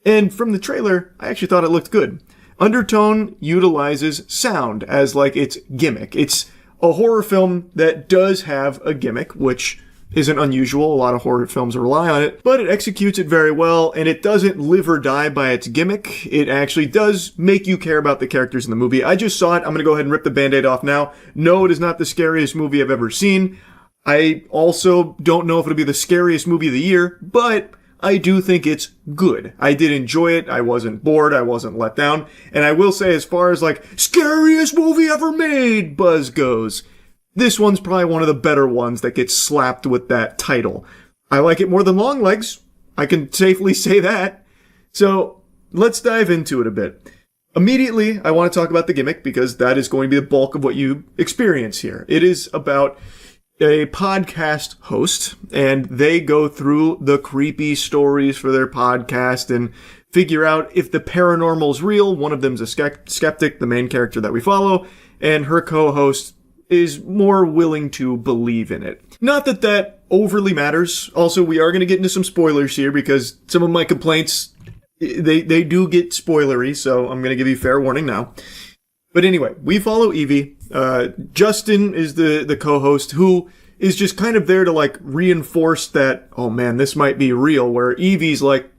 And from the trailer, I actually thought it looked good. Undertone utilizes sound as like its gimmick. It's a horror film that does have a gimmick, which isn't unusual. A lot of horror films rely on it, but it executes it very well, and it doesn't live or die by its gimmick. It actually does make you care about the characters in the movie. I just saw it. I'm going to go ahead and rip the Band-Aid off now. No, it is not the scariest movie I've ever seen. I also don't know if it'll be the scariest movie of the year, but I do think it's good. I did enjoy it. I wasn't bored. I wasn't let down. And I will say, as far as like scariest movie ever made buzz goes, this one's probably one of the better ones that gets slapped with that title. I like it more than Longlegs. I can safely say that. So let's dive into it a bit. Immediately, I want to talk about the gimmick because that is going to be the bulk of what you experience here. It is about a podcast host, and they go through the creepy stories for their podcast and figure out if the paranormal is real. One of them's a skeptic, the main character that we follow, and her co-host is more willing to believe in it. Not that that overly matters. Also, we are going to get into some spoilers here because some of my complaints, they do get spoilery, so I'm going to give you fair warning now. But anyway, we follow Evie. Justin is the co-host who is just kind of there to like reinforce that, oh man, this might be real, where Evie's like,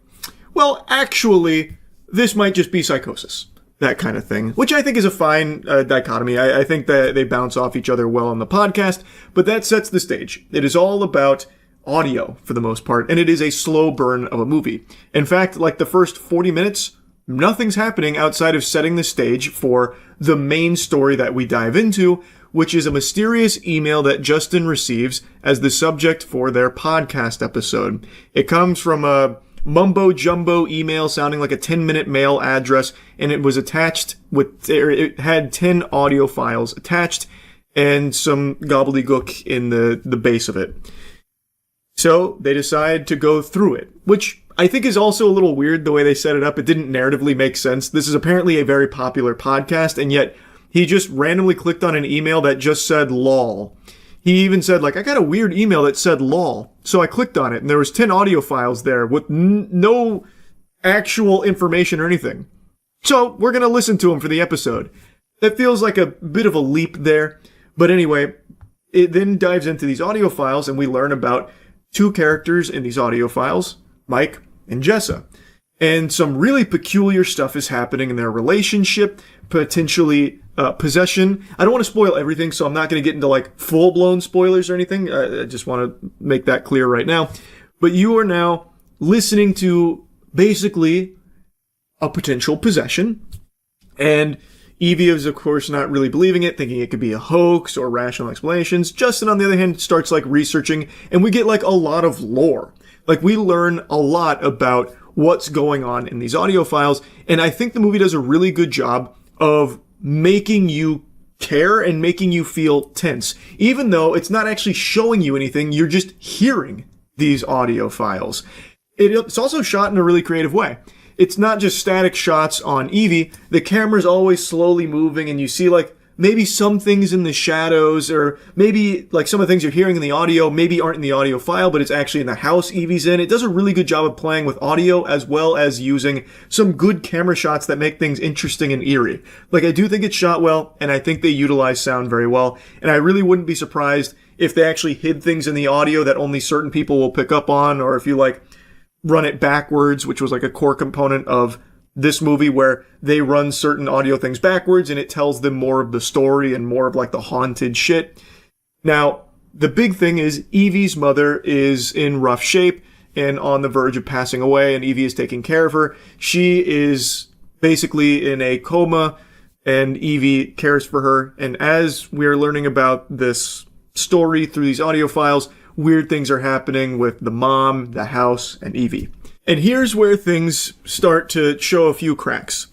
well, actually, this might just be psychosis. That kind of thing, which I think is a fine dichotomy. I think that they bounce off each other well on the podcast, but that sets the stage. It is all about audio for the most part, and it is a slow burn of a movie. In fact, like the first 40 minutes, nothing's happening outside of setting the stage for the main story that we dive into, which is a mysterious email that Justin receives as the subject for their podcast episode. It comes from a mumbo-jumbo email sounding like a 10-minute mail address, and it was attached with, it had 10 audio files attached and some gobbledygook in the base of it. So they decide to go through it, which I think is also a little weird the way they set it up. It didn't narratively make sense. This is apparently a very popular podcast, and yet he just randomly clicked on an email that just said lol. He even said, like, I got a weird email that said lol. So I clicked on it, and there was 10 audio files there with no actual information or anything. So we're going to listen to him for the episode. That feels like a bit of a leap there. But anyway, it then dives into these audio files, and we learn about two characters in these audio files, Mike and Jessa. And some really peculiar stuff is happening in their relationship, potentially possession. I don't want to spoil everything, so I'm not going to get into like full-blown spoilers or anything. I just want to make that clear right now. But you are now listening to basically a potential possession. And Evie is, of course, not really believing it, thinking it could be a hoax or rational explanations. Justin, on the other hand, starts like researching, and we get like a lot of lore. Like we learn a lot about what's going on in these audio files, and I think the movie does a really good job of making you care and making you feel tense. Even though it's not actually showing you anything, you're just hearing these audio files. It's also shot in a really creative way. It's not just static shots on Evie. The camera's always slowly moving, and you see like maybe some things in the shadows, or maybe like some of the things you're hearing in the audio maybe aren't in the audio file, but it's actually in the house Evie's in. It does a really good job of playing with audio as well as using some good camera shots that make things interesting and eerie. Like, I do think it's shot well, and I think they utilize sound very well, and I really wouldn't be surprised if they actually hid things in the audio that only certain people will pick up on, or if you like run it backwards, which was like a core component of this movie where they run certain audio things backwards and it tells them more of the story and more of like the haunted shit. Now, the big thing is Evie's mother is in rough shape and on the verge of passing away, and Evie is taking care of her. She is basically in a coma and Evie cares for her. And as we are learning about this story through these audio files, weird things are happening with the mom, the house, and Evie. And here's where things start to show a few cracks.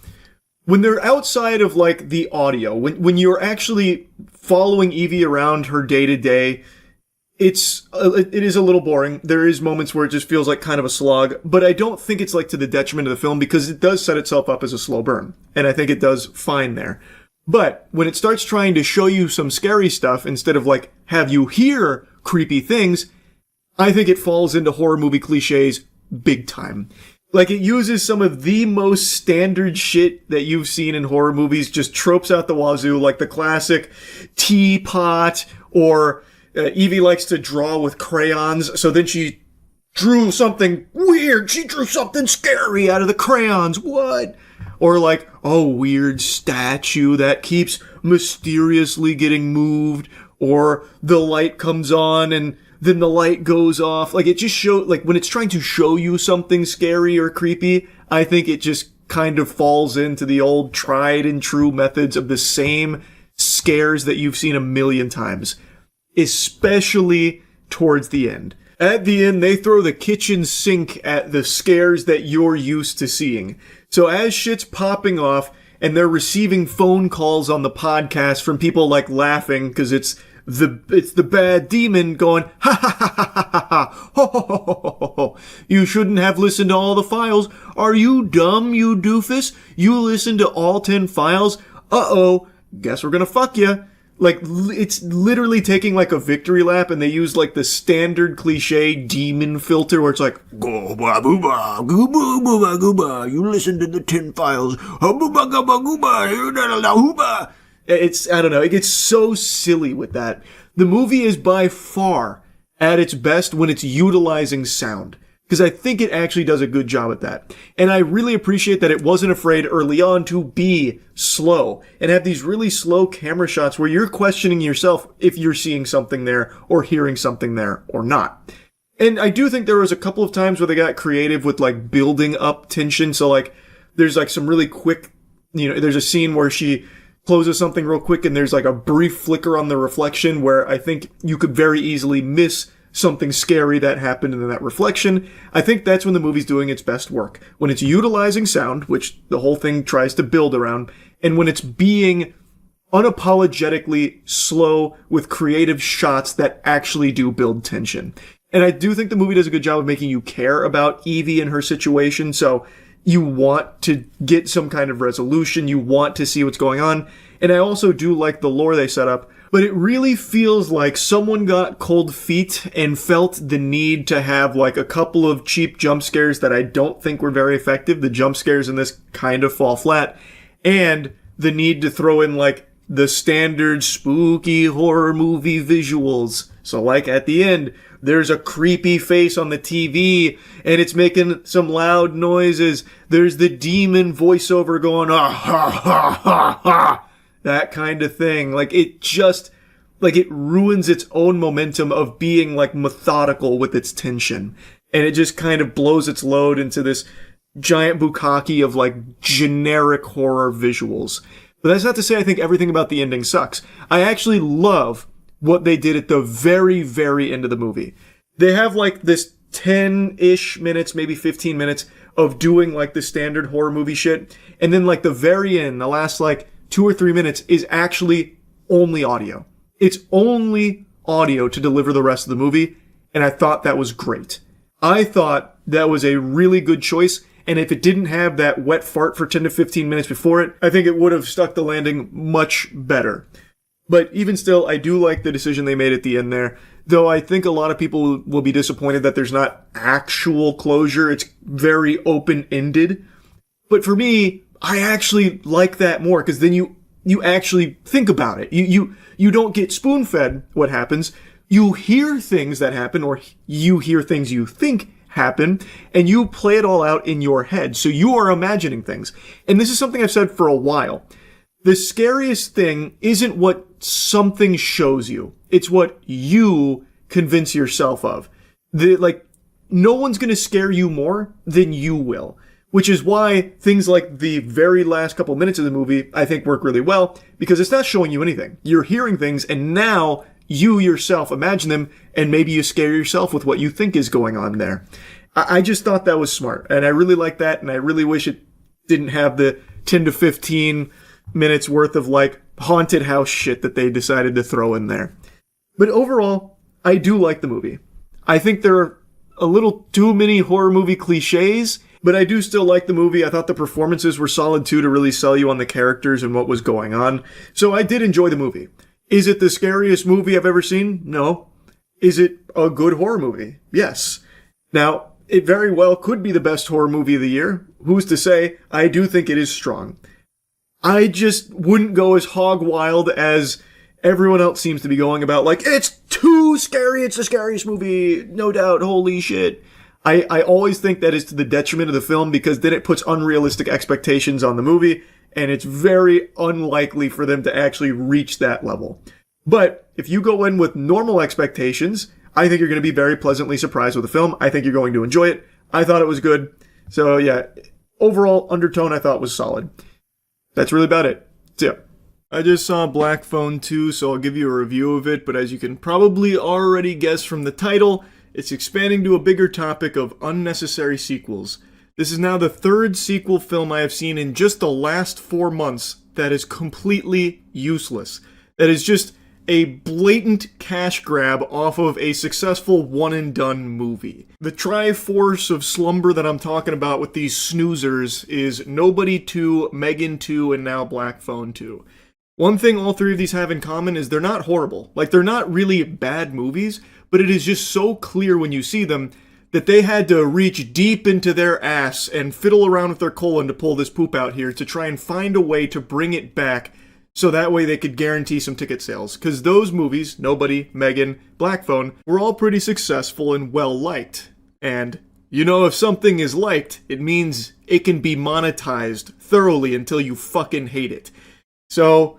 When they're outside of like the audio, when you're actually following Evie around her day to day, it is a little boring. There is moments where it just feels like kind of a slog, but I don't think it's like to the detriment of the film because it does set itself up as a slow burn. And I think it does fine there. But when it starts trying to show you some scary stuff instead of like have you hear creepy things, I think it falls into horror movie cliches big time. Like, it uses some of the most standard shit that you've seen in horror movies, just tropes out the wazoo, like the classic teapot, or Evie likes to draw with crayons, so then she drew something weird. She drew something scary out of the crayons. What? Or like, oh, weird statue that keeps mysteriously getting moved, or the light comes on and then the light goes off. Like, it just shows, like, when it's trying to show you something scary or creepy, I think it just kind of falls into the old tried and true methods of the same scares that you've seen a million times, especially towards the end. At the end, they throw the kitchen sink at the scares that you're used to seeing. So as shit's popping off and they're receiving phone calls on the podcast from people like laughing because it's the bad demon going, ha ha ha ha ha ha, ho ho ho ho ho ho. You shouldn't have listened to all the files. Are you dumb, you doofus? You listened to all 10 files? Uh-oh, guess we're gonna fuck ya. Like, it's literally taking like a victory lap, and they use like the standard cliche demon filter where it's like, go ba boo ba, goo boo boo ba goo ba, you listened to the 10 files, ha boo ba ga ba goo ba, you da da hoo ba. It's, I don't know, it gets so silly with that. The movie is by far at its best when it's utilizing sound, because I think it actually does a good job at that. And I really appreciate that it wasn't afraid early on to be slow and have these really slow camera shots where you're questioning yourself if you're seeing something there or hearing something there or not. And I do think there was a couple of times where they got creative with like building up tension. So like there's like some really quick, there's a scene where she closes something real quick and there's like a brief flicker on the reflection where I think you could very easily miss something scary that happened in that reflection. I think that's when the movie's doing its best work. When it's utilizing sound, which the whole thing tries to build around, and when it's being unapologetically slow with creative shots that actually do build tension. And I do think the movie does a good job of making you care about Evie and her situation, so you want to get some kind of resolution, you want to see what's going on, and I also do like the lore they set up, but it really feels like someone got cold feet and felt the need to have like a couple of cheap jump scares that I don't think were very effective. The jump scares in this kind of fall flat, and the need to throw in like the standard spooky horror movie visuals. So like at the end, there's a creepy face on the TV and it's making some loud noises. There's the demon voiceover going, ah, ha, ha, ha, ha. That kind of thing. Like it just, like it ruins its own momentum of being like methodical with its tension. And it just kind of blows its load into this giant bukkake of like generic horror visuals. But that's not to say I think everything about the ending sucks. I actually love what they did at the very, very end of the movie. They have like this 10-ish minutes, maybe 15 minutes of doing like the standard horror movie shit. And then like the very end, the last like 2 or 3 minutes is actually only audio. It's only audio to deliver the rest of the movie. And I thought that was great. I thought that was a really good choice. And if it didn't have that wet fart for 10 to 15 minutes before it, I think it would have stuck the landing much better. But even still, I do like the decision they made at the end there. Though I think a lot of people will be disappointed that there's not actual closure. It's very open-ended. But for me, I actually like that more, because then you actually think about it. You don't get spoon-fed what happens. You hear things that happen, or you hear things you think happen, and you play it all out in your head. So you are imagining things. And this is something I've said for a while. The scariest thing isn't what something shows you. It's what you convince yourself of. No one's going to scare you more than you will. Which is why things like the very last couple minutes of the movie, I think, work really well, because it's not showing you anything. You're hearing things, and now you yourself imagine them, and maybe you scare yourself with what you think is going on there. I just thought that was smart, and I really like that, and I really wish it didn't have the 10 to 15 minutes worth of, haunted house shit that they decided to throw in there. But overall, I do like the movie. I think there are a little too many horror movie cliches, but I do still like the movie. I thought the performances were solid too, to really sell you on the characters and what was going on. So I did enjoy the movie. Is it the scariest movie I've ever seen? No. Is it a good horror movie? Yes. Now, it very well could be the best horror movie of the year. Who's to say? I do think it is strong. I just wouldn't go as hog wild as everyone else seems to be going about, it's too scary, it's the scariest movie, no doubt, holy shit. I always think that is to the detriment of the film, because then it puts unrealistic expectations on the movie, and it's very unlikely for them to actually reach that level. But if you go in with normal expectations, I think you're going to be very pleasantly surprised with the film. I think you're going to enjoy it. I thought it was good. So yeah, overall undertone I thought was solid. That's really about it. So yeah. I just saw Black Phone 2, so I'll give you a review of it, but as you can probably already guess from the title, it's expanding to a bigger topic of unnecessary sequels. This is now the third sequel film I have seen in just the last 4 months that is completely useless. That is just a blatant cash grab off of a successful one-and-done movie. The triforce of slumber that I'm talking about with these snoozers is Nobody 2, Megan 2, and now Black Phone 2. One thing all three of these have in common is they're not horrible. They're not really bad movies, but it is just so clear when you see them that they had to reach deep into their ass and fiddle around with their colon to pull this poop out here to try and find a way to bring it back so that way they could guarantee some ticket sales. Because those movies, Nobody, Megan, Black Phone, were all pretty successful and well-liked. And, if something is liked, it means it can be monetized thoroughly until you fucking hate it. So,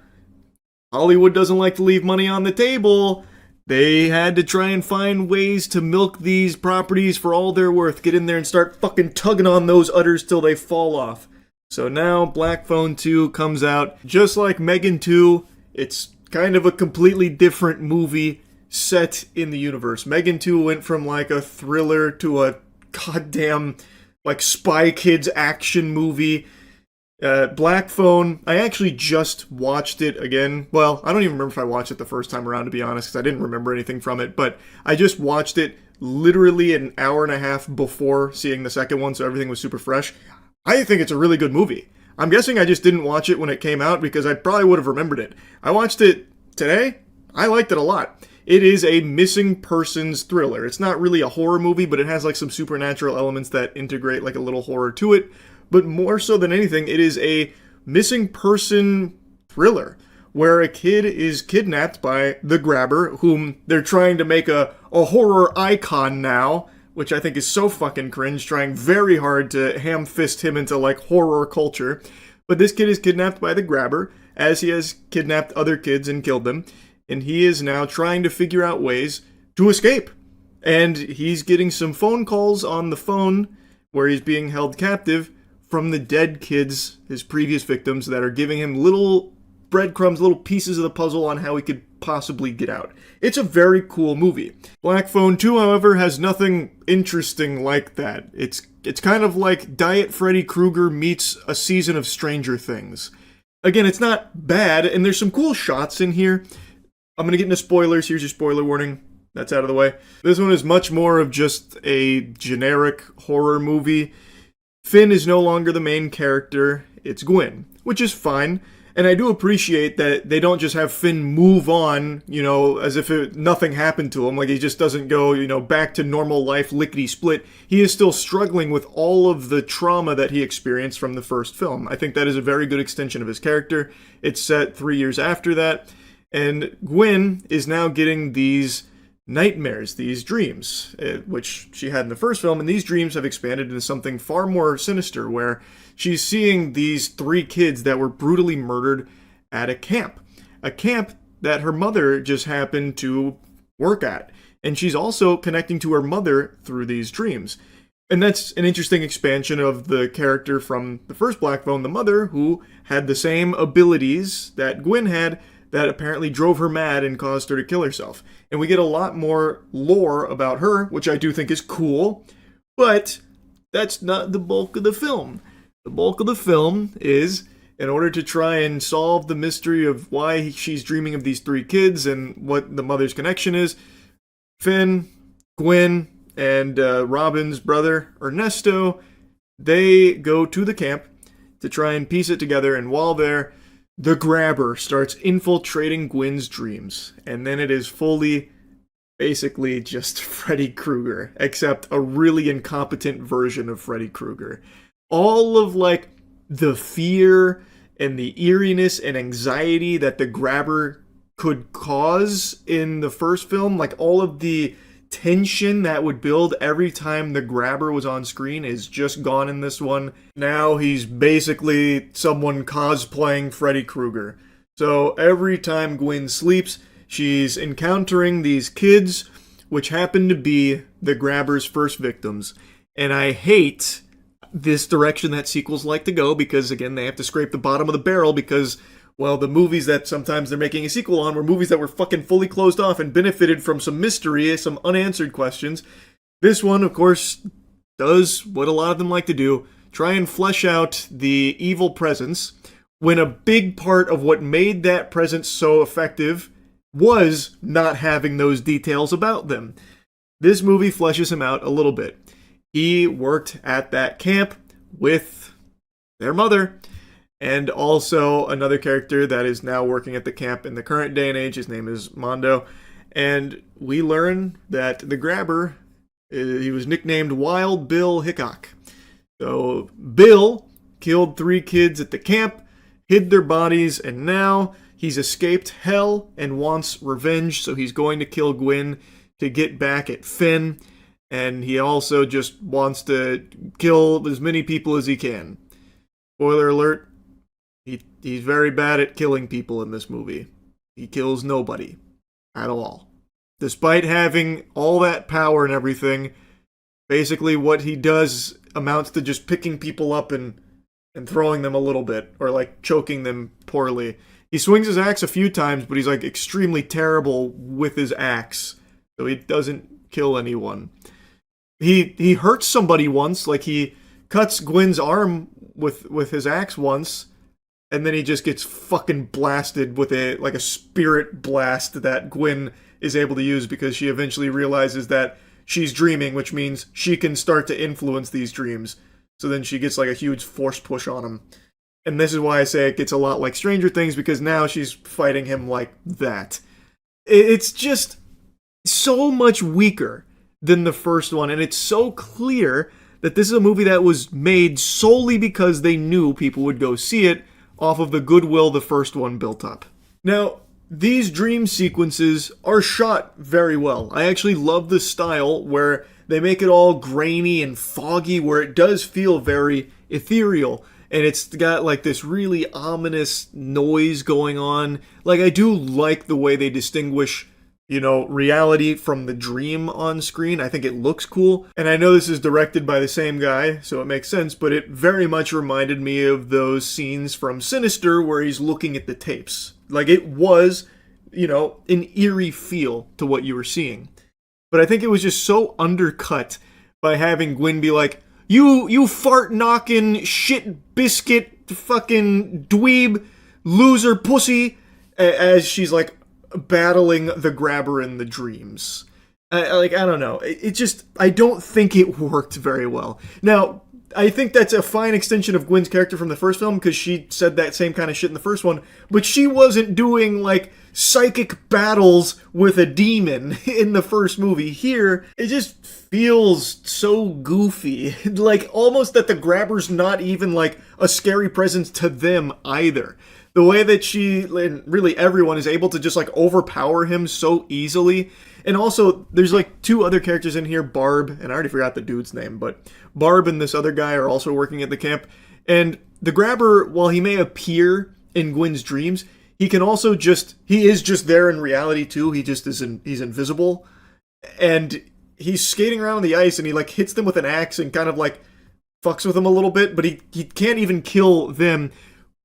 Hollywood doesn't like to leave money on the table. They had to try and find ways to milk these properties for all they're worth. Get in there and start fucking tugging on those udders till they fall off. So now Black Phone 2 comes out. Just like Megan 2, it's kind of a completely different movie set in the universe. Megan 2 went from a thriller to a goddamn Spy Kids action movie. Black Phone, I actually just watched it again. Well, I don't even remember if I watched it the first time around, to be honest, because I didn't remember anything from it. But I just watched it literally an hour and a half before seeing the second one, so everything was super fresh. I think it's a really good movie. I'm guessing I just didn't watch it when it came out, because I probably would have remembered it. I watched it today. I liked it a lot. It is a missing persons thriller. It's not really a horror movie, but it has some supernatural elements that integrate a little horror to it. But more so than anything, it is a missing person thriller where a kid is kidnapped by the grabber, whom they're trying to make a horror icon now, which I think is so fucking cringe, trying very hard to ham-fist him into horror culture. But this kid is kidnapped by the grabber, as he has kidnapped other kids and killed them, and he is now trying to figure out ways to escape. And he's getting some phone calls on the phone where he's being held captive from the dead kids, his previous victims, that are giving him little breadcrumbs, little pieces of the puzzle on how he could possibly get out. It's a very cool movie. Black Phone 2, however, has nothing interesting like that. It's kind of like Diet Freddy Krueger meets a season of Stranger Things. Again, it's not bad, and there's some cool shots in here. I'm going to get into spoilers. Here's your spoiler warning. That's out of the way. This one is much more of just a generic horror movie. Finn is no longer the main character, it's Gwen, which is fine. And I do appreciate that they don't just have Finn move on, as if nothing happened to him. Like, he just doesn't go, back to normal life lickety-split. He is still struggling with all of the trauma that he experienced from the first film. I think that is a very good extension of his character. It's set 3 years after that. And Gwen is now getting these nightmares, these dreams, which she had in the first film. And these dreams have expanded into something far more sinister, where she's seeing these 3 kids that were brutally murdered at a camp that her mother just happened to work at. And she's also connecting to her mother through these dreams. And that's an interesting expansion of the character from the first Black Phone, the mother, who had the same abilities that Gwen had that apparently drove her mad and caused her to kill herself. And we get a lot more lore about her, which I do think is cool, but that's not the bulk of the film. The bulk of the film is, in order to try and solve the mystery of why she's dreaming of these 3 kids and what the mother's connection is, Finn, Gwen, and Robin's brother, Ernesto, they go to the camp to try and piece it together, and while there, the Grabber starts infiltrating Gwen's dreams, and then it is fully, basically just Freddy Krueger, except a really incompetent version of Freddy Krueger. All of, the fear and the eeriness and anxiety that the Grabber could cause in the first film, all of the tension that would build every time the Grabber was on screen, is just gone in this one. Now he's basically someone cosplaying Freddy Krueger. So every time Gwen sleeps, she's encountering these kids, which happen to be the Grabber's first victims. And I hate this direction that sequels like to go, because again, they have to scrape the bottom of the barrel, because, well, the movies that sometimes they're making a sequel on were movies that were fucking fully closed off and benefited from some mystery, some unanswered questions. This one, of course, does what a lot of them like to do, try and flesh out the evil presence, when a big part of what made that presence so effective was not having those details about them. This movie fleshes him out a little bit. He worked at that camp with their mother, and also another character that is now working at the camp in the current day and age. His name is Mondo. And we learn that the Grabber, he was nicknamed Wild Bill Hickok. So Bill killed 3 kids at the camp, hid their bodies, and now he's escaped hell and wants revenge. So he's going to kill Gwen to get back at Finn. And he also just wants to kill as many people as he can. Spoiler alert, he's very bad at killing people in this movie. He kills nobody at all. Despite having all that power and everything, basically what he does amounts to just picking people up and throwing them a little bit, or choking them poorly. He swings his axe a few times, but he's extremely terrible with his axe, so he doesn't kill anyone. He hurts somebody once, he cuts Gwen's arm with his axe once, and then he just gets fucking blasted with a spirit blast that Gwen is able to use, because she eventually realizes that she's dreaming, which means she can start to influence these dreams. So then she gets a huge force push on him. And this is why I say it gets a lot like Stranger Things, because now she's fighting him like that. It's just so much weaker than the first one, and it's so clear that this is a movie that was made solely because they knew people would go see it off of the goodwill the first one built up. Now, these dream sequences are shot very well. I actually love the style where they make it all grainy and foggy, where it does feel very ethereal, and it's got this really ominous noise going on. I do like the way they distinguish reality from the dream on screen. I think it looks cool. And I know this is directed by the same guy, so it makes sense, but it very much reminded me of those scenes from Sinister where he's looking at the tapes. It was, an eerie feel to what you were seeing. But I think it was just so undercut by having Gwen be like, you fart-knocking, shit-biscuit, fucking dweeb, loser pussy, as she's battling the Grabber in the dreams. I don't know. I don't think it worked very well. Now, I think that's a fine extension of Gwen's character from the first film because she said that same kind of shit in the first one, but she wasn't doing like psychic battles with a demon in the first movie. Here, it just feels so goofy. Like almost that the grabber's not even like a scary presence to them either. The way that she, and really everyone, is able to just like overpower him so easily. And also, there's like two other characters in here, Barb, and I already forgot the dude's name, but Barb and this other guy are also working at the camp. And the grabber, while he may appear in Gwen's dreams, he can also he is just there in reality too. He just he's invisible. And he's skating around on the ice and he like hits them with an axe and kind of like fucks with them a little bit, but he can't even kill them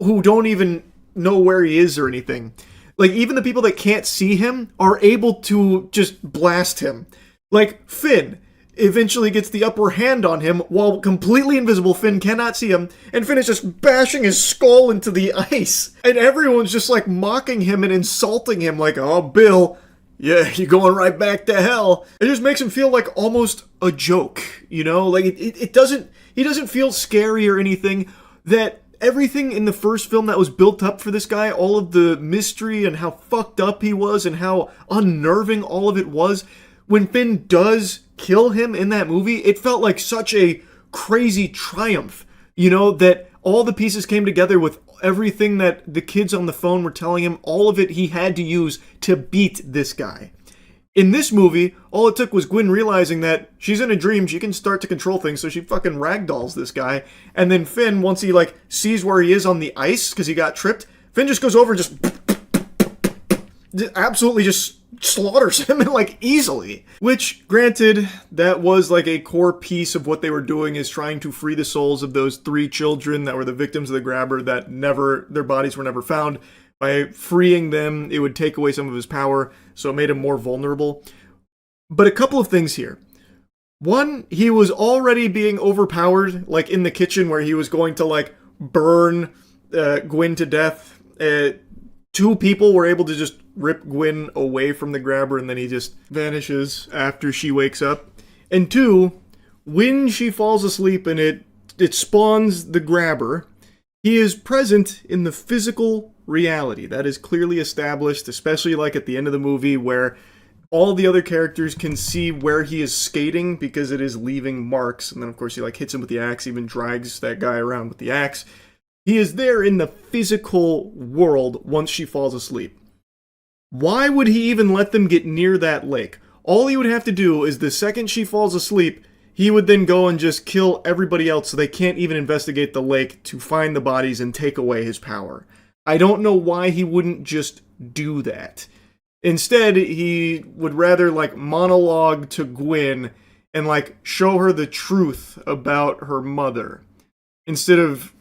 who don't even know where he is or anything. Like, even the people that can't see him are able to just blast him. Like, Finn eventually gets the upper hand on him while completely invisible. Finn cannot see him, and Finn is just bashing his skull into the ice. And everyone's just, like, mocking him and insulting him, like, oh, Bill, yeah, you're going right back to hell. It just makes him feel like almost a joke, you know? Like, he doesn't feel scary or anything. That everything in the first film that was built up for this guy, all of the mystery and how fucked up he was and how unnerving all of it was, when Finn does kill him in that movie, it felt like such a crazy triumph, you know, that all the pieces came together with everything that the kids on the phone were telling him, all of it he had to use to beat this guy. In this movie, all it took was Gwen realizing that she's in a dream, she can start to control things, so she fucking ragdolls this guy. And then Finn, once he like sees where he is on the ice because he got tripped, Finn just goes over and just absolutely just slaughters him like easily. Which, granted, that was like a core piece of what they were doing, is trying to free the souls of those 3 children that were the victims of the grabber that their bodies were never found. By freeing them, it would take away some of his power, so it made him more vulnerable. But a couple of things here. One, he was already being overpowered, like in the kitchen where he was going to like burn Gwen to death. 2 people were able to just rip Gwen away from the grabber, and then he just vanishes after she wakes up. And 2, when she falls asleep and it spawns the grabber, he is present in the physical reality. That is clearly established, especially like at the end of the movie where all the other characters can see where he is skating because it is leaving marks. And then of course he like hits him with the axe, even drags that guy around with the axe. He is there in the physical world once she falls asleep. Why would he even let them get near that lake? All he would have to do is the second she falls asleep, he would then go and just kill everybody else so they can't even investigate the lake to find the bodies and take away his power. I don't know why he wouldn't just do that. Instead, he would rather like monologue to Gwen and like show her the truth about her mother. Instead of,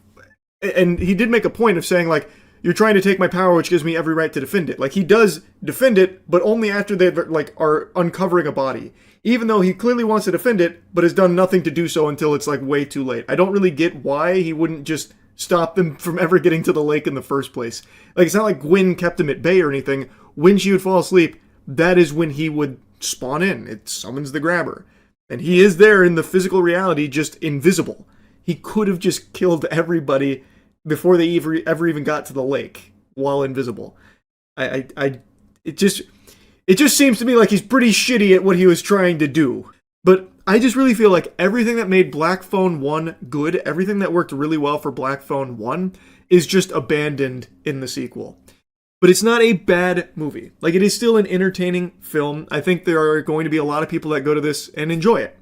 and he did make a point of saying like, you're trying to take my power, which gives me every right to defend it. Like, he does defend it, but only after they like are uncovering a body. Even though he clearly wants to defend it, but has done nothing to do so until it's like way too late. I don't really get why he wouldn't just stop them from ever getting to the lake in the first place. Like, it's not like Gwen kept him at bay or anything. When she would fall asleep, that is when he would spawn in. It summons the grabber. And he is there in the physical reality, just invisible. He could have just killed everybody before they ever even got to the lake while invisible. It just seems to me like he's pretty shitty at what he was trying to do. But I just really feel like everything that made Black Phone 1 good, everything that worked really well for Black Phone 1, is just abandoned in the sequel. But it's not a bad movie. Like, it is still an entertaining film. I think there are going to be a lot of people that go to this and enjoy it.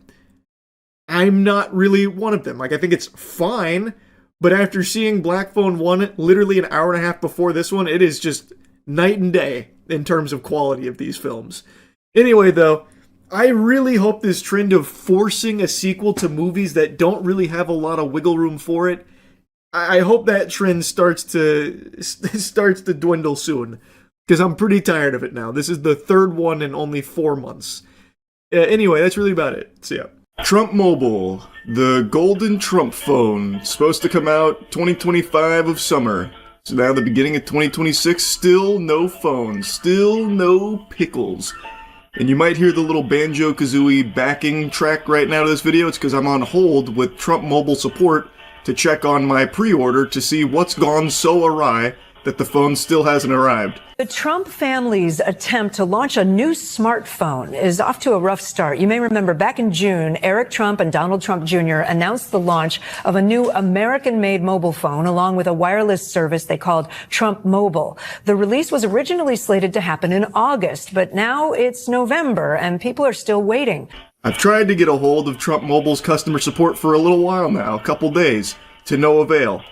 I'm not really one of them. Like, I think it's fine, but after seeing Black Phone 1 literally an hour and a half before this one, it is just night and day in terms of quality of these films. Anyway, though, I really hope this trend of forcing a sequel to movies that don't really have a lot of wiggle room for it, I hope that trend starts to dwindle soon, because I'm pretty tired of it now. This is the 3rd one in only 4 months. Anyway, that's really about it. See ya. Trump Mobile, the golden Trump phone, supposed to come out 2025 of summer. So now the beginning of 2026, still no phones, still no pickles. And you might hear the little Banjo-Kazooie backing track right now to this video. It's because I'm on hold with Trump Mobile support to check on my pre-order to see what's gone so awry that the phone still hasn't arrived. The Trump family's attempt to launch a new smartphone is off to a rough start. You may remember back in June, Eric Trump and Donald Trump Jr. announced the launch of a new American-made mobile phone along with a wireless service they called Trump Mobile. The release was originally slated to happen in August, but now it's November and people are still waiting. I've tried to get a hold of Trump Mobile's customer support for a little while now, a couple days, to no avail.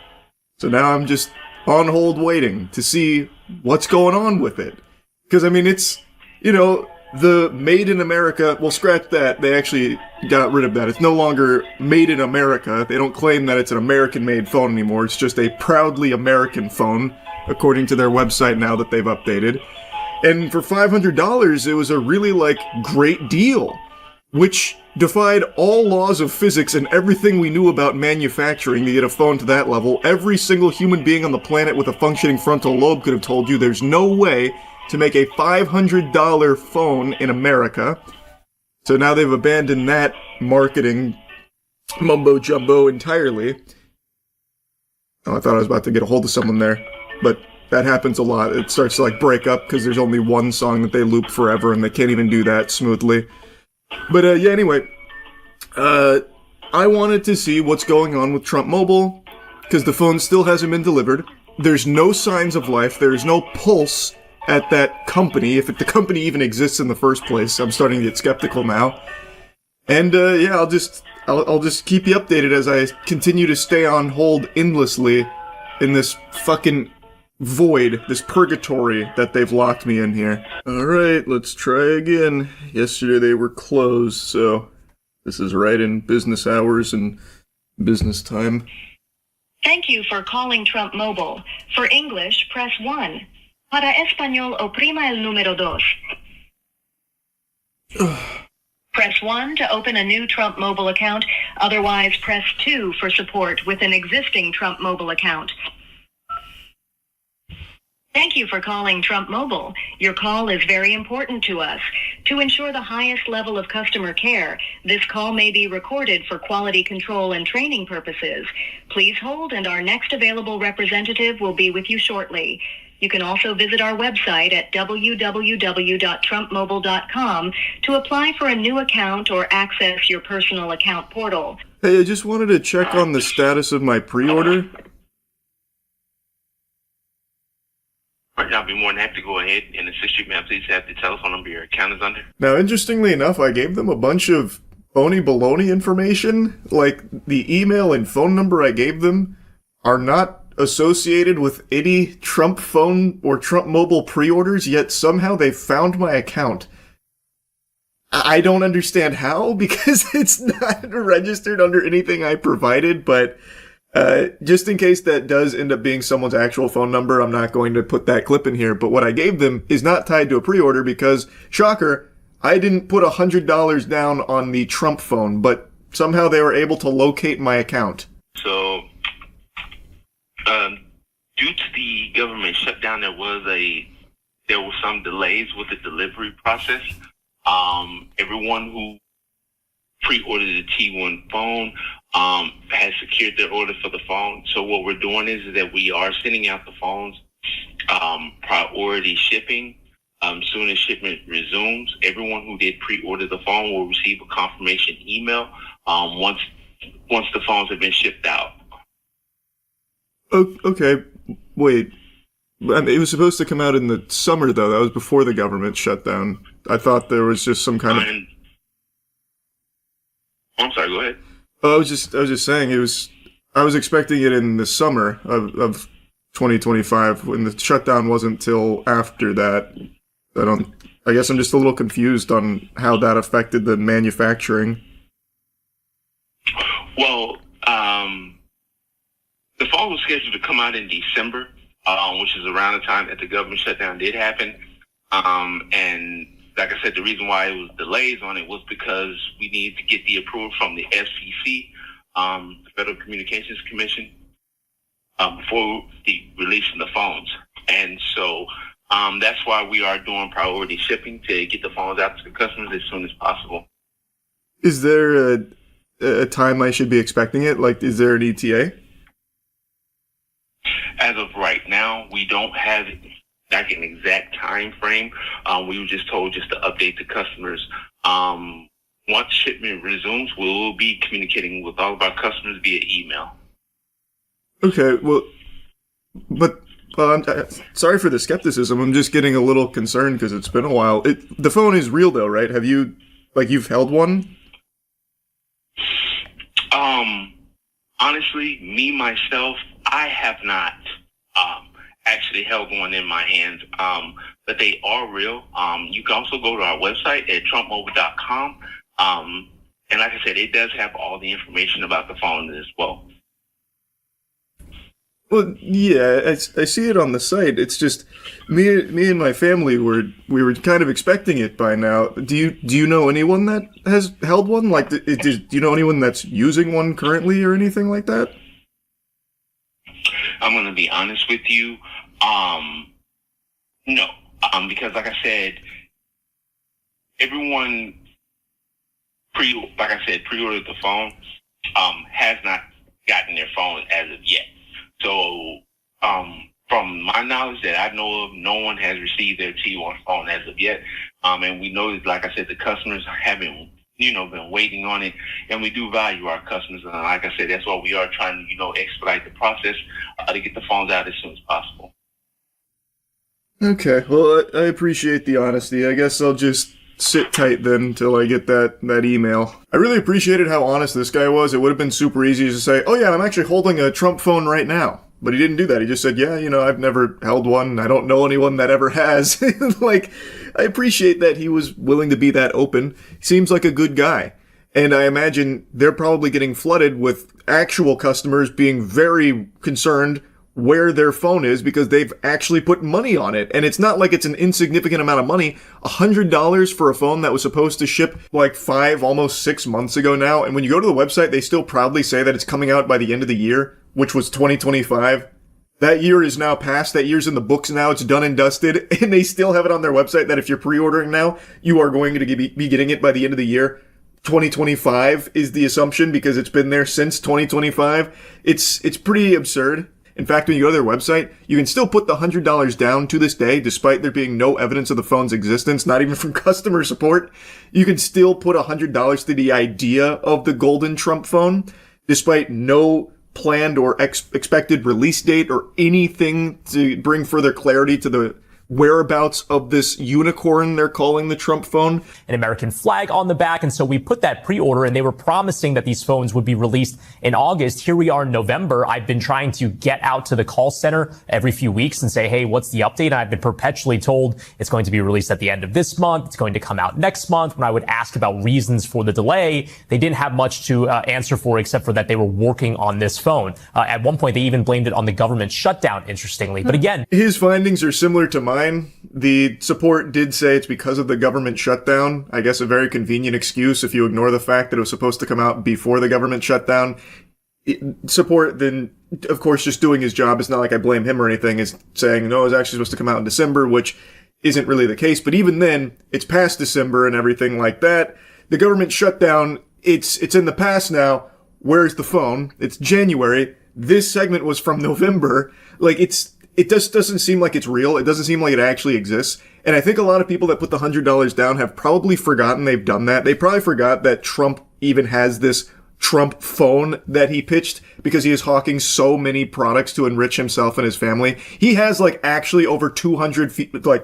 So now I'm just on hold waiting to see what's going on with it. Because, I mean, it's, you know, the Made in America, well, scratch that, they actually got rid of that. It's no longer Made in America. They don't claim that it's an American-made phone anymore. It's just a proudly American phone, according to their website now that they've updated. And for $500, it was a really, like, great deal, which defied all laws of physics and everything we knew about manufacturing to get a phone to that level. Every single human being on the planet with a functioning frontal lobe could have told you there's no way to make a $500 phone in America. So now they've abandoned that marketing mumbo-jumbo entirely. Oh, I thought I was about to get a hold of someone there, but that happens a lot. It starts to like break up because there's only one song that they loop forever and they can't even do that smoothly. But yeah, anyway, I wanted to see what's going on with Trump Mobile, because the phone still hasn't been delivered. There's no signs of life. There's no pulse at that company, if the company even exists in the first place. I'm starting to get skeptical now. And yeah, I'll just keep you updated as I continue to stay on hold endlessly in this fucking void, this purgatory that they've locked me in here. Alright, let's try again. Yesterday they were closed, so this is right in business hours and business time. Thank you for calling Trump Mobile. For English, press 1. Para español, oprima el número 2. Press 1 to open a new Trump Mobile account. Otherwise, press 2 for support with an existing Trump Mobile account. Thank you for calling Trump Mobile. Your call is very important to us. To ensure the highest level of customer care, this call may be recorded for quality control and training purposes. Please hold, and our next available representative will be with you shortly. You can also visit our website at www.trumpmobile.com to apply for a new account or access your personal account portal. Hey, I just wanted to check on the status of my pre-order. I'll be more than happy to go ahead and assist you, ma'am. Please have the telephone number your account is under. Now, interestingly enough, I gave them a bunch of phony baloney information. Like, the email and phone number I gave them are not associated with any Trump phone or Trump mobile pre-orders, yet somehow they found my account. I don't understand how, because it's not registered under anything I provided, but just in case that does end up being someone's actual phone number, I'm not going to put that clip in here. But what I gave them is not tied to a pre-order because, shocker, I didn't put $100 down on the Trump phone, but somehow they were able to locate my account. So, due to the government shutdown, there were some delays with the delivery process. Everyone who pre-ordered the T1 phone has secured their order for the phone. So what we're doing is that we are sending out the phones priority shipping. Soon as shipment resumes, everyone who did pre-order the phone will receive a confirmation email once the phones have been shipped out. Okay, wait. I mean, it was supposed to come out in the summer, though. That was before the government shut down. I thought there was just some kind of... I'm sorry, go ahead. I was just saying I was expecting it in the summer of 2025 when the shutdown wasn't till after that. I guess I'm just a little confused on how that affected the manufacturing. Well, the phone was scheduled to come out in December, which is around the time that the government shutdown did happen. And like I said, the reason why it was delays on it was because we needed to get the approval from the FCC, the Federal Communications Commission, before the release of the phones. And so That's why we are doing priority shipping to get the phones out to the customers as soon as possible. Is there a time I should be expecting it? Like, is there an ETA? As of right now, we don't have like an exact time frame. We were just told just to update the customers. Once shipment resumes, we will be communicating with all of our customers via email. Okay, well, but I'm sorry for the skepticism. I'm just getting a little concerned because it's been a while. The phone is real though, right? Have you, like, you've held one? Honestly, me, myself, I have not actually held one in my hands, but they are real. You can also go to our website at trumpmobile.com. And like I said, it does have all the information about the phone as well. Well, yeah, I see it on the site. It's just me and my family were kind of expecting it by now. Do you know anyone that has held one? Like, do you know anyone that's using one currently or anything like that? I'm going to be honest with you. No, because like I said, everyone pre-ordered the phone, has not gotten their phone as of yet. So, from my knowledge that I know of, no one has received their T1 phone as of yet. And we know that, like I said, the customers haven't, been waiting on it. And we do value our customers. And like I said, that's why we are trying to, expedite the process to get the phones out as soon as possible. Okay, well, I appreciate the honesty. I guess I'll just sit tight then until I get that email. I really appreciated how honest this guy was. It would have been super easy to say, oh yeah, I'm actually holding a Trump phone right now. But he didn't do that. He just said, yeah, I've never held one. I don't know anyone that ever has. Like, I appreciate that he was willing to be that open. He seems like a good guy. And I imagine they're probably getting flooded with actual customers being very concerned where their phone is because they've actually put money on it. And it's not like it's an insignificant amount of money. $100 for a phone that was supposed to ship like 5, almost 6 months ago now. And when you go to the website, they still proudly say that it's coming out by the end of the year, which was 2025. That year is now past. That year's in the books now. It's done and dusted. And they still have it on their website that if you're pre-ordering now, you are going to be getting it by the end of the year. 2025 is the assumption because it's been there since 2025. It's pretty absurd. In fact, when you go to their website, you can still put the $100 down to this day, despite there being no evidence of the phone's existence, not even from customer support. You can still put $100 to the idea of the golden Trump phone, despite no planned or expected release date or anything to bring further clarity to the whereabouts of this unicorn they're calling the Trump phone. An American flag on the back. And so we put that pre-order and they were promising that these phones would be released in August. Here we are in November. I've been trying to get out to the call center every few weeks and say, hey, what's the update? And I've been perpetually told it's going to be released at the end of this month. It's going to come out next month. When I would ask about reasons for the delay, they didn't have much to answer for except for that they were working on this phone. At one point, they even blamed it on the government shutdown, interestingly. But again, his findings are similar to mine. The support did say it's because of the government shutdown. I guess a very convenient excuse if you ignore the fact that it was supposed to come out before the government shutdown. Support then, of course, just doing his job. It's not like I blame him or anything. Is saying, no, it was actually supposed to come out in December, which isn't really the case. But even then, it's past December and everything like that. The government shutdown, it's in the past now. Where's the phone? It's January. This segment was from November. Like, it just doesn't seem like it's real. It doesn't seem like it actually exists. And I think a lot of people that put the $100 down have probably forgotten they've done that. They probably forgot that Trump even has this Trump phone that he pitched because he is hawking so many products to enrich himself and his family. He has like actually over 200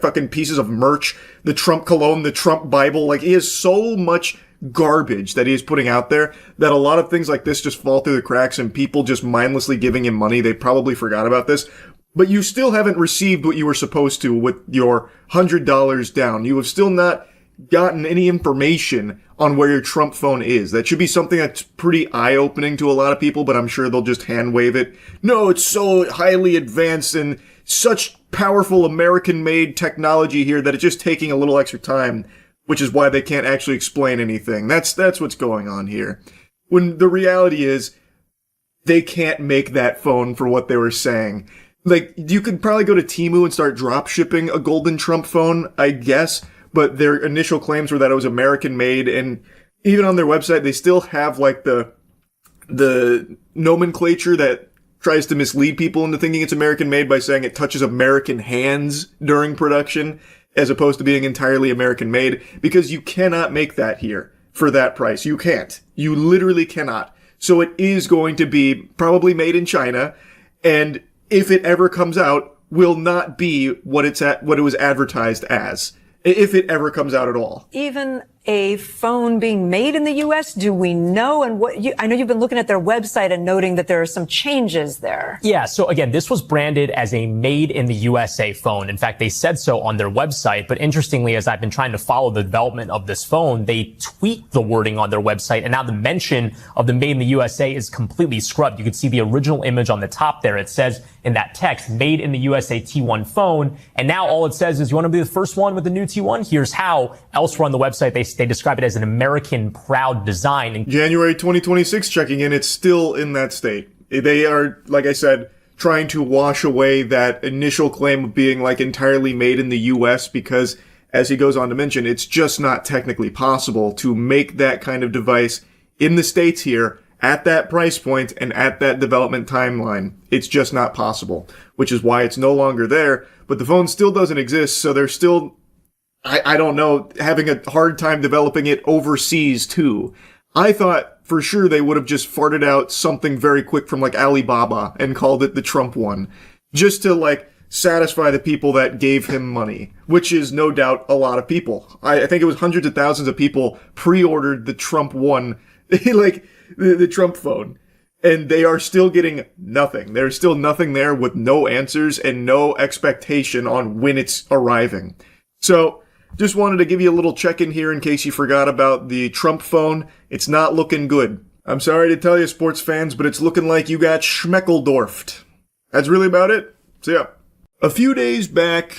fucking pieces of merch, the Trump cologne, the Trump Bible. Like, he has so much garbage that he is putting out there that a lot of things like this just fall through the cracks and people just mindlessly giving him money. They probably forgot about this. But you still haven't received what you were supposed to with your $100 down. You have still not gotten any information on where your Trump phone is. That should be something that's pretty eye-opening to a lot of people, but I'm sure they'll just hand-wave it. No, it's so highly advanced and such powerful American-made technology here that it's just taking a little extra time, which is why they can't actually explain anything. That's what's going on here. When the reality is, they can't make that phone for what they were saying. Like, you could probably go to Temu and start drop shipping a golden Trump phone, I guess, but their initial claims were that it was American made, and even on their website, they still have, like, the nomenclature that tries to mislead people into thinking it's American made by saying it touches American hands during production, as opposed to being entirely American made, because you cannot make that here for that price. You can't. You literally cannot. So it is going to be probably made in China, and if it ever comes out, will not be what it was advertised as, if it ever comes out at all. Even a phone being made in the U.S.? Do we know? And I know you've been looking at their website and noting that there are some changes there. Yeah. So again, this was branded as a made in the USA phone. In fact, they said so on their website. But interestingly, as I've been trying to follow the development of this phone, they tweaked the wording on their website. And now the mention of the made in the USA is completely scrubbed. You can see the original image on the top there. It says in that text, made in the USA T1 phone. And now all it says is, you want to be the first one with the new T1? Here's how. Elsewhere on the website, they describe it as an American proud design. And January 2026 checking in, it's still in that state. They are, like I said, trying to wash away that initial claim of being like entirely made in the US because, as he goes on to mention, it's just not technically possible to make that kind of device in the States here at that price point and at that development timeline. It's just not possible, which is why it's no longer there. But the phone still doesn't exist, so they're still, I don't know, having a hard time developing it overseas too. I thought for sure they would have just farted out something very quick from like Alibaba and called it the Trump one, just to like satisfy the people that gave him money, which is no doubt a lot of people. I think it was hundreds of thousands of people pre-ordered the Trump one, like the Trump phone. And they are still getting nothing. There's still nothing there with no answers and no expectation on when it's arriving. So, just wanted to give you a little check-in here in case you forgot about the Trump phone. It's not looking good. I'm sorry to tell you, sports fans, but it's looking like you got schmeckeldorfed. That's really about it. So yeah. A few days back,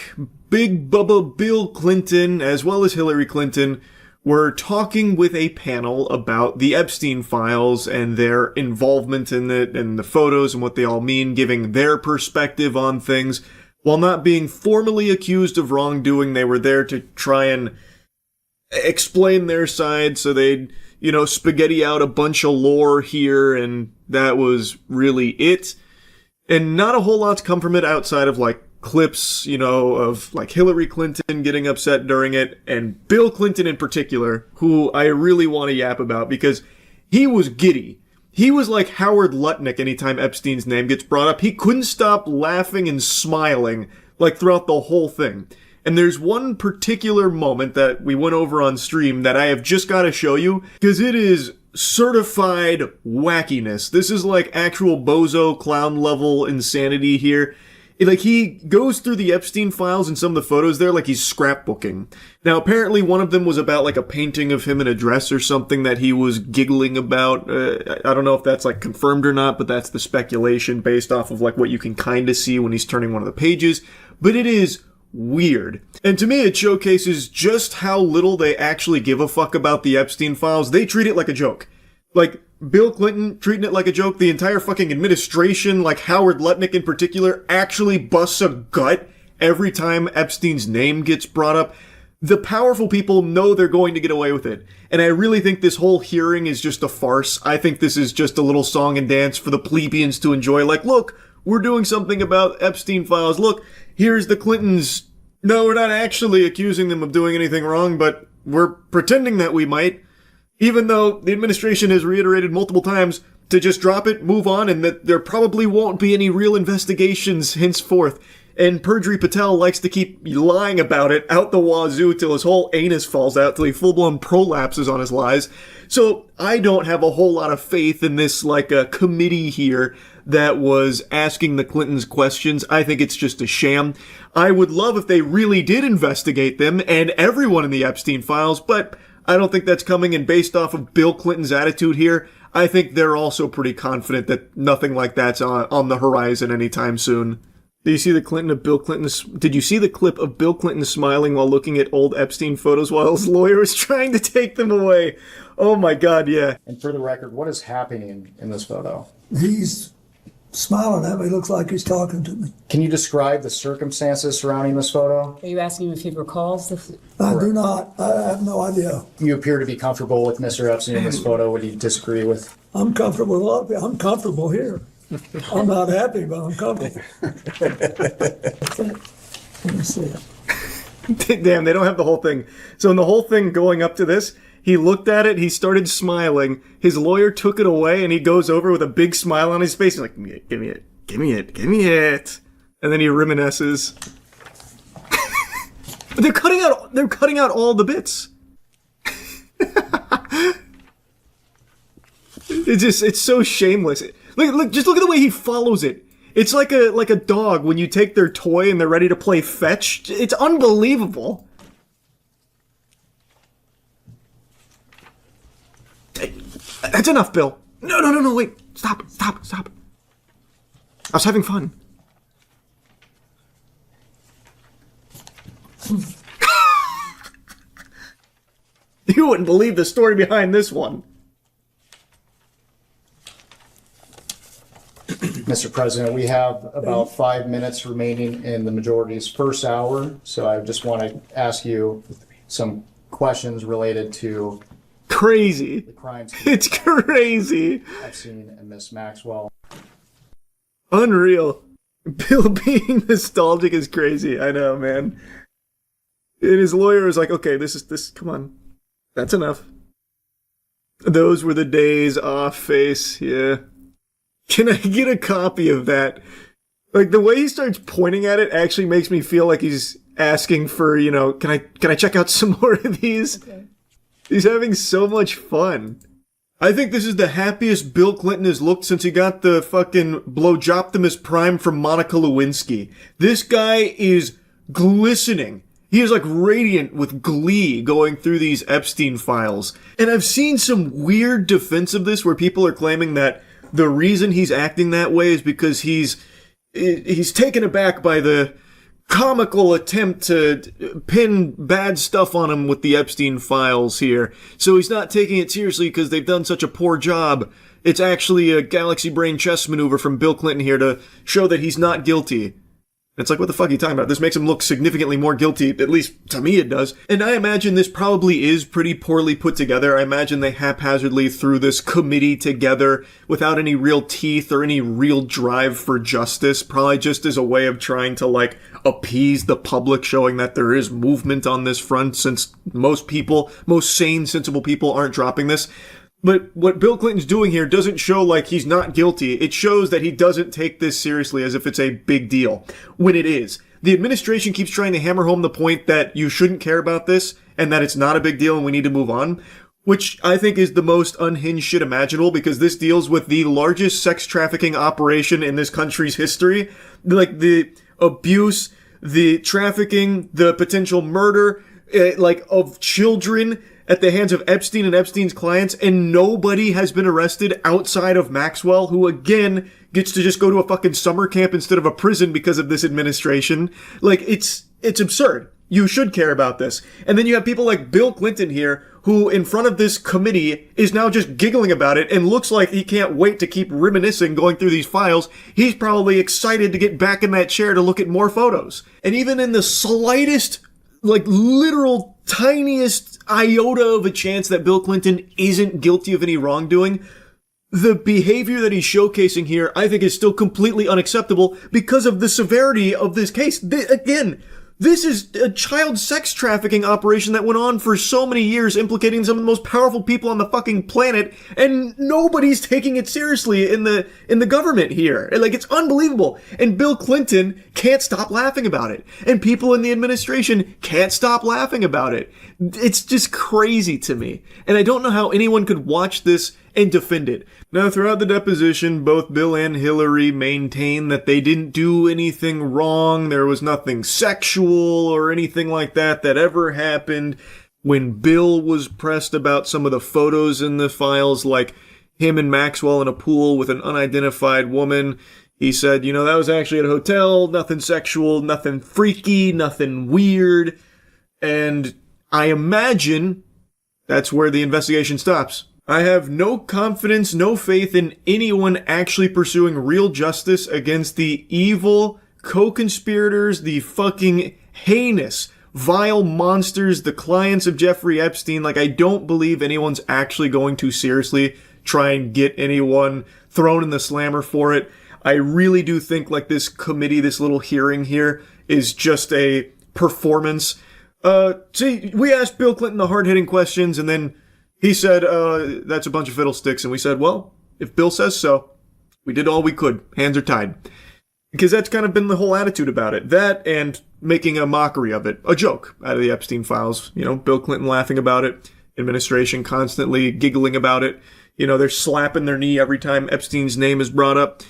Big Bubba Bill Clinton, as well as Hillary Clinton, were talking with a panel about the Epstein files and their involvement in it and the photos and what they all mean, giving their perspective on things. While not being formally accused of wrongdoing, they were there to try and explain their side, so they'd, spaghetti out a bunch of lore here, and that was really it. And not a whole lot to come from it outside of, clips, of, Hillary Clinton getting upset during it, and Bill Clinton in particular, who I really want to yap about, because he was giddy. He was like Howard Lutnick anytime Epstein's name gets brought up. He couldn't stop laughing and smiling, throughout the whole thing. And there's one particular moment that we went over on stream that I have just got to show you, because it is certified wackiness. This is actual bozo clown level insanity here. He goes through the Epstein files and some of the photos there he's scrapbooking. Now, apparently one of them was about a painting of him in a dress or something that he was giggling about. I don't know if that's confirmed or not, but that's the speculation based off of what you can kind of see when he's turning one of the pages. But it is weird. And to me, it showcases just how little they actually give a fuck about the Epstein files. They treat it like a joke. Bill Clinton treating it like a joke. The entire fucking administration, Howard Lutnick in particular, actually busts a gut every time Epstein's name gets brought up. The powerful people know they're going to get away with it. And I really think this whole hearing is just a farce. I think this is just a little song and dance for the plebeians to enjoy. Look, we're doing something about Epstein files. Look, here's the Clintons. No, we're not actually accusing them of doing anything wrong, but we're pretending that we might. Even though the administration has reiterated multiple times to just drop it, move on, and that there probably won't be any real investigations henceforth. And Perjury Patel likes to keep lying about it out the wazoo till his whole anus falls out, till he full-blown prolapses on his lies. So I don't have a whole lot of faith in this, a committee here that was asking the Clintons questions. I think it's just a sham. I would love if they really did investigate them and everyone in the Epstein files, but I don't think that's coming, and based off of Bill Clinton's attitude here, I think they're also pretty confident that nothing like that's on the horizon anytime soon. Did you see the Did you see the clip of Bill Clinton smiling while looking at old Epstein photos while his lawyer was trying to take them away? Oh my god, yeah. And for the record, what is happening in this photo? He's smiling at me. Looks like he's talking to me. Can you describe the circumstances surrounding this photo? Are you asking if he recalls this? I do not. I have no idea. You appear to be comfortable with Mr. Epstein in this photo. What do you disagree with? I'm comfortable with a lot of people. I'm comfortable here. I'm not happy, but I'm comfortable. Let me see it. Damn, they don't have the whole thing. So in the whole thing going up to this, he looked at it, he started smiling, his lawyer took it away, and he goes over with a big smile on his face. He's like, give me it, give me it, give me it. And then he reminisces. But they're cutting out all the bits. It's so shameless. Just look at the way he follows it. It's like a dog when you take their toy and they're ready to play fetch. It's unbelievable. That's enough, Bill. No, wait. Stop. I was having fun. You wouldn't believe the story behind this one. Mr. President, we have about 5 minutes remaining in the majority's first hour, so I just want to ask you some questions related to crazy. The crimes. It's crazy. Epstein and Miss Maxwell. Unreal. Bill being nostalgic is crazy. I know, man. And his lawyer is like, okay, this, come on. That's enough. Those were the days, off face, yeah. Can I get a copy of that? Like, the way he starts pointing at it actually makes me feel like he's asking for, can I check out some more of these? Okay. He's having so much fun. I think this is the happiest Bill Clinton has looked since he got the fucking Blowjoptimus Prime from Monica Lewinsky. This guy is glistening. He is like radiant with glee going through these Epstein files. And I've seen some weird defense of this where people are claiming that the reason he's acting that way is because he's taken aback by the comical attempt to pin bad stuff on him with the Epstein files here. So he's not taking it seriously because they've done such a poor job. It's actually a galaxy brain chess maneuver from Bill Clinton here to show that he's not guilty. It's like, what the fuck are you talking about? This makes him look significantly more guilty, at least to me it does. And I imagine this probably is pretty poorly put together. I imagine they haphazardly threw this committee together without any real teeth or any real drive for justice, probably just as a way of trying to, appease the public, showing that there is movement on this front, since most sane, sensible people aren't dropping this. But what Bill Clinton's doing here doesn't show like he's not guilty. It shows that he doesn't take this seriously as if it's a big deal, when it is. The administration keeps trying to hammer home the point that you shouldn't care about this and that it's not a big deal and we need to move on, which I think is the most unhinged shit imaginable, because this deals with the largest sex trafficking operation in this country's history. Like, the abuse, the trafficking, the potential murder, of children at the hands of Epstein and Epstein's clients, and nobody has been arrested outside of Maxwell, who again gets to just go to a fucking summer camp instead of a prison because of this administration. It's absurd. You should care about this. And then you have people like Bill Clinton here, who in front of this committee is now just giggling about it and looks like he can't wait to keep reminiscing going through these files. He's probably excited to get back in that chair to look at more photos. And even in the slightest, literal tiniest iota of a chance that Bill Clinton isn't guilty of any wrongdoing, the behavior that he's showcasing here, I think, is still completely unacceptable because of the severity of this case. This is a child sex trafficking operation that went on for so many years, implicating some of the most powerful people on the fucking planet, and nobody's taking it seriously in the government here. It's unbelievable. And Bill Clinton can't stop laughing about it. And people in the administration can't stop laughing about it. It's just crazy to me. And I don't know how anyone could watch this and defend it. Now, throughout the deposition, both Bill and Hillary maintain that they didn't do anything wrong. There was nothing sexual or anything like that ever happened. When Bill was pressed about some of the photos in the files, like him and Maxwell in a pool with an unidentified woman, he said, that was actually at a hotel, nothing sexual, nothing freaky, nothing weird. And I imagine that's where the investigation stops. I have no confidence, no faith in anyone actually pursuing real justice against the evil co-conspirators, the fucking heinous, vile monsters, the clients of Jeffrey Epstein. Like, I don't believe anyone's actually going to seriously try and get anyone thrown in the slammer for it. I really do think, like, this committee, this little hearing here is just a performance. See, we asked Bill Clinton the hard-hitting questions, and then he said, that's a bunch of fiddlesticks. And we said, well, if Bill says so, we did all we could. Hands are tied. Because that's kind of been the whole attitude about it. That and making a mockery of it. A joke out of the Epstein files. You know, Bill Clinton laughing about it. Administration constantly giggling about it. You know, they're slapping their knee every time Epstein's name is brought up.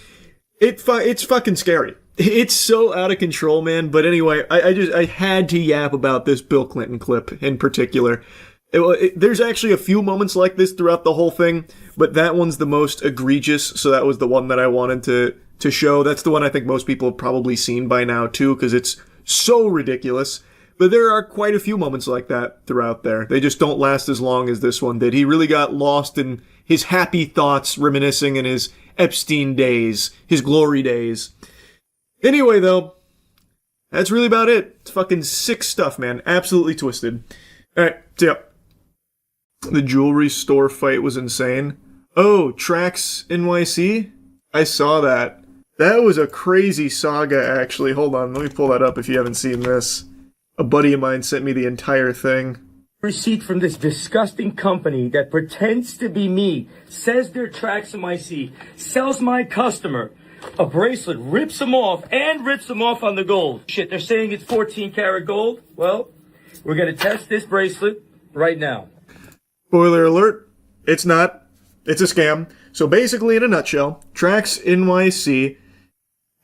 It's fucking scary. It's so out of control, man. But anyway, I had to yap about this Bill Clinton clip in particular. There's actually a few moments like this throughout the whole thing, but that one's the most egregious, so that was the one that I wanted to show. That's the one I think most people have probably seen by now, too, because it's so ridiculous. But there are quite a few moments like that throughout there. They just don't last as long as this one did. He really got lost in his happy thoughts, reminiscing in his Epstein days, his glory days. Anyway, though, that's really about it. It's fucking sick stuff, man. Absolutely twisted. Alright, so yeah. The jewelry store fight was insane. Oh, Trax NYC? I saw that. That was a crazy saga, actually. Hold on, let me pull that up if you haven't seen this. A buddy of mine sent me the entire thing. Receipt from this disgusting company that pretends to be me, says they're Trax NYC, sells my customer a bracelet, rips them off, and rips them off on the gold. Shit, they're saying it's 14 karat gold? Well, we're gonna test this bracelet right now. Spoiler alert, it's not. It's a scam. So basically, in a nutshell, Trax NYC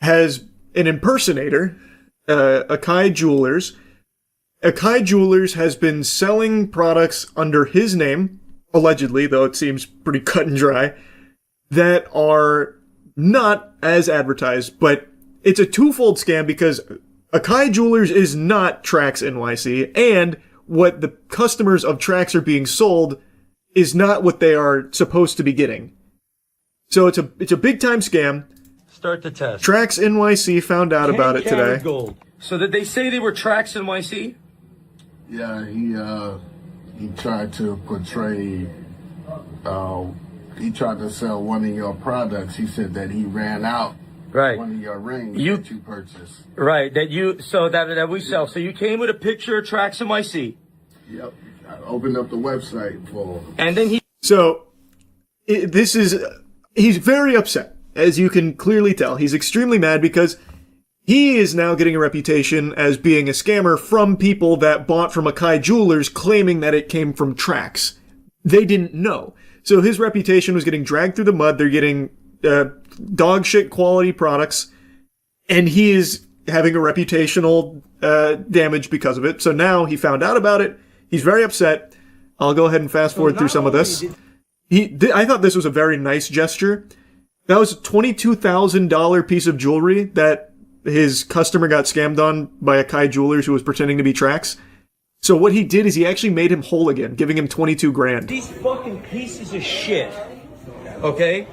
has an impersonator, Akai Jewelers. Akai Jewelers has been selling products under his name, allegedly, though it seems pretty cut and dry, that are not as advertised, but it's a twofold scam because Akai Jewelers is not Trax NYC, and what the customers of Trax are being sold is not what they are supposed to be getting. So it's a big time scam. Start the test. Trax NYC found out about it today. Gold. So did they say they were Trax NYC? Yeah, he tried to portray. He tried to sell one of your products. He said that he ran out. Right. One of your rings You- that you purchased. Right. That we sell. So you came with a picture of Trax NYC. Yep. I opened up the website for. And then he. So he's very upset, as you can clearly tell. He's extremely mad because he is now getting a reputation as being a scammer from people that bought from Akai Jewelers claiming that it came from Trax. They didn't know. So his reputation was getting dragged through the mud. They're getting dog shit quality products, and he is having a reputational damage because of it. So now he found out about it. He's very upset. I'll go ahead and fast forward through some of this. I thought this was a very nice gesture. That was a $22,000 piece of jewelry that his customer got scammed on by Akai Jewelers who was pretending to be Trax. So what he did is he actually made him whole again, giving him 22 grand. These fucking pieces of shit. Okay?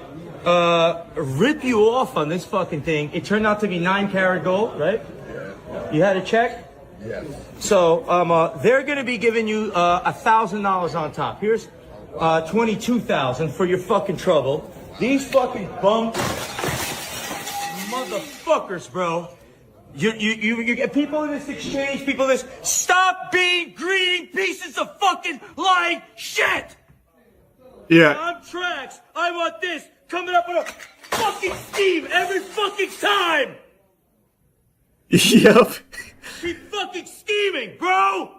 Rip you off on this fucking thing. It turned out to be 9 karat gold, right? You had a check? Yes. So they're going to be giving you $1,000 on top. Here's $22,000 for your fucking trouble. These fucking bum motherfuckers, bro. You get people in this exchange, people in this. Stop being greedy pieces of fucking lying shit. Yeah. I'm Trax. I want this coming up with a fucking scheme every fucking time. Yep. Keep fucking scheming, bro!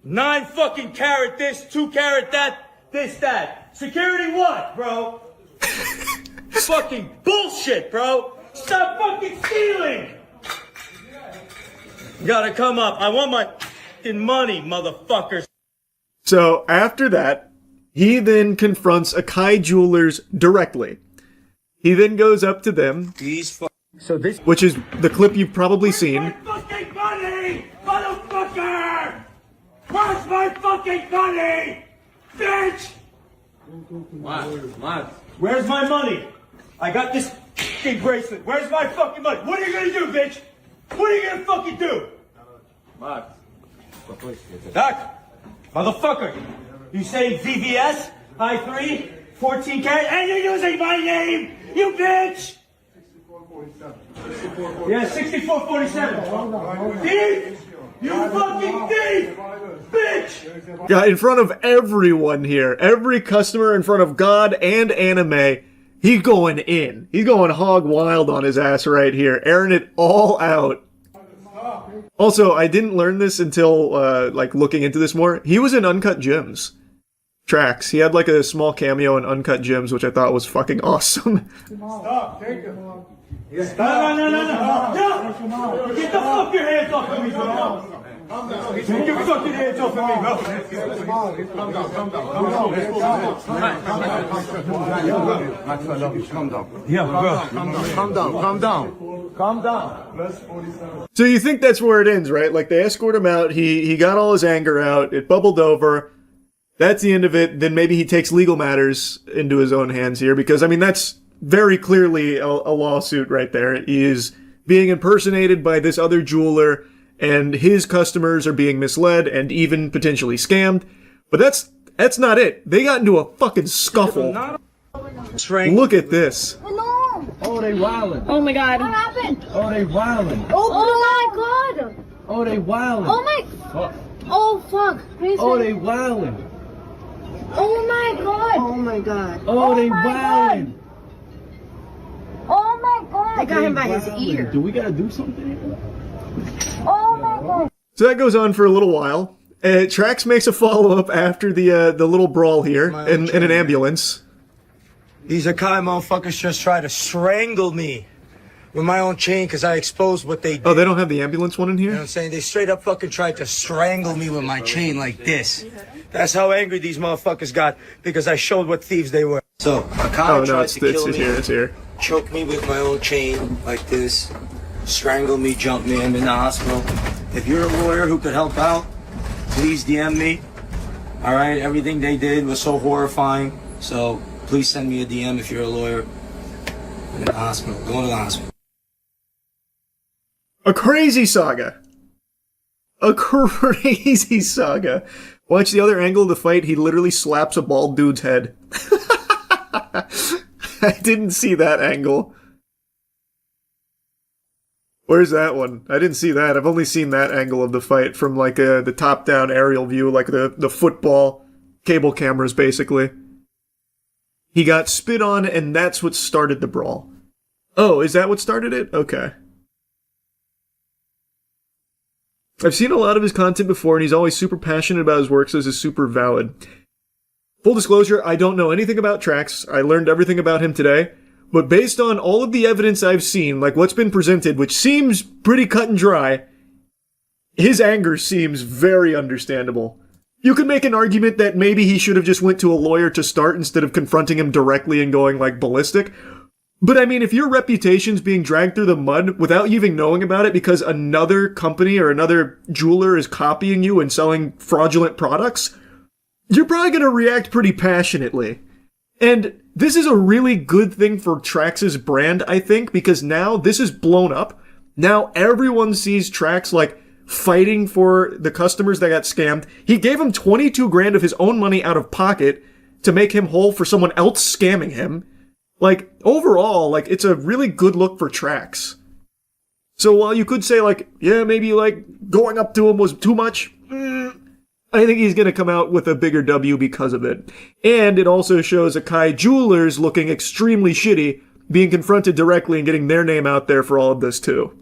9 fucking carat this, 2 carat that, this, that. Security what, bro? Fucking bullshit, bro! Stop fucking stealing! You gotta come up. I want my fucking money, motherfuckers. So after that, he then confronts Akai Jewelers directly. He then goes up to them. Which is the clip you've probably seen. Fucking money, motherfucker! Where's my fucking money? Bitch! Where's my money? I got this fucking bracelet. Where's my fucking money? What are you gonna do, bitch? What are you gonna fucking do? Doc, motherfucker, you say VVS, high 3, 14 carat, and you're using my name, you bitch! Yeah, 6447. Thief! You fucking thief! Bitch! Yeah, in front of everyone here, every customer, in front of God and anime, he's going in. He's going hog wild on his ass right here, airing it all out. Also, I didn't learn this until, like, looking into this more. He was in Uncut Gems. Tracks. He had, like, a small cameo in Uncut Gems, which I thought was fucking awesome. Stop, take it. No! Get the fuck your hands off of me, bro! Take your fucking hands off of me, bro! Calm down. Calm down. So you think that's where it ends, right? Like, they escort him out, he got all his anger out, it bubbled over, that's the end of it, then maybe he takes legal matters into his own hands here, because, I mean, that's very clearly a lawsuit right there. He is being impersonated by this other jeweler, and his customers are being misled and even potentially scammed. But that's not it. They got into a fucking scuffle. Look at this. Oh, they wildin'. Oh my god. What happened? Oh, they wildin'. Oh my god. Oh, they wildin'. Oh my. Oh fuck. Oh, they wildin'. Oh my god. Oh my god. Oh, they wildin'. Oh my god. They got him by his ear. Do we gotta do something? Oh my god. So that goes on for a little while. Trax makes a follow-up after the little brawl here in an ambulance. These Akai motherfuckers just try to strangle me with my own chain because I exposed what they did. Oh, they don't have the ambulance one in here? You know what I'm saying? They straight up fucking tried to strangle me with my chain like this. That's how angry these motherfuckers got because I showed what thieves they were. So, Akai tried to kill me, it's here. choke me with my own chain like this, strangle me, jump me, I'm in the hospital. If you're a lawyer who could help out, please DM me. All right, everything they did was so horrifying. So please send me a DM if you're a lawyer. I'm in the hospital. Going to the hospital. A crazy saga. A crazy saga. Watch the other angle of the fight. He literally slaps a bald dude's head. I didn't see that angle. Where's that one? I didn't see that. I've only seen that angle of the fight from like the top-down aerial view, like the football cable cameras, basically. He got spit on, and that's what started the brawl. Oh, is that what started it? Okay. I've seen a lot of his content before, and he's always super passionate about his work, so this is super valid. Full disclosure, I don't know anything about Trax. I learned everything about him today. But based on all of the evidence I've seen, like what's been presented, which seems pretty cut and dry, his anger seems very understandable. You could make an argument that maybe he should have just went to a lawyer to start instead of confronting him directly and going like ballistic. But I mean, if your reputation's being dragged through the mud without you even knowing about it because another company or another jeweler is copying you and selling fraudulent products, you're probably going to react pretty passionately. And this is a really good thing for Trax's brand, I think, because now this is blown up. Now everyone sees Trax like fighting for the customers that got scammed. He gave him 22 grand of his own money out of pocket to make him whole for someone else scamming him. Like, overall, like, it's a really good look for Trax. So while you could say, like, yeah, maybe, like, going up to him was too much, I think he's gonna come out with a bigger W because of it. And it also shows Akai Jewelers looking extremely shitty, being confronted directly and getting their name out there for all of this, too.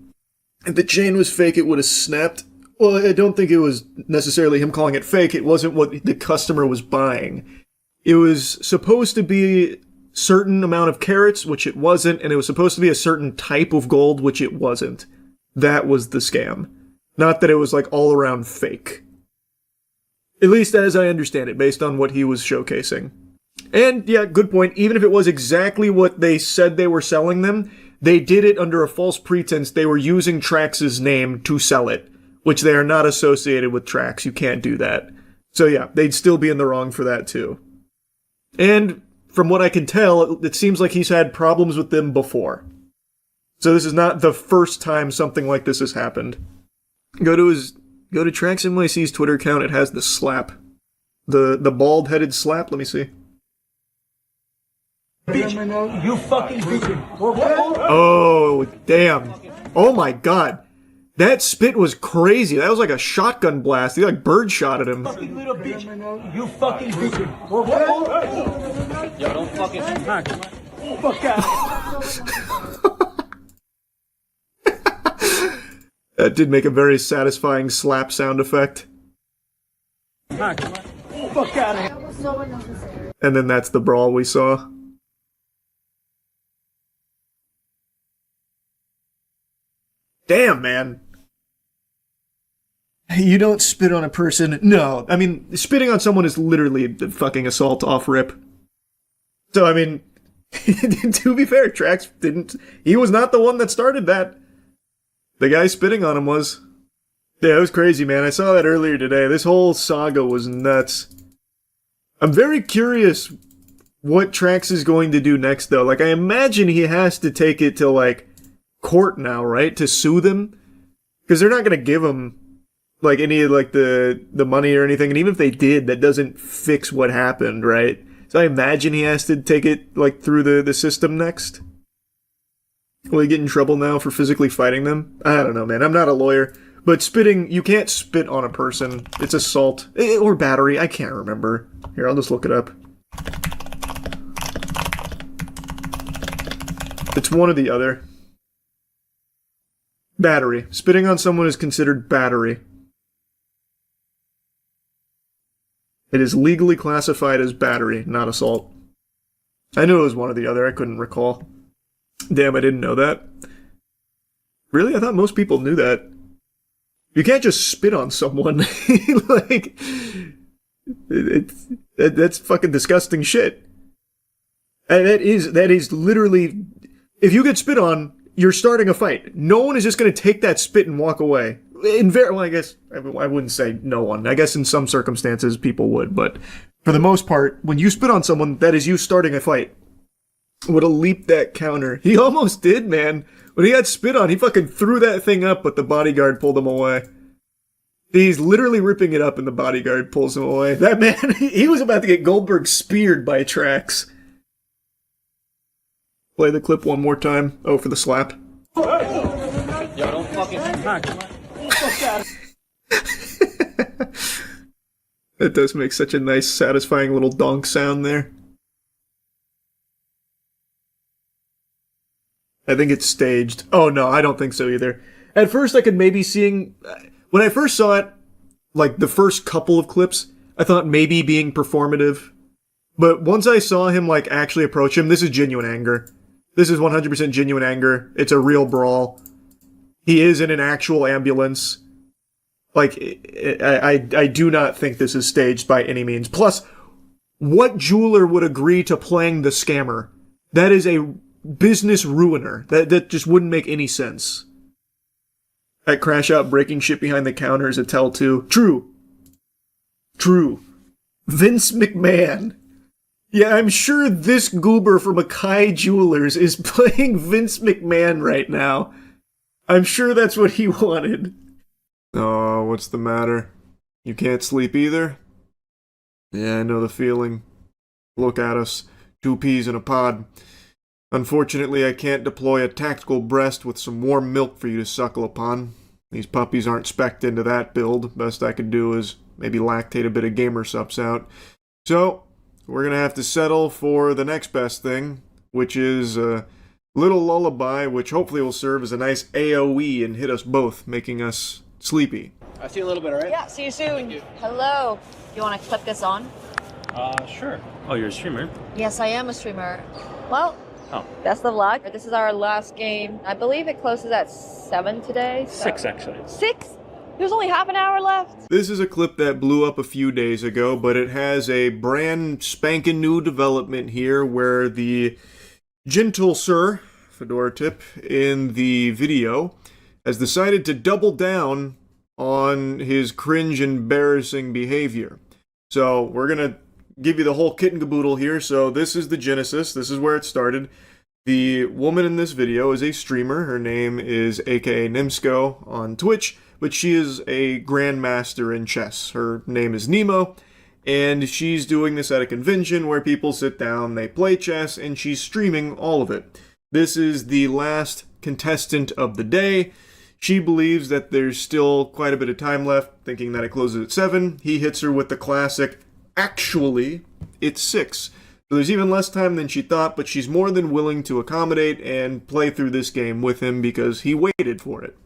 If the chain was fake, it would have snapped. Well, I don't think it was necessarily him calling it fake. It wasn't what the customer was buying. It was supposed to be certain amount of carats, which it wasn't, and it was supposed to be a certain type of gold, which it wasn't. That was the scam. Not that it was, like, all around fake. At least as I understand it, based on what he was showcasing. And, yeah, good point. Even if it was exactly what they said they were selling them, they did it under a false pretense. They were using Trax's name to sell it, which they are not associated with Trax. You can't do that. So yeah, they'd still be in the wrong for that too. And from what I can tell, it seems like he's had problems with them before. So this is not the first time something like this has happened. Go to Trax NYC's Twitter account. It has the slap. The bald-headed slap. Let me see. You fucking bitch. Oh, damn. Oh my god. That spit was crazy. That was like a shotgun blast. He like bird shot at him. Little bitch. You fucking bitch. Yo, don't fucking Fuck out. That did make a very satisfying slap sound effect. Fuck out of here. And then that's the brawl we saw. Damn, man. You don't spit on a person. No, I mean, spitting on someone is literally the fucking assault off rip. So, I mean, to be fair, Trax didn't... He was not the one that started that. The guy spitting on him was. Yeah, it was crazy, man. I saw that earlier today. This whole saga was nuts. I'm very curious what Trax is going to do next, though. Like, I imagine he has to take it to, like, court now, right? To sue them? Because they're not going to give him, like, any of, like, the money or anything. And even if they did, that doesn't fix what happened, right? So I imagine he has to take it, like, through the system next. Will he get in trouble now for physically fighting them? I don't know, man. I'm not a lawyer. But spitting, you can't spit on a person. It's assault. Or battery. I can't remember. Here, I'll just look it up. It's one or the other. Battery. Spitting on someone is considered battery. It is legally classified as battery, not assault. I knew it was one or the other. I couldn't recall. Damn, I didn't know that. Really? I thought most people knew that. You can't just spit on someone. Like, that's fucking disgusting shit. And that is literally... If you get spit on, you're starting a fight. No one is just going to take that spit and walk away. Well, I guess I wouldn't say no one. I guess in some circumstances people would, but for the most part, when you spit on someone, that is you starting a fight. Would have leaped that counter. He almost did, man. When he got spit on, he fucking threw that thing up, but the bodyguard pulled him away. He's literally ripping it up, and the bodyguard pulls him away. That man, he was about to get Goldberg speared by Trax. Play the clip one more time. Oh, for the slap. Yo, don't fucking That does make such a nice, satisfying little donk sound there. I think it's staged. Oh, no, I don't think so either. At first, I could maybe seeing... When I first saw it, like, the first couple of clips, I thought maybe being performative. But once I saw him, like, actually approach him, this is genuine anger. This is 100% genuine anger. It's a real brawl. He is in an actual ambulance. Like, I do not think this is staged by any means. Plus, what jeweler would agree to playing the scammer? That is a business ruiner. That just wouldn't make any sense. That crash out breaking shit behind the counter is a tell too. True. Vince McMahon. Yeah, I'm sure this goober from Akai Jewelers is playing Vince McMahon right now. I'm sure that's what he wanted. Oh, what's the matter? You can't sleep either? Yeah, I know the feeling. Look at us. 2 peas in a pod. Unfortunately, I can't deploy a tactical breast with some warm milk for you to suckle upon. These puppies aren't spec'd into that build. Best I could do is maybe lactate a bit of gamer subs out. So, we're gonna have to settle for the next best thing, which is a little lullaby, which hopefully will serve as a nice AoE and hit us both, making us sleepy. I see you a little bit, alright? Yeah, see you soon. Hello. You want to clip this on? Sure. Oh, you're a streamer? Yes, I am a streamer. Well, that's the vlog. This is our last game. I believe it closes at 7 today. So. 6, actually. 6? There's only half an hour left. This is a clip that blew up a few days ago, but it has a brand spanking new development here where the gentle sir, Fedora Tip, in the video has decided to double down on his cringe embarrassing behavior. So we're going to give you the whole kit and caboodle here. So this is the genesis. This is where it started. The woman in this video is a streamer. Her name is aka Nimsco on Twitch, but she is a grandmaster in chess. Her name is Nemo, and she's doing this at a convention where people sit down, they play chess, and she's streaming all of it. This is the last contestant of the day. She believes that there's still quite a bit of time left, thinking that it closes at 7. He hits her with the classic, actually, it's 6. So there's even less time than she thought, but she's more than willing to accommodate and play through this game with him because he waited for it.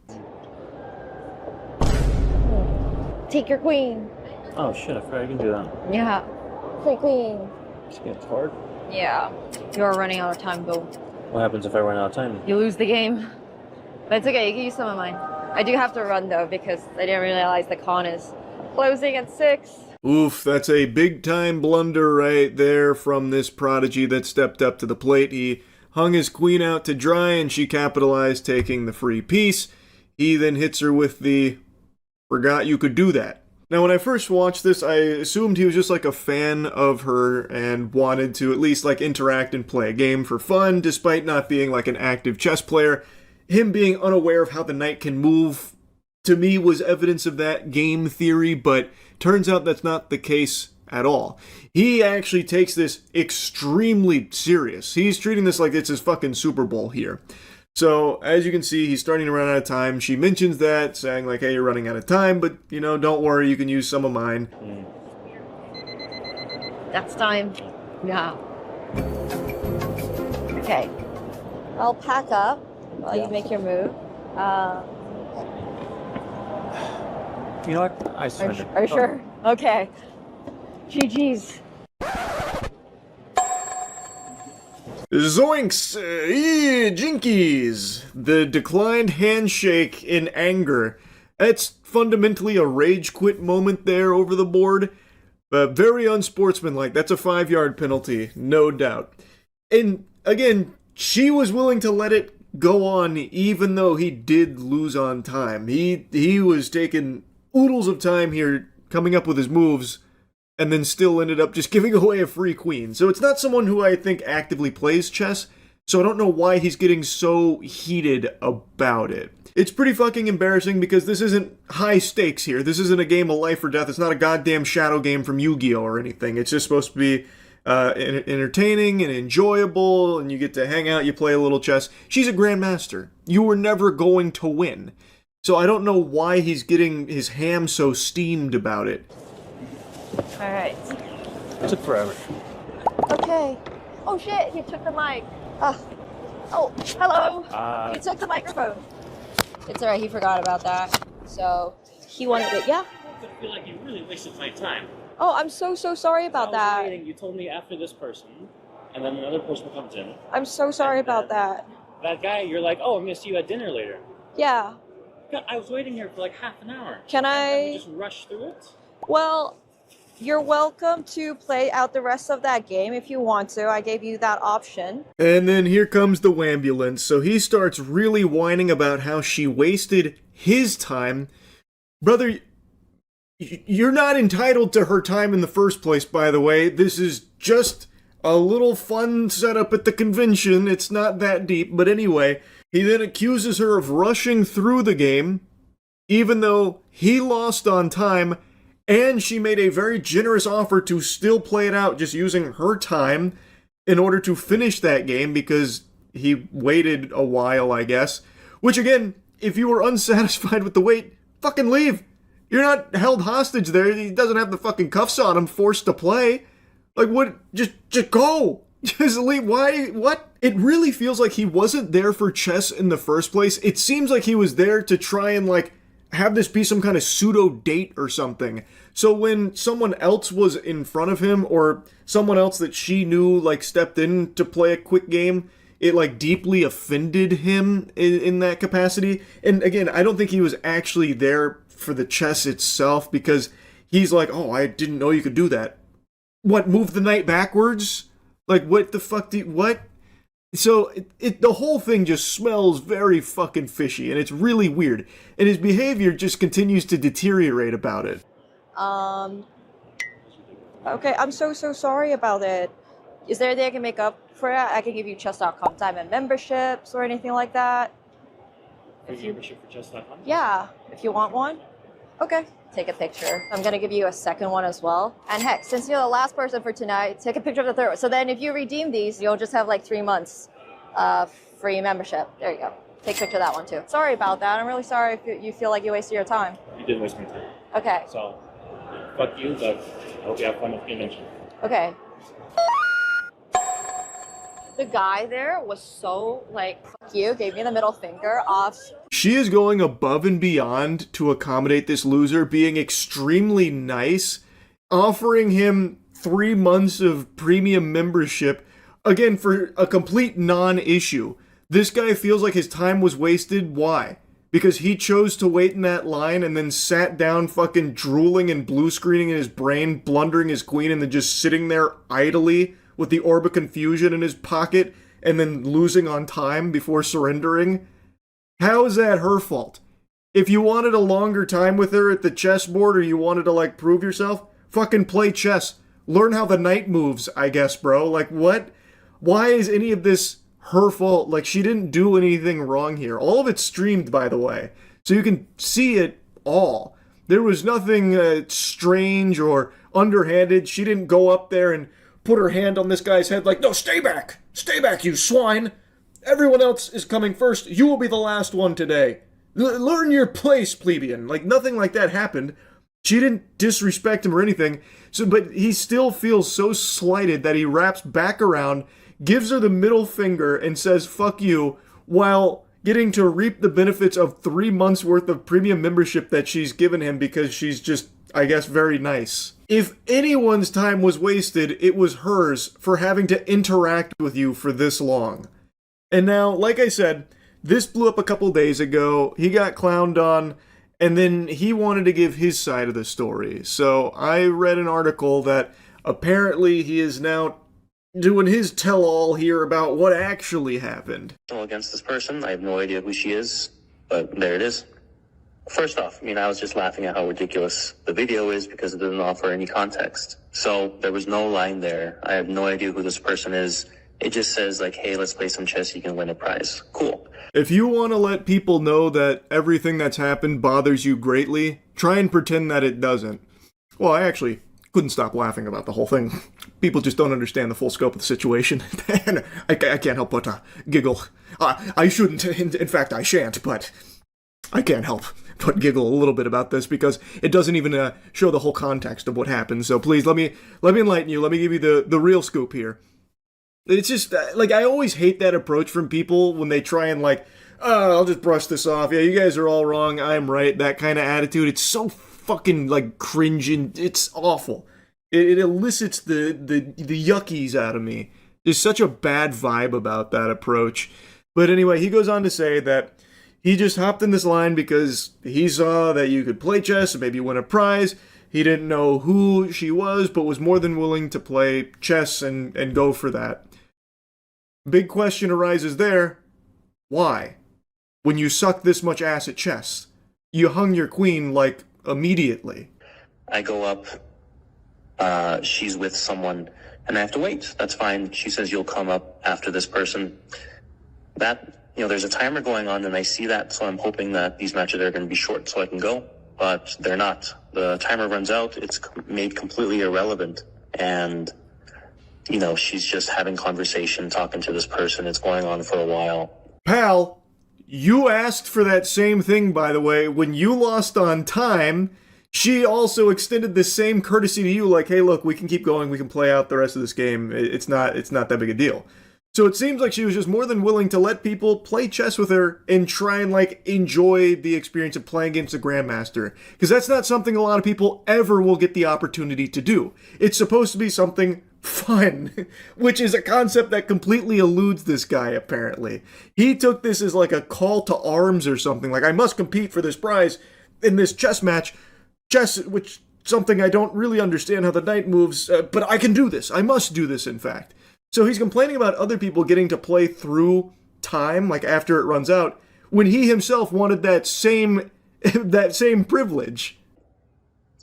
Take your queen. Oh shit, I forgot I can do that. Yeah. Take queen. This game's hard. Yeah. You're running out of time, Bill. What happens if I run out of time? You lose the game. But it's okay, you can use some of mine. I do have to run though because I didn't realize the con is closing at 6. Oof, that's a big-time blunder right there from this prodigy that stepped up to the plate. He hung his queen out to dry, and she capitalized, taking the free piece. He then hits her with the, forgot you could do that. Now, when I first watched this, I assumed he was just like a fan of her and wanted to at least like interact and play a game for fun, despite not being like an active chess player. Him being unaware of how the knight can move, to me, was evidence of that game theory, but turns out that's not the case at all. He actually takes this extremely serious. He's treating this like it's his fucking Super Bowl here. So, as you can see, he's starting to run out of time. She mentions that, saying like, hey, you're running out of time, but, you know, don't worry, you can use some of mine. That's time. Yeah. Okay. I'll pack up while you make your move. You know what? I surrender. Are you sure? Okay. GG's. Zoinks! Jinkies! The declined handshake in anger. That's fundamentally a rage quit moment there over the board. But very unsportsmanlike. That's a 5-yard penalty, no doubt. And again, she was willing to let it go on even though he did lose on time. He was taking oodles of time here coming up with his moves, and then still ended up just giving away a free queen. So it's not someone who I think actively plays chess, so I don't know why he's getting so heated about it. It's pretty fucking embarrassing because this isn't high stakes here. This isn't a game of life or death. It's not a goddamn shadow game from Yu-Gi-Oh! Or anything. It's just supposed to be entertaining and enjoyable, and you get to hang out, you play a little chess. She's a grandmaster. You were never going to win. So I don't know why he's getting his ham so steamed about it. Alright. It took forever. Okay. Oh shit, he took the mic. Oh, hello. He took the microphone. It's alright, he forgot about that. So, he wanted it, yeah? I feel like you really wasted my time. Oh, I'm so sorry about that. Waiting. You told me after this person, and then another person comes in. I'm so sorry about that. That guy, you're like, oh, I'm gonna see you at dinner later. Yeah. God, I was waiting here for like half an hour. Can I just rush through it? Well, you're welcome to play out the rest of that game if you want to. I gave you that option. And then here comes the wambulance. So he starts really whining about how she wasted his time. Brother, you're not entitled to her time in the first place, by the way. This is just a little fun setup at the convention. It's not that deep. But anyway, he then accuses her of rushing through the game, even though he lost on time, and she made a very generous offer to still play it out just using her time in order to finish that game because he waited a while, I guess. Which again, if you were unsatisfied with the wait, fucking leave. You're not held hostage there. He doesn't have the fucking cuffs on him, forced to play. Like, what? Just go. Just leave. Why? What? It really feels like he wasn't there for chess in the first place. It seems like he was there to try and, like, have this be some kind of pseudo date or something. So when someone else was in front of him, or someone else that she knew, like, stepped in to play a quick game, it, like, deeply offended him in that capacity. And again, I don't think he was actually there for the chess itself, because he's like, oh, I didn't know you could do that. What, move the knight backwards? Like, what the fuck what? So, the whole thing just smells very fucking fishy, and it's really weird. And his behavior just continues to deteriorate about it. Okay, I'm so sorry about it. Is there anything I can make up for it? I can give you chess.com diamond memberships or anything like that. Membership for chess.com? Yeah, if you want one. Okay, take a picture. I'm gonna give you a second one as well. And heck, since you're the last person for tonight, take a picture of the third one. So then if you redeem these, you'll just have like 3 months free membership. There you go. Take a picture of that one too. Sorry about that. I'm really sorry if you feel like you wasted your time. You did waste my time. Okay. So, fuck you, but I hope you have fun with the convention. Okay. The guy there was so like, fuck you, gave me the middle finger off. She is going above and beyond to accommodate this loser, being extremely nice, offering him 3 months of premium membership, again, for a complete non-issue. This guy feels like his time was wasted. Why? Because he chose to wait in that line and then sat down fucking drooling and blue screening in his brain, blundering his queen, and then just sitting there idly with the Orb of Confusion in his pocket and then losing on time before surrendering. How is that her fault? If you wanted a longer time with her at the chessboard or you wanted to, like, prove yourself, fucking play chess. Learn how the knight moves, I guess, bro. Like, what? Why is any of this her fault? Like, she didn't do anything wrong here. All of it's streamed, by the way, so you can see it all. There was nothing strange or underhanded. She didn't go up there and put her hand on this guy's head like, no, stay back, you swine. Everyone else is coming first. You will be the last one today. Learn your place, plebeian. Like, nothing like that happened. She didn't disrespect him or anything. So, but he still feels so slighted that he wraps back around, gives her the middle finger, and says, fuck you, while getting to reap the benefits of 3 months worth of premium membership that she's given him because she's just, I guess, very nice. If anyone's time was wasted, it was hers for having to interact with you for this long. And now, like I said, this blew up a couple days ago. He got clowned on, and then he wanted to give his side of the story. So I read an article that apparently he is now doing his tell-all here about what actually happened. Against this person, I have no idea who she is, but there it is. First off, I was just laughing at how ridiculous the video is because it didn't offer any context. So there was no line there. I have no idea who this person is. It just says like, hey, let's play some chess, you can win a prize. Cool. If you want to let people know that everything that's happened bothers you greatly, try and pretend that it doesn't. Well, I actually couldn't stop laughing about the whole thing. People just don't understand the full scope of the situation. And I can't help but giggle. I shouldn't, in fact I shan't, but I can't help but giggle a little bit about this because it doesn't even show the whole context of what happened. So please, let me enlighten you. Let me give you the real scoop here. It's just, like, I always hate that approach from people when they try and, like, oh, I'll just brush this off. Yeah, you guys are all wrong. I'm right. That kind of attitude. It's so fucking, like, cringing. It's awful. It elicits the yuckies out of me. There's such a bad vibe about that approach. But anyway, he goes on to say that he just hopped in this line because he saw that you could play chess and maybe win a prize. He didn't know who she was, but was more than willing to play chess and go for that. Big question arises there. Why? When you suck this much ass at chess, you hung your queen, like, immediately. I go up, she's with someone, and I have to wait. That's fine. She says you'll come up after this person. There's a timer going on, and I see that, so I'm hoping that these matches are going to be short so I can go, but they're not. The timer runs out, it's made completely irrelevant, and she's just having conversation, talking to this person. It's going on for a while. Pal, you asked for that same thing, by the way. When you lost on time, she also extended the same courtesy to you, like, hey, look, we can keep going. We can play out the rest of this game. It's not that big a deal. So it seems like she was just more than willing to let people play chess with her and try and, like, enjoy the experience of playing against a grandmaster. Because that's not something a lot of people ever will get the opportunity to do. It's supposed to be something fun, which is a concept that completely eludes this guy, apparently. He took this as like a call to arms or something, like, I must compete for this prize in this chess match. Chess, which something I don't really understand how the knight moves, but I can do this. I must do this, in fact. So he's complaining about other people getting to play through time, like after it runs out, when he himself wanted that same privilege.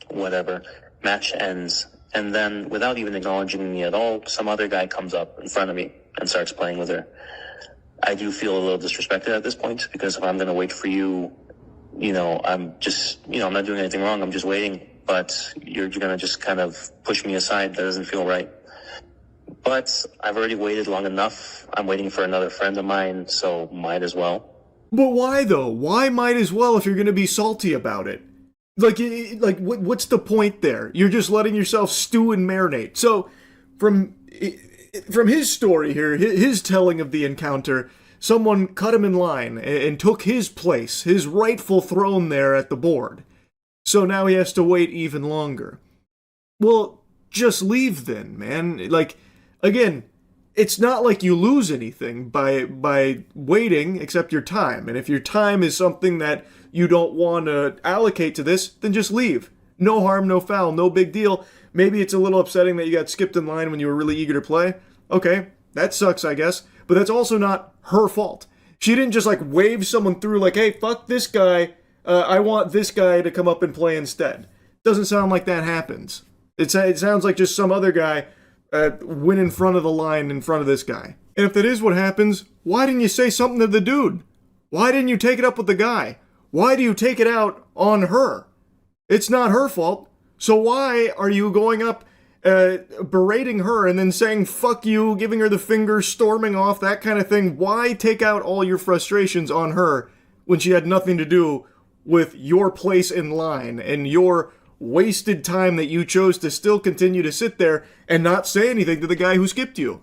Whatever. Match ends. And then, without even acknowledging me at all, some other guy comes up in front of me and starts playing with her. I do feel a little disrespected at this point, because if I'm going to wait for you, I'm just, I'm not doing anything wrong. I'm just waiting. But you're going to just kind of push me aside. That doesn't feel right. But I've already waited long enough. I'm waiting for another friend of mine, so might as well. But why though? Why might as well if you're going to be salty about it? What's the point there? You're just letting yourself stew and marinate. So, from his story here, his telling of the encounter, someone cut him in line and took his place, his rightful throne there at the board. So now he has to wait even longer. Well, just leave then, man. Again, it's not like you lose anything by waiting except your time. And if your time is something that you don't want to allocate to this, then just leave. No harm, no foul, no big deal. Maybe it's a little upsetting that you got skipped in line when you were really eager to play. Okay, that sucks, I guess. But that's also not her fault. She didn't just wave someone through hey, fuck this guy. I want this guy to come up and play instead. Doesn't sound like that happens. It sounds like just some other guy went in front of the line in front of this guy. And if that is what happens, why didn't you say something to the dude? Why didn't you take it up with the guy? Why do you take it out on her? It's not her fault. So why are you going up berating her and then saying fuck you, giving her the finger, storming off, that kind of thing? Why take out all your frustrations on her when she had nothing to do with your place in line and your wasted time that you chose to still continue to sit there and not say anything to the guy who skipped you?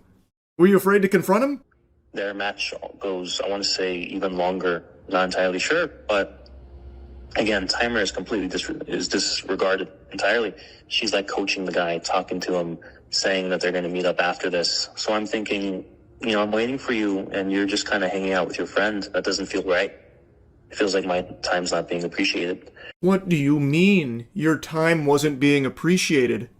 Were you afraid to confront him? Their match goes, I want to say, even longer. Not entirely sure, but again, timer is completely disregarded entirely. She's coaching the guy, talking to him, saying that they're going to meet up after this. So I'm thinking, I'm waiting for you and you're just kind of hanging out with your friend. That doesn't feel right. It feels like my time's not being appreciated. What do you mean your time wasn't being appreciated?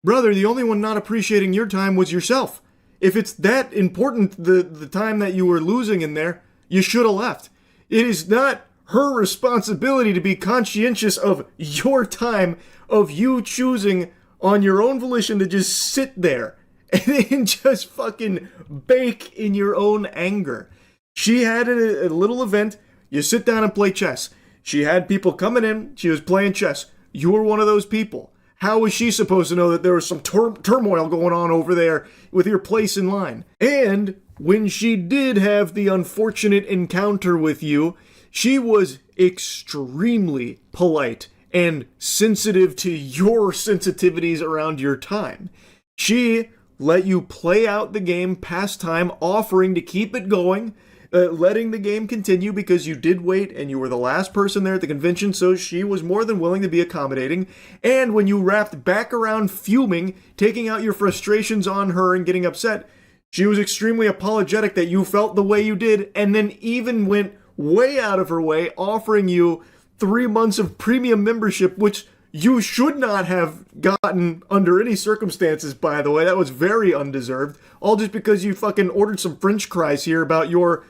Brother, the only one not appreciating your time was yourself. If it's that important, the time that you were losing in there, you should have left. It is not her responsibility to be conscientious of your time, of you choosing on your own volition to just sit there and just fucking bake in your own anger. She had a little event. You sit down and play chess. She had people coming in. She was playing chess. You were one of those people. How was she supposed to know that there was some turmoil going on over there with your place in line? And when she did have the unfortunate encounter with you, she was extremely polite and sensitive to your sensitivities around your time. She let you play out the game past time, offering to keep it going, letting the game continue because you did wait and you were the last person there at the convention, so she was more than willing to be accommodating. And when you wrapped back around fuming, taking out your frustrations on her and getting upset, she was extremely apologetic that you felt the way you did, and then even went way out of her way offering you 3 months of premium membership, which you should not have gotten under any circumstances, by the way. That was very undeserved. All just because you fucking ordered some french fries here about your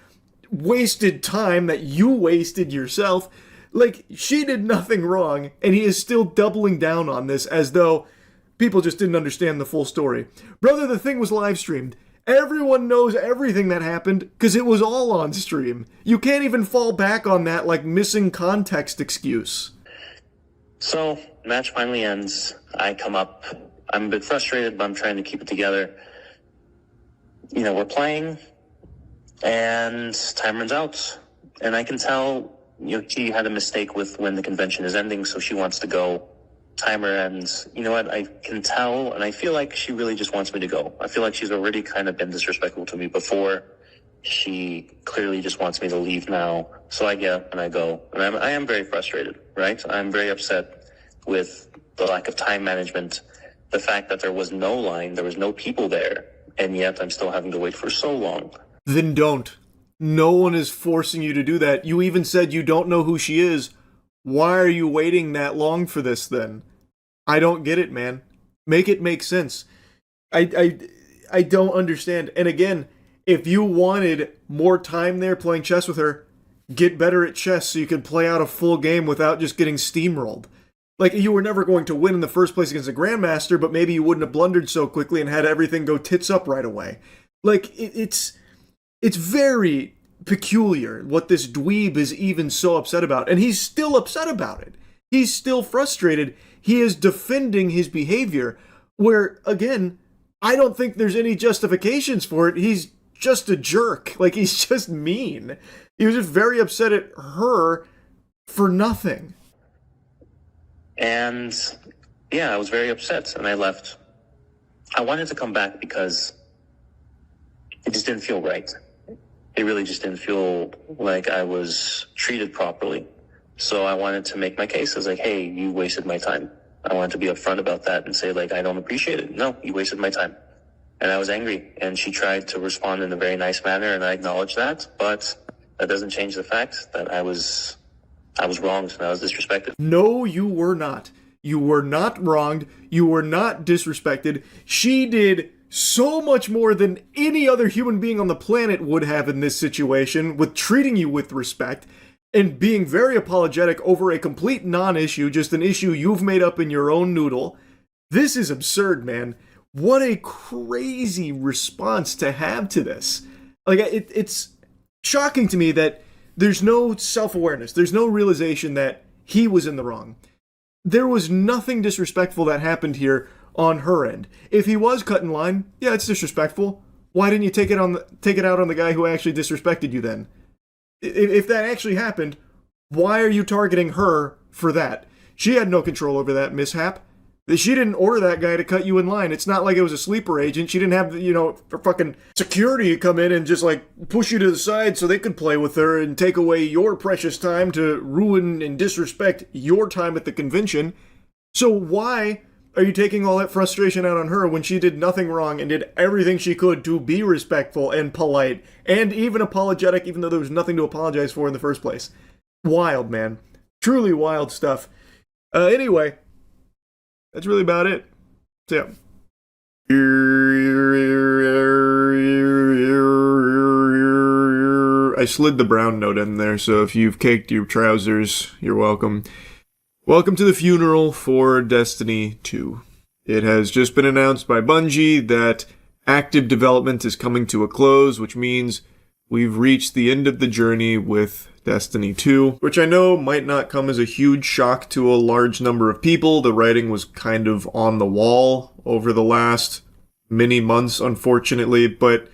wasted time that you wasted yourself. She did nothing wrong, and he is still doubling down on this as though people just didn't understand the full story. Brother, the thing was live streamed. Everyone knows everything that happened because it was all on stream. You can't even fall back on that missing context excuse. So, match finally ends. I come up. I'm a bit frustrated, but I'm trying to keep it together. We're playing, and time runs out. And I can tell, she had a mistake with when the convention is ending, so she wants to go. Timer ends. You know what? I can tell, and I feel like she really just wants me to go. I feel like she's already kind of been disrespectful to me before. She clearly just wants me to leave now. So I get and I go. And I am very frustrated, right? I'm very upset with the lack of time management, the fact that there was no line, there was no people there, and yet I'm still having to wait for so long. Then don't. No one is forcing you to do that. You even said you don't know who she is. Why are you waiting that long for this then? I don't get it, man. Make it make sense. I don't understand. And again, if you wanted more time there playing chess with her, get better at chess so you can play out a full game without just getting steamrolled. Like, you were never going to win in the first place against a Grandmaster, but maybe you wouldn't have blundered so quickly and had everything go tits up right away. Like, it's very peculiar what this dweeb is even so upset about. And he's still upset about it. He's still frustrated. He is defending his behavior, where, again, I don't think there's any justifications for it. He's just a jerk. Like, he's just mean. He was just very upset at her for nothing. And yeah, I was very upset and I left. I wanted to come back because it just didn't feel right. It really just didn't feel like I was treated properly. So I wanted to make my case. I was like, hey, you wasted my time. I wanted to be upfront about that and say, like, I don't appreciate it. No, you wasted my time. And I was angry. And she tried to respond in a very nice manner, and I acknowledge that. But that doesn't change the fact that I was wronged and I was disrespected. No, you were not. You were not wronged. You were not disrespected. She did so much more than any other human being on the planet would have in this situation, with treating you with respect and being very apologetic over a complete non-issue, just an issue you've made up in your own noodle. This is absurd, man. What a crazy response to have to this. Like, it's shocking to me that there's no self-awareness. There's no realization that he was in the wrong. There was nothing disrespectful that happened here on her end. If he was cut in line, yeah, it's disrespectful. Why didn't you take it out on the guy who actually disrespected you then? If that actually happened, why are you targeting her for that? She had no control over that mishap. She didn't order that guy to cut you in line. It's not like it was a sleeper agent. She didn't have, fucking security come in and just, push you to the side so they could play with her and take away your precious time to ruin and disrespect your time at the convention. So why are you taking all that frustration out on her when she did nothing wrong and did everything she could to be respectful and polite and even apologetic, even though there was nothing to apologize for in the first place? Wild, man. Truly wild stuff. Anyway, that's really about it. So, yeah. I slid the brown note in there, so if you've caked your trousers, you're welcome. Welcome to the funeral for Destiny 2. It has just been announced by Bungie that active development is coming to a close, which means we've reached the end of the journey with Destiny 2, which I know might not come as a huge shock to a large number of people. The writing was kind of on the wall over the last many months, unfortunately, but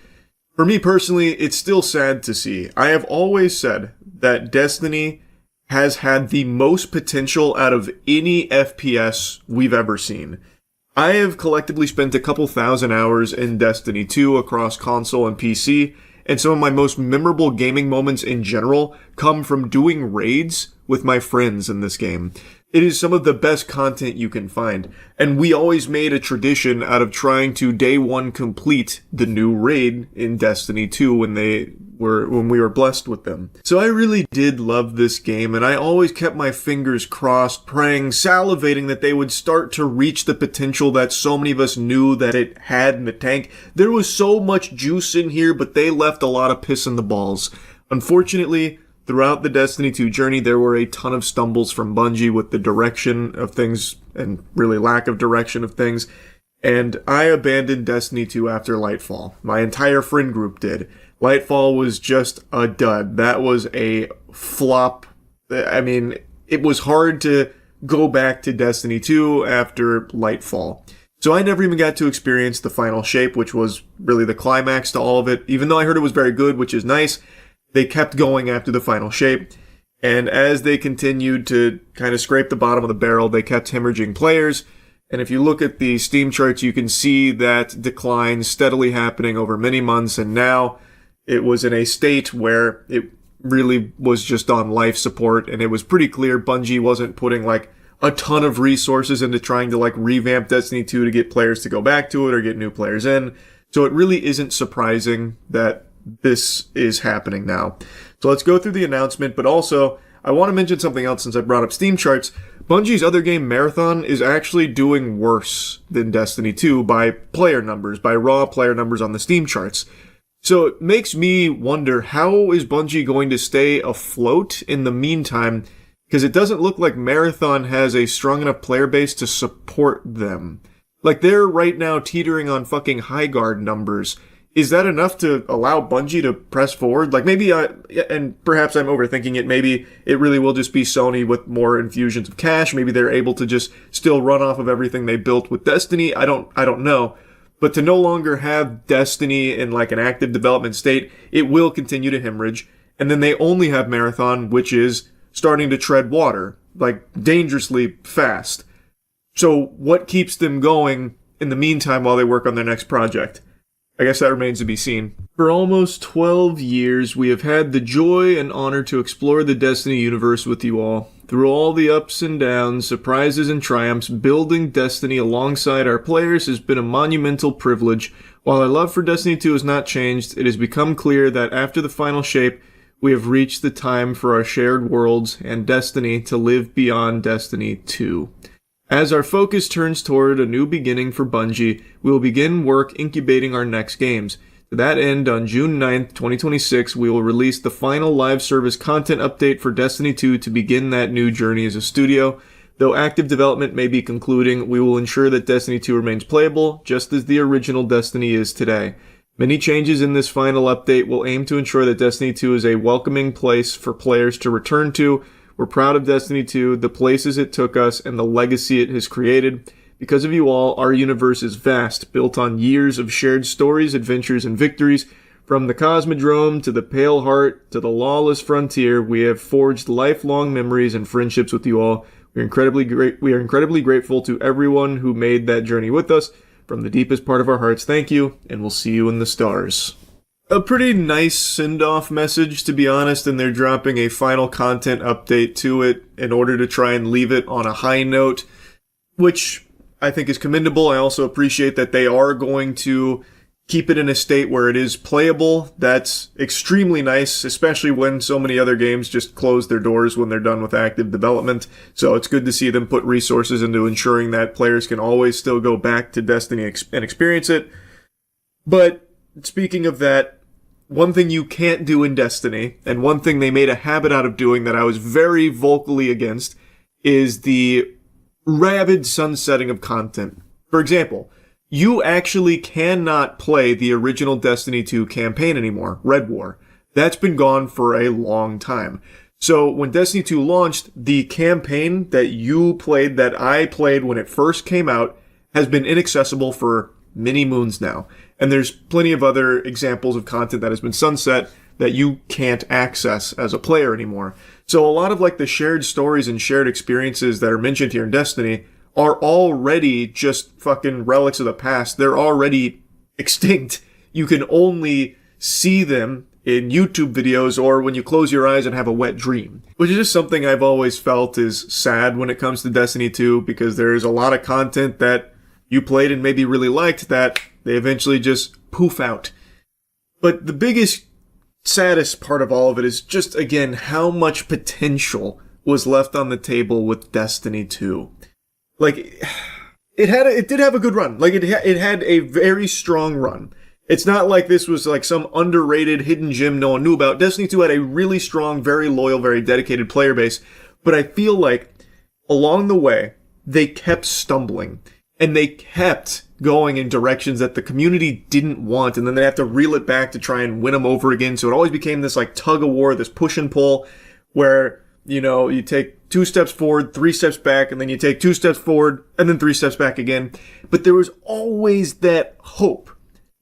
for me personally, it's still sad to see. I have always said that Destiny has had the most potential out of any FPS we've ever seen. I have collectively spent a couple thousand hours in Destiny 2 across console and PC, and some of my most memorable gaming moments in general come from doing raids with my friends in this game. It is some of the best content you can find, and we always made a tradition out of trying to day one complete the new raid in Destiny 2 when we were blessed with them. So I really did love this game, and I always kept my fingers crossed, praying, salivating that they would start to reach the potential that so many of us knew that it had in the tank. There was so much juice in here, but they left a lot of piss in the balls. Unfortunately, throughout the Destiny 2 journey, there were a ton of stumbles from Bungie with the direction of things, and really lack of direction of things, and I abandoned Destiny 2 after Lightfall. My entire friend group did. Lightfall was just a dud. That was a flop. I mean, it was hard to go back to Destiny 2 after Lightfall. So I never even got to experience the final shape, which was really the climax to all of it. Even though I heard it was very good, which is nice, they kept going after the final shape. And as they continued to kind of scrape the bottom of the barrel, they kept hemorrhaging players. And if you look at the Steam charts, you can see that decline steadily happening over many months. And now it was in a state where it really was just on life support. And it was pretty clear Bungie wasn't putting a ton of resources into trying to revamp Destiny 2 to get players to go back to it or get new players in. So it really isn't surprising that this is happening now. So let's go through the announcement, but also I want to mention something else since I brought up Steam charts. Bungie's other game, Marathon, is actually doing worse than Destiny 2 by player numbers, by raw player numbers on the Steam charts. So it makes me wonder, how is Bungie going to stay afloat in the meantime because it doesn't look like Marathon has a strong enough player base to support them. Like, they're right now teetering on fucking high guard numbers. Is that enough to allow Bungie to press forward? Like, maybe, and perhaps I'm overthinking it, maybe it really will just be Sony with more infusions of cash. Maybe they're able to just still run off of everything they built with Destiny. I don't know. But to no longer have Destiny in like an active development state, it will continue to hemorrhage. And then they only have Marathon, which is starting to tread water, like dangerously fast. So what keeps them going in the meantime while they work on their next project? I guess that remains to be seen. For almost 12 years, we have had the joy and honor to explore the Destiny universe with you all. Through all the ups and downs, surprises and triumphs, building Destiny alongside our players has been a monumental privilege. While our love for Destiny 2 has not changed, it has become clear that after the final shape, we have reached the time for our shared worlds and Destiny to live beyond Destiny 2. As our focus turns toward a new beginning for Bungie, we will begin work incubating our next games. To that end, on June 9th, 2026, we will release the final live service content update for Destiny 2 to begin that new journey as a studio. Though active development may be concluding, we will ensure that Destiny 2 remains playable, just as the original Destiny is today. Many changes in this final update will aim to ensure that Destiny 2 is a welcoming place for players to return to. We're proud of Destiny 2, the places it took us, and the legacy it has created. Because of you all, our universe is vast, built on years of shared stories, adventures, and victories. From the Cosmodrome to the Pale Heart to the Lawless Frontier, we have forged lifelong memories and friendships with you all. We are incredibly grateful to everyone who made that journey with us. From the deepest part of our hearts, thank you, and we'll see you in the stars. A pretty nice send-off message, to be honest, and they're dropping a final content update to it in order to try and leave it on a high note, which I think is commendable. I also appreciate that they are going to keep it in a state where it is playable. That's extremely nice, especially when so many other games just close their doors when they're done with active development. So it's good to see them put resources into ensuring that players can always still go back to Destiny and experience it. But speaking of that, one thing you can't do in Destiny, and one thing they made a habit out of doing that I was very vocally against, is the rabid sunsetting of content. For example, you actually cannot play the original Destiny 2 campaign anymore, Red War. That's been gone for a long time. So when Destiny 2 launched, the campaign that you played, that I played when it first came out, has been inaccessible for many moons now. And there's plenty of other examples of content that has been sunset that you can't access as a player anymore. So a lot of like the shared stories and shared experiences that are mentioned here in Destiny are already just fucking relics of the past. They're already extinct. You can only see them in YouTube videos or when you close your eyes and have a wet dream. Which is just something I've always felt is sad when it comes to Destiny 2, because there's a lot of content that you played and maybe really liked that they eventually just poof out. But the biggest, saddest part of all of it is just, again, how much potential was left on the table with Destiny 2. Like, it did have a good run. Like, it had a very strong run. It's not like this was like some underrated hidden gem no one knew about. Destiny 2 had a really strong, very loyal, very dedicated player base. But I feel like along the way, they kept stumbling. And they kept going in directions that the community didn't want, and then they have to reel it back to try and win them over again. So it always became this like tug of war, this push and pull, where, you know, you take 2 steps forward, 3 steps back, and then you take 2 steps forward, and then 3 steps back again. But there was always that hope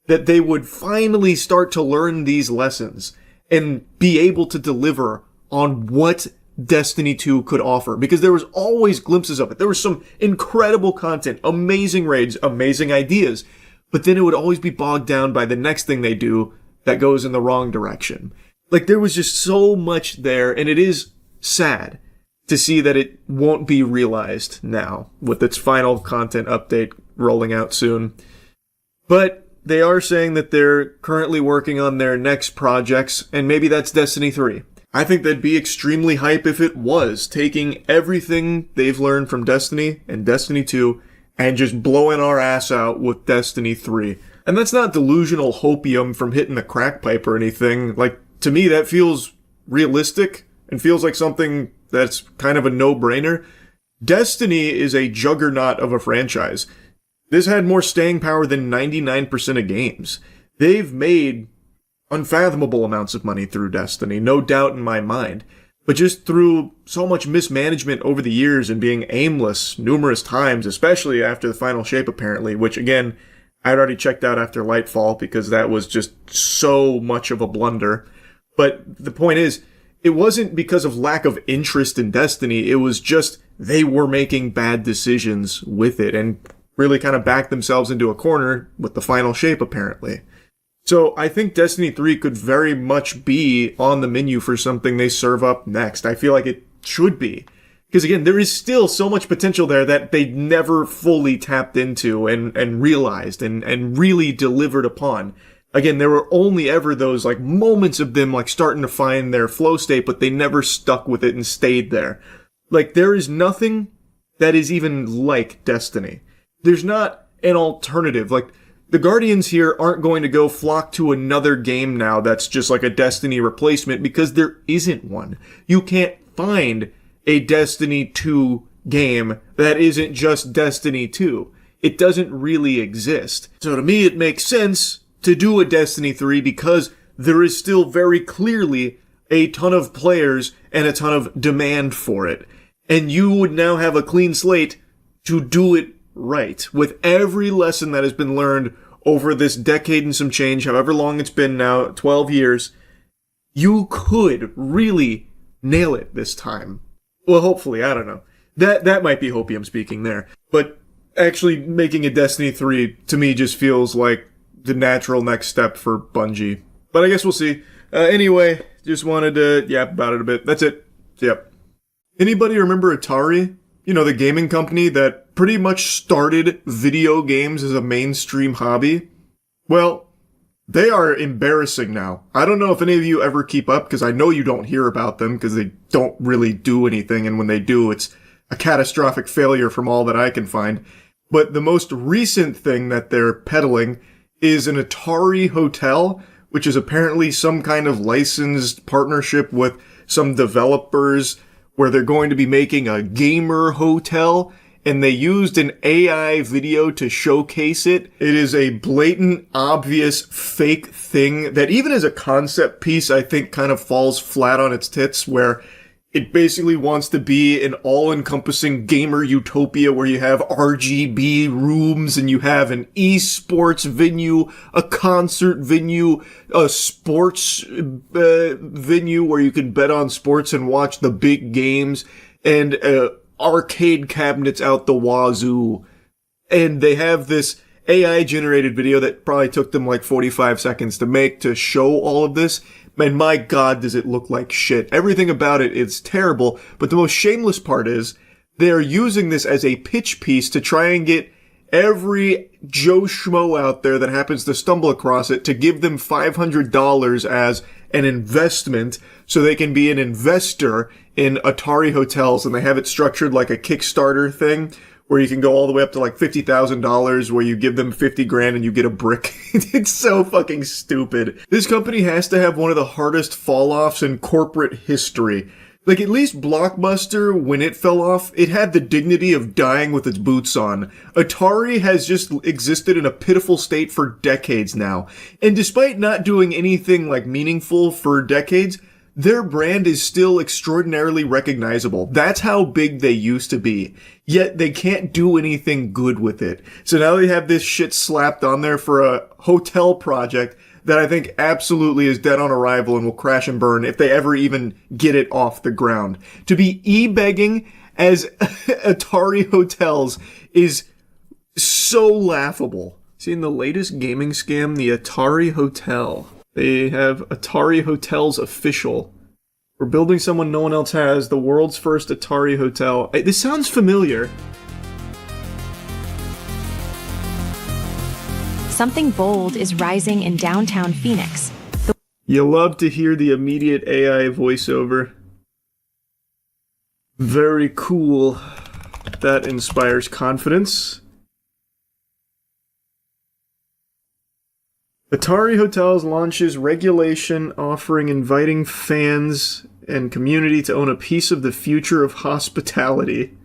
that they would finally start to learn these lessons and be able to deliver on what Destiny 2 could offer, because there was always glimpses of it. There was some incredible content, amazing raids, amazing ideas, but then it would always be bogged down by the next thing they do that goes in the wrong direction. Like, there was just so much there, and it is sad to see that it won't be realized now with its final content update rolling out soon. But they are saying that they're currently working on their next projects, and maybe that's Destiny 3. I think that'd be extremely hype if it was, taking everything they've learned from Destiny and Destiny 2 and just blowing our ass out with Destiny 3. And that's not delusional hopium from hitting the crack pipe or anything. Like, to me, that feels realistic and feels like something that's kind of a no-brainer. Destiny is a juggernaut of a franchise. This had more staying power than 99% of games. They've made unfathomable amounts of money through Destiny, no doubt in my mind. But just through so much mismanagement over the years and being aimless numerous times, especially after the final shape apparently, which again, I'd already checked out after Lightfall because that was just so much of a blunder. But the point is, it wasn't because of lack of interest in Destiny, it was just they were making bad decisions with it and really kind of backed themselves into a corner with the final shape apparently. So I think Destiny 3 could very much be on the menu for something they serve up next. I feel like it should be. Because again, there is still so much potential there that they never fully tapped into and realized and really delivered upon. Again, there were only ever those like moments of them like starting to find their flow state, but they never stuck with it and stayed there. Like there is nothing that is even like Destiny. There's not an alternative. Like the Guardians here aren't going to go flock to another game now that's just like a Destiny replacement because there isn't one. You can't find a Destiny 2 game that isn't just Destiny 2. It doesn't really exist. So to me, it makes sense to do a Destiny 3 because there is still very clearly a ton of players and a ton of demand for it. And you would now have a clean slate to do it right with every lesson that has been learned over this decade and some change, however long it's been now, 12 years. You could really nail it this time. Well, hopefully, I don't know. That might be hopium speaking there. But actually making a Destiny 3 to me just feels like the natural next step for Bungie. But I guess we'll see. Anyway, just wanted to yap about it a bit. That's it. Yep. Anybody remember Atari? You know, the gaming company that pretty much started video games as a mainstream hobby? Well, they are embarrassing now. I don't know if any of you ever keep up, because I know you don't hear about them, because they don't really do anything, and when they do, it's a catastrophic failure from all that I can find. But the most recent thing that they're peddling is an Atari hotel, which is apparently some kind of licensed partnership with some developers where they're going to be making a gamer hotel, and they used an AI video to showcase it. It is a blatant, obvious, fake thing that even as a concept piece, I think kind of falls flat on its tits, where it basically wants to be an all-encompassing gamer utopia where you have RGB rooms and you have an esports venue, a concert venue, a sports venue where you can bet on sports and watch the big games, and arcade cabinets out the wazoo. And they have this AI-generated video that probably took them like 45 seconds to make to show all of this. And my God, does it look like shit. Everything about it is terrible, but the most shameless part is they're using this as a pitch piece to try and get every Joe Schmo out there that happens to stumble across it to give them $500 as an investment so they can be an investor in Atari hotels, and they have it structured like a Kickstarter thing where you can go all the way up to like $50,000 where you give them 50 grand and you get a brick. It's so fucking stupid. This company has to have one of the hardest fall-offs in corporate history. Like, at least Blockbuster, when it fell off, it had the dignity of dying with its boots on. Atari has just existed in a pitiful state for decades now. And despite not doing anything like meaningful for decades, their brand is still extraordinarily recognizable. That's how big they used to be. Yet they can't do anything good with it. So now they have this shit slapped on there for a hotel project that I think absolutely is dead on arrival and will crash and burn if they ever even get it off the ground. To be e-begging as Atari hotels is so laughable. Seeing the latest gaming scam, the Atari Hotel. They have Atari Hotels Official. We're building someone no one else has, the world's first Atari Hotel. This sounds familiar. Something bold is rising in downtown Phoenix. You love to hear the immediate AI voiceover. Very cool. That inspires confidence. Atari Hotels launches regulation offering inviting fans and community to own a piece of the future of hospitality.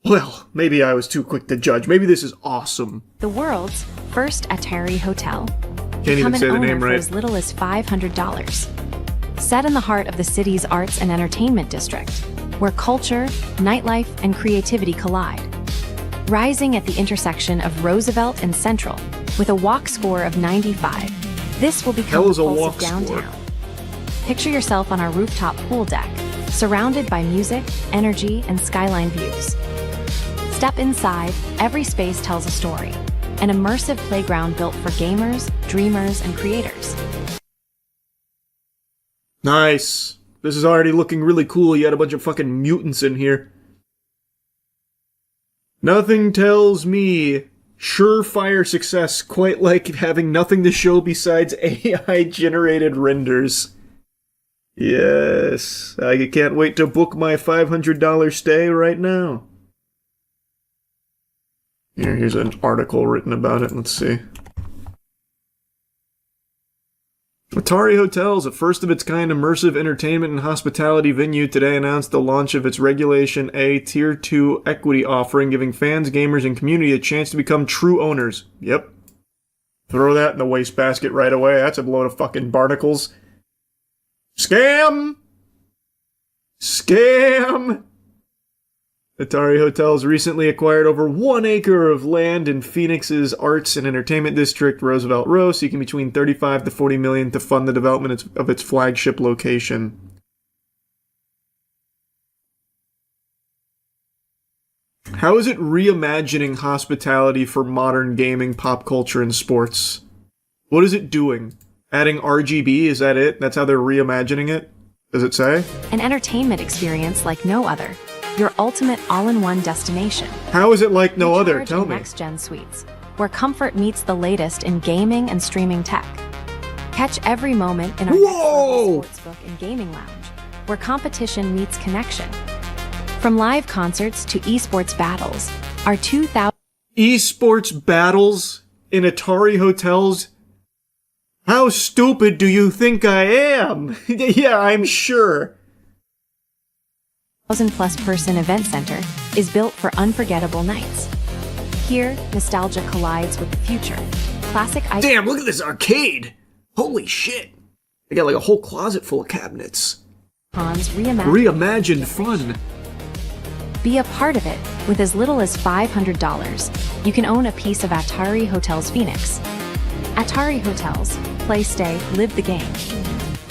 Well, maybe I was too quick to judge. Maybe this is awesome. The world's first Atari hotel. Can't Become even say an the owner name for right. as little as $500. Set in the heart of the city's arts and entertainment district, where culture, nightlife, and creativity collide. Rising at the intersection of Roosevelt and Central, with a walk score of 95, this will become Hell is the a pulse walk of downtown. score. Picture yourself on our rooftop pool deck, surrounded by music, energy, and skyline views. Step inside, every space tells a story. An immersive playground built for gamers, dreamers, and creators. Nice. This is already looking really cool. You had a bunch of fucking mutants in here. Nothing tells me surefire success quite like having nothing to show besides AI-generated renders. Yes, I can't wait to book my $500 stay right now. Here's an article written about it. Let's see. Atari Hotels, a first-of-its-kind immersive entertainment and hospitality venue, today announced the launch of its Regulation A Tier 2 equity offering, giving fans, gamers, and community a chance to become true owners. Yep. Throw that in the wastebasket right away. That's a load of fucking barnacles. Scam! Scam! Atari Hotels recently acquired over 1 acre of land in Phoenix's arts and entertainment district, Roosevelt Row, seeking between $35 to $40 million to fund the development of its flagship location. How is it reimagining hospitality for modern gaming, pop culture, and sports? What is it doing? Adding RGB? Is that it? That's how they're reimagining it? Does it say? An entertainment experience like no other. Your ultimate all-in-one destination. How is it like no other? Recharge Tell in me. Next-gen suites, where comfort meets the latest in gaming and streaming tech. Catch every moment in our next-level sportsbook and gaming lounge, where competition meets connection. From live concerts to esports battles, our 2,000 Esports battles in Atari Hotels? How stupid do you think I am? Yeah, I'm sure. 1,000-plus person event center is built for unforgettable nights. Here, nostalgia collides with the future. Classic icons. Damn, look at this arcade! Holy shit! They got like a whole closet full of cabinets. Reimagined fun. Be a part of it with as little as $500. You can own a piece of Atari Hotels Phoenix. Atari Hotels. Play, stay, live the game.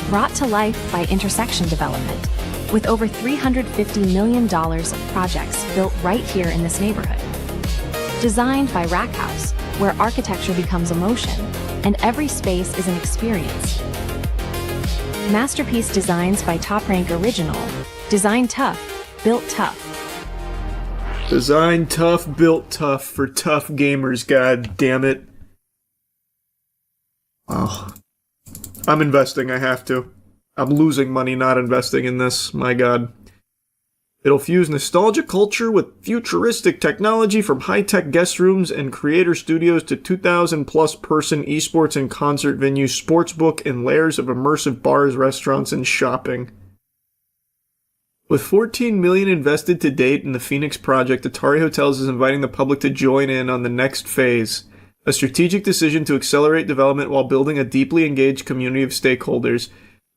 Brought to life by Intersection Development. With over $350 million of projects built right here in this neighborhood. Designed by Rack House, where architecture becomes emotion, and every space is an experience. Masterpiece designs by Top Rank Original. Design tough, built tough. Design tough, built tough for tough gamers, god damn it. Wow. I'm investing, I have to. I'm losing money not investing in this, my god. It'll fuse nostalgia culture with futuristic technology, from high-tech guest rooms and creator studios to 2,000-plus person esports and concert venues, sportsbook, and layers of immersive bars, restaurants, and shopping. With $14 million invested to date in the Phoenix project, Atari Hotels is inviting the public to join in on the next phase, a strategic decision to accelerate development while building a deeply engaged community of stakeholders.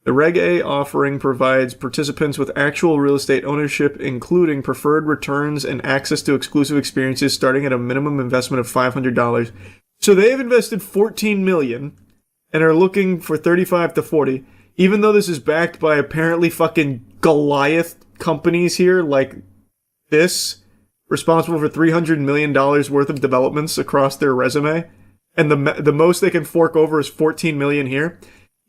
The Reg A offering provides participants with actual real estate ownership, including preferred returns and access to exclusive experiences starting at a minimum investment of $500. So they've invested $14 million and are looking for $35 to $40, even though this is backed by apparently fucking Goliath companies here like this, responsible for $300 million worth of developments across their resume, and the most they can fork over is $14 million here.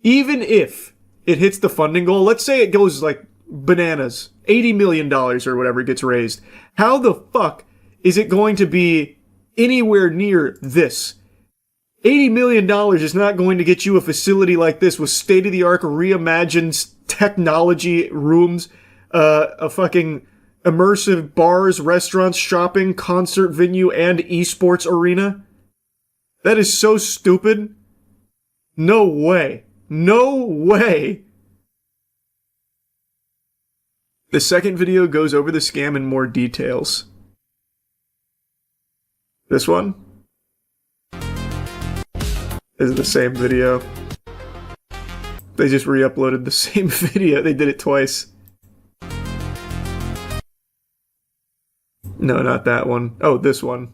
Even if it hits the funding goal, let's say it goes like bananas, $80 million or whatever gets raised. How the fuck is it going to be anywhere near this? $80 million is not going to get you a facility like this with state-of-the-art reimagined technology rooms, a fucking immersive bars, restaurants, shopping, concert venue, and esports arena. That is so stupid. No way. No way. The second video goes over the scam in more details. This one is the same video. They just re-uploaded the same video. They did it twice. No, not that one. Oh, this one.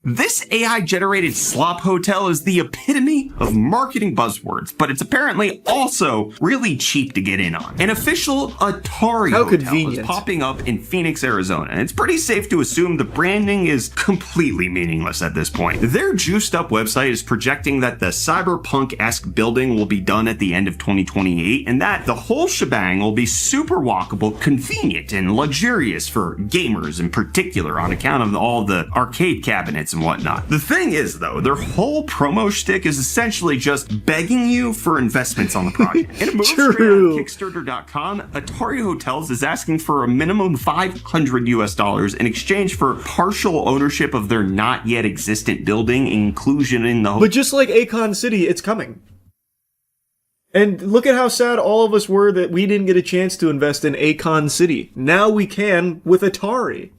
This AI-generated slop hotel is the epitome of marketing buzzwords, but it's apparently also really cheap to get in on. An official Atari hotel is popping up in Phoenix, Arizona, and it's pretty safe to assume the branding is completely meaningless at this point. Their juiced-up website is projecting that the cyberpunk-esque building will be done at the end of 2028, and that the whole shebang will be super walkable, convenient, and luxurious for gamers in particular on account of all the arcade cabinets and whatnot. The thing is, though, their whole promo shtick is essentially just begging you for investments on the project. In a move straight out of Kickstarter.com, Atari Hotels is asking for a minimum $500 in exchange for partial ownership of their not yet existent building, inclusion in the But just like Akon City, it's coming. And look at how sad all of us were that we didn't get a chance to invest in Akon City. Now we can with Atari.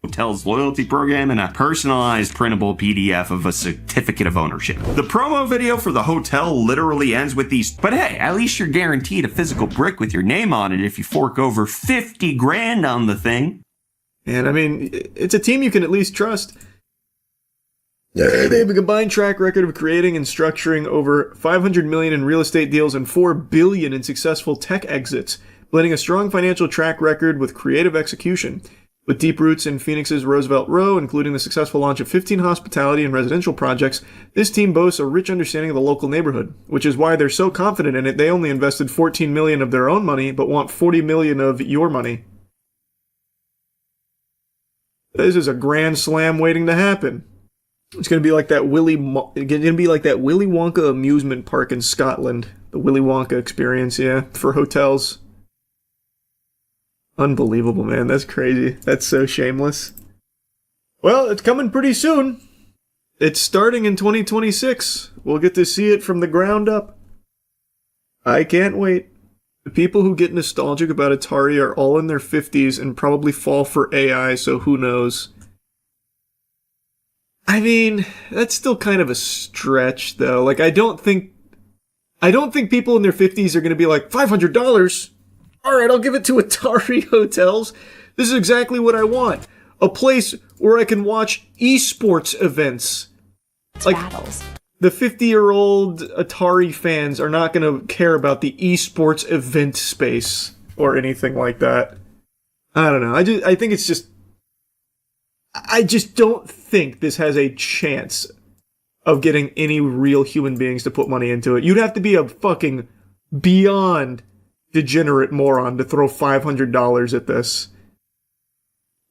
Hotel's loyalty program and a personalized printable PDF of a certificate of ownership. The promo video for the hotel literally ends with these, but hey, at least you're guaranteed a physical brick with your name on it if you fork over 50 grand on the thing. And I mean, it's a team you can at least trust. They have a combined track record of creating and structuring over $500 million in real estate deals and $4 billion in successful tech exits, blending a strong financial track record with creative execution. With deep roots in Phoenix's Roosevelt Row, including the successful launch of 15 hospitality and residential projects, this team boasts a rich understanding of the local neighborhood, which is why they're so confident in it. They only invested $14 million of their own money, but want $40 million of your money. This is a grand slam waiting to happen. It's going to be like that Willy Wonka amusement park in Scotland. The Willy Wonka experience, yeah, for hotels. Unbelievable, man. That's crazy. That's so shameless. Well, it's coming pretty soon. It's starting in 2026. We'll get to see it from the ground up. I can't wait. The people who get nostalgic about Atari are all in their 50s and probably fall for AI, so who knows. I mean, that's still kind of a stretch, though. Like, I don't think people in their 50s are going to be like, $500? Alright, I'll give it to Atari Hotels. This is exactly what I want. A place where I can watch esports events. Like, battles. The 50-year-old Atari fans are not going to care about the esports event space or anything like that. I don't know. I think it's just... I just don't think this has a chance of getting any real human beings to put money into it. You'd have to be a fucking beyond degenerate moron to throw $500 at this.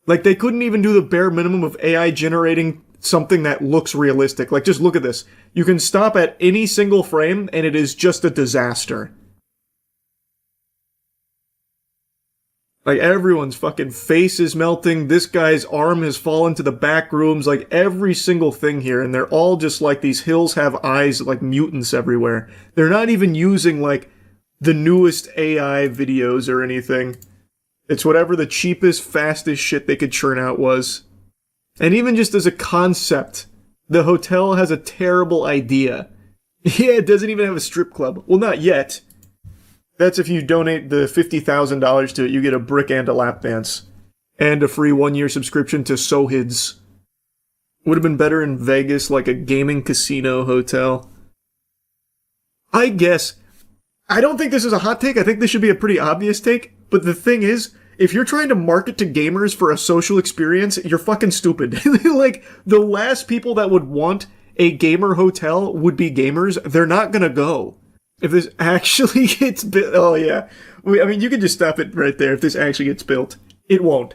Like, they couldn't even do the bare minimum of AI generating something that looks realistic. Like, just look at this. You can stop at any single frame, and it is just a disaster. Like, everyone's fucking face is melting. This guy's arm has fallen to the back rooms. Like, every single thing here. And they're all just like, these hills have eyes like mutants everywhere. They're not even using, like, the newest AI videos or anything. It's whatever the cheapest, fastest shit they could churn out was. And even just as a concept, the hotel has a terrible idea. Yeah, it doesn't even have a strip club. Well, not yet. That's if you donate the $50,000 to it, you get a brick and a lap dance. And a free 1-year subscription to Sohids. Would have been better in Vegas, like a gaming casino hotel. I guess. I don't think this is a hot take. I think this should be a pretty obvious take. But the thing is, if you're trying to market to gamers for a social experience, you're fucking stupid. Like, the last people that would want a gamer hotel would be gamers. They're not gonna go. If this actually gets built... Oh, yeah. I mean, you can just stop it right there. If this actually gets built. It won't.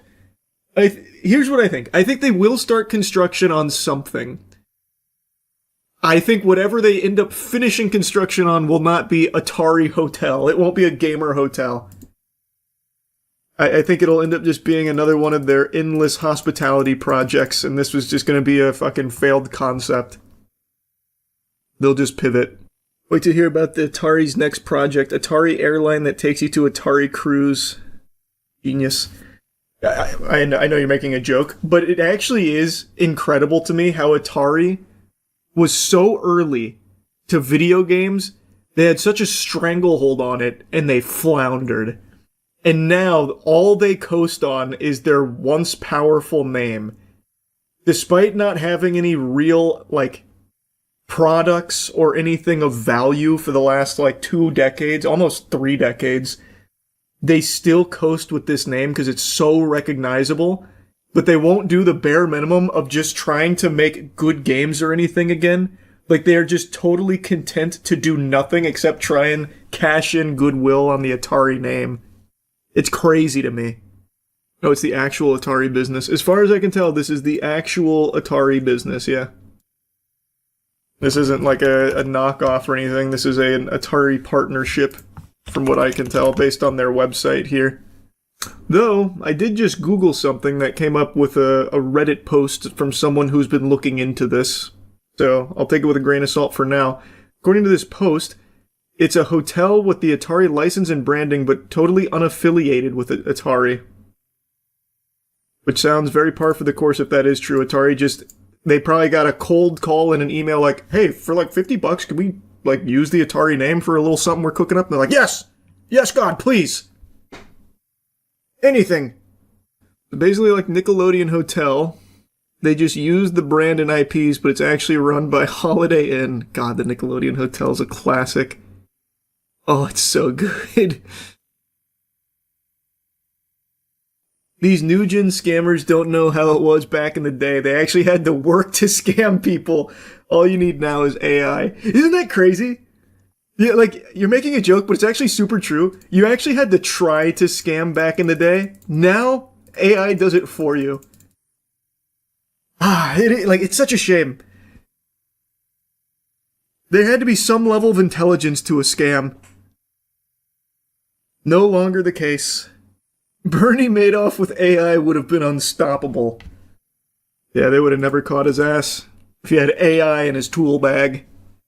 Here's what I think. I think they will start construction on something. I think whatever they end up finishing construction on will not be Atari Hotel. It won't be a gamer hotel. I think it'll end up just being another one of their endless hospitality projects, and this was just going to be a fucking failed concept. They'll just pivot. Wait to hear about the Atari's next project. Atari airline that takes you to Atari cruise. Genius. I know you're making a joke, but it actually is incredible to me how Atari was so early to video games. They had such a stranglehold on it, and they floundered. And now, all they coast on is their once powerful name. Despite not having any real, like, products or anything of value for the last, like, 2 decades, almost 3 decades, they still coast with this name because it's so recognizable, but they won't do the bare minimum of just trying to make good games or anything again. Like, they are just totally content to do nothing except try and cash in goodwill on the Atari name. It's crazy to me. No, it's the actual Atari business. As far as I can tell, this is the actual Atari business, yeah. This isn't like a knockoff or anything. This is an Atari partnership, from what I can tell, based on their website here. Though, I did just Google something that came up with a Reddit post from someone who's been looking into this. So, I'll take it with a grain of salt for now. According to this post, it's a hotel with the Atari license and branding, but totally unaffiliated with Atari. Which sounds very par for the course if that is true. Atari just, they probably got a cold call and an email like, hey, for like $50, can we like use the Atari name for a little something we're cooking up? And they're like, yes! Yes, God, please! Anything. Basically like Nickelodeon Hotel. They just use the brand and IPs, but it's actually run by Holiday Inn. God, the Nickelodeon Hotel is a classic. Oh, it's so good. These new-gen scammers don't know how it was back in the day. They actually had to work to scam people. All you need now is AI. Isn't that crazy? Yeah, like, you're making a joke, but it's actually super true. You actually had to try to scam back in the day. Now, AI does it for you. It's such a shame. There had to be some level of intelligence to a scam. No longer the case. Bernie Madoff with AI would have been unstoppable. Yeah, they would have never caught his ass if he had AI in his tool bag.